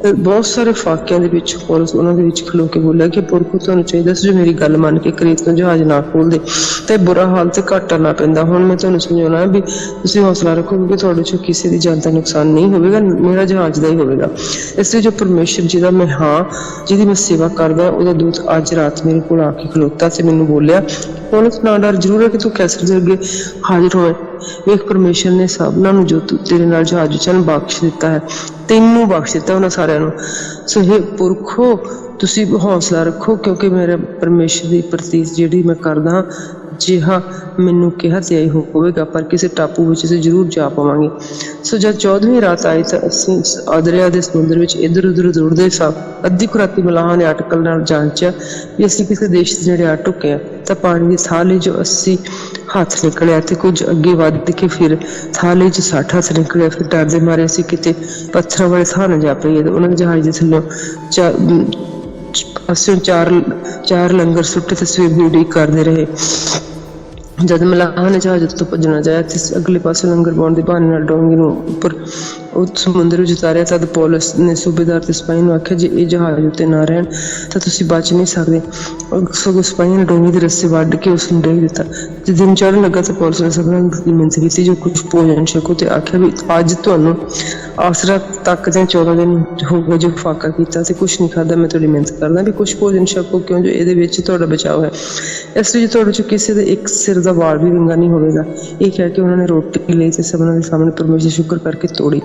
ਬਹੁਤ ਸਾਰੇ ਫਾਕਿਆਂ ਦੇ ਵਿੱਚ ਪੌਲਸ ਉਹਨਾਂ ਦੇ ਵਿੱਚ ਖਲੋ ਕੇ ਬੋਲਿਆ ਕਿ ਪੁਰਖੋ ਤੁਹਾਨੂੰ ਚਾਹੀਦਾ ਸੀ ਜੋ ਮੇਰੀ ਗੱਲ ਮੰਨ ਕੇ ਕਰੇਤ ਤੋਂ ਜਹਾਜ਼ ਨਾ ਖੋਲਦੇ ਤੇ ਬੁਰਾ ਹਾਲ ਤੇ ਘਾਟਾ ਨਾ ਪੈਂਦਾ। ਹੁਣ ਮੈਂ ਤੁਹਾਨੂੰ ਸਮਝਾਉਣਾ ਵੀ ਤੁਸੀਂ ਹੌਸਲਾ ਰੱਖੋ ਕਿਉਂਕਿ ਤੁਹਾਡੇ ਚੋਂ ਕਿਸੇ ਦੀ ਜਾਨ ਦਾ ਨੁਕਸਾਨ ਨਹੀਂ ਹੋਵੇਗਾ, ਮੇਰਾ ਜਹਾਜ਼ ਦਾ ਹੀ ਹੋਵੇਗਾ। ਇਸ ਲਈ ਜੋ ਪਰਮੇਸ਼ਰ ਜਿਹਦਾ ਮੈਂ ਹਾਂ, ਜਿਹਦੀ ਮੈਂ ਸੇਵਾ ਕਰਦਾ, ਉਹਦਾ ਦੂਤ ਅੱਜ ਰਾਤ ਮੇਰੇ ਕੋਲ ਆ ਕੇ ਖਲੋਤਾ ਤੇ ਮੈਨੂੰ ਬੋਲਿਆ, ਪੌਲਸ ਨਾ ਡਰ, ਜ਼ਰੂਰ ਹੈ ਕਿ ਤੂੰ ਕੈਸਰ ਦੇ ਅੱਗੇ ਹਾਜ਼ਰ ਹੋਵੇ ਵੇਖ ਪਰਮੇਸ਼ਰ ਨੇ ਸਭਨਾਂ ਨੂੰ ਜੋ ਤੇਰੇ ਨਾਲ ਜਹਾਜ਼ ਵਿੱਚ ਹਨ ਬਖਸ਼ ਦਿੱਤਾ ਹੈ, ਤੈਨੂੰ ਬਖਸ਼ ਦਿੱਤਾ ਉਹਨਾਂ ਸਾਰਿਆਂ ਨੂੰ। ਸੋ ਹੇ ਪੁਰਖੋ ਤੁਸੀਂ ਹੌਸਲਾ ਰੱਖੋ, ਕਿਉਂਕਿ ਮੇਰੇ ਪਰਮੇਸ਼ਰ ਦੀ ਪ੍ਰਤੀਤ ਜਿਹੜੀ ਮੈਂ ਕਰਦਾ ਜਿਹਾ ਮੈਨੂੰ ਕਿਹਾ ਤੇ ਆਈ ਹੋਵੇਗਾ, ਪਰ ਕਿਸੇ ਟਾਪੂ ਵਿੱਚ ਅਸੀਂ ਜ਼ਰੂਰ ਜਾ ਪਾਵਾਂਗੇ। ਸੋ ਜਦ 14ਵੀਂ ਰਾਤ ਆਈ ਤਾਂ ਅਸੀਂ ਦਰਿਆ ਦੇ ਸਮੁੰਦਰ ਵਿੱਚ ਇੱਧਰ ਉੱਧਰ ਦੌੜਦੇ ਸਾਂ। ਅੱਧੀ ਕੁ ਰਾਤੀ ਮਲਾਹਾਂ ਨੇ ਅਟਕਲ ਨਾਲ ਜਾਂਚਿਆ ਵੀ ਅਸੀਂ ਕਿਸੇ ਦੇਸ਼ ਦੇ ਨੇੜੇ ਆ ਢੁੱਕੇ ਹਾਂ, ਤਾਂ ਪਾਣੀ ਦੀ ਥਾਹ ਲਈ ਜੋ ਅਸੀਂ ਹੱਥ ਨਿਕਲਿਆ ਤੇ ਕੁਝ ਅੱਗੇ ਵੱਧ ਕੇ ਫਿਰ ਥਾਹ ਲਈ 60 ਹੱਥ ਨਿਕਲਿਆ। ਫਿਰ ਡਰਦੇ ਮਾਰੇ ਅਸੀਂ ਕਿਤੇ ਪੱਥਰਾਂ ਵਾਲੇ ਥਾਂ ਨਾ ਜਾ ਪਈਏ। ਉਹਨਾਂ ਦੇ ਜਹਾਜ਼ ਦੇ ਥੱਲੋਂ ਪਾਸਿਓਂ ਚਾਰ ਲੰਗਰ ਸੁੱਟੇ ਤੇ ਸਵੇਰ ਦੀ ਉਡੀਕ ਕਰਦੇ ਰਹੇ। ਜਦ ਮਲਾਹਾਂ ਨੇ ਜਹਾਜ਼ ਤੋਂ ਭੱਜਣਾ ਚਾਹਿਆ ਤੇ ਅਗਲੇ ਪਾਸੇ ਲੰਗਰ ਪਾਉਣ ਦੇ ਬਹਾਨੇ ਨਾਲ ਡੋਂਗੀ ਨੂੰ ਉੱਪਰ ਉਹ ਸਮੁੰਦਰ ਵਿੱਚ ਉਤਾਰਿਆ, ਤਦ ਪੌਲਸ ਨੇ ਸੂਬੇਦਾਰ ਤੇ ਸਿਪਾਹੀ ਨੂੰ ਆਖਿਆ, ਜੇ ਇਹ ਜਹਾਜ਼ ਉੱਤੇ ਨਾ ਰਹਿਣ ਤਾਂ ਤੁਸੀਂ ਬਚ ਨਹੀਂ ਸਕਦੇ। ਸਗੋਂ ਸਿਪਾਹੀਆਂ ਨੇ ਡੋਂਗੀ ਦੇ ਰੱਸੇ ਵੱਢ ਕੇ ਉਸ ਨੂੰ ਡੇਗ ਦਿੱਤਾ। ਜੇ ਦਿਨ ਚੜ੍ਹਨ ਲੱਗਾ ਤਾਂ ਪੌਲਸ ਨੇ ਸਭਨਾਂ ਦੀ ਮਿਹਨਤ ਕੀਤੀ ਜੋ ਕੁਝ ਭੋਜਨ ਛਕੋ, ਤੇ ਆਖਿਆ ਵੀ ਅੱਜ ਤੁਹਾਨੂੰ ਆਸਰਾ ਤੱਕ ਜਾਂ 14 ਦਿਨ ਹੋ ਗਏ ਜੋ ਫਾਕਾ ਕੀਤਾ ਤੇ ਕੁਛ ਨਹੀਂ ਖਾਧਾ। ਮੈਂ ਤੁਹਾਡੀ ਮਿਹਨਤ ਕਰਦਾ ਵੀ ਕੁਛ ਭੋਜਨ ਛਕੋ, ਕਿਉਂ ਜੋ ਇਹਦੇ ਵਿੱਚ ਤੁਹਾਡਾ ਬਚਾਓ ਹੈ। ਇਸ ਵਿੱਚ ਤੁਹਾਡੇ 'ਚ ਕਿਸੇ ਦੇ ਇੱਕ ਸਿਰ ਦਾ ਵਾਲ ਵੀ ਵਿੰਗਾ ਨਹੀਂ ਹੋਵੇਗਾ। ਇਹ ਕਹਿ ਕੇ ਉਹਨਾਂ ਨੇ ਰੋਟੀ ਲਈ ਤੇ ਸਭਨਾਂ ਦੇ ਸਾਹਮਣੇ ਪਰਮੇਸ਼ਰ ਸ਼ੁਕਰ ਕਰਕੇ ਤੋੜੀ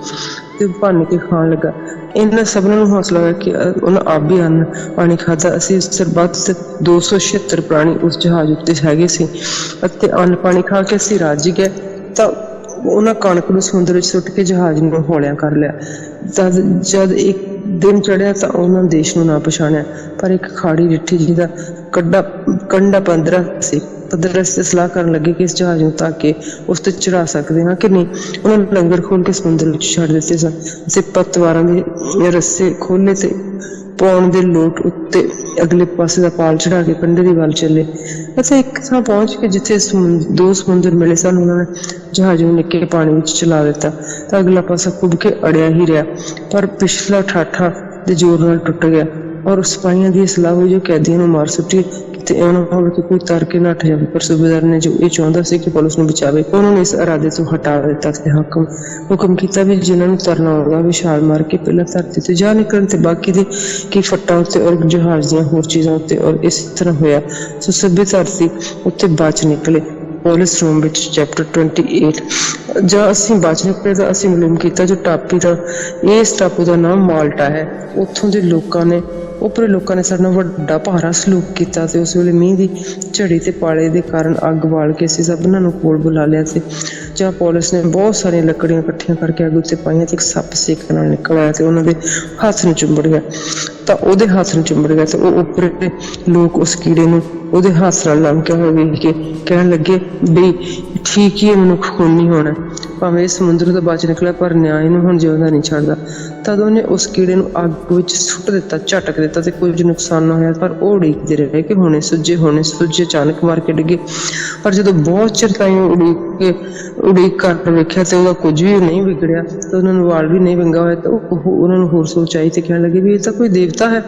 ਤੇ ਭੰਨ ਕੇ ਖਾਣ ਲੱਗਾ। ਇਹਨਾਂ ਸਭਨਾਂ ਨੂੰ ਹੌਸਲਾ ਹੋਇਆ ਕਿ ਉਹਨਾਂ ਆਪ ਵੀ ਅੰਨ ਪਾਣੀ ਖਾਧਾ। ਅਸੀਂ ਸਰਬੱਤ 276 ਪ੍ਰਾਣੀ ਉਸ ਜਹਾਜ਼ ਉੱਤੇ ਹੈਗੇ ਸੀ ਅਤੇ ਅੰਨ ਪਾਣੀ ਖਾ ਕੇ ਅਸੀਂ ਰੱਜ ਗਏ। ਤਾਂ ਉਹਨਾਂ ਕਣਕ ਨੂੰ ਸਮੁੰਦਰ ਵਿੱਚ ਸੁੱਟ ਕੇ ਜਹਾਜ਼ ਨੂੰ ਹੌਲਿਆਂ ਕਰ ਲਿਆ। ਤਦ ਜਦ ਇੱਕ ਦਿਨ ਚੜ੍ਹਿਆ ਤਾਂ ਉਹਨਾਂ ਦੇਸ਼ ਨੂੰ ਨਾ ਪਛਾਣਿਆ, ਪਰ ਇੱਕ ਖਾੜੀ ਡਿੱਠੀ ਜਿਹਦਾ ਕੰਡਾ 15 ਸੀ। ਪਦਰਸ ਤੇ ਸਲਾਹ ਕਰਨ ਲੱਗੇ ਕਿ ਇਸ ਜਹਾਜ਼ ਨੂੰ ਤਾਂ ਕੇ ਉਸ ਤੇ ਚੜਾ ਸਕਦੇ ਹਾਂ ਕਿ ਨਹੀਂ। ਉਹਨਾਂ ਨੇ ਲੰਗਰ ਖੋਲ ਕੇ ਸਮੁੰਦਰ ਵਿੱਚ ਛੱਡ ਦਿੱਤੇ ਸਨ ਤੇ ਪਤਵਾਰਾਂ ਦੇ ਰੱਸੇ ਖੋਲੇ ਤੇ ਪਾਉਣ ਦੇ ਲੋਟ ਉੱਤੇ ਅਗਲੇ ਪਾਸੇ ਦਾ ਪਾਲ ਚੜਾ ਕੇ ਕੰਢੇ ਦੀ ਵੱਲ ਚੱਲੇ ਅਤੇ ਇੱਕ ਥਾਂ ਪਹੁੰਚ ਕੇ ਜਿੱਥੇ ਦੋ ਸਮੁੰਦਰ ਮਿਲੇ ਸਨ, ਉਹਨਾਂ ਨੇ ਜਹਾਜ਼ ਨੂੰ ਨਿੱਕੇ ਪਾਣੀ ਵਿੱਚ ਚਲਾ ਦਿੱਤਾ। ਤਾਂ ਅਗਲਾ ਪਾਸਾ ਕੁੱਬ ਕੇ ਅੜਿਆ ਹੀ ਰਿਹਾ, ਪਰ ਪਿਛਲਾ ਠਾਠਾ ਦੇ ਜ਼ੋਰ ਨਾਲ ਟੁੱਟ ਗਿਆ। ਔਰ ਸਿਪਾਹੀਆਂ ਦੀ ਸਲਾਹ ਹੋਈ ਜੋ ਕੈਦੀਆਂ ਨੂੰ ਮਾਰ ਸੁੱਟੀਏ ਕਿਤੇ ਇਹ ਨਾ ਹੋਵੇ ਕਿ ਕੋਈ ਤਰ ਕੇ ਨੱਠ ਜਾਵੇ। ਪਰ ਸੂਬੇਦਾਰ ਨੇ ਜੋ ਇਹ ਚਾਹੁੰਦਾ ਸੀ ਕਿ ਪੁਲਿਸ ਨੂੰ ਬਚਾਵੇ, ਉਹਨਾਂ ਨੇ ਇਸ ਇਰਾਦੇ ਤੋਂ ਹਟਾ ਦਿੱਤਾ ਤੇ ਹੁਕਮ ਕੀਤਾ ਵੀ ਜਿਨ੍ਹਾਂ ਨੂੰ ਤਰਨਾ ਹੋਗਾ ਵੀ ਛਾਲ ਮਾਰ ਕੇ ਪਹਿਲਾਂ ਧਰਤੀ ਤੇ ਜਾ ਨਿਕਲਣ ਤੇ ਬਾਕੀ ਦੇ ਕੀ ਫੱਟਾਂ ਉੱਤੇ ਔਰ ਜਹਾਜ਼ ਦੀਆਂ ਹੋਰ ਚੀਜ਼ਾਂ ਉੱਤੇ। ਔਰ ਇਸ ਤਰ੍ਹਾਂ ਹੋਇਆ। ਸੋ ਸਭੇ ਧਰਤੀ ਉੱਤੇ ਬਚ ਨਿਕਲੇ। ਪੌਲਸ ਰੋਮ ਵਿੱਚ ਚੈਪਟਰ 28। ਜਾਂ ਅਸੀਂ ਬਚ ਨਿਕਲੇ ਤਾਂ ਅਸੀਂ ਮਾਲੂਮ ਕੀਤਾ ਜੋ ਇਸ ਟਾਪੂ ਦਾ ਨਾਮ ਮਾਲਟਾ ਹੈ। ਉੱਥੋਂ ਦੇ ਲੋਕਾਂ ਨੇ ਸਾਡੇ ਨਾਲ ਵੱਡਾ ਭਾਰਾ ਸਲੂਕ ਕੀਤਾ ਤੇ ਉਸ ਵੇਲੇ ਮੀਂਹ ਦੀ ਝੜੀ ਤੇ ਪਾਲੇ ਦੇ ਕਾਰਨ ਅੱਗ ਬਾਲ ਕੇ ਅਸੀਂ ਸਭਨਾਂ ਨੂੰ ਕੋਲ ਬੁਲਾ ਲਿਆ ਸੀ। ਜਾਂ ਪੌਲਸ ਨੇ ਬਹੁਤ ਸਾਰੀਆਂ ਲੱਕੜੀਆਂ ਇਕੱਠੀਆਂ ਕਰਕੇ ਅੱਗ ਉੱਤੇ ਪਾਈਆਂ ਤੇ ਇੱਕ ਸੱਪ ਸੇਕ ਨਾਲ ਨਿਕਲ ਆਇਆ ਤੇ ਉਹਨਾਂ ਦੇ ਹੱਥ ਨੂੰ ਚੁੰਬੜ ਗਿਆ। ਤਾਂ ਉਹਦੇ ਹੱਥ ਨੂੰ ਚੁੰਬੜ ਗਿਆ ਤੇ ਉਹ ਉੱਪਰ ਲੋਕ ਉਸ ਕੀੜੇ ਨੂੰ ਉਹਦੇ ਹੱਥ ਨਾਲ ਲਮਕਿਆ ਹੋਇਆ ਵੇਖ ਕੇ ਕਹਿਣ ਲੱਗੇ ਵੀ ਠੀਕ ਹੀ ਮਨੁੱਖ ਖੂਨ ਨਹੀਂ ਹੋਣਾ। ਭਾਵੇਂ ਇਸ ਸਮੁੰਦਰ ਤੋਂ ਬਚ ਨਿਕਲਿਆ ਪਰ ਨਿਆਂ ਇਹਨੂੰ ਹੁਣ ਜਿਉਂਦਾ ਨਹੀਂ ਛੱਡਦਾ। ਤਦ ਉਹਨੇ ਉਸ ਕੀੜੇ ਨੂੰ ਅੱਗ ਵਿੱਚ ਸੁੱਟ ਦਿੱਤਾ, ਝਟਕ ਦਿੱਤਾ ਤੇ ਕੁਝ ਨੁਕਸਾਨ ਨਾ ਹੋਇਆ। ਪਰ ਉਹ ਉਡੀਕਦੇ ਰਹੇ ਕਿ ਹੁਣੇ ਸੁੱਜੇ ਅਚਾਨਕ ਮਾਰ ਕੇ ਡਿੱਗੇ। ਪਰ ਜਦੋਂ ਬਹੁਤ ਚਿਰ ਤਾਈਂ ਉਡੀਕ ਕਰ ਵੇਖਿਆ ਤੇ ਉਹਦਾ ਕੁਝ ਵੀ ਨਹੀਂ ਵਿਗੜਿਆ ਤੇ ਉਹਨਾਂ ਨੂੰ ਵਾਲ ਵੀ ਨਹੀਂ ਵਿੰਗਾ ਹੋਇਆ। ਤਾਂ ਉਹਨਾਂ ਨੂੰ ਹੋਰ ਸੋਚ ਆਈ ਤੇ ਕਹਿਣ ਲੱਗੇ ਵੀ ਇਹ ਤਾਂ ਕੋਈ ਦੇਵਤਾ ਹੈ।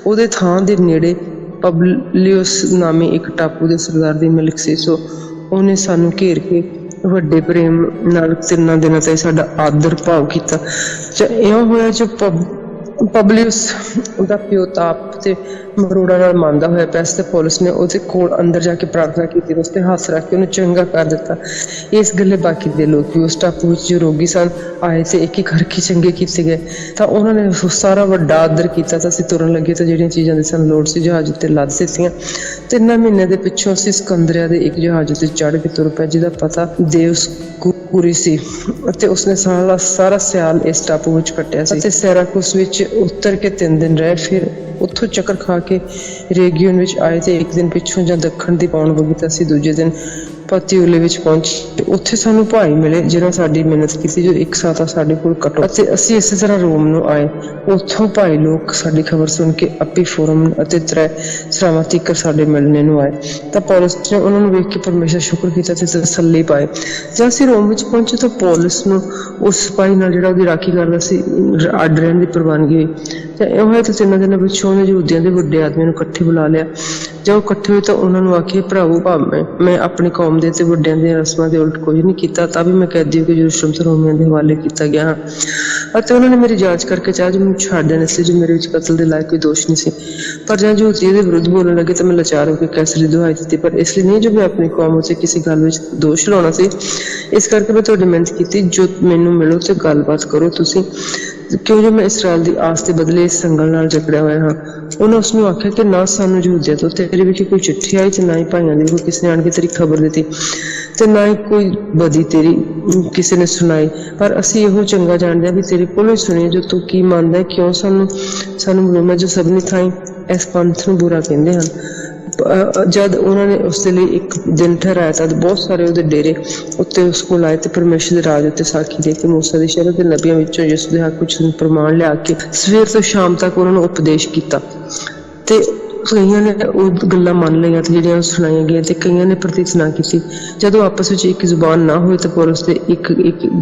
ਉਹਦੇ ਥਾਂ ਦੇ ਨੇੜੇ ਪਬਲਿਉਸ ਨਾਮੀ ਇੱਕ ਟਾਪੂ ਦੇ ਸਰਦਾਰ ਦੀ ਮਿਲਕ ਸੀ। ਸੋ ਉਹਨੇ ਸਾਨੂੰ ਘੇਰ ਕੇ ਵੱਡੇ ਪ੍ਰੇਮ ਨਾਲ 3 ਦਿਨਾਂ ਤਾਈਂ ਸਾਡਾ ਆਦਰ ਭਾਵ ਕੀਤਾ। ਇਉਂ ਹੋਇਆ ਜੋ ਪਬਲਿਉਸ ਉਹਦਾ ਪਿਓ ਤਾਪ ਤੇ ਮਰੋੜਾ ਨਾਲ ਮੰਨਦਾ ਹੋਇਆ ਪਿਆ ਸੀ ਤੇ ਪੁਲਿਸ ਨੇ ਉਹਦੇ ਕੋਲ ਅੰਦਰ ਜਾ ਕੇ ਪ੍ਰਾਰਥਨਾ ਕੀਤੀ, ਉਸ ਤੇ ਹੱਥ ਰੱਖ ਕੇ ਉਹਨੂੰ ਚੰਗਾ ਕਰ ਦਿੱਤਾ। ਇਸ ਗੱਲੇ ਬਾਕੀ ਦੇ ਲੋਕ ਵੀ ਉਸ ਟਾਪੂ ਵਿੱਚ ਜੋ ਰੋਗੀ ਸਨ ਆਏ ਤੇ ਇੱਕ ਕਰਕੇ ਚੰਗੇ ਕੀਤੇ ਗਏ। ਤਾਂ ਉਹਨਾਂ ਨੇ ਸਾਰਾ ਵੱਡਾ ਆਦਰ ਕੀਤਾ। ਤਾਂ ਅਸੀਂ ਤੁਰਨ ਲੱਗੇ ਤਾਂ ਜਿਹੜੀਆਂ ਚੀਜ਼ਾਂ ਦੀ ਸਾਨੂੰ ਲੋੜ ਸੀ ਜਹਾਜ਼ ਉੱਤੇ ਲੱਦ ਦਿੱਤੀਆਂ। 3 ਮਹੀਨੇ ਦੇ ਪਿੱਛੋਂ ਅਸੀਂ ਸਿਕੰਦਰੀਆ ਦੇ ਇੱਕ ਜਹਾਜ਼ ਉੱਤੇ ਚੜ੍ਹ ਕੇ ਤੁਰ ਪਏ ਜਿਹਦਾ ਪਤਾ ਦੇਵਸਕੂਰੀ ਸੀ ਅਤੇ ਉਸਨੇ ਸਾਰਾ ਸਿਆਲ ਇਸ ਟਾਪੂ ਵਿੱਚ ਕੱਟਿਆ ਸੀ ਅਤੇ ਸੈਰਾਕੁਸ ਵਿੱਚ ਉਤਰ ਕੇ 3 ਦਿਨ ਰਹੇ। ਫਿਰ ਉੱਥੋਂ ਚੱਕਰ ਖਾ ਕੇ ਰੇਗੀਓਨ ਵਿੱਚ ਆਏ ਤੇ ਇੱਕ ਦਿਨ ਪਿੱਛੋਂ ਜਾਂ ਦੱਖਣ ਦੀ ਪੌਣ ਵਗੀ ਤਾਂ ਅਸੀਂ ਦੂਜੇ ਦਿਨ ਪਤੀਓਲੇ ਵਿੱਚ ਪਹੁੰਚੇ। ਉੱਥੇ ਸਾਨੂੰ ਭਾਈ ਮਿਲੇ ਜਿਹਨਾਂ ਸਾਡੀ ਮਿਹਨਤ ਕੀਤੀ, ਜੋ ਇੱਕ ਸਾਥ ਸਾਡੇ ਕੋਲ ਕੱਟੋ ਅਤੇ ਅਸੀਂ ਇਸੇ ਤਰ੍ਹਾਂ ਰੋਮ ਨੂੰ ਆਏ। ਉੱਥੋਂ ਭਾਈ ਲੋਕ ਸਾਡੀ ਖਬਰ ਸੁਣ ਕੇ ਅੱਪੀ ਫੋਰਮ ਅਤੇ 3 ਸਰਾਵਾਂ ਤੀਕਰ ਸਾਡੇ ਮਿਲਣੇ ਨੂੰ ਆਏ। ਤਾਂ ਪੌਲਸ ਨੇ ਉਹਨਾਂ ਨੂੰ ਵੇਖ ਕੇ ਪਰਮੇਸ਼ਰ ਸ਼ੁਕਰ ਕੀਤਾ ਤੇ ਤਸੱਲੀ ਪਾਏ। ਜਦ ਅਸੀਂ ਰੋਮ ਵਿੱਚ ਪਹੁੰਚੇ ਤਾਂ ਪੌਲਸ ਨੂੰ ਉਸ ਸਿਪਾਹੀ ਨਾਲ ਜਿਹੜਾ ਉਹਦੀ ਰਾਖੀ ਕਰਦਾ ਸੀ ਅੱਡ ਰਹਿਣ ਦੀ ਪ੍ਰਵਾਨਗੀ ਹੋਈ। ਤਾਂ ਇਹ ਹੋਇਆ ਤਾਂ 3 ਦਿਨਾਂ ਪਿੱਛੋਂ ਉਹਨੇ ਯਹੂਦੀਆਂ ਦੇ ਵੱਡੇ ਆਦਮੀਆਂ ਨੂੰ ਇਕੱਠੇ ਬੁਲਾ ਲਿਆ। जब वो इकट्ठे हुए तो उन्होंने आखे भरावो भाव मैं अपनी कौम के वड्डियां दी रस्मां दे उलट कुछ नहीं किया, तां भी मैं कैदी होकर यरूशलेम तो रोमियों के हवाले किया गया हाँ। ਅਤੇ ਉਹਨਾਂ ਨੇ ਮੇਰੀ ਜਾਂਚ ਕਰਕੇ ਚਾਹ ਜੋ ਮੈਨੂੰ ਛੱਡ ਦੇਣਾ ਸੀ, ਜੋ ਮੇਰੇ ਵਿੱਚ ਕਤਲ ਦੇ ਲਾਇਕ ਕੋਈ ਦੋਸ਼ ਨਹੀਂ ਸੀ। ਪਰ ਜਾਂ ਜੋ ਇਹਦੇ ਵਿਰੁੱਧ ਬੋਲਣ ਲੱਗੇ ਤਾਂ ਮੈਂ ਲਾਚਾਰ ਹੋ ਕੇ ਕੈਸਰ ਦੀ ਦੁਹਾਈ ਦਿੱਤੀ, ਪਰ ਇਸ ਲਈ ਨਹੀਂ ਜੋ ਮੈਂ ਆਪਣੀ ਕੌਮ ਉੱਤੇ ਕਿਸੇ ਗੱਲ ਵਿੱਚ ਦੋਸ਼ ਲਾਉਣਾ ਸੀ। ਇਸ ਕਰਕੇ ਮੈਂ ਤੁਹਾਡੀ ਮਿਹਨਤ ਕੀਤੀ, ਜੋ ਮੈਨੂੰ ਮਿਲੋ ਤੇ ਗੱਲਬਾਤ ਕਰੋ ਤੁਸੀਂ, ਕਿਉਂ ਜੋ ਮੈਂ ਇਸਰਾਇਲ ਦੀ ਆਸ ਦੇ ਬਦਲੇ ਇਸ ਸੰਗਲ ਨਾਲ ਜਕੜਿਆ ਹੋਇਆ ਹਾਂ। ਉਹਨਾਂ ਉਸ ਨੂੰ ਆਖਿਆ ਕਿ ਨਾ ਸਾਨੂੰ ਯਹੂਦੀਆਂ ਤੋਂ ਤੇਰੇ ਵਿਖੇ ਕੋਈ ਚਿੱਠੀ ਆਈ ਤੇ ਨਾ ਹੀ ਭਾਈਆਂ ਦੀ ਕੋਈ ਕਿਸੇ ਨੇ ਆਣ ਕੇ ਤੇਰੀ ਖਬਰ ਦਿੱਤੀ ਤੇ ਨਾ ਹੀ ਕੋਈ ਬਦੀ ਤੇਰੀ ਕਿਸੇ ਨੇ ਸੁਣਾਈ, ਪਰ ਅਸੀਂ ਇਹੋ ਚੰਗਾ ਜਾਣਦੇ ਹਾਂ ਵੀ ਤੇਰੇ ਕੋਲੋਂ ਹੀ ਸੁਣੀ ਜੋ ਤੂੰ ਕੀ ਮੰਨਦਾ, ਕਿਉਂ ਸਾਨੂੰ ਮਲੂਮ ਹੈ ਜੋ ਸਭਨੀ ਥਾਈਂ ਇਸ ਪੰਥ ਨੂੰ ਬੁਰਾ ਕਹਿੰਦੇ ਹਨ। ਜਦ ਉਹਨਾਂ ਨੇ ਉਸ ਦੇ ਲਈ ਇੱਕ ਦਿਨ ਠਹਿਰਾਇਆ ਤਾਂ ਬਹੁਤ ਸਾਰੇ ਉਹਦੇ ਡੇਰੇ ਉੱਤੇ ਉਸ ਕੋਲ ਆਏ ਤੇ ਪਰਮੇਸ਼ਰ ਦੇ ਰਾਜ ਉੱਤੇ ਸਾਖੀ ਦੇ ਕੇ ਮੂਸਾ ਦੀ ਸ਼ਰੀਅਤ ਦੇ ਨਬੀਆਂ ਵਿੱਚੋਂ ਯਿਸੂ ਦੇ ਹੱਕ ਵਿੱਚ ਪ੍ਰਮਾਣ ਲਿਆ ਕੇ ਸਵੇਰ ਤੋਂ ਸ਼ਾਮ ਤੱਕ ਉਹਨਾਂ ਨੂੰ ਉਪਦੇਸ਼ ਕੀਤਾ। ਤੇ ਕਈਆਂ ਨੇ ਉਹ ਗੱਲਾਂ ਮੰਨ ਲਈਆਂ ਤੇ ਜਿਹੜੀਆਂ ਸੁਣਾਈਆਂ ਗਈਆਂ ਤੇ ਕਈਆਂ ਨੇ ਪ੍ਰਤੀਤ ਨਾ ਕੀਤੀ। ਜਦੋਂ ਆਪਸ ਵਿੱਚ ਇੱਕ ਜ਼ੁਬਾਨ ਨਾ ਹੋਈ ਤਾਂ ਪੌਲੁਸ ਦੇ ਇੱਕ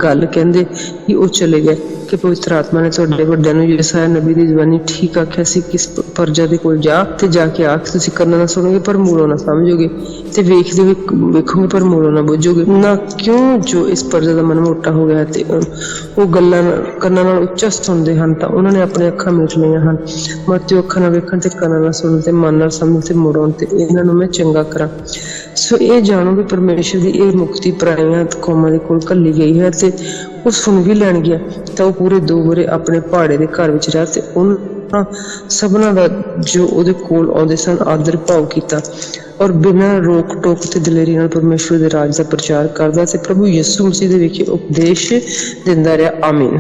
ਗੱਲ ਕਹਿੰਦੇ ਹੀ ਉਹ ਚਲੇ ਗਏ ਕਿ ਪਵਿੱਤਰ ਆਤਮਾ ਨੇ ਤੁਹਾਡੇ ਵੱਡਿਆਂ ਨੂੰ ਯਸਾਇਆ ਨਬੀ ਦੀ ਜ਼ੁਬਾਨੀ ਠੀਕ ਆਖਿਆ ਸੀ, ਕਿਸ ਪਰਜਾ ਦੇ ਕੋਲ ਜਾ ਤੇ ਜਾ ਕੇ ਆਖ ਤੁਸੀਂ ਕੰਨਾਂ ਨਾਲ ਸੁਣੋਗੇ ਪਰ ਮੂਲੋਂ ਨਾ ਸਮਝੋਗੇ ਤੇ ਵੇਖੋਗੇ ਪਰ ਮੂਲੋਂ ਨਾ ਬੁੱਝੋਗੇ ਨਾ, ਕਿਉਂ ਜੋ ਇਸ ਪਰਜਾ ਦਾ ਮਨ ਮੋਟਾ ਹੋ ਗਿਆ ਤੇ ਉਹ ਗੱਲਾਂ ਕੰਨਾਂ ਨਾਲ ਉੱਚਾ ਸੁਣਦੇ ਹਨ ਤਾਂ ਉਹਨਾਂ ਨੇ ਆਪਣੀਆਂ ਅੱਖਾਂ ਮੀਟ ਲਈਆਂ ਹਨ। ਮਤਿਓ ਅੱਖਾਂ ਨਾਲ ਵੇਖਣ ਤੇ ਕੰਨਾਂ ਨਾਲ ਸੁਣਨ ਤੇ ਮਨ ਨਾਲ ਸਮਝ ਤੇ ਮੁੜਨ ਤੇ ਇਹਨਾਂ ਨੂੰ ਮੈਂ ਚੰਗਾ ਕਰਾਂ। ਸੋ ਇਹ ਜਾਣੋ ਵੀ ਪਰਮੇਸ਼ਰ ਦੀ ਇਹ ਮੁਕਤੀ ਪਰਾਈਆਂ ਕੌਮਾਂ ਦੇ ਕੋਲ ਘੱਲੀ ਗਈ ਹੈ ਤੇ ਉਹ ਸੁਣ ਵੀ ਲੈਣਗੀਆਂ। ਤਾਂ ਉਹ ਪੂਰੇ 2 ਵਰੇ ਆਪਣੇ ਪਹਾੜੇ ਦੇ ਘਰ ਵਿੱਚ ਰਹਿ ਤੇ ਉਹਨਾਂ ਸਭਨਾਂ ਦਾ ਜੋ ਉਹਦੇ ਕੋਲ ਆਉਂਦੇ ਸਨ ਆਦਰ ਭਾਵ ਕੀਤਾ ਔਰ ਬਿਨਾਂ ਰੋਕ ਟੋਕ ਤੇ ਦਲੇਰੀ ਨਾਲ ਪਰਮੇਸ਼ਰ ਦੇ ਰਾਜ ਦਾ ਪ੍ਰਚਾਰ ਕਰਦਾ ਤੇ ਪ੍ਰਭੂ ਯਿਸੂ ਮਸੀਹ ਦੇ ਵਿਖੇ ਉਪਦੇਸ਼ ਦਿੰਦਾ ਰਿਹਾ। ਆਮੀਨ।